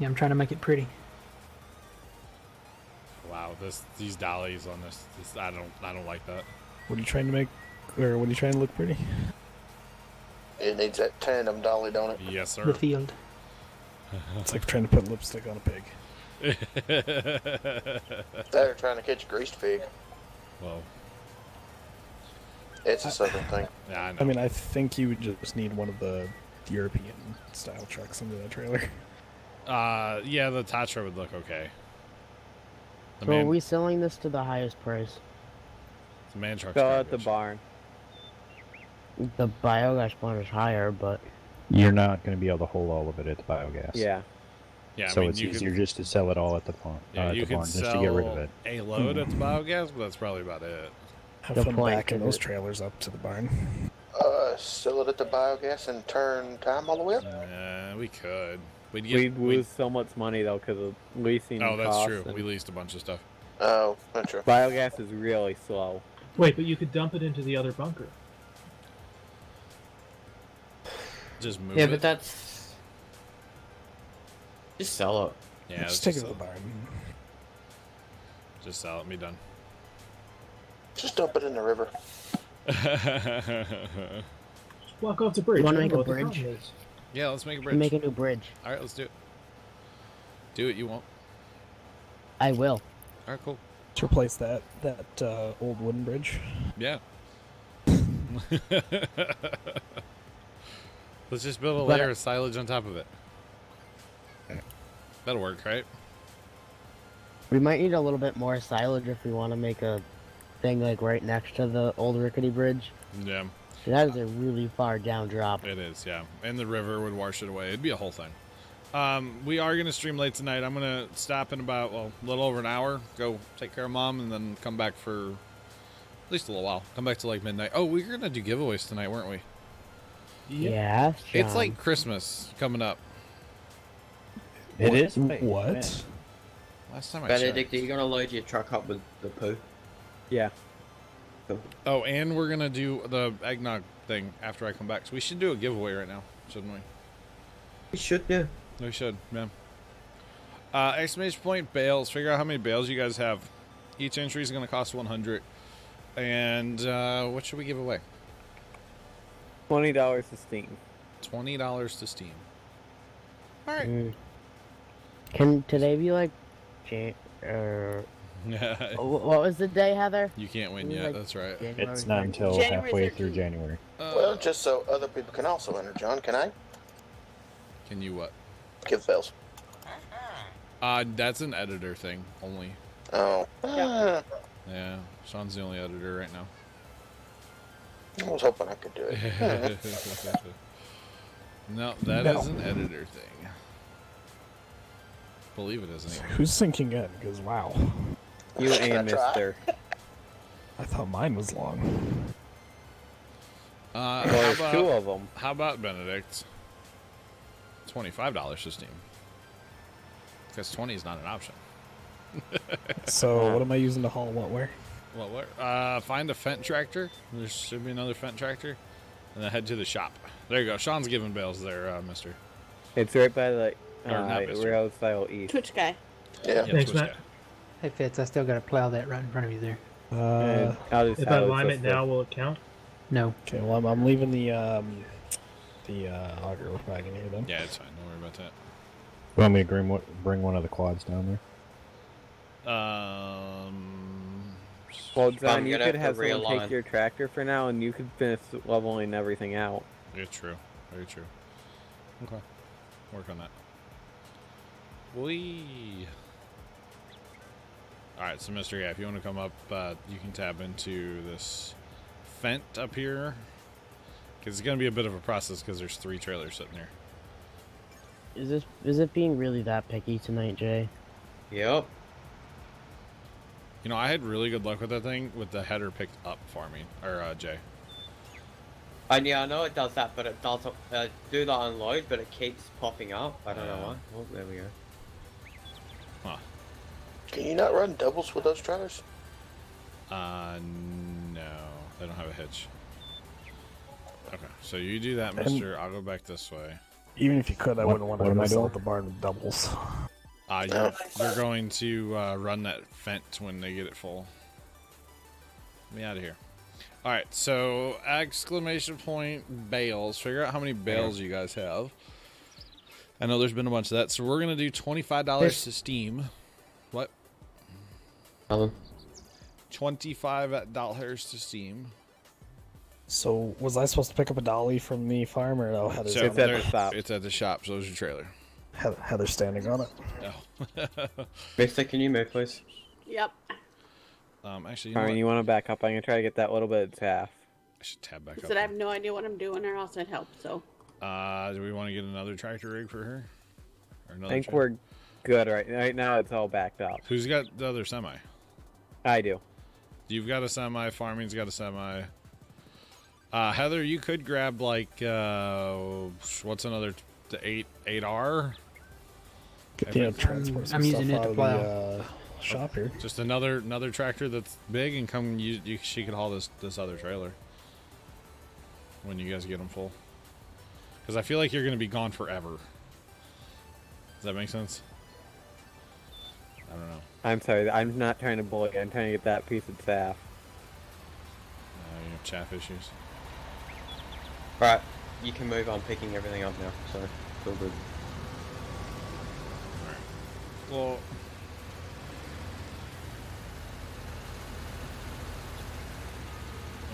[SPEAKER 7] Yeah, I'm trying to make it pretty.
[SPEAKER 1] Wow, these dollies on this I don't like that.
[SPEAKER 3] What are you trying to make, or what are you trying to look pretty?
[SPEAKER 4] It needs that tandem dolly, don't it?
[SPEAKER 1] Yes, sir.
[SPEAKER 7] The field.
[SPEAKER 3] It's like trying to put lipstick on a pig.
[SPEAKER 4] They're trying to catch a greased pig.
[SPEAKER 1] Well,
[SPEAKER 4] it's a southern thing.
[SPEAKER 1] Yeah, I know.
[SPEAKER 3] I mean, I think you would just need one of the European style trucks into that trailer.
[SPEAKER 1] Yeah, the Tatra would look okay.
[SPEAKER 9] So are we selling this to the highest price?
[SPEAKER 1] The man truck's
[SPEAKER 13] Sell at the barn.
[SPEAKER 9] The biogas barn is higher, but...
[SPEAKER 8] You're not going to be able to hold all of it at the biogas.
[SPEAKER 13] Yeah.
[SPEAKER 1] Yeah,
[SPEAKER 8] so
[SPEAKER 1] I mean,
[SPEAKER 8] it's easier just to sell it all at the farm.
[SPEAKER 1] Yeah, you can
[SPEAKER 8] just to get rid of it.
[SPEAKER 1] a load at the biogas, but that's probably about it.
[SPEAKER 3] Have fun backing those trailers up to the barn.
[SPEAKER 4] Sell it at the biogas and turn time all the way up?
[SPEAKER 1] Yeah, we could.
[SPEAKER 13] We'd lose so much money though because of leasing.
[SPEAKER 1] Oh, that's
[SPEAKER 13] costs
[SPEAKER 1] true.
[SPEAKER 13] and
[SPEAKER 1] We leased a bunch of stuff.
[SPEAKER 4] Oh, that's true.
[SPEAKER 13] Biogas is really slow.
[SPEAKER 12] Wait, but you could dump it into the other bunker.
[SPEAKER 1] Just move
[SPEAKER 6] Yeah,
[SPEAKER 1] it.
[SPEAKER 6] but that's... Just sell it.
[SPEAKER 1] Yeah,
[SPEAKER 3] just take it to the barn.
[SPEAKER 1] Just sell it and be done.
[SPEAKER 4] Just dump it in the river.
[SPEAKER 12] Walk off the bridge.
[SPEAKER 9] You want to
[SPEAKER 12] I
[SPEAKER 9] make
[SPEAKER 12] don't
[SPEAKER 9] a
[SPEAKER 12] know what the
[SPEAKER 9] bridge?
[SPEAKER 12] problem is.
[SPEAKER 1] Yeah, let's make a bridge.
[SPEAKER 9] Make a new bridge.
[SPEAKER 1] Alright, let's do it. Do it, you won't.
[SPEAKER 9] I will.
[SPEAKER 1] Alright, cool.
[SPEAKER 3] Let's replace that old wooden bridge.
[SPEAKER 1] Yeah. Let's just build a layer of silage on top of it. That'll work, right?
[SPEAKER 9] We might need a little bit more silage if we want to make a thing like right next to the old rickety bridge.
[SPEAKER 1] Yeah.
[SPEAKER 9] That is a really far down drop.
[SPEAKER 1] It is, yeah. And the river would wash it away. It'd be a whole thing. We are going to stream late tonight. I'm going to stop in about, well, a little over an hour, go take care of Mom, and then come back for at least a little while. Come back to like midnight. Oh, we were going to do giveaways tonight, weren't we?
[SPEAKER 9] Yeah.
[SPEAKER 1] It's like Christmas coming up.
[SPEAKER 8] It is?
[SPEAKER 3] What?
[SPEAKER 1] Last time I
[SPEAKER 6] Benedict,
[SPEAKER 1] checked.
[SPEAKER 6] are you going to load your truck up with the poo?
[SPEAKER 13] Yeah.
[SPEAKER 1] Oh, and we're going to do the eggnog thing after I come back. So we should do a giveaway right now, shouldn't we?
[SPEAKER 6] We should do.
[SPEAKER 1] We should, yeah. Exclamation point bales. Figure out how many bales you guys have. Each entry is going to cost 100. And what should we give away?
[SPEAKER 13] $20 to Steam.
[SPEAKER 1] $20 to Steam. All right.
[SPEAKER 9] Can today be like, what was the day, Heather?
[SPEAKER 1] You can't win
[SPEAKER 9] It was
[SPEAKER 1] yet.
[SPEAKER 9] like
[SPEAKER 1] That's right.
[SPEAKER 9] January
[SPEAKER 8] It's not until
[SPEAKER 5] January
[SPEAKER 8] halfway
[SPEAKER 5] 13th.
[SPEAKER 8] through January.
[SPEAKER 4] Well, just so other people can also enter, John, can I?
[SPEAKER 1] Can you what?
[SPEAKER 4] Give bells.
[SPEAKER 1] That's an editor thing only.
[SPEAKER 4] Oh.
[SPEAKER 1] Yeah, Sean's the only editor right now.
[SPEAKER 4] I was hoping I could do it.
[SPEAKER 1] No, that is an editor thing. Believe it isn't.
[SPEAKER 3] Who's syncing in? Because wow.
[SPEAKER 13] You and Mister.
[SPEAKER 3] I thought mine was long.
[SPEAKER 13] Well, there's two of them.
[SPEAKER 1] How about Benedict? $25 to Steam. Because 20 is not an option.
[SPEAKER 3] So what am I using to haul what where?
[SPEAKER 1] Well, where? Find a Fendt tractor. There should be another Fendt tractor. And then head to the shop. There you go. Sean's giving bales there, mister.
[SPEAKER 13] It's right by the
[SPEAKER 1] not Mister.
[SPEAKER 13] rail style east.
[SPEAKER 5] Twitch guy.
[SPEAKER 4] Yeah.
[SPEAKER 12] Thanks,
[SPEAKER 1] Twitch
[SPEAKER 12] Matt.
[SPEAKER 1] guy.
[SPEAKER 7] Hey Fitz, I still got to plow that right in front of you there.
[SPEAKER 13] And I'll just
[SPEAKER 12] If
[SPEAKER 13] have
[SPEAKER 12] I
[SPEAKER 13] it
[SPEAKER 12] lime it
[SPEAKER 13] just
[SPEAKER 12] now, will it count?
[SPEAKER 7] No.
[SPEAKER 3] Okay, well I'm leaving the auger wagon here then.
[SPEAKER 1] Yeah, it's fine. Don't worry about that.
[SPEAKER 8] You want me to bring one of the quads down there?
[SPEAKER 13] Well, John,
[SPEAKER 6] I'm
[SPEAKER 13] you
[SPEAKER 6] gonna
[SPEAKER 13] could
[SPEAKER 6] have
[SPEAKER 13] have
[SPEAKER 6] to
[SPEAKER 13] someone
[SPEAKER 6] realign.
[SPEAKER 13] take your tractor for now, and you could finish leveling everything out.
[SPEAKER 1] Yeah, true. Very true. Okay. Work on that. Whee! Alright, so Mr. Yeah, if you want to come up, you can tab into this Fendt up here. Because it's going to be a bit of a process because there's 3 trailers sitting there.
[SPEAKER 9] Is it being really that picky tonight, Jay?
[SPEAKER 6] Yep.
[SPEAKER 1] You know, I had really good luck with that thing with the header picked up for me. Or, Jay.
[SPEAKER 6] And yeah, I know it does that, but it doesn't do the unload, but it keeps popping up. I don't know why. Oh, there we go.
[SPEAKER 1] Huh.
[SPEAKER 4] Can you not run doubles with those trailers?
[SPEAKER 1] No. They don't have a hitch. Okay, so you do that, mister. I'll go back this way.
[SPEAKER 3] Even if you could, I wouldn't want
[SPEAKER 8] what am I
[SPEAKER 3] to sell
[SPEAKER 8] doing?
[SPEAKER 3] at the barn with doubles.
[SPEAKER 1] You're going to run that Fendt when they get it full. Get me out of here. Alright, so exclamation point bales. Figure out how many bales you guys have. I know there's been a bunch of that, so we're going to do $25 to Steam. What? $25 to Steam.
[SPEAKER 3] So was I supposed to pick up a dolly from the farm or no? Heather's
[SPEAKER 1] So
[SPEAKER 13] It's at the shop.
[SPEAKER 1] It's at the shop, so there's your trailer.
[SPEAKER 3] Heather's standing on it.
[SPEAKER 1] No.
[SPEAKER 6] Mister, can you move, please?
[SPEAKER 5] Yep.
[SPEAKER 1] Actually, you know
[SPEAKER 13] I mean,
[SPEAKER 1] what?
[SPEAKER 13] you want to back up? I'm gonna try to get that little bit of half.
[SPEAKER 1] I should tab back
[SPEAKER 5] I
[SPEAKER 1] up.
[SPEAKER 5] said I have no idea what I'm doing or else I'd help, so.
[SPEAKER 1] Do we want to get another tractor rig for her? Or
[SPEAKER 13] I
[SPEAKER 1] another
[SPEAKER 13] think
[SPEAKER 1] tractor?
[SPEAKER 13] we're good right now. It's all backed up.
[SPEAKER 1] Who's got the other semi?
[SPEAKER 13] I do.
[SPEAKER 1] You've got a semi. Farming's got a semi. Heather, you could grab like what's another the 8R?
[SPEAKER 3] Transport some
[SPEAKER 7] I'm using
[SPEAKER 3] stuff
[SPEAKER 7] it to
[SPEAKER 3] out of
[SPEAKER 7] plow.
[SPEAKER 3] the shop here.
[SPEAKER 1] Just another tractor that's big and come. She could haul this other trailer when you guys get them full. Because I feel like you're gonna be gone forever. Does that make sense? I don't know.
[SPEAKER 13] I'm sorry. I'm not trying to bully. I'm trying to get that piece of chaff.
[SPEAKER 1] You have chaff issues.
[SPEAKER 6] Alright, you can move on picking everything up now, so it's all good.
[SPEAKER 1] Well,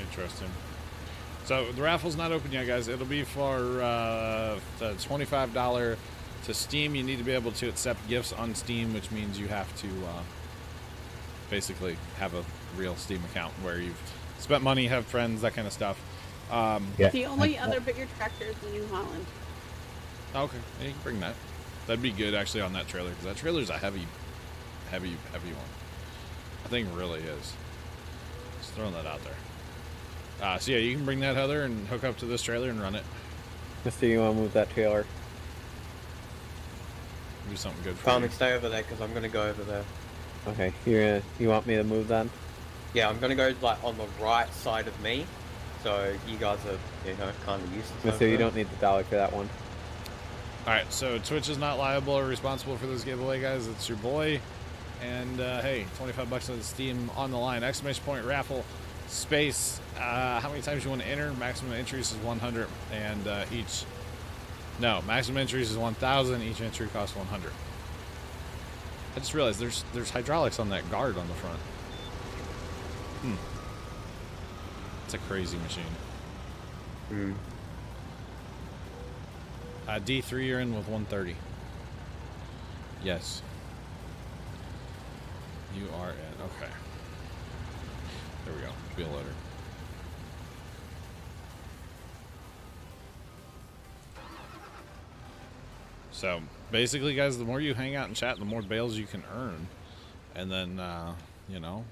[SPEAKER 1] interesting. So the raffle's not open yet, guys. It'll be for the $25 to Steam. You need to be able to accept gifts on Steam, which means you have to basically have a real Steam account where you've spent money, have friends, that kind of stuff.
[SPEAKER 5] The only other bigger tractor is the New Holland.
[SPEAKER 1] Okay, yeah, you can bring that. That'd be good actually on that trailer, because that trailer's a heavy one. I think it really is. Just throwing that out there. So yeah, you can bring that, Heather, and hook up to this trailer and run it.
[SPEAKER 13] Mister, you want to move that trailer?
[SPEAKER 1] Do something good for
[SPEAKER 6] Can't
[SPEAKER 1] you.
[SPEAKER 6] stay over there because I'm gonna go over there.
[SPEAKER 13] Okay, you want me to move then?
[SPEAKER 6] Yeah, I'm gonna go like on the right side of me, so you guys are, you know, kind of useless.
[SPEAKER 13] Mister, you don't need the dollar for that one.
[SPEAKER 1] Alright, so Twitch is not liable or responsible for this giveaway, guys. It's your boy. And hey, 25 bucks on the Steam on the line. Exclamation point raffle space. How many times you want to enter? Maximum entries is 100, and maximum entries is 1,000. Each entry costs 100. I just realized there's hydraulics on that guard on the front. It's a crazy machine. D3, you're in with 130. Yes. You are in. Okay. There we go. Wheel loader. So, basically, guys, the more you hang out and chat, the more bales you can earn. And then, you know.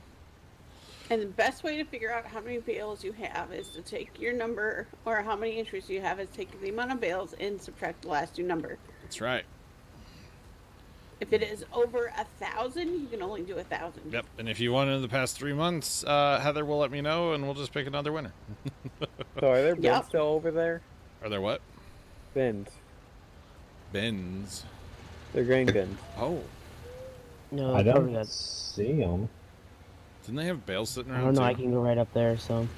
[SPEAKER 5] And the best way to figure out how many bales you have is to take your number, or how many entries you have, is take the amount of bales and subtract the last two number.
[SPEAKER 1] That's right.
[SPEAKER 5] If it is over 1,000, you can only do 1,000.
[SPEAKER 1] Yep. And if you won in the past 3 months, Heather will let me know, and we'll just pick another winner.
[SPEAKER 13] So are there bins still over there?
[SPEAKER 1] Are there what?
[SPEAKER 13] Bins.
[SPEAKER 1] Bins?
[SPEAKER 13] They're grain bins.
[SPEAKER 1] Oh.
[SPEAKER 9] No,
[SPEAKER 8] I
[SPEAKER 9] probably
[SPEAKER 8] don't
[SPEAKER 9] got.
[SPEAKER 8] see them.
[SPEAKER 1] Didn't they have bales sitting
[SPEAKER 9] I
[SPEAKER 1] around
[SPEAKER 9] don't know.
[SPEAKER 1] too?
[SPEAKER 9] I can go right up there. So.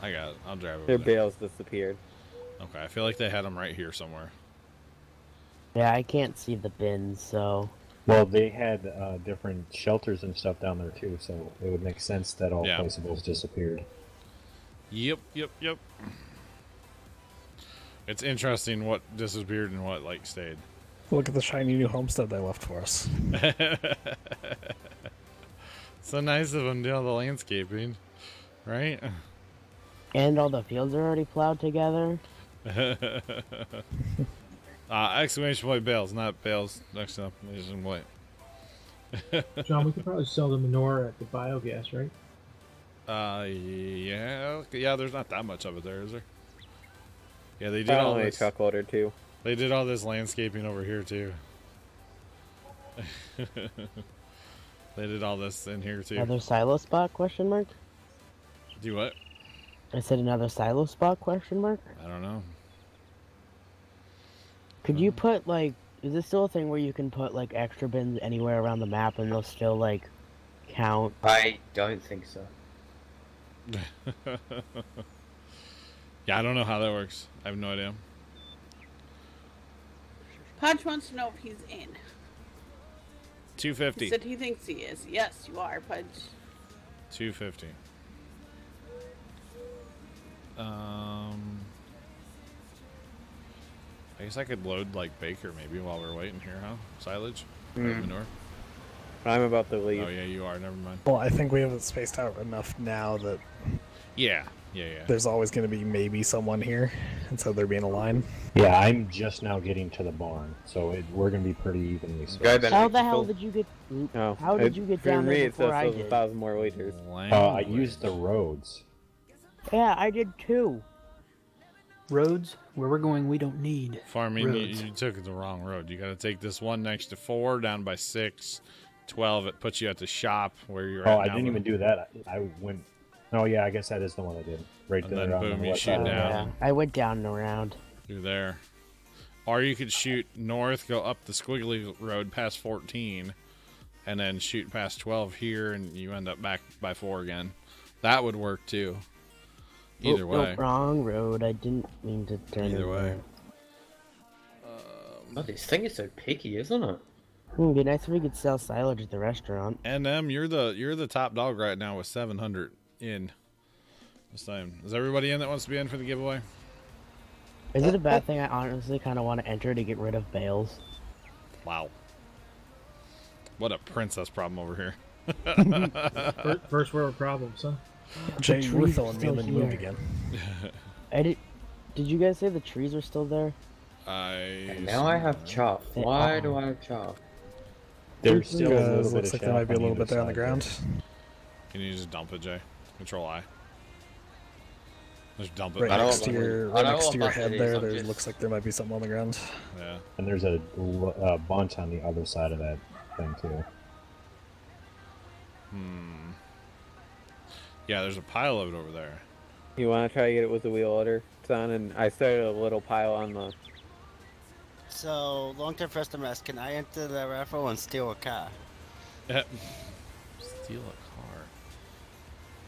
[SPEAKER 1] I got it. I'll drive over
[SPEAKER 13] Their
[SPEAKER 1] there.
[SPEAKER 13] bales disappeared.
[SPEAKER 1] Okay, I feel like they had them right here somewhere.
[SPEAKER 9] Yeah, I can't see the bins, so.
[SPEAKER 8] Well, they had different shelters and stuff down there too, so it would make sense that all placeables disappeared.
[SPEAKER 1] Yep. It's interesting what disappeared and what like stayed.
[SPEAKER 3] Look at the shiny new homestead they left for us.
[SPEAKER 1] So nice of them doing all the landscaping, right?
[SPEAKER 9] And all the fields are already plowed together.
[SPEAKER 1] Exclamation point bales, not bales. Exclamation point.
[SPEAKER 12] John, we could probably sell the manure at the biogas, right?
[SPEAKER 1] Yeah. There's not that much of it there, is there? Yeah, they did
[SPEAKER 13] Probably
[SPEAKER 1] all
[SPEAKER 13] a
[SPEAKER 1] this.
[SPEAKER 13] truckload or two.
[SPEAKER 1] They did all this landscaping over here too. They did all this in here too.
[SPEAKER 9] Another silo spot? Question mark.
[SPEAKER 1] Do what?
[SPEAKER 9] I said another silo spot? Question mark.
[SPEAKER 1] I don't know.
[SPEAKER 9] Could you put like? Is this still a thing where you can put like extra bins anywhere around the map and they'll still like count?
[SPEAKER 6] I don't think so.
[SPEAKER 1] Yeah, I don't know how that works. I have no idea.
[SPEAKER 5] Podge wants to know if he's in.
[SPEAKER 1] 250.
[SPEAKER 5] He said he thinks he is. Yes, you are, Pudge.
[SPEAKER 1] 250. I guess I could load like Baker maybe while we're waiting here, huh? Silage? Manure?
[SPEAKER 13] I'm about to leave.
[SPEAKER 1] Oh yeah, you are. Never mind.
[SPEAKER 3] Well, I think we have it spaced out enough now that
[SPEAKER 1] Yeah.
[SPEAKER 3] there's always going to be maybe someone here, and so there being a line.
[SPEAKER 8] Yeah, I'm just now getting to the barn, so we're going to be pretty evenly spaced.
[SPEAKER 9] How the hell did you get?
[SPEAKER 13] No.
[SPEAKER 9] How did you get down there before I did?
[SPEAKER 13] 1,000 more liters.
[SPEAKER 8] I used the roads.
[SPEAKER 9] Yeah, I did too.
[SPEAKER 7] Roads where we're going, we don't need
[SPEAKER 1] Farming,
[SPEAKER 7] roads.
[SPEAKER 1] you took the wrong road. You got to take this one next to 4 down by 6, 12. It puts you at the shop where you're at
[SPEAKER 8] Oh, I
[SPEAKER 1] now.
[SPEAKER 8] didn't even do that. I went. Oh yeah, I guess that is the one I did. Right
[SPEAKER 1] And
[SPEAKER 8] there.
[SPEAKER 1] then
[SPEAKER 8] on the
[SPEAKER 1] boom, you
[SPEAKER 8] west
[SPEAKER 1] shoot
[SPEAKER 8] side.
[SPEAKER 1] down.
[SPEAKER 9] I went down and around.
[SPEAKER 1] Through there. Or you could shoot north, go up the squiggly road past 14, and then shoot past 12 here, and you end up back by 4 again. That would work too. Either way.
[SPEAKER 9] No, wrong road. I didn't mean to turn
[SPEAKER 1] Either
[SPEAKER 9] it
[SPEAKER 1] way.
[SPEAKER 9] there.
[SPEAKER 6] Oh, this thing is so picky, isn't it?
[SPEAKER 9] It'd be nice if we could sell silage at the restaurant.
[SPEAKER 1] And you're the top dog right now with 700 in. This time. Is everybody in that wants to be in for the giveaway?
[SPEAKER 9] Is it a bad thing? I honestly kind of want to enter to get rid of bales.
[SPEAKER 1] Wow. What a princess problem over here.
[SPEAKER 12] First world problems, huh?
[SPEAKER 3] Jay, you were filling me and then you moved again.
[SPEAKER 9] Did you guys say the trees are still there?
[SPEAKER 6] And now I have chop. Why do I have chop?
[SPEAKER 8] There's still a little bit
[SPEAKER 3] looks
[SPEAKER 8] of
[SPEAKER 3] like there might be a little bit there on the ground.
[SPEAKER 1] Can you just dump it, Jay? Control I. Just dump it.
[SPEAKER 3] Right next to your head there, looks like there might be something on the ground.
[SPEAKER 1] Yeah.
[SPEAKER 8] And there's a bunch on the other side of that thing too.
[SPEAKER 1] Yeah, there's a pile of it over there.
[SPEAKER 13] You want to try to get it with the wheel loader, son? And I started a little pile on the...
[SPEAKER 11] So, long-term first MS, can I enter the raffle and steal a car?
[SPEAKER 1] Steal a car.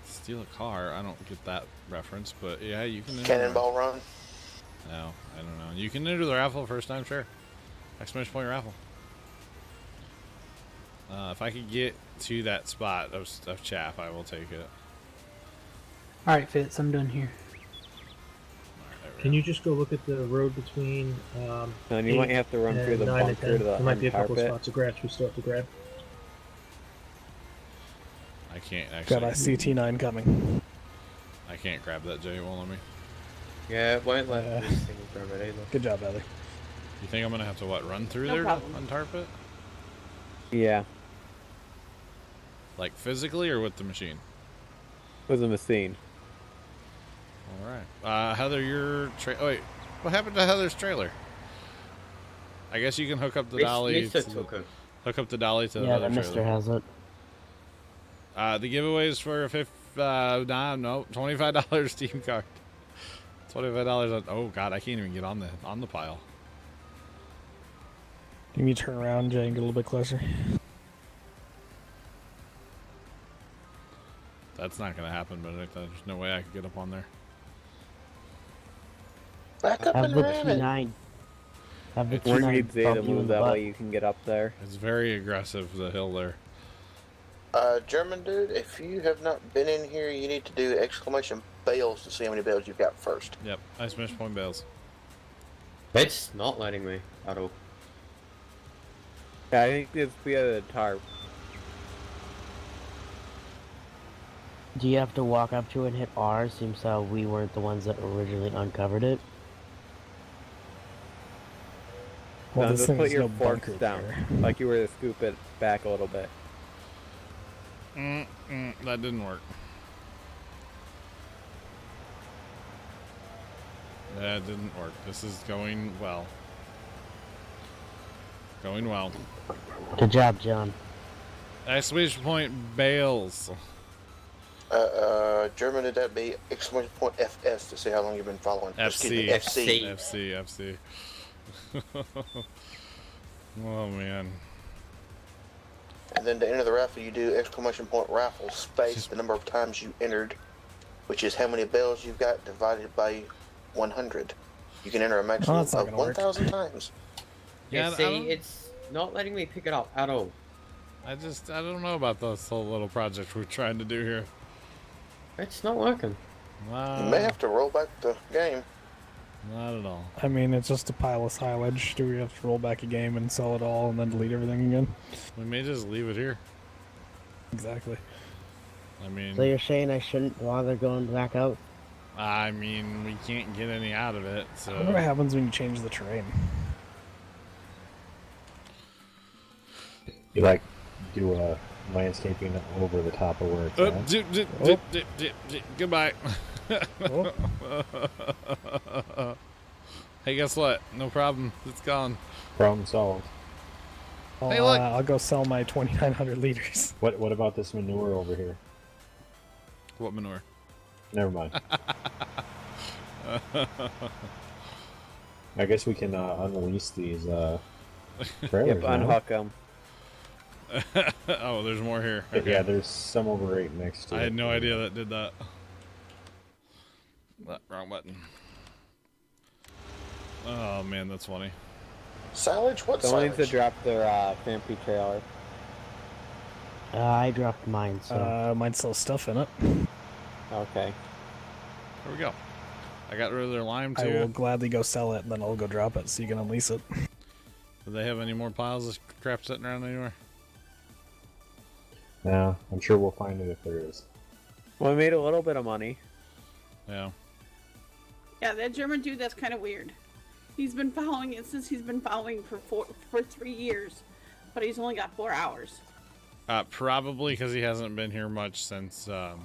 [SPEAKER 1] Steal a car? I don't get that reference, but yeah, you can...
[SPEAKER 4] Cannonball run?
[SPEAKER 1] No, I don't know. You can enter the raffle first time, sure. Exclamation point raffle. If I could get to that spot of chaff, I will take it.
[SPEAKER 7] Alright, Fitz, I'm done here.
[SPEAKER 12] Can you just go look at the road between?
[SPEAKER 13] And you might have to run through the bunker to the
[SPEAKER 12] There might be a couple
[SPEAKER 13] carpet.
[SPEAKER 12] spots of grass we still have to grab.
[SPEAKER 1] I can't actually.
[SPEAKER 3] Got a CT9 coming.
[SPEAKER 1] I can't grab that, Jay. It won't let me.
[SPEAKER 6] Yeah, it won't let me grab it either.
[SPEAKER 3] Good job, Heather.
[SPEAKER 1] You think I'm gonna have to what? Run through
[SPEAKER 5] No
[SPEAKER 1] there
[SPEAKER 5] problem.
[SPEAKER 1] to untarp it?
[SPEAKER 13] Yeah,
[SPEAKER 1] Like physically or with the machine?
[SPEAKER 13] with the machine.
[SPEAKER 1] All right. Heather, your oh, wait. What happened to Heather's trailer? I guess you can hook up the dolly. Hook up the dolly to the
[SPEAKER 9] Yeah,
[SPEAKER 1] other
[SPEAKER 9] the Mister
[SPEAKER 1] trailer.
[SPEAKER 9] has it.
[SPEAKER 1] The giveaway is for a $25 Steam card. $25 on. Oh God, I can't even get on the pile.
[SPEAKER 3] You need to turn around, Jay, and get a little bit closer.
[SPEAKER 1] That's not gonna happen, but there's no way I could get up on there.
[SPEAKER 4] Back up
[SPEAKER 9] Have
[SPEAKER 4] and
[SPEAKER 9] the
[SPEAKER 4] ram it.
[SPEAKER 9] T9. Have the
[SPEAKER 13] We're
[SPEAKER 9] T9
[SPEAKER 13] gonna need Zeta
[SPEAKER 9] bump you in
[SPEAKER 13] move
[SPEAKER 9] the
[SPEAKER 13] that
[SPEAKER 9] butt.
[SPEAKER 13] way you can get up there.
[SPEAKER 1] It's very aggressive, the hill there.
[SPEAKER 4] German dude, if you have not been in here, you need to do exclamation bales to see how many bales you've got first.
[SPEAKER 1] Yep, exclamation point bales.
[SPEAKER 6] It's not letting me at all.
[SPEAKER 13] Yeah, I think it's via the tarp.
[SPEAKER 9] Do you have to walk up to it and hit R? Seems how we weren't the ones that originally uncovered it.
[SPEAKER 3] Well,
[SPEAKER 13] No,
[SPEAKER 3] this
[SPEAKER 13] just
[SPEAKER 3] thing
[SPEAKER 13] put
[SPEAKER 3] is
[SPEAKER 13] your
[SPEAKER 3] no
[SPEAKER 13] forks
[SPEAKER 3] bunker
[SPEAKER 13] down,
[SPEAKER 3] there.
[SPEAKER 13] like you were to scoop it back a little bit.
[SPEAKER 1] That didn't work. That didn't work. This is going well. Going well.
[SPEAKER 9] Good job, John.
[SPEAKER 1] Exclamation point bales.
[SPEAKER 4] German, did that be exclamation point FS to see how long you've been following?
[SPEAKER 1] FC.
[SPEAKER 4] Excuse me,
[SPEAKER 1] FC. Oh man.
[SPEAKER 4] And then to enter the raffle, you do exclamation point raffle space the number of times you entered, which is how many bells you've got divided by 100. You can enter a maximum
[SPEAKER 3] that's not
[SPEAKER 4] of
[SPEAKER 3] gonna work.
[SPEAKER 4] 1,000 times.
[SPEAKER 1] Yeah,
[SPEAKER 6] Yeah, see, it's not letting me pick it up at all.
[SPEAKER 1] I don't know about this whole little project we're trying to do here.
[SPEAKER 6] It's not working.
[SPEAKER 4] You may have to roll back the game.
[SPEAKER 1] Not at all.
[SPEAKER 3] I mean, it's just a pile of silage. Do we have to roll back a game and sell it all and then delete everything again?
[SPEAKER 1] We may just leave it here.
[SPEAKER 3] Exactly.
[SPEAKER 1] I mean,
[SPEAKER 9] So you're saying I shouldn't bother going back out?
[SPEAKER 1] we can't get any out of it, so.
[SPEAKER 3] I wonder what happens when you change the terrain.
[SPEAKER 8] You like do a landscaping over the top of where it's at.
[SPEAKER 1] Goodbye. Hey, guess what? No problem. It's gone.
[SPEAKER 8] Problem solved.
[SPEAKER 1] Hey, look.
[SPEAKER 3] I'll go sell my 2,900 liters.
[SPEAKER 8] What about this manure over here?
[SPEAKER 1] What manure?
[SPEAKER 8] Never mind. I guess we can unleash these trailers.
[SPEAKER 13] Yep, unhook them.
[SPEAKER 1] Oh, there's more here. Okay.
[SPEAKER 8] Yeah, there's some over right next to it.
[SPEAKER 1] I had no idea that did that. Wrong button. Oh man, that's funny.
[SPEAKER 4] Silage? What
[SPEAKER 13] Someone
[SPEAKER 4] silage?
[SPEAKER 13] needs to drop their Fampy trailer.
[SPEAKER 9] I dropped mine, so...
[SPEAKER 3] Mine's still stuff in it.
[SPEAKER 13] Okay.
[SPEAKER 1] There we go. I got rid of their lime too.
[SPEAKER 3] I will gladly go sell it, and then I'll go drop it so you can unlease it.
[SPEAKER 1] Do they have any more piles of crap sitting around anywhere?
[SPEAKER 8] No, I'm sure we'll find it if there is.
[SPEAKER 13] Well, I made a little bit of money.
[SPEAKER 1] Yeah.
[SPEAKER 5] Yeah, that German dude, that's kind of weird. He's been following it since he's been following for 3 years, but he's only got 4 hours.
[SPEAKER 1] Probably because he hasn't been here much since like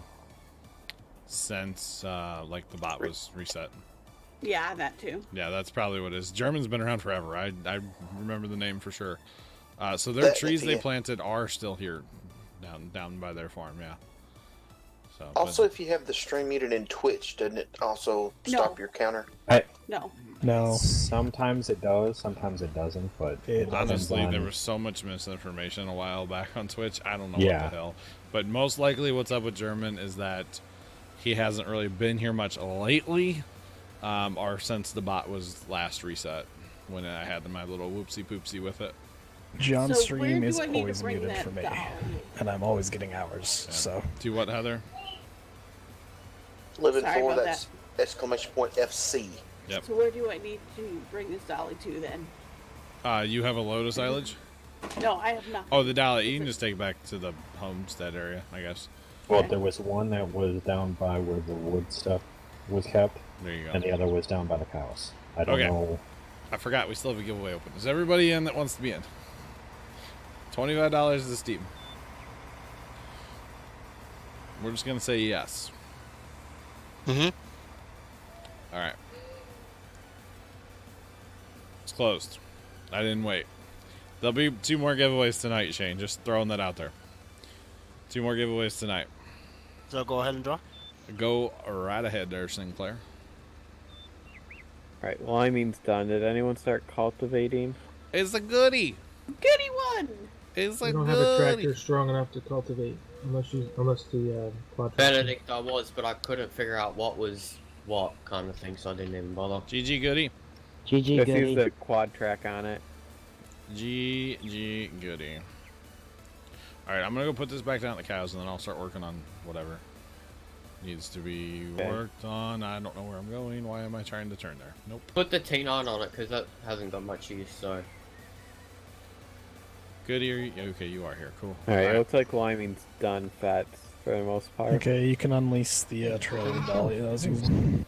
[SPEAKER 1] the bot was reset.
[SPEAKER 5] Yeah, that too.
[SPEAKER 1] Yeah, that's probably what it is. German's been around forever. I remember the name for sure. So their trees they planted are still here, down by their farm. Yeah. So,
[SPEAKER 4] also, if you have the stream muted in Twitch, doesn't it also stop your counter?
[SPEAKER 5] No.
[SPEAKER 3] No.
[SPEAKER 8] Sometimes it does, sometimes it doesn't, but
[SPEAKER 1] honestly, there was so much misinformation a while back on Twitch. I don't know
[SPEAKER 8] Yeah.
[SPEAKER 1] what the hell. But most likely what's up with German is that he hasn't really been here much lately, or since the bot was last reset, when I had my little whoopsie poopsie with it.
[SPEAKER 3] John's
[SPEAKER 5] So
[SPEAKER 3] stream
[SPEAKER 5] where
[SPEAKER 3] is
[SPEAKER 5] do I need to
[SPEAKER 3] always
[SPEAKER 5] bring
[SPEAKER 3] muted
[SPEAKER 5] that
[SPEAKER 3] for me,
[SPEAKER 5] down?
[SPEAKER 3] and I'm always getting hours, so...
[SPEAKER 1] Do what, Heather?
[SPEAKER 4] Living
[SPEAKER 5] Sorry
[SPEAKER 4] for
[SPEAKER 5] about
[SPEAKER 4] that's exclamation point FC.
[SPEAKER 1] Yep.
[SPEAKER 5] So where do I need to bring this dolly to then?
[SPEAKER 1] You have a Lotus Silage?
[SPEAKER 5] No, I have nothing.
[SPEAKER 1] Oh, the dolly. You can just take it back to the homestead area, I guess.
[SPEAKER 8] Well, there was one that was down by where the wood stuff was kept.
[SPEAKER 1] There you go.
[SPEAKER 8] And the other was down by the cows. I don't know.
[SPEAKER 1] I forgot we still have a giveaway open. Is everybody in that wants to be in? $25 is the Steam. We're just gonna say yes.
[SPEAKER 11] Mm-hmm.
[SPEAKER 1] All right. It's closed. I didn't wait. There'll be 2 more giveaways tonight, Shane. Just throwing that out there. 2 more giveaways tonight.
[SPEAKER 11] So go ahead and draw.
[SPEAKER 1] Go right ahead there, Sinclair.
[SPEAKER 13] Alright, liming's done. Did anyone start cultivating?
[SPEAKER 1] It's a goodie.
[SPEAKER 5] Goody one.
[SPEAKER 1] It's a
[SPEAKER 12] You don't have a tractor strong enough to cultivate unless the quad.
[SPEAKER 6] Benedict, I was, but I couldn't figure out what was what kind of thing, so I didn't even bother.
[SPEAKER 1] GG goodie.
[SPEAKER 9] GG
[SPEAKER 13] Just
[SPEAKER 9] goody.
[SPEAKER 13] use the quad track on it.
[SPEAKER 1] GG goodie. Alright, I'm gonna go put this back down at the cows and then I'll start working on whatever needs to be worked on. I don't know where I'm going. Why am I trying to turn there? Nope.
[SPEAKER 6] Put the T9 on it, because that hasn't got much use, so...
[SPEAKER 1] Goodie, okay, you are here. Cool.
[SPEAKER 13] Alright, it looks like liming's done fats for the most part.
[SPEAKER 3] Okay, you can unleash the trailer dolly. That was using.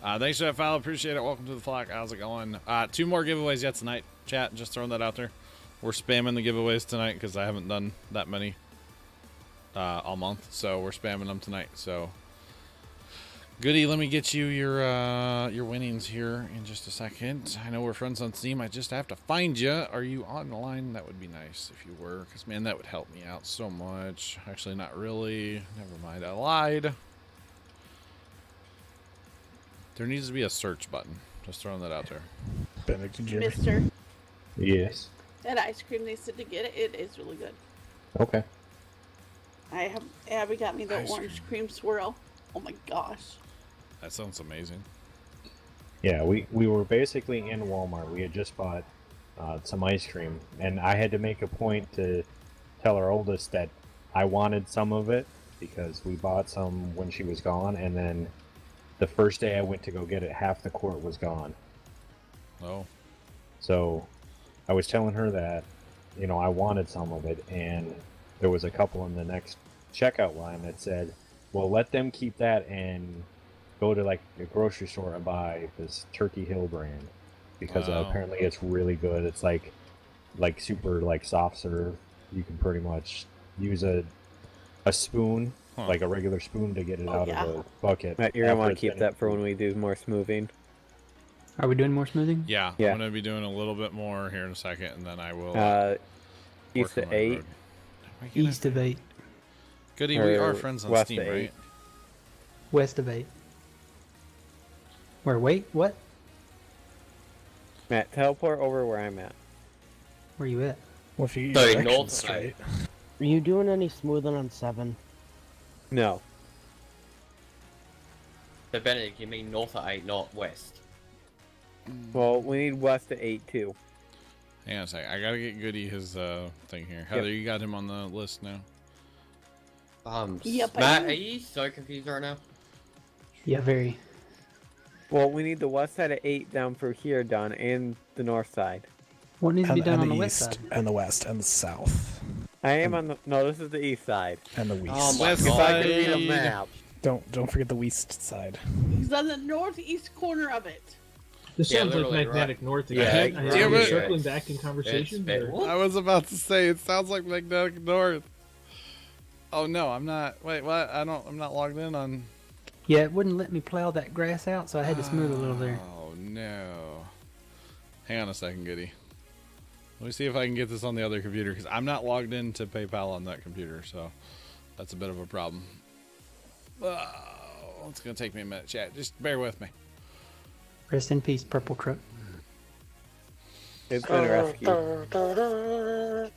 [SPEAKER 1] Thanks for that follow. Appreciate it. Welcome to the flock. How's it going? 2 more giveaways yet tonight. Chat, just throwing that out there. We're spamming the giveaways tonight because I haven't done that many all month, so we're spamming them tonight. So, Goody, let me get you your winnings here in just a second. I know we're friends on Steam. I just have to find you. Are you on the line? That would be nice if you were, because man, that would help me out so much. Actually, not really. Never mind. I lied. There needs to be a search button. Just throwing that out there.
[SPEAKER 5] Mister,
[SPEAKER 8] Yes.
[SPEAKER 5] that ice cream they said to get it, it is really good.
[SPEAKER 8] Okay.
[SPEAKER 5] Abby got me the
[SPEAKER 1] Ice
[SPEAKER 5] orange cream swirl. Oh my gosh.
[SPEAKER 1] That sounds amazing.
[SPEAKER 8] Yeah, we were basically in Walmart. We had just bought some ice cream, and I had to make a point to tell our oldest that I wanted some of it because we bought some when she was gone, and then the first day I went to go get it, half the quart was gone.
[SPEAKER 1] Oh.
[SPEAKER 8] So I was telling her that, you know, I wanted some of it, and there was a couple in the next checkout line that said, well, let them keep that and go to like a grocery store and buy this Turkey Hill brand because apparently it's really good. It's like super like soft serve. You can pretty much use a spoon, like a regular spoon, to get it out of the bucket.
[SPEAKER 13] Matt, you're gonna want to keep that for when we do more smoothing.
[SPEAKER 7] Are we doing more smoothing?
[SPEAKER 1] Yeah,
[SPEAKER 13] Yeah.
[SPEAKER 1] I'm going to be doing a little bit more here in a second, and then I will...
[SPEAKER 13] East
[SPEAKER 1] work
[SPEAKER 13] of
[SPEAKER 1] on my
[SPEAKER 13] 8.
[SPEAKER 1] road.
[SPEAKER 7] East of 8.
[SPEAKER 1] Goody, we are friends on
[SPEAKER 13] west
[SPEAKER 1] Steam,
[SPEAKER 13] of 8.
[SPEAKER 1] right?
[SPEAKER 7] West of 8. Where, wait, what?
[SPEAKER 13] Matt, teleport over where I'm at.
[SPEAKER 7] Where you at?
[SPEAKER 3] Well, if you
[SPEAKER 6] So
[SPEAKER 3] get
[SPEAKER 6] north
[SPEAKER 3] directions straight.
[SPEAKER 9] Are you doing any smoothing on 7?
[SPEAKER 13] No.
[SPEAKER 6] So Benedict, you mean north of 8, not west?
[SPEAKER 13] Well, we need west of 8 too.
[SPEAKER 1] Hang on a second. I gotta get Goody his thing here. Heather, you got him on the list now?
[SPEAKER 5] Yep, I
[SPEAKER 6] Matt,
[SPEAKER 5] do.
[SPEAKER 6] are you so confused right now?
[SPEAKER 7] Yeah, very.
[SPEAKER 13] Well, we need the west side of 8 down for here done, and the north side.
[SPEAKER 7] What needs to be done
[SPEAKER 3] and
[SPEAKER 7] on
[SPEAKER 3] the
[SPEAKER 7] the west
[SPEAKER 3] east,
[SPEAKER 7] side?
[SPEAKER 3] and the west, and the south.
[SPEAKER 13] I am on the... No, this is the east side.
[SPEAKER 3] And the west.
[SPEAKER 6] Oh my
[SPEAKER 13] If I could read a map.
[SPEAKER 3] Don't forget the west side.
[SPEAKER 5] He's on the northeast corner of it.
[SPEAKER 12] This
[SPEAKER 6] Yeah,
[SPEAKER 12] sounds like
[SPEAKER 6] literally,
[SPEAKER 12] magnetic
[SPEAKER 6] right.
[SPEAKER 12] north
[SPEAKER 6] Yeah,
[SPEAKER 12] again.
[SPEAKER 6] right.
[SPEAKER 12] Are we
[SPEAKER 1] Damn it.
[SPEAKER 12] circling back in conversation?
[SPEAKER 6] It's-
[SPEAKER 1] I was about to say it sounds like magnetic north. Oh no, I'm not. Wait, what? I'm not logged in on.
[SPEAKER 7] Yeah, it wouldn't let me plow that grass out, so I had to smooth a little there.
[SPEAKER 1] Oh no. Hang on a second, Goody. Let me see if I can get this on the other computer because I'm not logged into PayPal on that computer, so that's a bit of a problem. Oh, it's gonna take me a minute, chat. Just bear with me.
[SPEAKER 7] Rest in peace, purple truck.
[SPEAKER 13] It's been rescued.
[SPEAKER 5] Is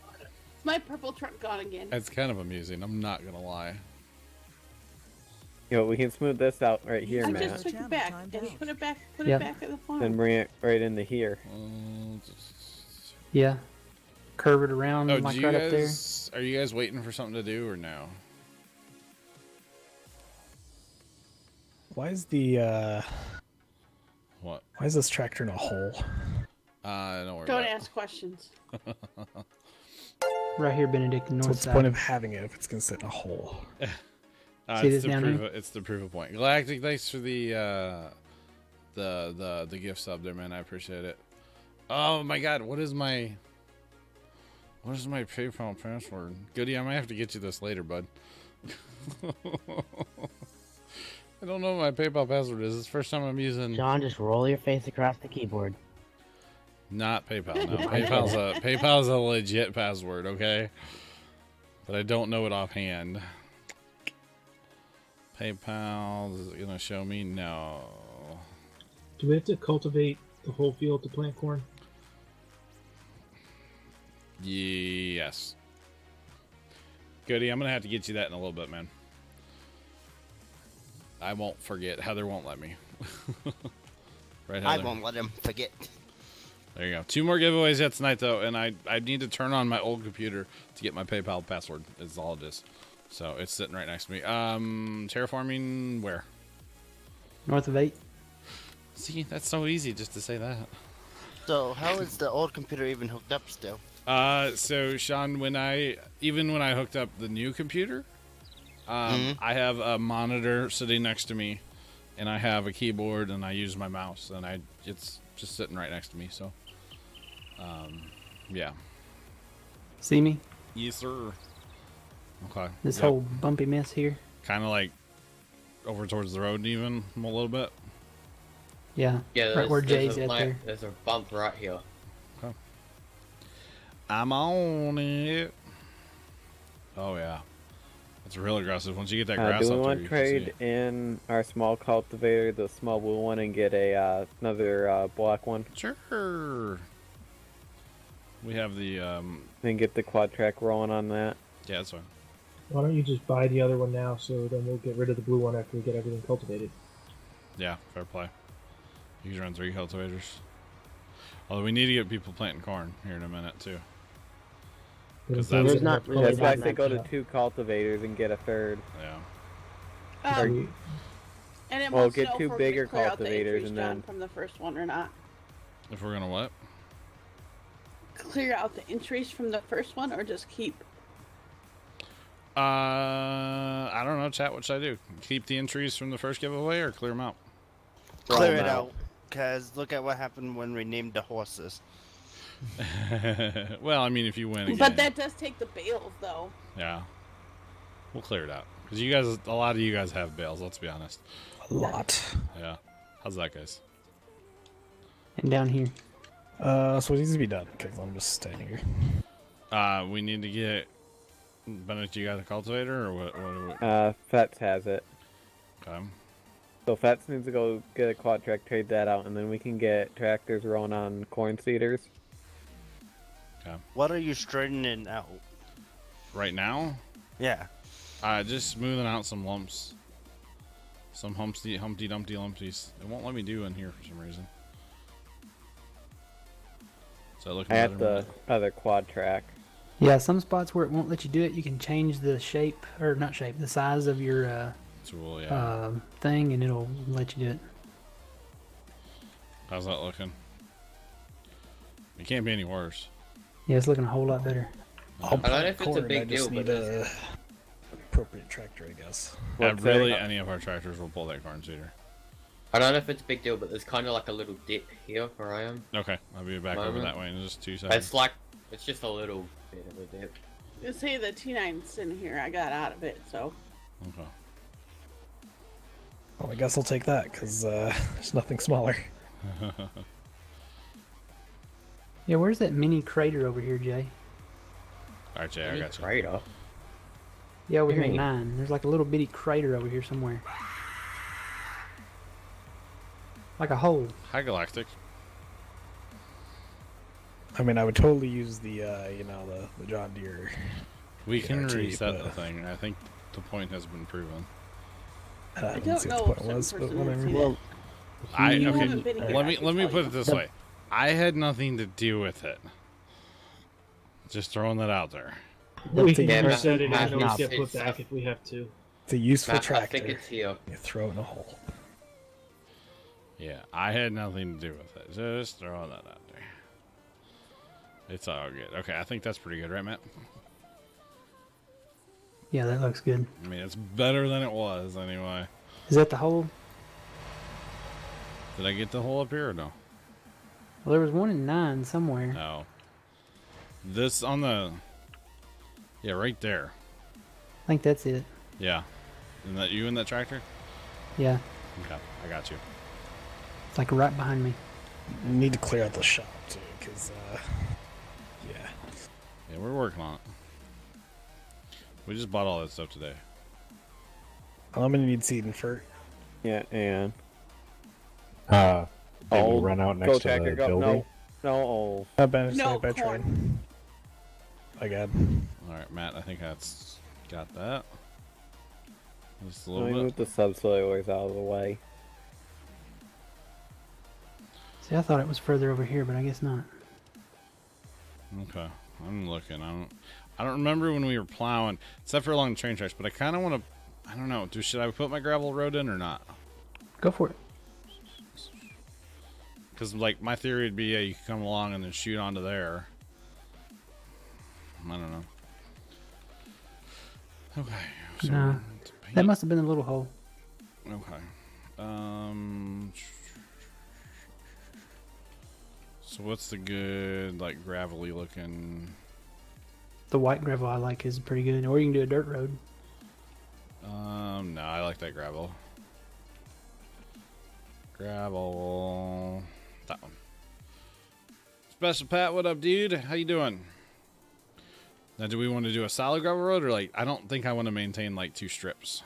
[SPEAKER 5] my purple truck gone again?
[SPEAKER 1] It's kind of amusing. I'm not gonna lie.
[SPEAKER 13] Yo, we can smooth this out right here,
[SPEAKER 5] I
[SPEAKER 13] Matt.
[SPEAKER 5] just took it back. Just put it back. Put
[SPEAKER 7] Yeah.
[SPEAKER 5] it back at the farm.
[SPEAKER 13] Then bring it right into here.
[SPEAKER 7] Yeah. Curve it around
[SPEAKER 1] Oh,
[SPEAKER 7] like
[SPEAKER 1] do you
[SPEAKER 7] right up there.
[SPEAKER 1] guys? Are you guys waiting for something to do or no?
[SPEAKER 3] Why is the
[SPEAKER 1] What?
[SPEAKER 3] Why is this tractor in a hole?
[SPEAKER 1] Don't worry.
[SPEAKER 5] Don't
[SPEAKER 1] about
[SPEAKER 5] ask questions.
[SPEAKER 7] Right here, Benedict, the
[SPEAKER 3] So
[SPEAKER 7] north
[SPEAKER 3] what's the
[SPEAKER 7] side.
[SPEAKER 3] point of having it if it's gonna sit in a hole?
[SPEAKER 7] See
[SPEAKER 1] it's
[SPEAKER 7] this
[SPEAKER 1] the
[SPEAKER 7] down
[SPEAKER 1] proof.
[SPEAKER 7] here?
[SPEAKER 1] It's the proof of point. Galactic, thanks for the gift sub there, man. I appreciate it. Oh my God, what is my PayPal password? Goody, I might have to get you this later, bud. I don't know what my PayPal password is. It's the first time I'm using.
[SPEAKER 9] John, just roll your face across the keyboard.
[SPEAKER 1] Not PayPal. No, PayPal's a legit password, okay? But I don't know it offhand. PayPal is it gonna show me? No.
[SPEAKER 12] Do we have to cultivate the whole field to plant corn?
[SPEAKER 1] Yes. Goody, I'm gonna have to get you that in a little bit, man. I won't forget. Heather won't let me. Right, Heather?
[SPEAKER 11] I won't let him forget.
[SPEAKER 1] There you go. 2 more giveaways yet tonight, though, and I need to turn on my old computer to get my PayPal password. Is all it is. So it's sitting right next to me. Terraforming where?
[SPEAKER 7] North of 8.
[SPEAKER 1] See, that's so easy just to say that.
[SPEAKER 11] So how is the old computer even hooked up still?
[SPEAKER 1] So Sean, when I hooked up the new computer, I have a monitor sitting next to me, and I have a keyboard, and I use my mouse, and it's just sitting right next to me. So, yeah.
[SPEAKER 7] See me?
[SPEAKER 1] Yes, sir. Okay.
[SPEAKER 7] This whole bumpy mess here.
[SPEAKER 1] Kind of like over towards the road, even a little bit.
[SPEAKER 7] Yeah.
[SPEAKER 6] Yeah,
[SPEAKER 7] Right where Jay's
[SPEAKER 6] there's
[SPEAKER 7] at there.
[SPEAKER 6] There's a bump right here.
[SPEAKER 1] Okay. I'm on it. Oh yeah, it's real aggressive. Once you get that grass
[SPEAKER 13] Do we
[SPEAKER 1] up
[SPEAKER 13] want
[SPEAKER 1] there,
[SPEAKER 13] to trade in our small cultivator, the small blue one, and get a another black one?
[SPEAKER 1] Sure. We have the
[SPEAKER 13] Then get the quad track rolling on that.
[SPEAKER 1] Yeah, that's fine.
[SPEAKER 12] Why don't you just buy the other one now, so then we'll get rid of the blue one after we get everything cultivated.
[SPEAKER 1] Yeah, fair play. You can run 3 cultivators. Although we need to get people planting corn here in a minute too. Because
[SPEAKER 9] There's not really
[SPEAKER 13] That's why I
[SPEAKER 9] that
[SPEAKER 13] say go
[SPEAKER 9] much.
[SPEAKER 13] to 2 cultivators and get a third.
[SPEAKER 1] Yeah.
[SPEAKER 5] And it
[SPEAKER 13] Well,
[SPEAKER 5] wants to
[SPEAKER 13] get
[SPEAKER 5] know
[SPEAKER 13] 2
[SPEAKER 5] if we're
[SPEAKER 13] bigger
[SPEAKER 5] gonna clear out the
[SPEAKER 13] cultivators
[SPEAKER 5] entries,
[SPEAKER 13] and
[SPEAKER 5] John,
[SPEAKER 13] then
[SPEAKER 5] from the first one or not.
[SPEAKER 1] If we're gonna what?
[SPEAKER 5] Clear out the entries from the first one, or just keep.
[SPEAKER 1] I don't know, chat. What should I do? Keep the entries from the first giveaway or clear them out?
[SPEAKER 11] Clear it out, cause look at what happened when we named the horses.
[SPEAKER 1] Well, I mean, if you win again.
[SPEAKER 5] But that does take the bales, though.
[SPEAKER 1] Yeah. We'll clear it out. Because you guys, a lot of you guys have bales, let's be honest.
[SPEAKER 3] A lot.
[SPEAKER 1] Yeah. How's that, guys?
[SPEAKER 7] And down here.
[SPEAKER 3] So it needs to be done, because I'm just standing here.
[SPEAKER 1] We need to get... Benedict, you got a cultivator, or what?
[SPEAKER 13] Fetz has it.
[SPEAKER 1] Okay.
[SPEAKER 13] So Fetz needs to go get a quad track, trade that out, and then we can get tractors rolling on corn seeders.
[SPEAKER 1] Okay.
[SPEAKER 11] What are you straightening out?
[SPEAKER 1] Right now?
[SPEAKER 11] Yeah.
[SPEAKER 1] Just smoothing out some lumps. Some Humpty Dumpty Lumpties. It won't let me do in here for some reason. So looking
[SPEAKER 13] I
[SPEAKER 1] at
[SPEAKER 13] have the other quad track.
[SPEAKER 7] Yeah, some spots where it won't let you do it, you can change the shape, or not shape, the size of your
[SPEAKER 1] tool, yeah.
[SPEAKER 7] thing, and it'll let you do it.
[SPEAKER 1] How's that looking? It can't be any worse.
[SPEAKER 7] Yeah, it's looking a whole lot better.
[SPEAKER 6] I don't know if it's a big deal, but
[SPEAKER 3] need a appropriate tractor, I guess.
[SPEAKER 1] Really, any of our tractors will pull that corn seeder.
[SPEAKER 6] I don't know if it's a big deal, but there's kind of like a little dip here where I am.
[SPEAKER 1] Okay, I'll be back over that way in just 2 seconds.
[SPEAKER 6] It's like, it's just a little bit of a dip.
[SPEAKER 5] You see the T9's in here. I got out of it, so.
[SPEAKER 1] Okay.
[SPEAKER 3] Well, I guess I'll take that, because there's nothing smaller.
[SPEAKER 7] Yeah, where's that mini crater over here, Jay?
[SPEAKER 1] Alright, Jay, I got you.
[SPEAKER 6] Crater?
[SPEAKER 7] Yeah, over here in
[SPEAKER 6] Mini.
[SPEAKER 7] 9. There's like a little bitty crater over here somewhere. Like a hole.
[SPEAKER 1] Hi, Galactic.
[SPEAKER 3] I mean, I would totally use the, the John Deere.
[SPEAKER 1] We can
[SPEAKER 3] RT,
[SPEAKER 1] reset
[SPEAKER 3] but
[SPEAKER 1] the thing. I think the point has been proven.
[SPEAKER 3] I
[SPEAKER 5] don't
[SPEAKER 3] see
[SPEAKER 5] know
[SPEAKER 3] what
[SPEAKER 5] if
[SPEAKER 3] the point was,
[SPEAKER 5] some
[SPEAKER 3] but
[SPEAKER 5] person has
[SPEAKER 3] whatever.
[SPEAKER 5] seen
[SPEAKER 3] Well,
[SPEAKER 5] You haven't been here,
[SPEAKER 1] let
[SPEAKER 5] I
[SPEAKER 1] me
[SPEAKER 5] can
[SPEAKER 1] let me
[SPEAKER 5] tell
[SPEAKER 1] put
[SPEAKER 5] you.
[SPEAKER 1] it this way. I had nothing to do with it. Just throwing that out there.
[SPEAKER 12] We can
[SPEAKER 6] Yeah,
[SPEAKER 12] reset it and
[SPEAKER 6] Matt,
[SPEAKER 12] then always
[SPEAKER 6] Matt,
[SPEAKER 12] get put
[SPEAKER 6] it's-
[SPEAKER 12] back if we have to.
[SPEAKER 3] it's a useful
[SPEAKER 6] Matt, I
[SPEAKER 3] tractor.
[SPEAKER 6] think it's here.
[SPEAKER 3] You throw it in a hole.
[SPEAKER 1] Yeah, I had nothing to do with it. Just throwing that out there. It's all good. Okay, I think that's pretty good, right, Matt?
[SPEAKER 7] Yeah, that looks good.
[SPEAKER 1] I mean, it's better than it was, anyway.
[SPEAKER 7] Is that the hole?
[SPEAKER 1] Did I get the hole up here or no?
[SPEAKER 7] Well, there was one in 9 somewhere.
[SPEAKER 1] No. This on the... Yeah, right there.
[SPEAKER 7] I think that's it.
[SPEAKER 1] Yeah. Isn't that you in that tractor?
[SPEAKER 7] Yeah,
[SPEAKER 1] Okay, I got you.
[SPEAKER 7] it's like right behind me.
[SPEAKER 3] You need to clear out the shop, too, because, yeah.
[SPEAKER 1] Yeah, we're working on it. We just bought all that stuff today.
[SPEAKER 3] I'm gonna need seed and fert.
[SPEAKER 13] Yeah, and
[SPEAKER 8] Did you
[SPEAKER 13] old
[SPEAKER 8] run out
[SPEAKER 13] go
[SPEAKER 8] next to
[SPEAKER 13] tractor,
[SPEAKER 8] the
[SPEAKER 13] go,
[SPEAKER 8] building?
[SPEAKER 13] no old.
[SPEAKER 3] I've been
[SPEAKER 5] No,
[SPEAKER 3] by
[SPEAKER 5] corn.
[SPEAKER 3] train. Again.
[SPEAKER 1] Alright, Matt, I think that's got that. Just a
[SPEAKER 13] Let me
[SPEAKER 1] little
[SPEAKER 13] move
[SPEAKER 1] bit.
[SPEAKER 13] the subsoilers out of the way.
[SPEAKER 7] See, I thought it was further over here, but I guess not.
[SPEAKER 1] Okay, I'm looking. I don't remember when we were plowing, except for along the train tracks, but I kind of want to, I don't know, should I put my gravel road in or not?
[SPEAKER 7] Go for it.
[SPEAKER 1] Because, like, my theory would be, yeah, you can come along and then shoot onto there. I don't know. Okay. So
[SPEAKER 7] No,
[SPEAKER 1] let's paint.
[SPEAKER 7] that must have been a little hole.
[SPEAKER 1] Okay. So what's the good, like, gravelly looking...
[SPEAKER 7] The white gravel I like is pretty good. Or you can do a dirt road.
[SPEAKER 1] No, I like that gravel. Gravel. That one. Special Pat, what up, dude? How you doing? Now, do we want to do a solid gravel road, or, like, I don't think I want to maintain, like, 2 strips.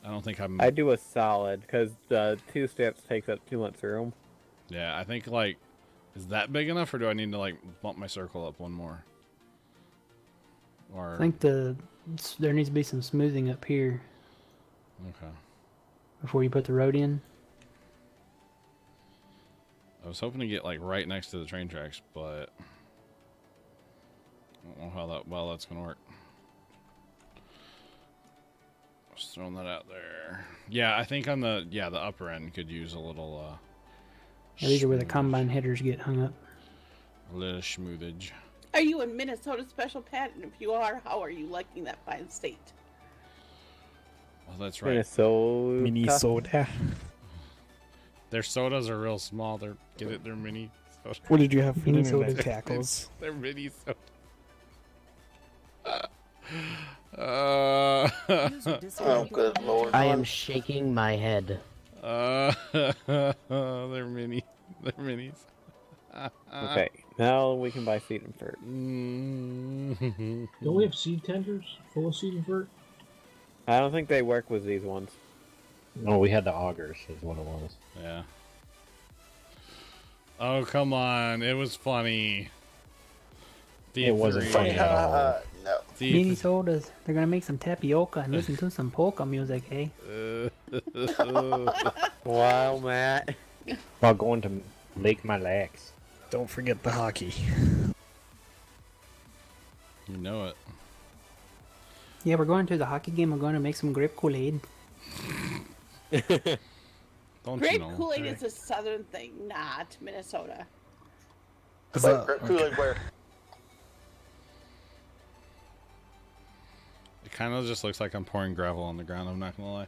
[SPEAKER 1] I don't think I'm...
[SPEAKER 13] I do a solid, because the 2 steps takes up too much room.
[SPEAKER 1] Yeah, I think, like, is that big enough, or do I need to, like, bump my circle up one more? Or...
[SPEAKER 7] I think there needs to be some smoothing up here
[SPEAKER 1] Okay.
[SPEAKER 7] before you put the road in.
[SPEAKER 1] I was hoping to get, like, right next to the train tracks, but... I don't know how that well that's gonna work. Just throwing that out there. Yeah, I think on the the upper end could use a little
[SPEAKER 7] Yeah, these are where the combine headers get hung up.
[SPEAKER 1] a little smoothage.
[SPEAKER 5] Are you in Minnesota, Special Pat? And if you are, how are you liking that fine state?
[SPEAKER 1] Well, that's right.
[SPEAKER 3] Minnesota.
[SPEAKER 1] Their sodas are real small. They're mini sodas.
[SPEAKER 3] What did you have for dinner
[SPEAKER 7] Minnesota
[SPEAKER 3] tonight, tackles?
[SPEAKER 1] They're mini sodas.
[SPEAKER 4] Oh, good lord.
[SPEAKER 9] I am shaking my head.
[SPEAKER 1] They're mini. They're minis.
[SPEAKER 13] Okay, now we can buy seed and fert.
[SPEAKER 12] Don't we have seed tenders full of seed and fert?
[SPEAKER 13] I don't think they work with these ones.
[SPEAKER 8] No, we had the augers, is what it was.
[SPEAKER 1] Yeah. Oh, come on. It was funny.
[SPEAKER 8] It wasn't funny at all.
[SPEAKER 4] No.
[SPEAKER 7] Mini sodas. They're gonna make some tapioca and listen to some polka music, eh?
[SPEAKER 13] Wow, Matt.
[SPEAKER 8] While going to Lake My Lax.
[SPEAKER 3] Don't forget the hockey.
[SPEAKER 1] You know it.
[SPEAKER 7] Yeah, we're going to the hockey game. We're going to make some grape Kool-Aid.
[SPEAKER 1] Don't
[SPEAKER 5] Grape
[SPEAKER 1] you know?
[SPEAKER 5] Kool-Aid is a southern thing, not Minnesota.
[SPEAKER 4] Wait, grape Kool-Aid where?
[SPEAKER 1] It kind of just looks like I'm pouring gravel on the ground. I'm not gonna lie.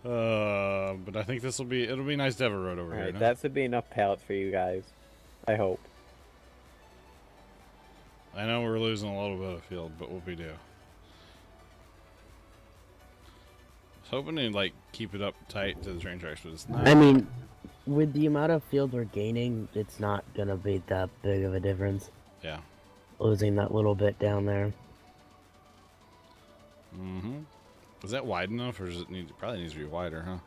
[SPEAKER 1] But I think it'll be nice to have a road over here.
[SPEAKER 13] Alright,
[SPEAKER 1] No?
[SPEAKER 13] that should be enough pallets for you guys. I hope.
[SPEAKER 1] I know we're losing a little bit of field, but what we do? I was hoping to like keep it up tight to the train tracks, but it's not.
[SPEAKER 9] I mean, with the amount of field we're gaining, it's not gonna be that big of a difference.
[SPEAKER 1] Yeah.
[SPEAKER 9] Losing that little bit down there.
[SPEAKER 1] Mm-hmm. Is that wide enough, or does it probably needs to be wider,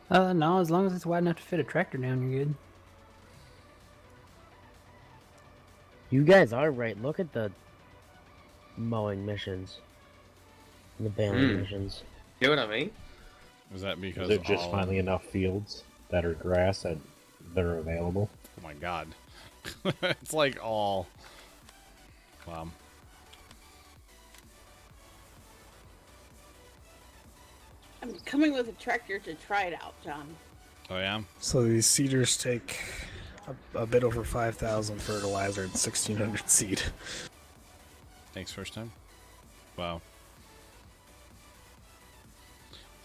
[SPEAKER 1] huh?
[SPEAKER 7] No, as long as it's wide enough to fit a tractor down, you're good.
[SPEAKER 9] You guys are right. Look at the mowing missions. The baling missions.
[SPEAKER 6] You know what I mean?
[SPEAKER 1] Is that because
[SPEAKER 8] Is it just finding enough fields that are grass that are available?
[SPEAKER 1] Oh my god. It's like all... Wow.
[SPEAKER 5] I'm coming with a tractor to try it out, John.
[SPEAKER 1] Oh yeah?
[SPEAKER 3] So these seeders take a bit over 5,000 fertilizer and 1,600 seed.
[SPEAKER 1] Thanks, first time. Wow.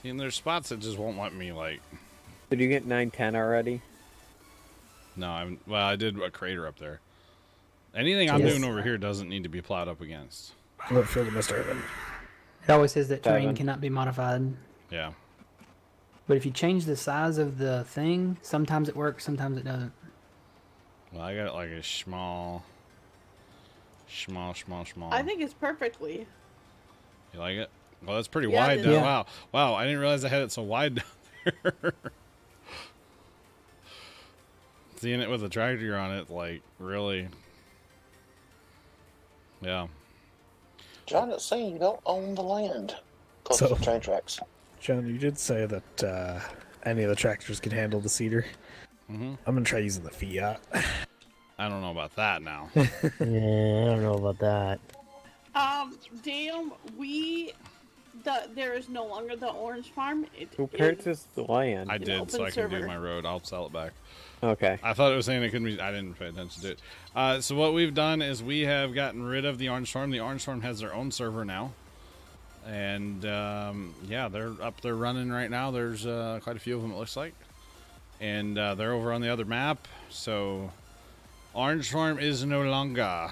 [SPEAKER 1] See, and there's spots that just won't let me, like...
[SPEAKER 13] Did you get 910 already?
[SPEAKER 1] No, I did a crater up there. Anything I'm doing over here doesn't need to be plowed up against.
[SPEAKER 3] What field am I starting?
[SPEAKER 7] It always says that terrain
[SPEAKER 13] 7.
[SPEAKER 7] cannot be modified.
[SPEAKER 1] Yeah.
[SPEAKER 7] But if you change the size of the thing, sometimes it works, sometimes it doesn't.
[SPEAKER 1] Well, I got like a small.
[SPEAKER 5] I think it's perfectly.
[SPEAKER 1] You like it? Well, that's pretty
[SPEAKER 5] Yeah,
[SPEAKER 1] wide
[SPEAKER 5] it
[SPEAKER 1] down.
[SPEAKER 5] is.
[SPEAKER 1] Wow. Wow, I didn't realize I had it so wide down there. Seeing it with a tractor on it, like, really. Yeah.
[SPEAKER 4] John is saying you don't own the land. Close to the train tracks.
[SPEAKER 3] John, you did say that any of the tractors can handle the seeder.
[SPEAKER 1] Mm-hmm.
[SPEAKER 3] I'm gonna try using the Fiat.
[SPEAKER 1] I don't know about that now.
[SPEAKER 9] Yeah, I don't know about that.
[SPEAKER 5] Damn, there is no longer the orange farm.
[SPEAKER 13] Who purchased the land?
[SPEAKER 1] I did, so I can do
[SPEAKER 5] server.
[SPEAKER 1] my road. I'll sell it back.
[SPEAKER 13] Okay.
[SPEAKER 1] I thought it was saying it couldn't be. I didn't pay attention to it. So what we've done is we have gotten rid of the Orange Farm. The Orange Farm has their own server now. And, yeah, they're up there running right now. There's quite a few of them, it looks like. And they're over on the other map. So Orange Farm is no longer.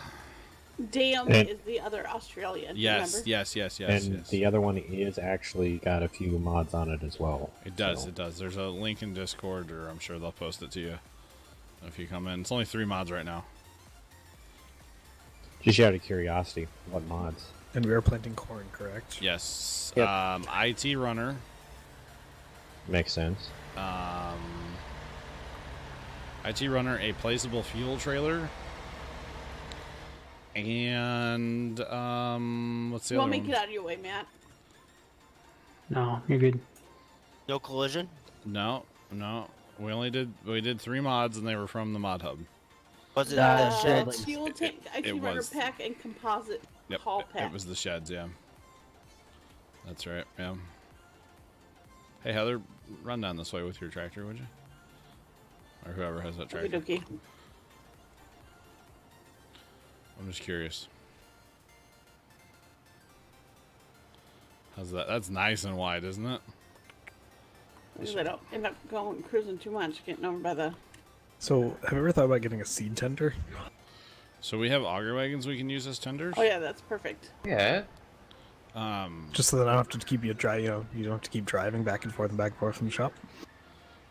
[SPEAKER 5] Damn is the other Australian.
[SPEAKER 1] Yes,
[SPEAKER 5] remember?
[SPEAKER 1] yes.
[SPEAKER 8] And the other one is actually got a few mods on it as well.
[SPEAKER 1] It does. There's a link in Discord, or I'm sure they'll post it to you if you come in. It's only 3 mods right now.
[SPEAKER 8] Just out of curiosity, what mods?
[SPEAKER 3] And we are planting corn, correct?
[SPEAKER 1] Yes.
[SPEAKER 3] Yep.
[SPEAKER 1] IT Runner.
[SPEAKER 8] Makes sense.
[SPEAKER 1] IT Runner, a placeable fuel trailer. And, what's the
[SPEAKER 5] You
[SPEAKER 1] other
[SPEAKER 5] want me
[SPEAKER 1] one?
[SPEAKER 5] to get out of your way, Matt?
[SPEAKER 7] No, you're good.
[SPEAKER 11] No collision?
[SPEAKER 1] No. We did 3 mods, and they were from the mod hub.
[SPEAKER 11] Was it the sheds?
[SPEAKER 5] Fuel tank, IT runner
[SPEAKER 1] was.
[SPEAKER 5] pack, and composite
[SPEAKER 1] Yep,
[SPEAKER 5] haul pack.
[SPEAKER 1] it was the sheds, yeah. That's right, yeah. Hey, Heather, run down this way with your tractor, would you? Or whoever has that tractor.
[SPEAKER 5] Okey-dokey.
[SPEAKER 1] I'm just curious. How's that? That's nice and wide, isn't it?
[SPEAKER 5] Because I don't end up going cruising too much, getting over by the.
[SPEAKER 3] So, have you ever thought about getting a seed tender?
[SPEAKER 1] So we have auger wagons we can use as tenders.
[SPEAKER 5] Oh yeah, that's perfect.
[SPEAKER 6] Yeah.
[SPEAKER 3] Just so that I don't have to keep you you don't have to keep driving back and forth from the shop.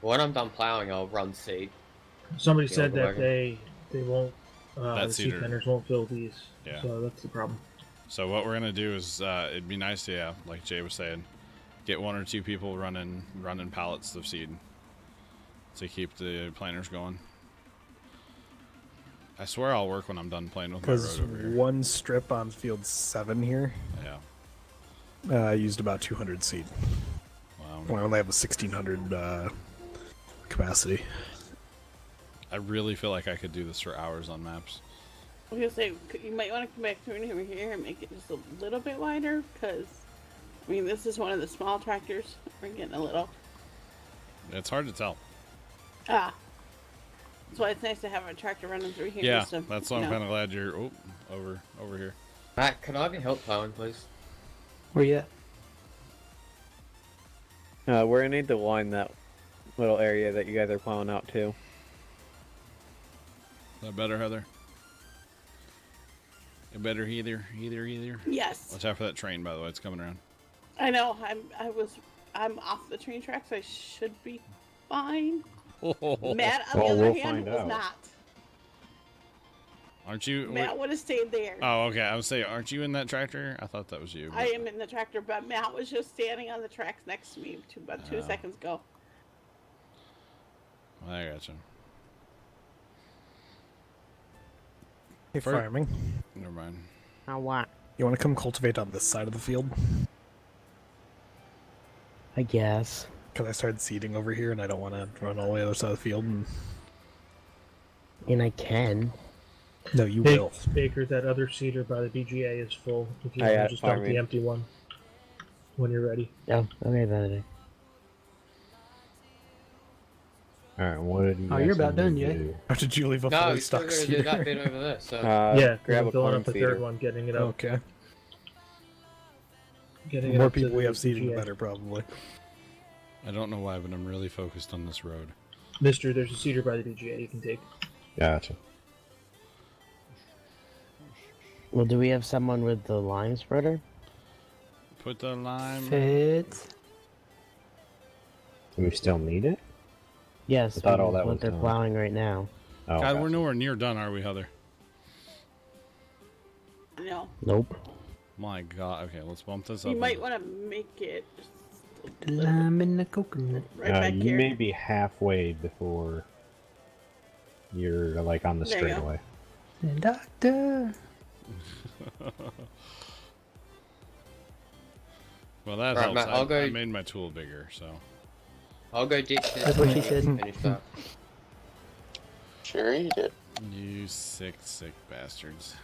[SPEAKER 6] When I'm done plowing, I'll run seed.
[SPEAKER 12] Somebody
[SPEAKER 6] The
[SPEAKER 12] said
[SPEAKER 6] auger
[SPEAKER 12] that
[SPEAKER 6] wagon.
[SPEAKER 12] they won't.
[SPEAKER 1] That
[SPEAKER 12] The seed
[SPEAKER 1] cedar.
[SPEAKER 12] tenders won't fill these.
[SPEAKER 1] Yeah.
[SPEAKER 12] So that's the problem.
[SPEAKER 1] So what we're gonna do is, it'd be nice to, yeah, like Jay was saying, get 1 or 2 people running pallets of seed to keep the planters going. I swear I'll work when I'm done playing with my
[SPEAKER 3] Because
[SPEAKER 1] road over here.
[SPEAKER 3] 1 strip on field 7 here used about 200 seed.
[SPEAKER 1] Wow.
[SPEAKER 3] We only have a 1,600 capacity.
[SPEAKER 1] I really feel like I could do this for hours on maps.
[SPEAKER 5] I was gonna say you might want to come back through over here and make it just a little bit wider, because I mean, this is one of the small tractors. We're getting a little.
[SPEAKER 1] It's hard to tell.
[SPEAKER 5] That's why it's nice to have a tractor running through here.
[SPEAKER 1] Yeah,
[SPEAKER 5] to,
[SPEAKER 1] that's why I'm kind of glad you're over here.
[SPEAKER 6] Matt, can I have your help plowing, please?
[SPEAKER 7] Where you at?
[SPEAKER 13] We're gonna need to line that little area that you guys are plowing out to.
[SPEAKER 1] Is that better, Heather? It better either.
[SPEAKER 5] Yes.
[SPEAKER 1] Watch out for that train, by the way. It's coming around.
[SPEAKER 5] I know. I'm off the train tracks. I should be fine. Matt, on the other hand, was not.
[SPEAKER 1] Aren't you?
[SPEAKER 5] Matt would have stayed there.
[SPEAKER 1] Oh, okay. I was saying, aren't you in that tractor? I thought that was you.
[SPEAKER 5] I am in the tractor, but Matt was just standing on the tracks next to me about 2 seconds ago.
[SPEAKER 1] I gotcha.
[SPEAKER 3] Hey, farming.
[SPEAKER 1] Never mind.
[SPEAKER 9] Now what?
[SPEAKER 3] You want to come cultivate on this side of the field?
[SPEAKER 9] I guess.
[SPEAKER 3] Because I started seeding over here, and I don't want to run all the way other side of the field.
[SPEAKER 9] And I can.
[SPEAKER 3] No, you will.
[SPEAKER 12] Baker, that other seeder by the BGA is full. If you
[SPEAKER 13] I
[SPEAKER 12] want to just dump
[SPEAKER 13] farming.
[SPEAKER 12] the empty one when you're ready.
[SPEAKER 9] Oh, okay, then.
[SPEAKER 8] Alright, what did you
[SPEAKER 7] Oh, you're about done, Jay.
[SPEAKER 3] Or did you leave a
[SPEAKER 6] No,
[SPEAKER 3] fully
[SPEAKER 6] you're still
[SPEAKER 3] stocked
[SPEAKER 6] gonna do that bit over there. So
[SPEAKER 12] Yeah,
[SPEAKER 13] grab
[SPEAKER 12] I'm
[SPEAKER 13] a
[SPEAKER 12] filling
[SPEAKER 13] corn
[SPEAKER 12] up the
[SPEAKER 13] seeder.
[SPEAKER 12] third one, getting it up.
[SPEAKER 3] Okay.
[SPEAKER 12] Getting
[SPEAKER 3] The
[SPEAKER 12] it
[SPEAKER 3] more
[SPEAKER 12] up to
[SPEAKER 3] people we
[SPEAKER 12] the
[SPEAKER 3] have seeding, the
[SPEAKER 12] BGA.
[SPEAKER 3] better, probably.
[SPEAKER 1] I don't know why, but I'm really focused on this road.
[SPEAKER 12] Mister, there's a seeder by the BGA you can take.
[SPEAKER 8] Gotcha.
[SPEAKER 9] Well, do we have someone with the lime spreader?
[SPEAKER 1] Put the lime.
[SPEAKER 7] Fits.
[SPEAKER 8] Do we still need it?
[SPEAKER 9] Yes,
[SPEAKER 8] I thought all
[SPEAKER 9] which is
[SPEAKER 8] that
[SPEAKER 9] what
[SPEAKER 8] was
[SPEAKER 9] they're
[SPEAKER 8] done.
[SPEAKER 9] plowing right now.
[SPEAKER 8] Oh,
[SPEAKER 1] God, we're
[SPEAKER 8] gotcha.
[SPEAKER 1] nowhere near done, are we, Heather?
[SPEAKER 5] No.
[SPEAKER 9] Nope.
[SPEAKER 1] My God. Okay, let's bump this up.
[SPEAKER 5] You might want to make it
[SPEAKER 7] The lime in the coconut.
[SPEAKER 5] right back
[SPEAKER 8] You
[SPEAKER 5] here.
[SPEAKER 8] may be halfway before you're like on the
[SPEAKER 5] There you go.
[SPEAKER 8] straightaway.
[SPEAKER 7] The doctor.
[SPEAKER 1] Well, that
[SPEAKER 6] Right,
[SPEAKER 1] helps.
[SPEAKER 6] Matt, I'll go-
[SPEAKER 1] I made my tool bigger, so.
[SPEAKER 6] I'll go ditch this.
[SPEAKER 7] That's what she said.
[SPEAKER 6] Finish that.
[SPEAKER 4] Sure you did.
[SPEAKER 1] You sick bastards.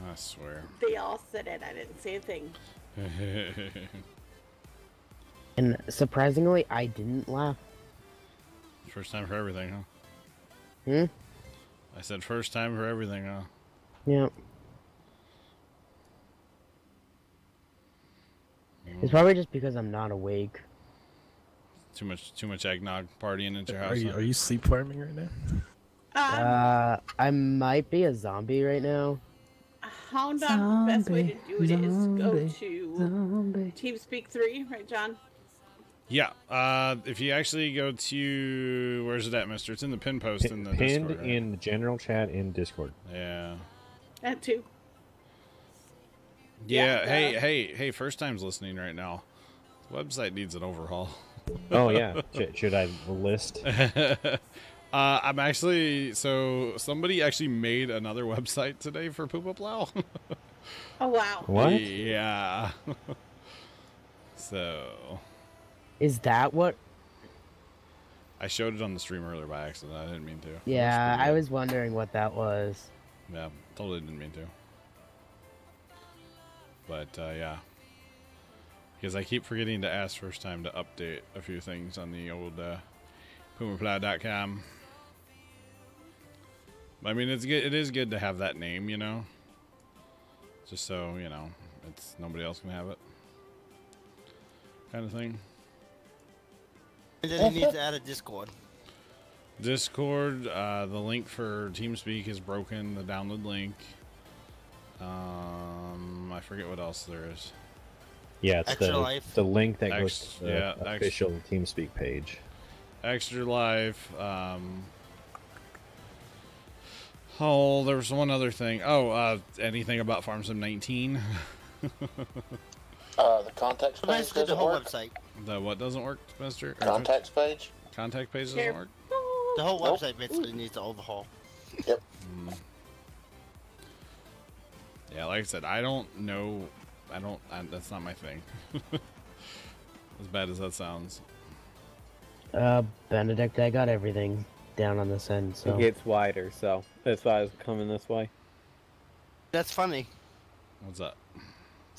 [SPEAKER 1] I swear.
[SPEAKER 5] They all said it. I didn't say a thing.
[SPEAKER 9] And surprisingly, I didn't laugh.
[SPEAKER 1] First time for everything, huh?
[SPEAKER 9] Hmm?
[SPEAKER 1] I said first time for everything, huh?
[SPEAKER 9] Yep. It's probably just because I'm not awake.
[SPEAKER 1] Too much eggnog partying at your house.
[SPEAKER 3] Are you sleep farming right now?
[SPEAKER 9] I might be a zombie right now.
[SPEAKER 5] Hound Dog, the best way to do it is go
[SPEAKER 7] Zombie,
[SPEAKER 5] to
[SPEAKER 7] zombie.
[SPEAKER 5] TeamSpeak 3, right, John?
[SPEAKER 1] Yeah. If you actually go to where's it at, Mister? It's in the pin post in the
[SPEAKER 8] Pinned
[SPEAKER 1] Discord. Right?
[SPEAKER 8] in the general chat in Discord.
[SPEAKER 1] Yeah.
[SPEAKER 5] That too.
[SPEAKER 1] Yeah.
[SPEAKER 5] Yeah,
[SPEAKER 1] Hey! First time's listening right now. The website needs an overhaul.
[SPEAKER 8] Oh yeah. Should I list?
[SPEAKER 1] I'm actually somebody actually made another website today for Puma Plow.
[SPEAKER 5] Oh, wow.
[SPEAKER 8] What?
[SPEAKER 1] Yeah. So
[SPEAKER 9] Is that what?
[SPEAKER 1] I showed it on the stream earlier by accident. I didn't mean to.
[SPEAKER 9] Yeah, I was wondering what that was.
[SPEAKER 1] Yeah, totally didn't mean to. But yeah, because I keep forgetting to ask first time to update a few things on the old PumaPlow.com. I mean, it's good. It is good to have that name, you know, just so you know, it's nobody else can have it, kind of thing.
[SPEAKER 11] And then he needs to add a Discord.
[SPEAKER 1] Discord, the link for TeamSpeak is broken. The download link. I forget what else there is.
[SPEAKER 8] Yeah, it's
[SPEAKER 11] Extra Life.
[SPEAKER 8] the link that goes to the
[SPEAKER 1] yeah,
[SPEAKER 8] official TeamSpeak page.
[SPEAKER 1] Extra Life. Oh, there was one other thing. Oh, anything about Farm Sim 19?
[SPEAKER 4] The contacts page
[SPEAKER 11] Basically, the
[SPEAKER 4] doesn't
[SPEAKER 11] whole
[SPEAKER 4] work.
[SPEAKER 11] website.
[SPEAKER 1] The what doesn't work, Mister?
[SPEAKER 4] Contacts page?
[SPEAKER 1] Contact page doesn't
[SPEAKER 5] Here.
[SPEAKER 1] work?
[SPEAKER 11] The whole
[SPEAKER 4] Nope.
[SPEAKER 11] website basically needs to overhaul.
[SPEAKER 4] Yep.
[SPEAKER 1] Yeah, like I said, I don't know. That's not my thing. As bad as that sounds.
[SPEAKER 9] Benedict, I got everything down on this end, so.
[SPEAKER 13] It gets wider, so that's why I was coming this way.
[SPEAKER 11] That's funny.
[SPEAKER 1] What's that?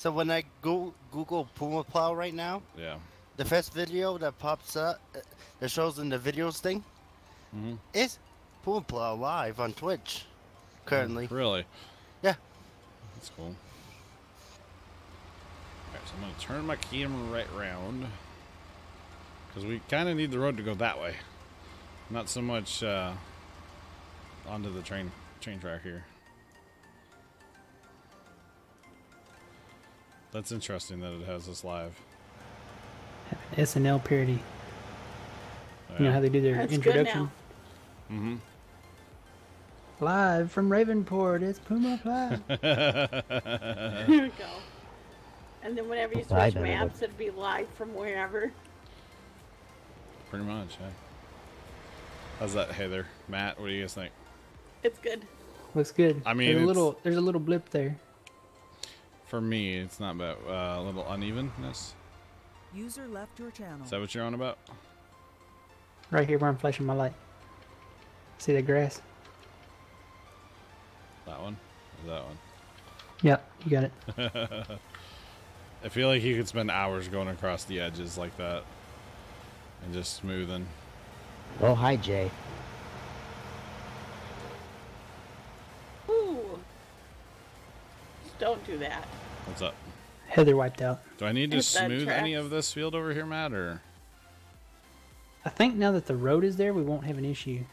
[SPEAKER 11] So when I Google Puma Plow right now,
[SPEAKER 1] yeah,
[SPEAKER 11] the first video that pops up, that shows in the videos thing, is Puma Plow live on Twitch currently.
[SPEAKER 1] Really?
[SPEAKER 11] Yeah.
[SPEAKER 1] That's cool. Alright, so I'm going to turn my camera right around. Because we kind of need the road to go that way. Not so much onto the train track here. That's interesting that it has this live.
[SPEAKER 7] SNL parody.
[SPEAKER 1] Oh,
[SPEAKER 7] You know how they do their
[SPEAKER 5] That's
[SPEAKER 7] introduction?
[SPEAKER 5] good now.
[SPEAKER 7] Live from Ravenport, it's Puma Plow.
[SPEAKER 5] Here we go. And then whenever you switch maps, it'd be live from wherever.
[SPEAKER 1] Pretty much, yeah. How's that? Hey there, Matt. What do you guys think?
[SPEAKER 5] It's good.
[SPEAKER 7] Looks good.
[SPEAKER 1] I mean,
[SPEAKER 7] there's a little blip there.
[SPEAKER 1] For me, it's not bad. A little unevenness.
[SPEAKER 2] User left your channel.
[SPEAKER 1] Is that what you're on about?
[SPEAKER 7] Right here where I'm flashing my light. See the grass?
[SPEAKER 1] That one? Or that one?
[SPEAKER 7] Yep, you got it.
[SPEAKER 1] I feel like you could spend hours going across the edges like that. And just smoothing.
[SPEAKER 9] Oh, hi, Jay.
[SPEAKER 5] Ooh. Just don't do that.
[SPEAKER 1] What's up?
[SPEAKER 7] Heather wiped out.
[SPEAKER 1] Do I need to
[SPEAKER 5] Hit that
[SPEAKER 1] smooth any
[SPEAKER 5] tracks.
[SPEAKER 1] of this field over here, Matt, or?
[SPEAKER 7] I think now that the road is there, we won't have an issue.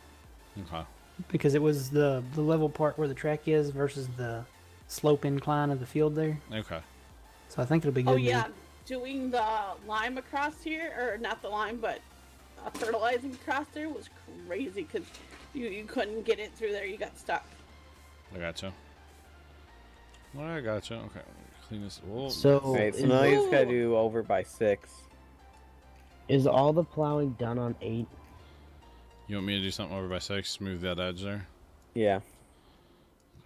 [SPEAKER 1] Okay.
[SPEAKER 7] Because it was the level part where the track is versus the slope incline of the field there.
[SPEAKER 1] Okay.
[SPEAKER 7] So I think it'll be good.
[SPEAKER 5] Oh yeah, doing the lime across here, or not the lime, but fertilizing across there was crazy because you couldn't get it through there. You got stuck.
[SPEAKER 1] I gotcha. Well, I gotcha. Okay. Clean this. Whoa.
[SPEAKER 13] So now you just gotta do over by 6.
[SPEAKER 9] Is all the plowing done on 8?
[SPEAKER 1] You want me to do something over by 6? Smooth that edge there?
[SPEAKER 13] Yeah.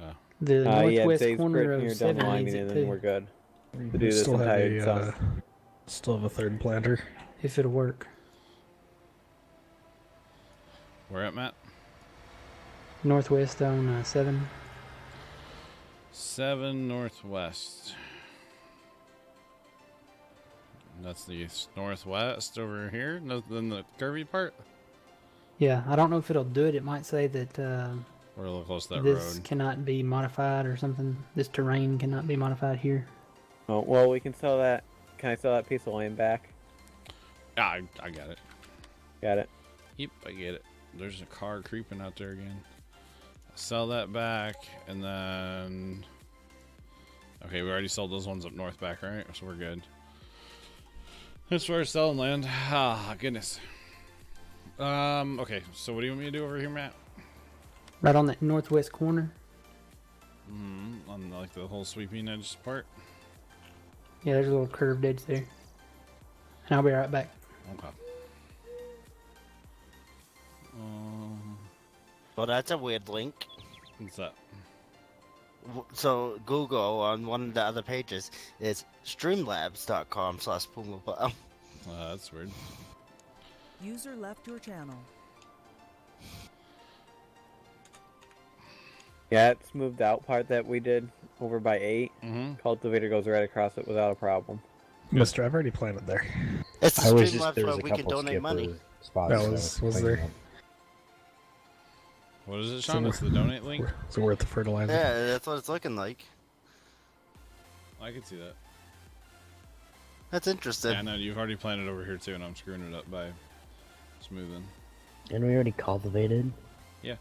[SPEAKER 1] Okay.
[SPEAKER 7] The northwest
[SPEAKER 13] Dave's
[SPEAKER 7] corner
[SPEAKER 13] corner
[SPEAKER 7] of
[SPEAKER 13] you're
[SPEAKER 7] 7
[SPEAKER 13] done lining
[SPEAKER 7] needs
[SPEAKER 13] and
[SPEAKER 7] it
[SPEAKER 13] then
[SPEAKER 7] too.
[SPEAKER 13] we're good. To
[SPEAKER 3] We
[SPEAKER 13] do this
[SPEAKER 3] still have
[SPEAKER 13] entire song.
[SPEAKER 3] still have a third planter.
[SPEAKER 7] If it'll work.
[SPEAKER 1] Where at, Matt?
[SPEAKER 7] Northwest on 7.
[SPEAKER 1] 7 northwest. That's the northwest over here? Then the curvy part?
[SPEAKER 7] Yeah, I don't know if it'll do it. It might say that
[SPEAKER 1] We're a little close to that
[SPEAKER 7] this
[SPEAKER 1] road.
[SPEAKER 7] cannot be modified or something. This terrain cannot be modified here.
[SPEAKER 13] Oh, well, we can sell that. Can I sell that piece of land back?
[SPEAKER 1] Yeah, I got it.
[SPEAKER 13] Got it.
[SPEAKER 1] Yep, I get it. There's a car creeping out there again. Sell that back, and then... Okay, we already sold those ones up north back, right? So we're good. As far as selling land, ah, goodness. Okay, so what do you want me to do over here, Matt?
[SPEAKER 7] Right on that northwest corner.
[SPEAKER 1] On like the whole sweeping edge part?
[SPEAKER 7] Yeah, there's a little curved edge there. And I'll be right back.
[SPEAKER 1] Okay.
[SPEAKER 11] Well, that's a weird link.
[SPEAKER 1] What's that?
[SPEAKER 11] So Google on one of the other pages is streamlabs.com/PumaPlow.
[SPEAKER 1] That's weird.
[SPEAKER 2] User left your channel.
[SPEAKER 13] Yeah, that smoothed out part that we did over by 8. Cultivator goes right across it without a problem.
[SPEAKER 3] Mister, I've already planted there.
[SPEAKER 11] It's the
[SPEAKER 8] I was
[SPEAKER 11] Streamlabs
[SPEAKER 8] there
[SPEAKER 11] where
[SPEAKER 8] was a
[SPEAKER 11] we can
[SPEAKER 8] couple
[SPEAKER 11] donate money.
[SPEAKER 8] spots
[SPEAKER 3] That
[SPEAKER 8] I
[SPEAKER 3] was
[SPEAKER 8] cleaning
[SPEAKER 3] there.
[SPEAKER 8] up.
[SPEAKER 1] What is it, Sean? It's the donate link?
[SPEAKER 3] It's worth the fertilizer.
[SPEAKER 11] Yeah, that's what it's looking like.
[SPEAKER 1] I can see that.
[SPEAKER 11] That's interesting.
[SPEAKER 1] Yeah, no, you've already planted over here too, and I'm screwing it up by smoothing.
[SPEAKER 9] And we already cultivated.
[SPEAKER 1] Yeah.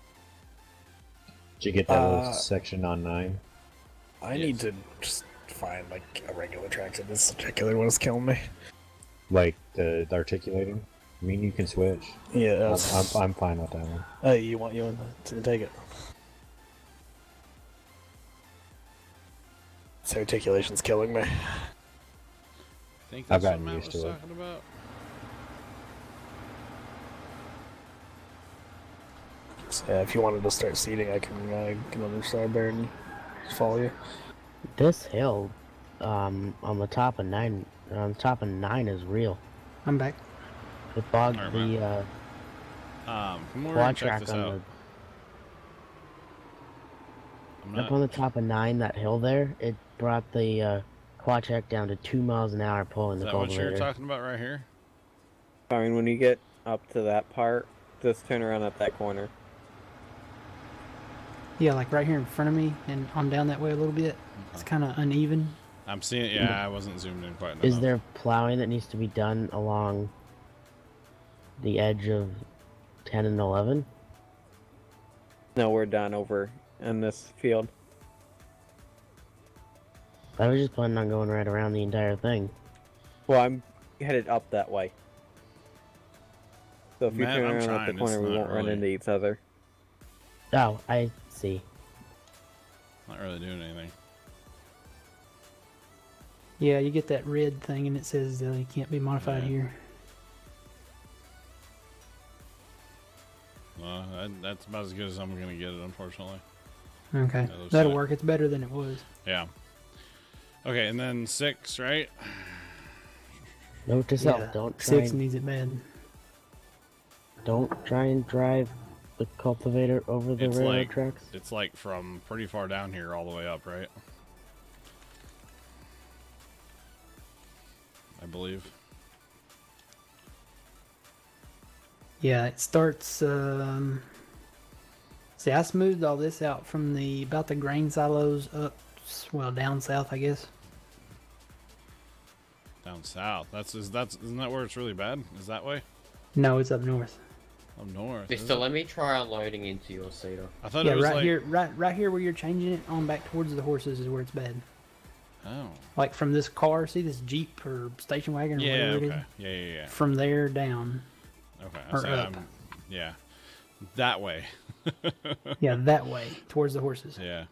[SPEAKER 8] Did you get that little section on 9?
[SPEAKER 3] I need to just find like a regular tractor. This particular one is killing me.
[SPEAKER 8] Like the articulating? I mean, you can switch.
[SPEAKER 3] Yeah,
[SPEAKER 8] I'm fine with that one.
[SPEAKER 3] You want to take it? This articulation's killing me.
[SPEAKER 1] I think
[SPEAKER 8] I've
[SPEAKER 1] that's what
[SPEAKER 8] gotten
[SPEAKER 1] Matt
[SPEAKER 8] used
[SPEAKER 1] was
[SPEAKER 8] to it.
[SPEAKER 1] talking about.
[SPEAKER 3] So, yeah, if you wanted to start seeding, I can get on the side there and follow you.
[SPEAKER 9] This hill, on the top of 9, is real.
[SPEAKER 7] I'm back.
[SPEAKER 9] It bogged
[SPEAKER 1] Alright,
[SPEAKER 9] the
[SPEAKER 1] Come over
[SPEAKER 9] quad
[SPEAKER 1] and check
[SPEAKER 9] track
[SPEAKER 1] this
[SPEAKER 9] on
[SPEAKER 1] out.
[SPEAKER 9] up on the top of 9, that hill there. It brought the quad check down to 2 miles an hour pulling
[SPEAKER 1] Is
[SPEAKER 9] the
[SPEAKER 1] that what
[SPEAKER 9] cultivator.
[SPEAKER 1] you're talking about right here?
[SPEAKER 13] I mean, when you get up to that part, just turn around at that corner.
[SPEAKER 7] Yeah, like right here in front of me, and I'm down that way a little bit. It's kind of uneven.
[SPEAKER 1] I'm seeing it. Yeah, I wasn't zoomed in quite enough.
[SPEAKER 9] Is there plowing that needs to be done along the edge of 10 and 11?
[SPEAKER 13] No, we're done over in this field.
[SPEAKER 9] I was just planning on going right around the entire thing.
[SPEAKER 13] Well, I'm headed up that way. So if you
[SPEAKER 1] Man,
[SPEAKER 13] turn
[SPEAKER 1] I'm
[SPEAKER 13] around at
[SPEAKER 1] trying,
[SPEAKER 13] the corner,
[SPEAKER 1] it's
[SPEAKER 13] we
[SPEAKER 1] not
[SPEAKER 13] won't run
[SPEAKER 1] really-
[SPEAKER 13] into each other.
[SPEAKER 9] Oh, I see.
[SPEAKER 1] Not really doing anything.
[SPEAKER 7] Yeah, you get that red thing, and it says you can't be modified here.
[SPEAKER 1] Well, that's about as good as I'm gonna get it, unfortunately.
[SPEAKER 7] Okay,
[SPEAKER 1] That looks
[SPEAKER 7] that'll
[SPEAKER 1] like-
[SPEAKER 7] work. It's better than it was.
[SPEAKER 1] Yeah. Okay, and then 6, right?
[SPEAKER 9] Note to self,
[SPEAKER 7] Yeah,
[SPEAKER 9] don't try
[SPEAKER 7] 6
[SPEAKER 9] and,
[SPEAKER 7] needs it bad.
[SPEAKER 9] don't try and drive the cultivator over the
[SPEAKER 1] It's
[SPEAKER 9] railroad
[SPEAKER 1] like
[SPEAKER 9] tracks.
[SPEAKER 1] it's like from pretty far down here all the way up, right? I believe.
[SPEAKER 7] Yeah, it starts. See, I smoothed all this out from about the grain silos up, well, down south, I guess.
[SPEAKER 1] Down south. Isn't that where it's really bad? Is that way?
[SPEAKER 7] No, it's up north.
[SPEAKER 1] Up north. is
[SPEAKER 6] Mister,
[SPEAKER 1] it?
[SPEAKER 6] let me try unloading into your cedar.
[SPEAKER 1] I thought
[SPEAKER 7] Yeah,
[SPEAKER 1] it was
[SPEAKER 7] right
[SPEAKER 1] like
[SPEAKER 7] here, right here where you're changing it on back towards the horses is where it's bad.
[SPEAKER 1] Oh.
[SPEAKER 7] Like from this car, see this Jeep or station wagon or
[SPEAKER 1] Yeah,
[SPEAKER 7] whatever it
[SPEAKER 1] okay.
[SPEAKER 7] is?
[SPEAKER 1] Yeah.
[SPEAKER 7] From there down.
[SPEAKER 1] Okay.
[SPEAKER 7] Or
[SPEAKER 1] So
[SPEAKER 7] up.
[SPEAKER 1] yeah. That way.
[SPEAKER 7] Yeah, that way, towards the horses.
[SPEAKER 1] Yeah.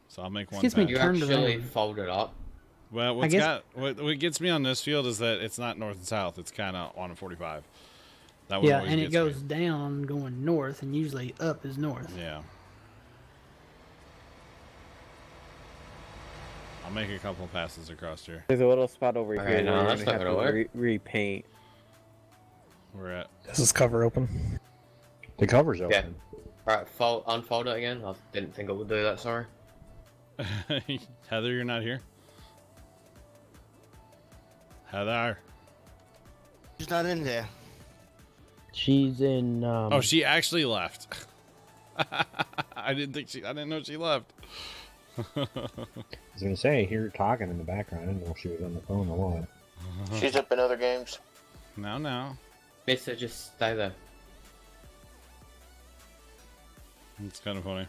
[SPEAKER 1] So I'll make one
[SPEAKER 7] gets me
[SPEAKER 1] pass.
[SPEAKER 6] You
[SPEAKER 7] turned
[SPEAKER 6] actually
[SPEAKER 7] around.
[SPEAKER 6] fold it up.
[SPEAKER 1] Well, what gets me on this field is that it's not north and south. It's kind of on a 45. That one
[SPEAKER 7] Yeah,
[SPEAKER 1] always
[SPEAKER 7] and it
[SPEAKER 1] gets
[SPEAKER 7] goes
[SPEAKER 1] me.
[SPEAKER 7] down going north, and usually up is north.
[SPEAKER 1] Yeah. I'll make a couple passes across here.
[SPEAKER 13] There's a little spot over
[SPEAKER 6] Okay,
[SPEAKER 13] here
[SPEAKER 6] no,
[SPEAKER 13] where
[SPEAKER 6] that's
[SPEAKER 13] we're
[SPEAKER 6] not
[SPEAKER 13] gonna have
[SPEAKER 6] gonna
[SPEAKER 13] to
[SPEAKER 6] work.
[SPEAKER 13] repaint.
[SPEAKER 1] We're at.
[SPEAKER 3] Is this cover open?
[SPEAKER 8] The cover's
[SPEAKER 6] Yeah.
[SPEAKER 8] open.
[SPEAKER 6] Alright, unfold it again. I didn't think it would do that, sorry.
[SPEAKER 1] Heather, you're not here? Heather.
[SPEAKER 11] She's not in there.
[SPEAKER 9] She's in.
[SPEAKER 1] Oh, she actually left. I didn't know she left.
[SPEAKER 8] I was gonna say, I hear her talking in the background. I didn't know if she was on the phone or what.
[SPEAKER 4] She's up in other games.
[SPEAKER 1] No.
[SPEAKER 6] Mister, just stay there.
[SPEAKER 1] It's kind of funny.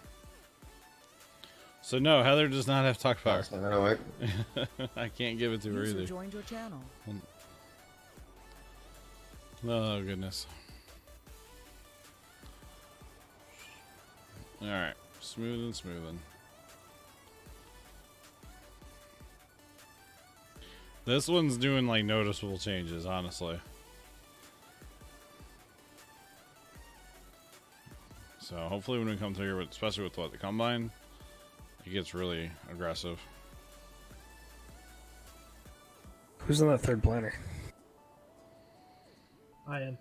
[SPEAKER 1] So no, Heather does not have talk power.
[SPEAKER 6] That's not gonna work.
[SPEAKER 1] I can't give it to her
[SPEAKER 2] User
[SPEAKER 1] either.
[SPEAKER 2] joined your channel.
[SPEAKER 1] Oh goodness. All right, smoothing. This one's doing like noticeable changes, honestly. So hopefully when we come through here, especially with the combine, it gets really aggressive.
[SPEAKER 3] Who's on that third planter?
[SPEAKER 12] I am.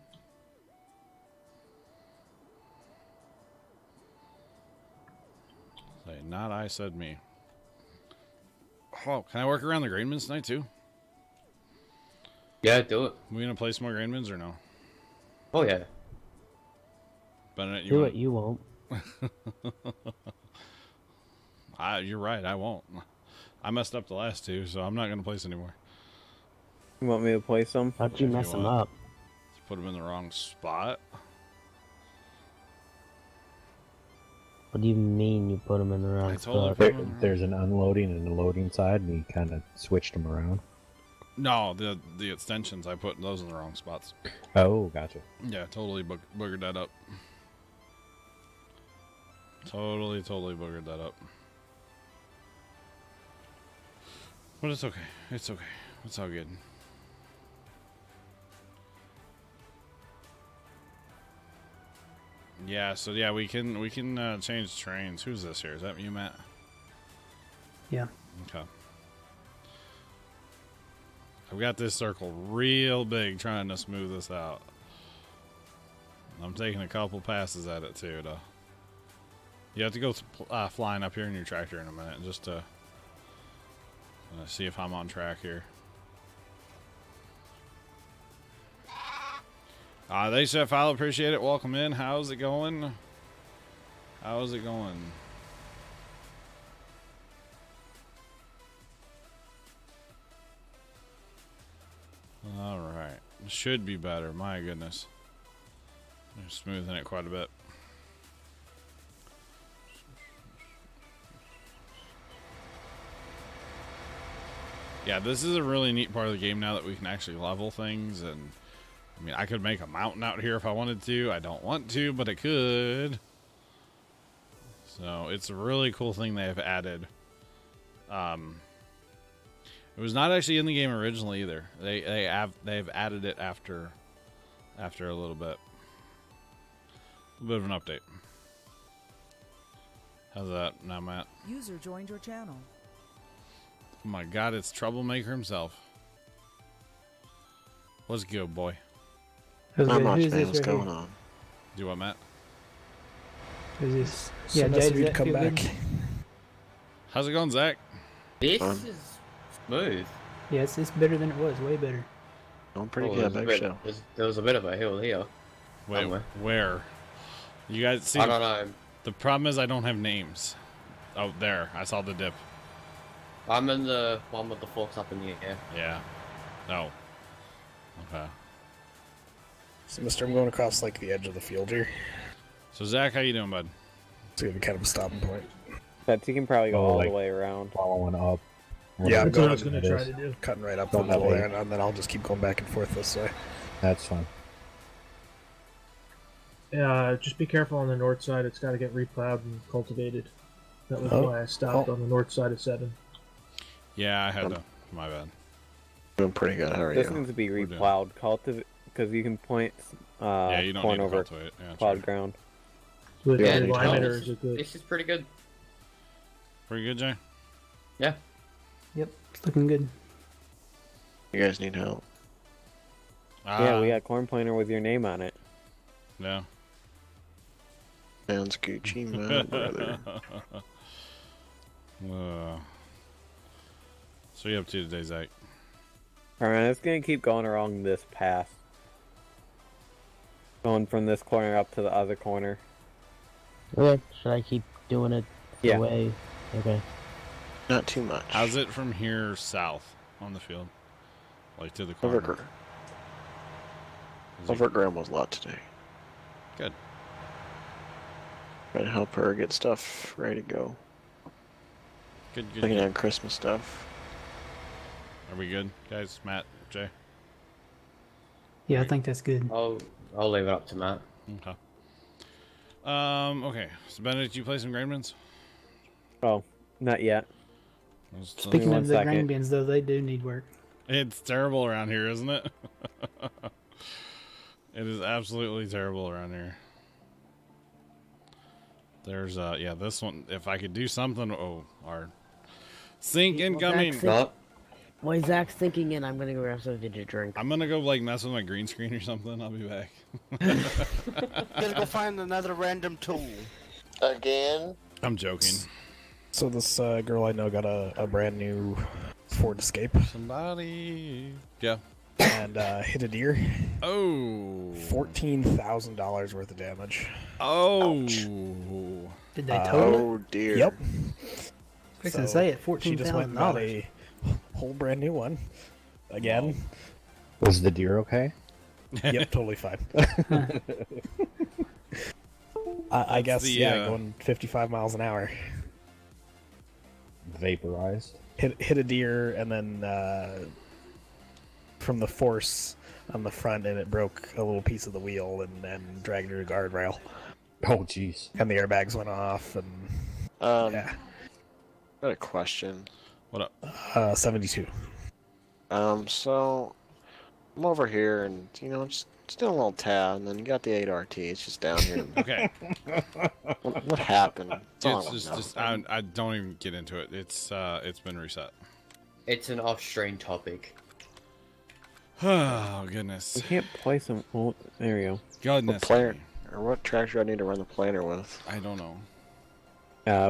[SPEAKER 1] Say, not I, said me. Oh, can I work around the grain bins tonight too?
[SPEAKER 6] Yeah, do it.
[SPEAKER 1] We gonna play some more grain bins or no?
[SPEAKER 6] Oh yeah.
[SPEAKER 1] Bennett,
[SPEAKER 9] Do it, you won't.
[SPEAKER 1] You're right, I won't. I messed up the last two, so I'm not gonna place anymore.
[SPEAKER 13] You want me to play some?
[SPEAKER 9] How'd you
[SPEAKER 1] If
[SPEAKER 9] mess them
[SPEAKER 1] want.
[SPEAKER 9] up?
[SPEAKER 1] Put them in the wrong spot.
[SPEAKER 9] What do you mean you put them in the wrong
[SPEAKER 1] totally
[SPEAKER 9] spot?
[SPEAKER 1] put 'em in the wrong-
[SPEAKER 8] There's an unloading and a loading side, and he kind of switched them around.
[SPEAKER 1] No, the extensions, I put those in the wrong spots.
[SPEAKER 8] Oh, gotcha.
[SPEAKER 1] Yeah, totally boogered that up. Totally boogered that up. But it's okay. It's okay. It's all good. Yeah, so yeah, we can change trains. Who's this here? Is that you, Matt?
[SPEAKER 7] Yeah.
[SPEAKER 1] Okay. I've got this circle real big trying to smooth this out. I'm taking a couple passes at it too, though. You have to go flying up here in your tractor in a minute just to Let's see if I'm on track here. Thanks, Chef. I'll appreciate it. Welcome in. How's it going? How's it going? All right. Should be better. My goodness. They're smoothing it quite a bit. Yeah, this is a really neat part of the game now that we can actually level things. And I mean, I could make a mountain out here if I wanted to. I don't want to, but I could. So it's a really cool thing they have added. It was not actually in the game originally either. They've added it after a little bit. A bit of an update. How's that now, Matt?
[SPEAKER 2] User joined your channel.
[SPEAKER 1] Oh my God, it's Troublemaker himself. What's good, boy?
[SPEAKER 14] Not much, man. What's going on?
[SPEAKER 1] Do what, Matt?
[SPEAKER 7] Who's this?
[SPEAKER 3] Yeah, Jade, come back.
[SPEAKER 7] Good?
[SPEAKER 1] How's it going, Zach?
[SPEAKER 6] This is smooth.
[SPEAKER 7] Yeah, it's better than it was. Way better.
[SPEAKER 14] I'm pretty good, actually.
[SPEAKER 6] There was a bit of a hill here.
[SPEAKER 1] Wait, where? You guys see?
[SPEAKER 6] I don't know.
[SPEAKER 1] The problem is I don't have names. Oh, there. I saw the dip.
[SPEAKER 6] I'm in the one with the forks up in the air.
[SPEAKER 1] Yeah. Oh. Okay.
[SPEAKER 3] So, Mister, I'm going across like the edge of the field here.
[SPEAKER 1] So, Zach, how you doing, bud?
[SPEAKER 3] It's gonna be kind of a stopping point.
[SPEAKER 13] But you can probably go all the way around.
[SPEAKER 8] Following up.
[SPEAKER 3] Yeah,
[SPEAKER 12] that's what I was going to try to do.
[SPEAKER 3] Cutting right up the middle there, and then I'll just keep going back and forth this way.
[SPEAKER 8] That's fine.
[SPEAKER 12] Just be careful on the north side. It's got to get replowed and cultivated. That was why I stopped on the north side of 7.
[SPEAKER 1] Yeah, I had to. My bad.
[SPEAKER 14] Doing pretty good. How are
[SPEAKER 13] This
[SPEAKER 14] you?
[SPEAKER 13] needs to be replowed. Cultivate, because you can point
[SPEAKER 1] yeah, you don't
[SPEAKER 13] corn
[SPEAKER 1] need to
[SPEAKER 13] over
[SPEAKER 1] cultivate. Yeah,
[SPEAKER 13] plowed ground.
[SPEAKER 12] With
[SPEAKER 6] Yeah,
[SPEAKER 12] alignment, is it good?
[SPEAKER 6] This is pretty good.
[SPEAKER 1] Pretty good, Jay?
[SPEAKER 6] Yeah.
[SPEAKER 7] Yep, it's looking good.
[SPEAKER 14] You guys need help.
[SPEAKER 13] Yeah, we got corn planter with your name on it.
[SPEAKER 1] Yeah.
[SPEAKER 14] Sounds Gucci, my brother.
[SPEAKER 1] So you up to today, Zach?
[SPEAKER 13] Alright, it's gonna keep going along this path. Going from this corner up to the other corner.
[SPEAKER 9] Okay, should I keep doing it the
[SPEAKER 13] Yeah.
[SPEAKER 9] way? Okay.
[SPEAKER 14] Not too much.
[SPEAKER 1] How's it from here south on the field? Like to the corner?
[SPEAKER 14] Over at Grandma's lot today.
[SPEAKER 1] Good.
[SPEAKER 14] Trying to help her get stuff ready to go.
[SPEAKER 1] Good.
[SPEAKER 14] Looking at Christmas stuff.
[SPEAKER 1] Are we good, guys? Matt, Jay?
[SPEAKER 7] Yeah, I think that's good.
[SPEAKER 6] I'll leave it up to Matt.
[SPEAKER 1] Okay. Okay. So Benedict, you play some grain bins?
[SPEAKER 13] Oh, not yet.
[SPEAKER 7] Speaking of the grain bins, though, they do need work.
[SPEAKER 1] It's terrible around here, isn't it? It is absolutely terrible around here. There's yeah, this one. If I could do something, our sink incoming.
[SPEAKER 9] While Zach's thinking in, I'm gonna go grab something to drink.
[SPEAKER 1] I'm gonna go like mess with my green screen or something. I'll be back.
[SPEAKER 11] Gonna go find another random tool.
[SPEAKER 4] Again?
[SPEAKER 1] I'm joking.
[SPEAKER 3] So this girl I know got a brand new Ford Escape.
[SPEAKER 1] Somebody. Yeah.
[SPEAKER 3] And hit a deer.
[SPEAKER 1] Oh.
[SPEAKER 3] $14,000 worth of damage.
[SPEAKER 1] Oh.
[SPEAKER 3] Ouch.
[SPEAKER 7] Did they total it?
[SPEAKER 14] Oh dear.
[SPEAKER 3] Yep.
[SPEAKER 7] I was gonna say it,
[SPEAKER 3] She just went and got a whole brand new one. Again.
[SPEAKER 8] Was the deer okay?
[SPEAKER 3] Yep, totally fine. I guess, going 55 miles an hour.
[SPEAKER 8] Vaporized.
[SPEAKER 3] Hit a deer, and then from the force on the front, and it broke a little piece of the wheel and dragged her to guardrail.
[SPEAKER 8] Oh, jeez.
[SPEAKER 3] And the airbags went off, and yeah.
[SPEAKER 14] I got a question.
[SPEAKER 1] What up?
[SPEAKER 3] 72.
[SPEAKER 14] So I'm over here, and just doing a little tab, and then you got the 8RT. It's just down here.
[SPEAKER 1] Okay.
[SPEAKER 14] What happened?
[SPEAKER 1] It's just I don't even get into it. It's been reset.
[SPEAKER 6] It's an off-strain topic.
[SPEAKER 1] Oh goodness.
[SPEAKER 13] We can't play some. Oh, there you
[SPEAKER 1] go. Goodness.
[SPEAKER 14] What planter or what tractor do I need to run the planter with?
[SPEAKER 1] I don't know.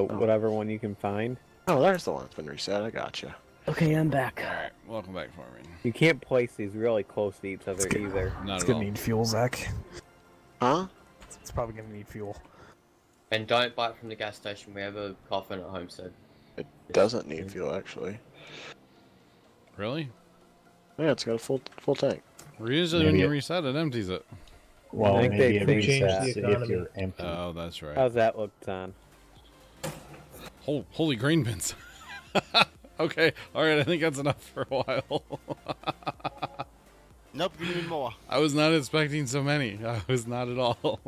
[SPEAKER 13] Whatever one you can find.
[SPEAKER 14] Oh, there's the one that's been reset. I gotcha.
[SPEAKER 9] Okay, I'm back.
[SPEAKER 1] Alright, welcome back, Farming.
[SPEAKER 13] You can't place these really close to each other either.
[SPEAKER 3] It's gonna need fuel, Zach.
[SPEAKER 14] Huh?
[SPEAKER 3] It's probably gonna need fuel.
[SPEAKER 6] And don't buy it from the gas station. We have a coffin at Homestead.
[SPEAKER 14] It doesn't need fuel, actually.
[SPEAKER 1] Really?
[SPEAKER 14] Yeah, it's got a full tank.
[SPEAKER 1] Usually when you reset it, empties it.
[SPEAKER 8] Well,
[SPEAKER 13] I think
[SPEAKER 8] maybe
[SPEAKER 13] they
[SPEAKER 8] it
[SPEAKER 13] changed
[SPEAKER 8] resets
[SPEAKER 13] the
[SPEAKER 8] if
[SPEAKER 13] economy.
[SPEAKER 8] you're empty.
[SPEAKER 1] Oh, that's right.
[SPEAKER 13] How's that look, Ton?
[SPEAKER 1] Holy green bins. Okay, alright, I think that's enough for a while.
[SPEAKER 11] Nope, give me more.
[SPEAKER 1] I was not expecting so many. I was not at all.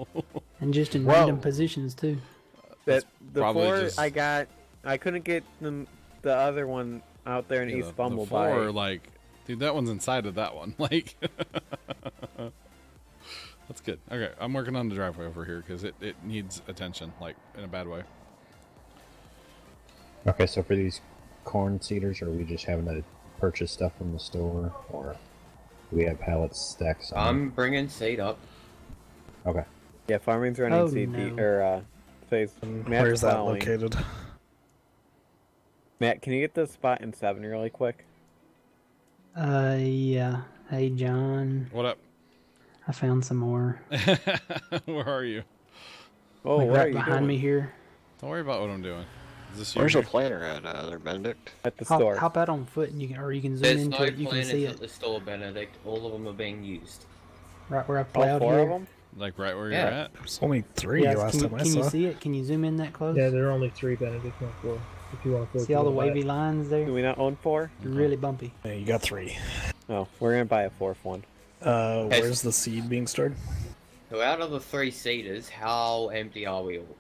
[SPEAKER 7] And just in random positions too.
[SPEAKER 13] That
[SPEAKER 1] probably
[SPEAKER 13] before
[SPEAKER 1] just-
[SPEAKER 13] I couldn't get the other one out there in
[SPEAKER 1] Yeah,
[SPEAKER 13] East
[SPEAKER 1] the
[SPEAKER 13] Bumblebee.
[SPEAKER 1] four, like, dude, that one's inside of that one. Like, that's good. Okay, I'm working on the driveway over here because it needs attention, like, in a bad way.
[SPEAKER 8] Okay, so for these corn seeders, are we just having to purchase stuff from the store, or do we have pallets stacks?
[SPEAKER 6] I'm bringing seed up.
[SPEAKER 8] Okay.
[SPEAKER 13] Yeah, farming's running
[SPEAKER 7] Oh,
[SPEAKER 13] CD
[SPEAKER 7] no.
[SPEAKER 13] or phase.
[SPEAKER 3] Where's that located?
[SPEAKER 13] Matt, can you get the spot in 7 really quick?
[SPEAKER 7] Yeah. Hey, John.
[SPEAKER 1] What up?
[SPEAKER 7] I found some more.
[SPEAKER 1] Where are you?
[SPEAKER 13] Oh,
[SPEAKER 7] Like
[SPEAKER 13] what are
[SPEAKER 7] right
[SPEAKER 13] you
[SPEAKER 7] behind
[SPEAKER 13] doing?
[SPEAKER 7] me here.
[SPEAKER 1] Don't worry about what I'm doing. Is this you?
[SPEAKER 14] Where's the
[SPEAKER 1] here?
[SPEAKER 14] planter at, there, Benedict?
[SPEAKER 13] At the store.
[SPEAKER 7] Hop out on foot and you can, or you can zoom
[SPEAKER 6] There's
[SPEAKER 7] into
[SPEAKER 6] no
[SPEAKER 7] it. You can
[SPEAKER 6] planners
[SPEAKER 7] see
[SPEAKER 6] at
[SPEAKER 7] it
[SPEAKER 6] the store, Benedict. All of them are being used.
[SPEAKER 7] right where I
[SPEAKER 13] All
[SPEAKER 7] plowed
[SPEAKER 13] 4
[SPEAKER 7] here.
[SPEAKER 13] of them?
[SPEAKER 1] Like right where
[SPEAKER 6] Yeah.
[SPEAKER 1] you're at?
[SPEAKER 3] There's only 3
[SPEAKER 7] Yeah,
[SPEAKER 3] last time I
[SPEAKER 7] can you
[SPEAKER 3] saw.
[SPEAKER 7] see it? Can you zoom in that close?
[SPEAKER 12] Yeah, there are only 3 Benedict, not 4. If you want to
[SPEAKER 7] See all the wavy lines there?
[SPEAKER 13] Do we not own 4?
[SPEAKER 7] Really bumpy.
[SPEAKER 3] Yeah, you got 3.
[SPEAKER 13] Oh, we're gonna buy a 4th one.
[SPEAKER 3] Where's the seed being stored?
[SPEAKER 6] So out of the 3 seeders, how empty are we all?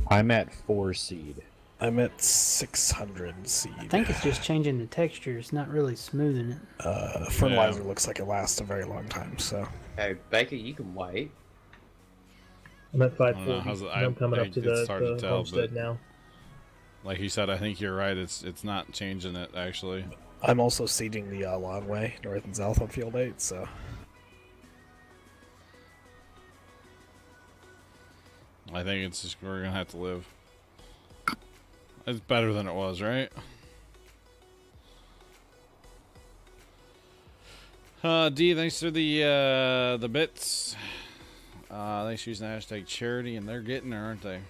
[SPEAKER 8] I'm at 4 seed.
[SPEAKER 3] I'm at 600 seed.
[SPEAKER 7] I think it's just changing the texture. It's not really smoothing it.
[SPEAKER 3] Fertilizer looks like it lasts a very long time, so.
[SPEAKER 6] Okay, Baker, you can wait.
[SPEAKER 12] I'm at
[SPEAKER 1] I don't know,
[SPEAKER 12] 540.
[SPEAKER 1] how's it-
[SPEAKER 12] I'm coming up to
[SPEAKER 1] it's hard to
[SPEAKER 12] the
[SPEAKER 1] tell,
[SPEAKER 12] homestead
[SPEAKER 1] but-
[SPEAKER 12] now.
[SPEAKER 1] Like you said, I think you're right. It's not changing it, actually.
[SPEAKER 3] I'm also seeding the long way, north and south on field 8, so.
[SPEAKER 1] I think it's just, we're gonna have to live. It's better than it was, right? D, thanks for the bits. Thanks for using the hashtag charity, and they're getting there, aren't they?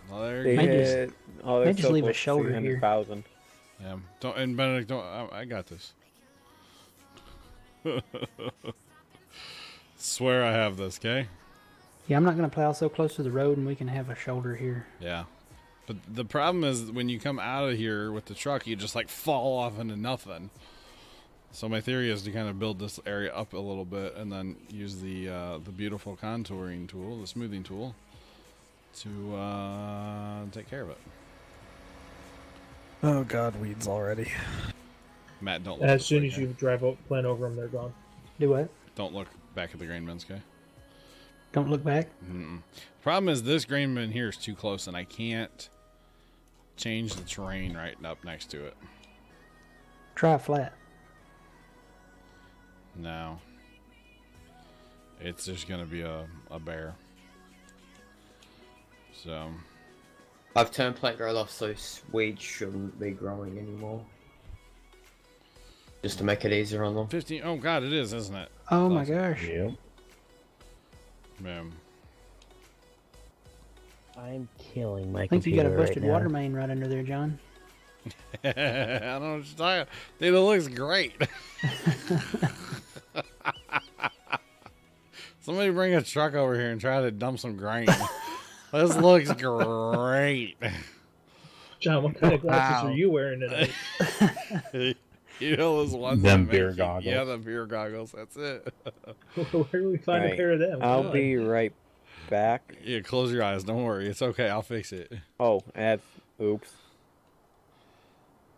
[SPEAKER 1] Well, they're
[SPEAKER 13] They
[SPEAKER 1] getting
[SPEAKER 13] hit, oh, they're
[SPEAKER 7] May just
[SPEAKER 13] so
[SPEAKER 7] leave a
[SPEAKER 13] close to
[SPEAKER 7] shoulder here.
[SPEAKER 13] 300,000.
[SPEAKER 1] Yeah. Don't, and Benedict, don't. I got this. Swear I have this, okay?
[SPEAKER 7] Yeah, I'm not going to plow so close to the road and we can have a shoulder here.
[SPEAKER 1] Yeah. But the problem is when you come out of here with the truck, you just like fall off into nothing. So my theory is to kind of build this area up a little bit and then use the beautiful contouring tool, the smoothing tool, to take care of it.
[SPEAKER 3] Oh god, weeds already.
[SPEAKER 1] Matt, don't look
[SPEAKER 12] As
[SPEAKER 1] this
[SPEAKER 12] soon
[SPEAKER 1] way,
[SPEAKER 12] as
[SPEAKER 1] okay?
[SPEAKER 12] you plan over them, they're gone.
[SPEAKER 7] Do what?
[SPEAKER 1] Don't look back at the grain bins, okay?
[SPEAKER 7] Don't look back?
[SPEAKER 1] Mm-mm. Problem is this grain bin here is too close and I can't change the terrain right up next to it.
[SPEAKER 7] Try flat.
[SPEAKER 1] No. It's just gonna be a bear. So
[SPEAKER 6] I've turned plant growth off, so weeds shouldn't be growing anymore. Just to make it easier on them.
[SPEAKER 1] 15. Oh god, it is, isn't it?
[SPEAKER 7] Oh my gosh.
[SPEAKER 8] Yep.
[SPEAKER 1] Man.
[SPEAKER 9] I'm killing my
[SPEAKER 7] I think you got a
[SPEAKER 9] computer
[SPEAKER 7] busted
[SPEAKER 9] right now.
[SPEAKER 7] water main right under there, John.
[SPEAKER 1] I don't know what you're talking. Dude, it looks great. Somebody bring a truck over here and try to dump some grain. This looks great.
[SPEAKER 12] John, what kind of glasses are you wearing tonight?
[SPEAKER 1] You know those ones
[SPEAKER 8] Them
[SPEAKER 1] that
[SPEAKER 8] beer
[SPEAKER 1] make you-
[SPEAKER 8] goggles.
[SPEAKER 1] Yeah, the beer goggles. That's it.
[SPEAKER 12] Where do we find a
[SPEAKER 13] Right.
[SPEAKER 12] pair of them?
[SPEAKER 13] I'll
[SPEAKER 12] Come on.
[SPEAKER 13] be right back.
[SPEAKER 1] Yeah, close your eyes. Don't worry. It's okay. I'll fix it.
[SPEAKER 13] Oh, oops.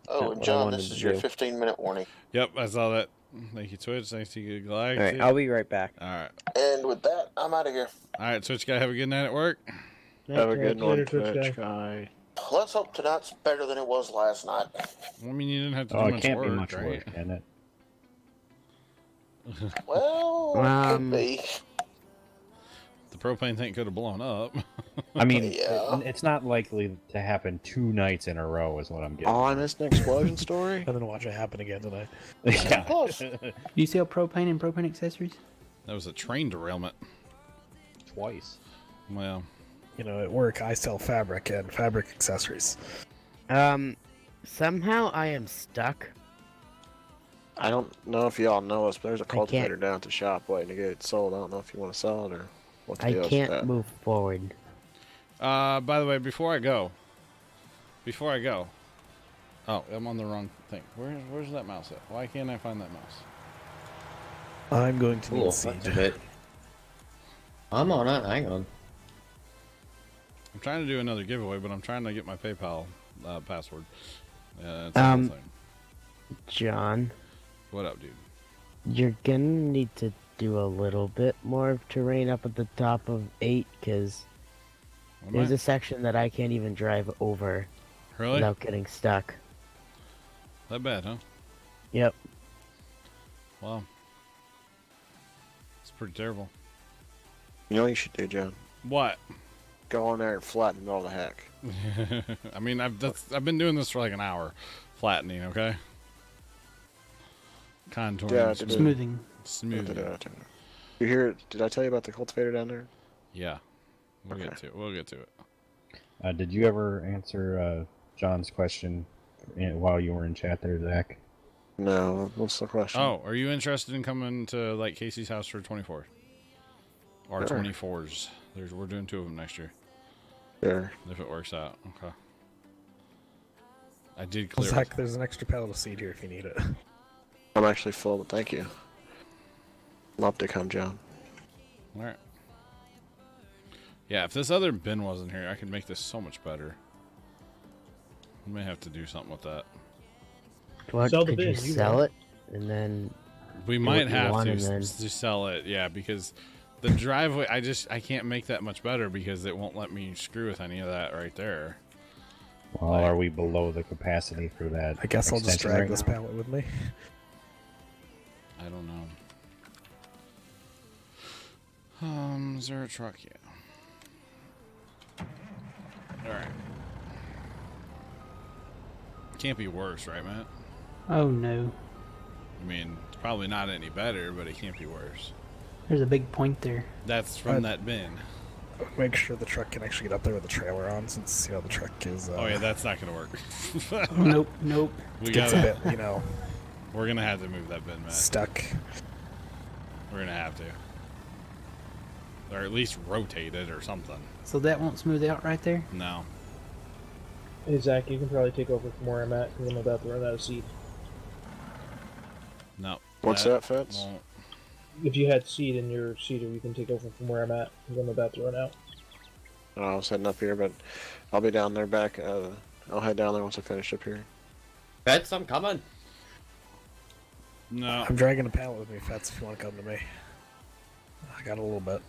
[SPEAKER 4] Oh,
[SPEAKER 13] Not
[SPEAKER 4] and
[SPEAKER 13] what I
[SPEAKER 4] John,
[SPEAKER 13] wanted
[SPEAKER 4] this is
[SPEAKER 13] to
[SPEAKER 4] your
[SPEAKER 13] do.
[SPEAKER 4] 15-minute warning.
[SPEAKER 1] Yep, I saw that. Thank you, Twitch. Thanks to you, Galaxy.
[SPEAKER 13] Alright, I'll be right back.
[SPEAKER 1] Alright.
[SPEAKER 4] And with that, I'm out of here.
[SPEAKER 1] Alright, Twitch guy, have a good night at work.
[SPEAKER 14] Have a good one,
[SPEAKER 12] Later, Twitch
[SPEAKER 14] Twitch
[SPEAKER 12] guy.
[SPEAKER 14] guy.
[SPEAKER 4] Let's hope tonight's better than it was last night.
[SPEAKER 1] I mean, you didn't have to do
[SPEAKER 8] Oh, it
[SPEAKER 1] much
[SPEAKER 8] can't
[SPEAKER 1] work,
[SPEAKER 8] be much
[SPEAKER 1] right?
[SPEAKER 8] worse, can it?
[SPEAKER 4] Well, could be.
[SPEAKER 1] the propane tank could have blown up.
[SPEAKER 8] I mean,
[SPEAKER 4] Yeah.
[SPEAKER 8] it's not likely to happen 2 nights in a row, is what I'm getting.
[SPEAKER 14] Oh, I missed an explosion story.
[SPEAKER 3] And then watch it happen again tonight.
[SPEAKER 8] Yeah.
[SPEAKER 7] Do you sell propane and propane accessories?
[SPEAKER 1] That was a train derailment.
[SPEAKER 8] Twice.
[SPEAKER 1] Well,
[SPEAKER 3] You know, at work I sell fabric and fabric accessories.
[SPEAKER 9] Somehow I am stuck.
[SPEAKER 14] I don't know if y'all know us, but there's a
[SPEAKER 9] can't-
[SPEAKER 14] cultivator down at the shop waiting to get it sold. I don't know if you want to sell it or what the
[SPEAKER 9] I
[SPEAKER 14] deal is with
[SPEAKER 9] can't
[SPEAKER 14] that.
[SPEAKER 9] move forward.
[SPEAKER 1] by the way, before I go, oh, I'm on the wrong thing. Where's that mouse at? Why can't I find that mouse?
[SPEAKER 3] I'm going to
[SPEAKER 6] Cool,
[SPEAKER 3] need seed.
[SPEAKER 6] that's a bit. I'm on it. Hang on.
[SPEAKER 1] I'm trying to do another giveaway, but I'm trying to get my PayPal password. It's a whole thing.
[SPEAKER 9] John,
[SPEAKER 1] What up, dude?
[SPEAKER 9] you're gonna need to do a little bit more of terrain up at the top of 8, because
[SPEAKER 1] Am
[SPEAKER 9] there's
[SPEAKER 1] I?
[SPEAKER 9] a section that I can't even drive over
[SPEAKER 1] Really?
[SPEAKER 9] without getting stuck.
[SPEAKER 1] That bad, huh?
[SPEAKER 9] Yep.
[SPEAKER 1] Wow. It's pretty terrible.
[SPEAKER 14] You know what you should do, John?
[SPEAKER 1] What?
[SPEAKER 14] Go in there and flatten all the heck.
[SPEAKER 1] I mean, I've been doing this for like an hour, flattening. Okay. Contouring,
[SPEAKER 14] Yeah,
[SPEAKER 7] Smoothing.
[SPEAKER 1] smoothing.
[SPEAKER 14] You hear? Did I tell you about the cultivator down there?
[SPEAKER 1] Yeah, we'll get
[SPEAKER 14] Okay.
[SPEAKER 1] to it. We'll get to it.
[SPEAKER 8] Did you ever answer John's question while you were in chat there, Zach?
[SPEAKER 14] No. What's the question?
[SPEAKER 1] Oh, are you interested in coming to like Casey's house for 24? Or
[SPEAKER 14] Sure.
[SPEAKER 1] 24s? We're doing 2 of them next year.
[SPEAKER 14] Sure.
[SPEAKER 1] If it works out. Okay. I did clear.
[SPEAKER 3] Zach, there's an extra pallet of seed here if you need it.
[SPEAKER 14] I'm actually full, but thank you. Love to come, John.
[SPEAKER 1] All right. Yeah, if this other bin wasn't here, I could make this so much better. I may have to do something with that.
[SPEAKER 9] What,
[SPEAKER 12] Sell the
[SPEAKER 9] could you
[SPEAKER 12] bin, you
[SPEAKER 9] sell
[SPEAKER 12] win.
[SPEAKER 9] it? And then...
[SPEAKER 1] We
[SPEAKER 9] do
[SPEAKER 1] might
[SPEAKER 9] what you
[SPEAKER 1] have
[SPEAKER 9] want
[SPEAKER 1] to
[SPEAKER 9] and then-
[SPEAKER 1] to sell it, yeah, because the driveway, I can't make that much better because it won't let me screw with any of that right there.
[SPEAKER 8] Well, are we below the capacity for that?
[SPEAKER 3] I guess I'll just
[SPEAKER 8] extension
[SPEAKER 3] drag
[SPEAKER 8] right
[SPEAKER 3] this
[SPEAKER 8] now?
[SPEAKER 3] pallet with me.
[SPEAKER 1] I don't know. Is there a truck? Yeah. Alright. Can't be worse, right, Matt?
[SPEAKER 7] Oh no.
[SPEAKER 1] I mean, it's probably not any better, but it can't be worse.
[SPEAKER 7] There's a big point there.
[SPEAKER 1] That's from that bin.
[SPEAKER 3] Make sure the truck can actually get up there with the trailer on, since, you know, the truck is...
[SPEAKER 1] Oh yeah, that's not gonna work.
[SPEAKER 7] Nope, nope.
[SPEAKER 1] We
[SPEAKER 3] gets
[SPEAKER 1] gotta,
[SPEAKER 3] a bit, you know...
[SPEAKER 1] We're gonna have to move that bin, Matt.
[SPEAKER 3] Stuck.
[SPEAKER 1] We're gonna have to. Or at least rotate it or something.
[SPEAKER 7] So that won't smooth out right there?
[SPEAKER 1] No.
[SPEAKER 12] Hey, Zach, you can probably take over from where I'm at, because I'm about to run out of seed.
[SPEAKER 1] No.
[SPEAKER 14] What's that, Fitz?
[SPEAKER 1] won't-
[SPEAKER 12] If you had seed in your seeder, you can take over from where I'm at, because I'm about to run out.
[SPEAKER 14] I was heading up here, but I'll be down there back. I'll head down there once I finish up here.
[SPEAKER 6] Feds, I'm coming.
[SPEAKER 1] No.
[SPEAKER 3] I'm dragging a pallet with me, Fets, if you want to come to me. I got a little bit.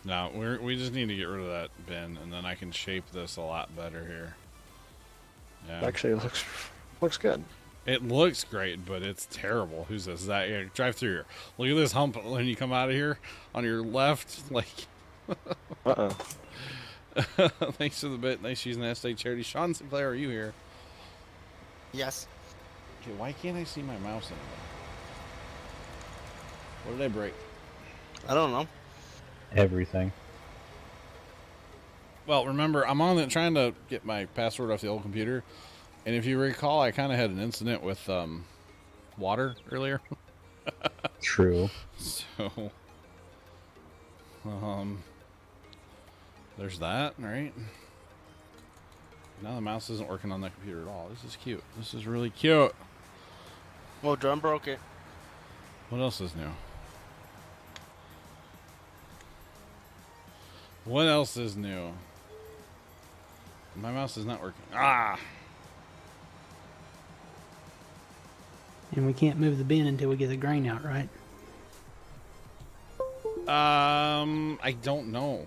[SPEAKER 1] No, we just need to get rid of that bin, and then I can shape this a lot better here. Yeah.
[SPEAKER 14] Actually, it looks good.
[SPEAKER 1] It looks great, but it's terrible. Who's this? Is that here? Drive through here. Look at this hump when you come out of here on your left. Like,
[SPEAKER 14] Uh-oh.
[SPEAKER 1] thanks for the bit. Nice using that state charity. Sean Sinclair, are you here?
[SPEAKER 11] Yes.
[SPEAKER 1] Okay, why can't I see my mouse anymore? What did I break?
[SPEAKER 11] I don't know.
[SPEAKER 8] Everything.
[SPEAKER 1] Well, remember, I'm on it trying to get my password off the old computer, and if you recall, I kind of had an incident with water earlier.
[SPEAKER 8] True.
[SPEAKER 1] So, there's that, right? Now the mouse isn't working on that computer at all. This is cute. This is really cute.
[SPEAKER 11] Well, John broke it.
[SPEAKER 1] What else is new? What else is new? My mouse is not working. Ah!
[SPEAKER 7] And we can't move the bin until we get the grain out, right?
[SPEAKER 1] I don't know.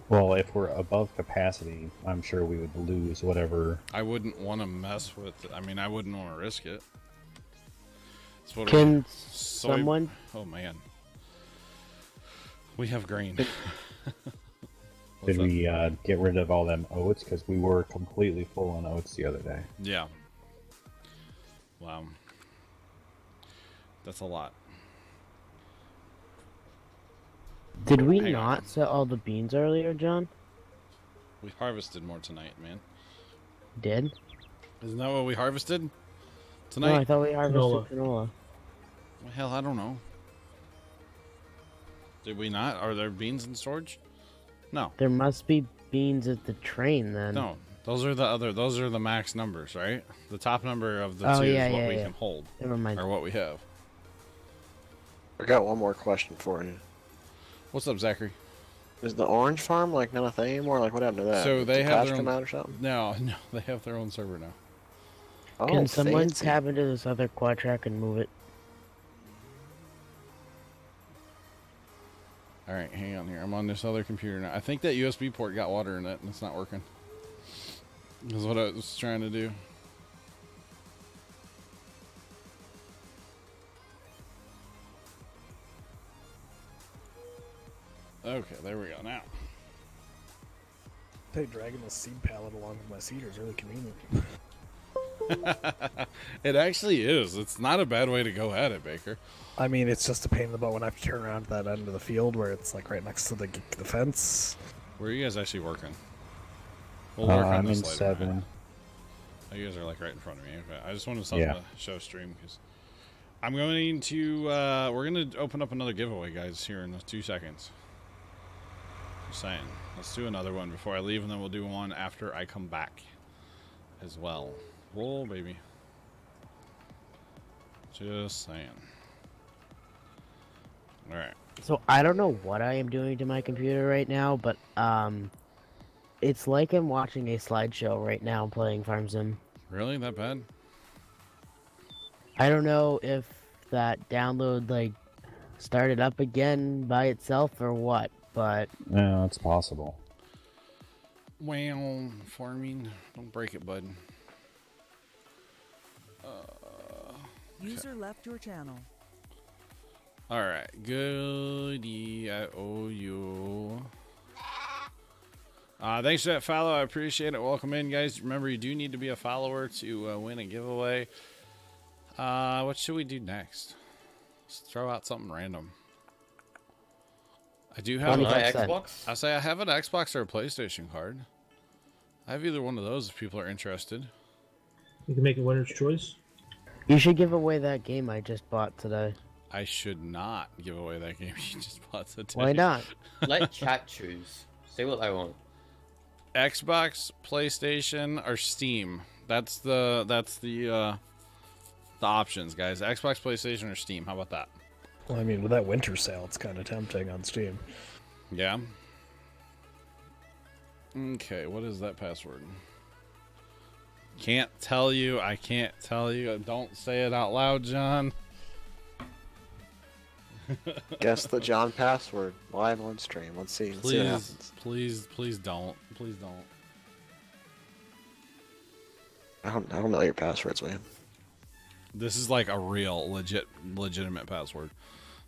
[SPEAKER 8] Well, if we're above capacity, I'm sure we would lose whatever.
[SPEAKER 1] I wouldn't want to mess with it. I mean, I wouldn't want to risk it. It's what
[SPEAKER 9] Can
[SPEAKER 1] soy-
[SPEAKER 9] someone...
[SPEAKER 1] Oh, man. We have grain.
[SPEAKER 8] Did we get rid of all them oats? Because we were completely full on oats the other day.
[SPEAKER 1] Yeah. Wow. That's a lot.
[SPEAKER 9] Did we not sell all the beans earlier, John?
[SPEAKER 1] We harvested more tonight, man.
[SPEAKER 9] Did?
[SPEAKER 1] Isn't that what we harvested tonight?
[SPEAKER 9] No, I thought we harvested canola.
[SPEAKER 1] Well, hell, I don't know. Did we not? Are there beans in storage? No.
[SPEAKER 9] There must be beans at the train then.
[SPEAKER 1] No. Those are the max numbers, right? The top number of the two is what we can hold.
[SPEAKER 9] Never mind.
[SPEAKER 1] Or what we have.
[SPEAKER 14] I got one more question for you.
[SPEAKER 1] What's up, Zachary?
[SPEAKER 14] Is the orange farm like not a thing anymore? Like what happened to that?
[SPEAKER 1] So they
[SPEAKER 14] Did
[SPEAKER 1] have
[SPEAKER 14] Patch
[SPEAKER 1] their own,
[SPEAKER 14] come out or something?
[SPEAKER 1] No, they have their own server now.
[SPEAKER 14] Oh,
[SPEAKER 9] Can someone
[SPEAKER 14] fancy.
[SPEAKER 9] tap into this other quad track and move it?
[SPEAKER 1] Alright, hang on here. I'm on this other computer now. I think that USB port got water in it and it's not working. That's what I was trying to do. Okay, there we go now.
[SPEAKER 3] Hey, dragging the seed pallet along with my seeder is really convenient.
[SPEAKER 1] It actually is. It's not a bad way to go at it, Baker.
[SPEAKER 3] I mean, it's just a pain in the butt when I have to turn around to that end of the field where it's like right next to the fence.
[SPEAKER 1] Where are you guys actually working? We'll work on
[SPEAKER 8] I'm
[SPEAKER 1] this
[SPEAKER 8] in
[SPEAKER 1] later.
[SPEAKER 8] 7.
[SPEAKER 1] Right? Oh, you guys are like right in front of me. Okay. I just wanted something to show stream because I'm going to. We're going to open up another giveaway, guys, here in 2 seconds. Just saying. Let's do another one before I leave, and then we'll do one after I come back as well. Roll, baby. Just saying. Alright.
[SPEAKER 9] So I don't know what I am doing to my computer right now, but it's like I'm watching a slideshow right now playing Farm Sim.
[SPEAKER 1] Really? That bad?
[SPEAKER 9] I don't know if that download like started up again by itself or what, but
[SPEAKER 8] No, it's possible.
[SPEAKER 1] Well, farming. Don't break it, bud.
[SPEAKER 2] User left your channel.
[SPEAKER 1] Alright. Goodie. I owe you. Thanks for that follow. I appreciate it. Welcome in, guys. Remember, you do need to be a follower to win a giveaway. What should we do next? Let's throw out something random. I do have
[SPEAKER 6] an Xbox.
[SPEAKER 1] I say I have an Xbox or a PlayStation card. I have either one of those if people are interested.
[SPEAKER 12] You can make a winner's choice.
[SPEAKER 9] you should give away that game I just bought today.
[SPEAKER 1] I should not give away that game you just bought today.
[SPEAKER 9] Why not?
[SPEAKER 6] Let chat choose. See what they want.
[SPEAKER 1] Xbox, PlayStation, or Steam. That's the options, guys. Xbox, PlayStation, or Steam. How about that?
[SPEAKER 3] Well, I mean, with that winter sale, it's kind of tempting on Steam.
[SPEAKER 1] Yeah. Okay, what is that password? Can't tell you. I can't tell you. Don't say it out loud, John.
[SPEAKER 14] Guess the John password live on stream. Let's see. Let's see what happens.
[SPEAKER 1] Please don't. Please don't.
[SPEAKER 14] I don't know your passwords, man.
[SPEAKER 1] This is like a real legitimate password.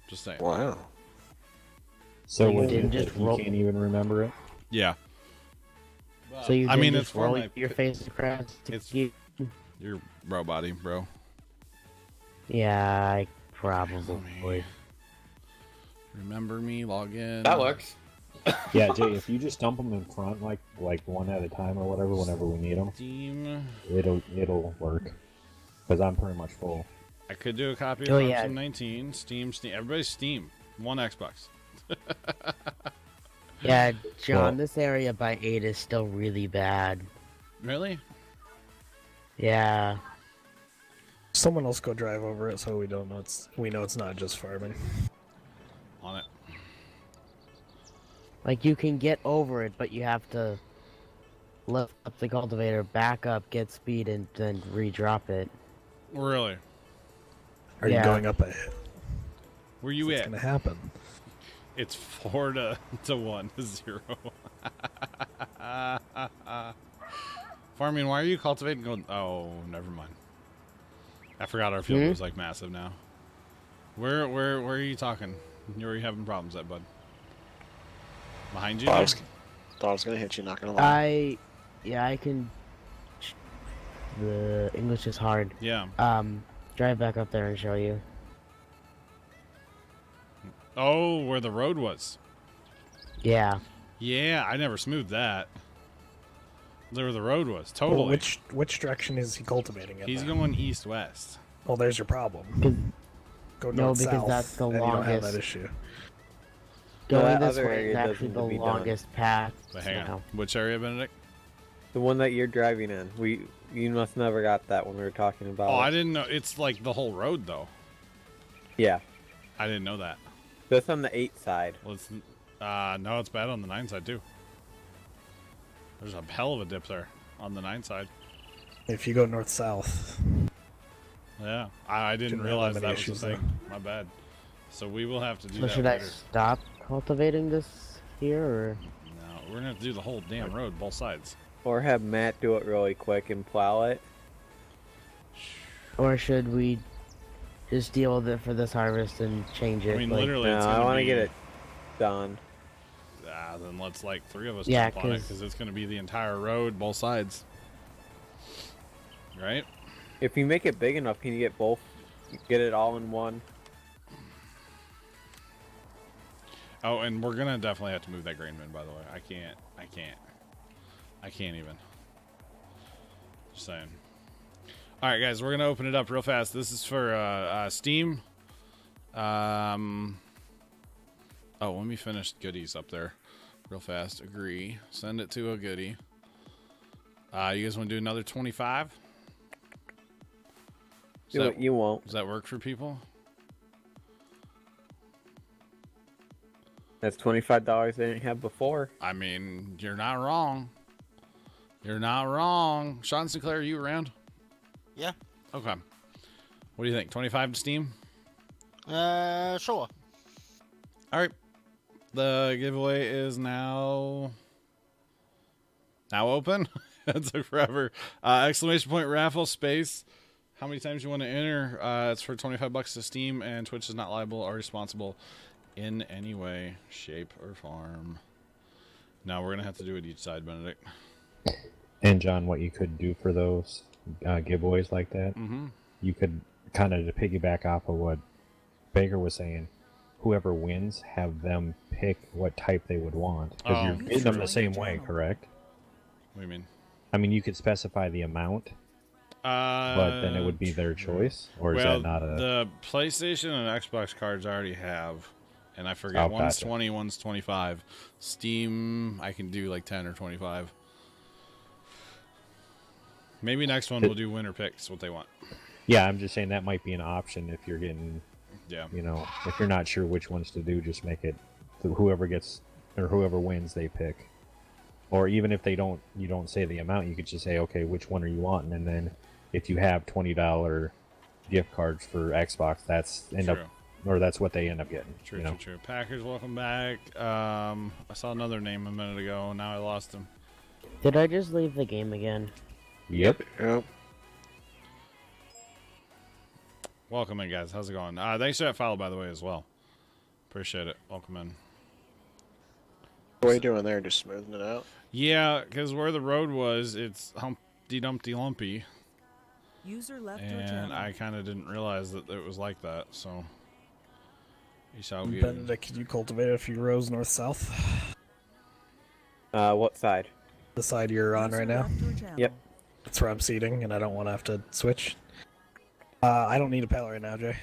[SPEAKER 1] Just saying.
[SPEAKER 14] Wow.
[SPEAKER 8] So
[SPEAKER 9] you
[SPEAKER 8] what,
[SPEAKER 9] didn't
[SPEAKER 8] you
[SPEAKER 9] just roll...
[SPEAKER 8] can't even remember it?
[SPEAKER 1] Yeah.
[SPEAKER 9] So you
[SPEAKER 1] I mean,
[SPEAKER 9] just
[SPEAKER 1] it's for
[SPEAKER 9] roll
[SPEAKER 1] my
[SPEAKER 9] your face across to
[SPEAKER 1] it's
[SPEAKER 9] keep...
[SPEAKER 1] your bro body, bro.
[SPEAKER 9] Yeah, I probably would.
[SPEAKER 1] Remember me, log in.
[SPEAKER 6] That works.
[SPEAKER 8] Yeah, Jay, if you just dump them in front like one at a time or whatever, whenever we need them,
[SPEAKER 1] Steam.
[SPEAKER 8] it'll work. Because I'm pretty much full.
[SPEAKER 1] I could do a copy of
[SPEAKER 9] Oh, yeah.
[SPEAKER 1] 19. Steam. Everybody's Steam. One Xbox.
[SPEAKER 9] Yeah, John,
[SPEAKER 8] Well-
[SPEAKER 9] this area by 8 is still really bad.
[SPEAKER 1] Really?
[SPEAKER 9] Yeah.
[SPEAKER 3] Someone else go drive over it so we know it's not just farming.
[SPEAKER 1] On it.
[SPEAKER 9] Like, you can get over it, but you have to lift up the cultivator, back up, get speed, and then re-drop it.
[SPEAKER 1] Really?
[SPEAKER 3] Are you
[SPEAKER 9] Yeah.
[SPEAKER 3] going up a...
[SPEAKER 1] Where you
[SPEAKER 3] What's
[SPEAKER 1] at?
[SPEAKER 3] going to happen?
[SPEAKER 1] It's 4 to 1 to 0. Farming, why are you cultivating? Oh, never mind. I forgot our field was like massive now. Where are you talking? Where are you having problems at, bud? Behind you?
[SPEAKER 14] Thought I was gonna hit you, not gonna lie.
[SPEAKER 9] Yeah, I can. The English is hard.
[SPEAKER 1] Yeah.
[SPEAKER 9] Drive back up there and show you.
[SPEAKER 1] Oh, where the road was.
[SPEAKER 9] Yeah.
[SPEAKER 1] Yeah, I never smoothed that. Where the road was, totally.
[SPEAKER 3] Well, which direction is he cultivating it?
[SPEAKER 1] He's going east-west.
[SPEAKER 3] Well, there's your problem. Go
[SPEAKER 9] No, because
[SPEAKER 3] north-south,
[SPEAKER 9] that's the
[SPEAKER 3] and you don't have
[SPEAKER 9] longest.
[SPEAKER 3] that issue.
[SPEAKER 9] Going this way is actually the longest path.
[SPEAKER 1] But hang on. Which area, Benedict?
[SPEAKER 13] The one that you're driving in. You must never got that when we were talking about.
[SPEAKER 1] Oh, I didn't know. It's like the whole road, though.
[SPEAKER 13] Yeah.
[SPEAKER 1] I didn't know that.
[SPEAKER 13] That's on the 8 side.
[SPEAKER 1] Well, it's, no, it's bad on the 9 side, too. There's a hell of a dip there on the 9 side.
[SPEAKER 3] If you go north-south.
[SPEAKER 1] Yeah, I didn't realize that was the thing. My bad. So we will have to do that
[SPEAKER 9] Should
[SPEAKER 1] later.
[SPEAKER 9] I stop cultivating this here, or?
[SPEAKER 1] No, we're going to have to do the whole damn road, both sides.
[SPEAKER 13] Or have Matt do it really quick and plow it.
[SPEAKER 9] Or should we just deal with it for this harvest and change it?
[SPEAKER 1] I mean, literally,
[SPEAKER 13] no,
[SPEAKER 1] it's
[SPEAKER 13] I
[SPEAKER 1] want
[SPEAKER 13] to get it done.
[SPEAKER 1] Then let's, like, 3 of us
[SPEAKER 9] Yeah,
[SPEAKER 1] jump on it, because it's going to be the entire road, both sides. Right?
[SPEAKER 13] If you make it big enough, can you get both? Get it all in one?
[SPEAKER 1] Oh, and we're going to definitely have to move that grain bin, by the way. I can't even. Just saying. All right, guys, we're going to open it up real fast. This is for Steam. Oh, let me finish goodies up there real fast. Agree. Send it to a goodie. You guys want to do another 25?
[SPEAKER 13] You won't.
[SPEAKER 1] Does that work for people?
[SPEAKER 13] That's $25 they didn't have before.
[SPEAKER 1] I mean, you're not wrong. You're not wrong. Sean Sinclair, are you around?
[SPEAKER 11] Yeah.
[SPEAKER 1] Okay. What do you think? 25 to Steam?
[SPEAKER 11] Sure.
[SPEAKER 1] All right. The giveaway is now open. It took forever. Exclamation point raffle space. How many times you want to enter? It's for $25 to Steam, and Twitch is not liable or responsible in any way, shape, or form. Now we're gonna have to do it each side, Benedict.
[SPEAKER 8] And John, what you could do for those giveaways like that, you could kind of, to piggyback off of what Baker was saying, whoever wins, have them pick what type they would want. Because you're getting them the same way, correct?
[SPEAKER 1] What do you mean?
[SPEAKER 8] I mean, you could specify the amount, but then it would be their choice, or is that not a...
[SPEAKER 1] The PlayStation and Xbox cards I already have, and I forget, one's 20, one's 25. Steam, I can do like 10 or 25. Maybe next one we'll do winner picks, what they want.
[SPEAKER 8] Yeah, I'm just saying that might be an option if you're getting...
[SPEAKER 1] Yeah.
[SPEAKER 8] You know, if you're not sure which ones to do, just make it whoever gets, or whoever wins, they pick. Or even if you don't say the amount, you could just say, okay, which one are you wanting? And then if you have $20 gift cards for Xbox, that's what they end up getting.
[SPEAKER 1] True, true. Packers, welcome back. I saw another name a minute ago, and now I lost him.
[SPEAKER 9] Did I just leave the game again?
[SPEAKER 8] Yep.
[SPEAKER 1] Welcome in, guys. How's it going? Thanks for that follow, by the way, as well. Appreciate it. Welcome in.
[SPEAKER 14] What are you doing there? Just smoothing it out?
[SPEAKER 1] Yeah, because where the road was, it's Humpty Dumpty Lumpy.
[SPEAKER 2] User left your
[SPEAKER 1] And
[SPEAKER 2] channel.
[SPEAKER 1] I kind of didn't realize that it was like that, so... You shall get
[SPEAKER 3] Benedict, can you cultivate a few rows north-south?
[SPEAKER 13] What side?
[SPEAKER 3] The side you're on right now?
[SPEAKER 13] Yep.
[SPEAKER 3] That's where I'm seating, and I don't want to have to switch. I don't need a pallet right now, Jay.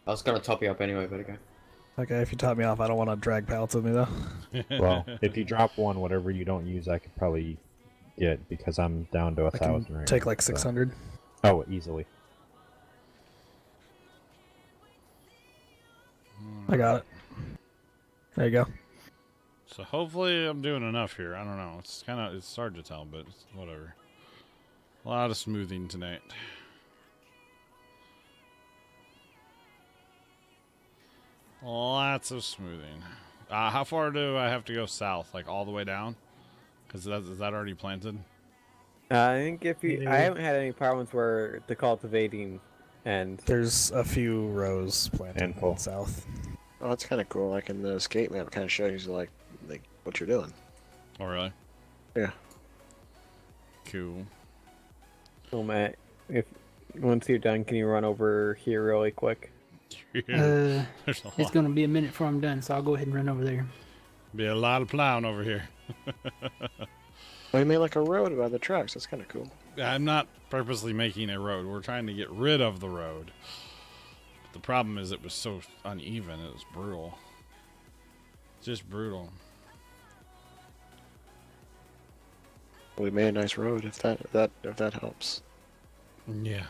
[SPEAKER 6] I was gonna top you up anyway, but okay.
[SPEAKER 3] Okay, if you top me off, I don't want to drag pallets with me, though.
[SPEAKER 8] Well, if you drop one, whatever you don't use, I could probably get, because I'm down to 1,000 right
[SPEAKER 3] take
[SPEAKER 8] now,
[SPEAKER 3] like 600.
[SPEAKER 8] Oh, easily.
[SPEAKER 3] I got it. There you go.
[SPEAKER 1] So hopefully I'm doing enough here. I don't know. It's hard to tell, but it's whatever. A lot of smoothing tonight. Lots of smoothing. How far do I have to go south? Like all the way down? Because is that already planted?
[SPEAKER 13] I think I haven't had any problems where the cultivating ends.
[SPEAKER 3] There's a few rows planted
[SPEAKER 8] Handful.
[SPEAKER 3] south.
[SPEAKER 14] Oh, that's kind of cool. Like in the escape map, kind of shows you like what you're doing.
[SPEAKER 1] Oh, really?
[SPEAKER 14] Yeah.
[SPEAKER 1] Cool.
[SPEAKER 13] Oh, Matt, if once you're done, can you run over here really quick?
[SPEAKER 7] It's going to be a minute before I'm done, so I'll go ahead and run over there.
[SPEAKER 1] Be a lot of plowing over here.
[SPEAKER 14] Well, you made like a road by the tracks. That's kind of cool.
[SPEAKER 1] I'm not purposely making a road. We're trying to get rid of the road. But the problem is it was so uneven. It was brutal. Just brutal.
[SPEAKER 14] We made a nice road. If that helps.
[SPEAKER 1] Yeah.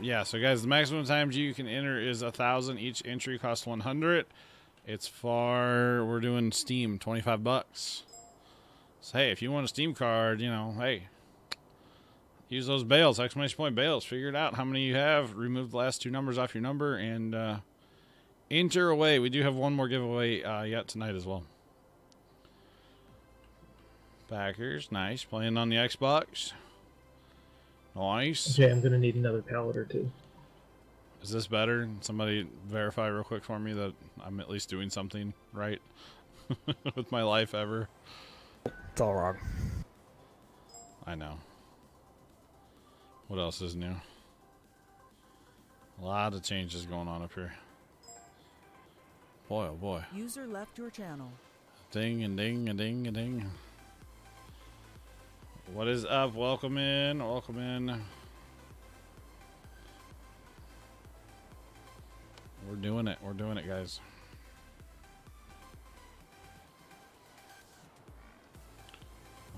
[SPEAKER 1] Yeah, so guys, the maximum times you can enter is 1,000. Each entry costs 100. It's for, we're doing Steam, $25. So hey, if you want a Steam card, you know, hey, use those bales, exclamation point bales. Figure it out how many you have. Remove the last 2 numbers off your number and enter away. We do have one more giveaway yet tonight as well. Packers, nice. Playing on the Xbox. Nice.
[SPEAKER 12] Okay, I'm gonna need another pallet or 2.
[SPEAKER 1] Is this better? Somebody verify real quick for me that I'm at least doing something right with my life ever.
[SPEAKER 3] It's all wrong.
[SPEAKER 1] I know. What else is new? A lot of changes going on up here. Boy, oh boy.
[SPEAKER 2] User left your channel.
[SPEAKER 1] Ding and ding and ding and ding. What is up? Welcome in. Welcome in. We're doing it. We're doing it, guys.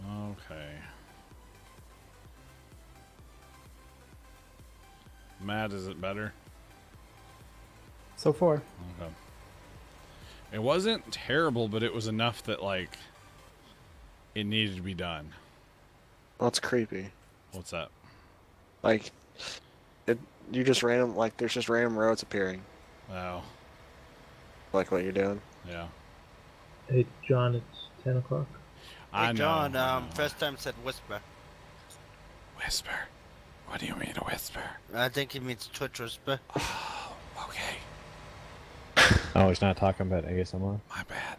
[SPEAKER 1] Okay. Matt, is it better?
[SPEAKER 7] So far.
[SPEAKER 1] Okay. It wasn't terrible, but it was enough that, like, it needed to be done.
[SPEAKER 14] Well, it's creepy.
[SPEAKER 1] What's that?
[SPEAKER 14] Like, you just random, like, there's just random roads appearing.
[SPEAKER 1] Wow.
[SPEAKER 14] Like what you're doing.
[SPEAKER 1] Yeah.
[SPEAKER 12] Hey, John, it's 10 o'clock.
[SPEAKER 1] I know.
[SPEAKER 11] John, first time said whisper.
[SPEAKER 1] Whisper? What do you mean a whisper?
[SPEAKER 11] I think he means Twitch whisper.
[SPEAKER 1] Oh, okay.
[SPEAKER 8] Oh, he's not talking about ASMR?
[SPEAKER 1] My bad.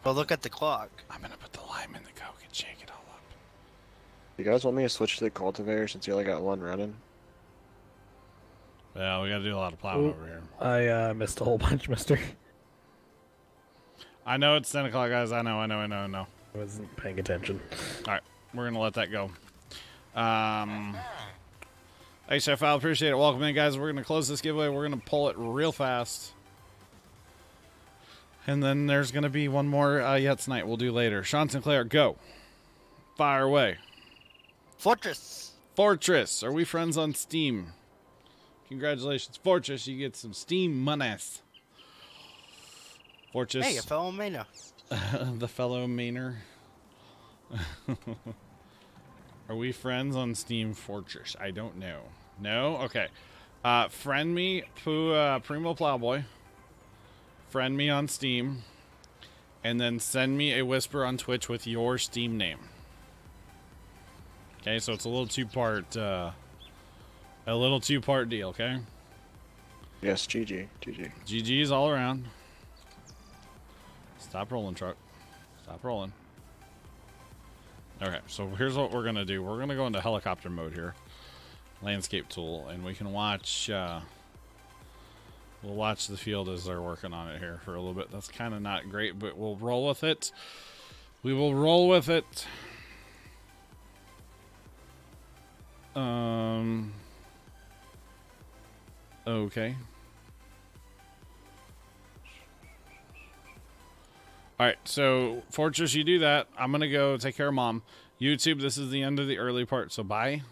[SPEAKER 11] Well, look at the clock.
[SPEAKER 1] I'm gonna put the lime in the Coke and shake it all up.
[SPEAKER 14] You guys want me to switch to the cultivator since you only got one running?
[SPEAKER 1] Yeah, we gotta do a lot of plowing over here.
[SPEAKER 3] I missed a whole bunch, mister.
[SPEAKER 1] I know it's 10 o'clock, guys. I know.
[SPEAKER 3] I wasn't paying attention.
[SPEAKER 1] Alright, we're gonna let that go. Thanks, Chef Al. Appreciate it. Welcome in, guys. We're gonna close this giveaway. We're gonna pull it real fast. And then there's gonna be one more yet tonight. We'll do later. Sean Sinclair, go. Fire away.
[SPEAKER 11] Fortress.
[SPEAKER 1] Fortress. Are we friends on Steam? Congratulations, Fortress. You get some Steam monies. Fortress.
[SPEAKER 11] Hey, a fellow Mainer.
[SPEAKER 1] The fellow Mainer. Are we friends on Steam, Fortress? I don't know. No? Okay. Friend me, Primo Plowboy. Friend me on Steam. And then send me a whisper on Twitch with your Steam name. Okay, so it's a little two-part deal, okay?
[SPEAKER 14] Yes, GG.
[SPEAKER 1] GG's all around. Stop rolling, truck. Stop rolling. Okay, so here's what we're going to do. We're going to go into helicopter mode here. Landscape tool. And we can watch... we'll watch the field as they're working on it here for a little bit. That's kind of not great, but we'll roll with it. We will roll with it. Okay. Alright, so Fortress, you do that. I'm gonna go take care of Mom. YouTube, this is the end of the early part, so bye.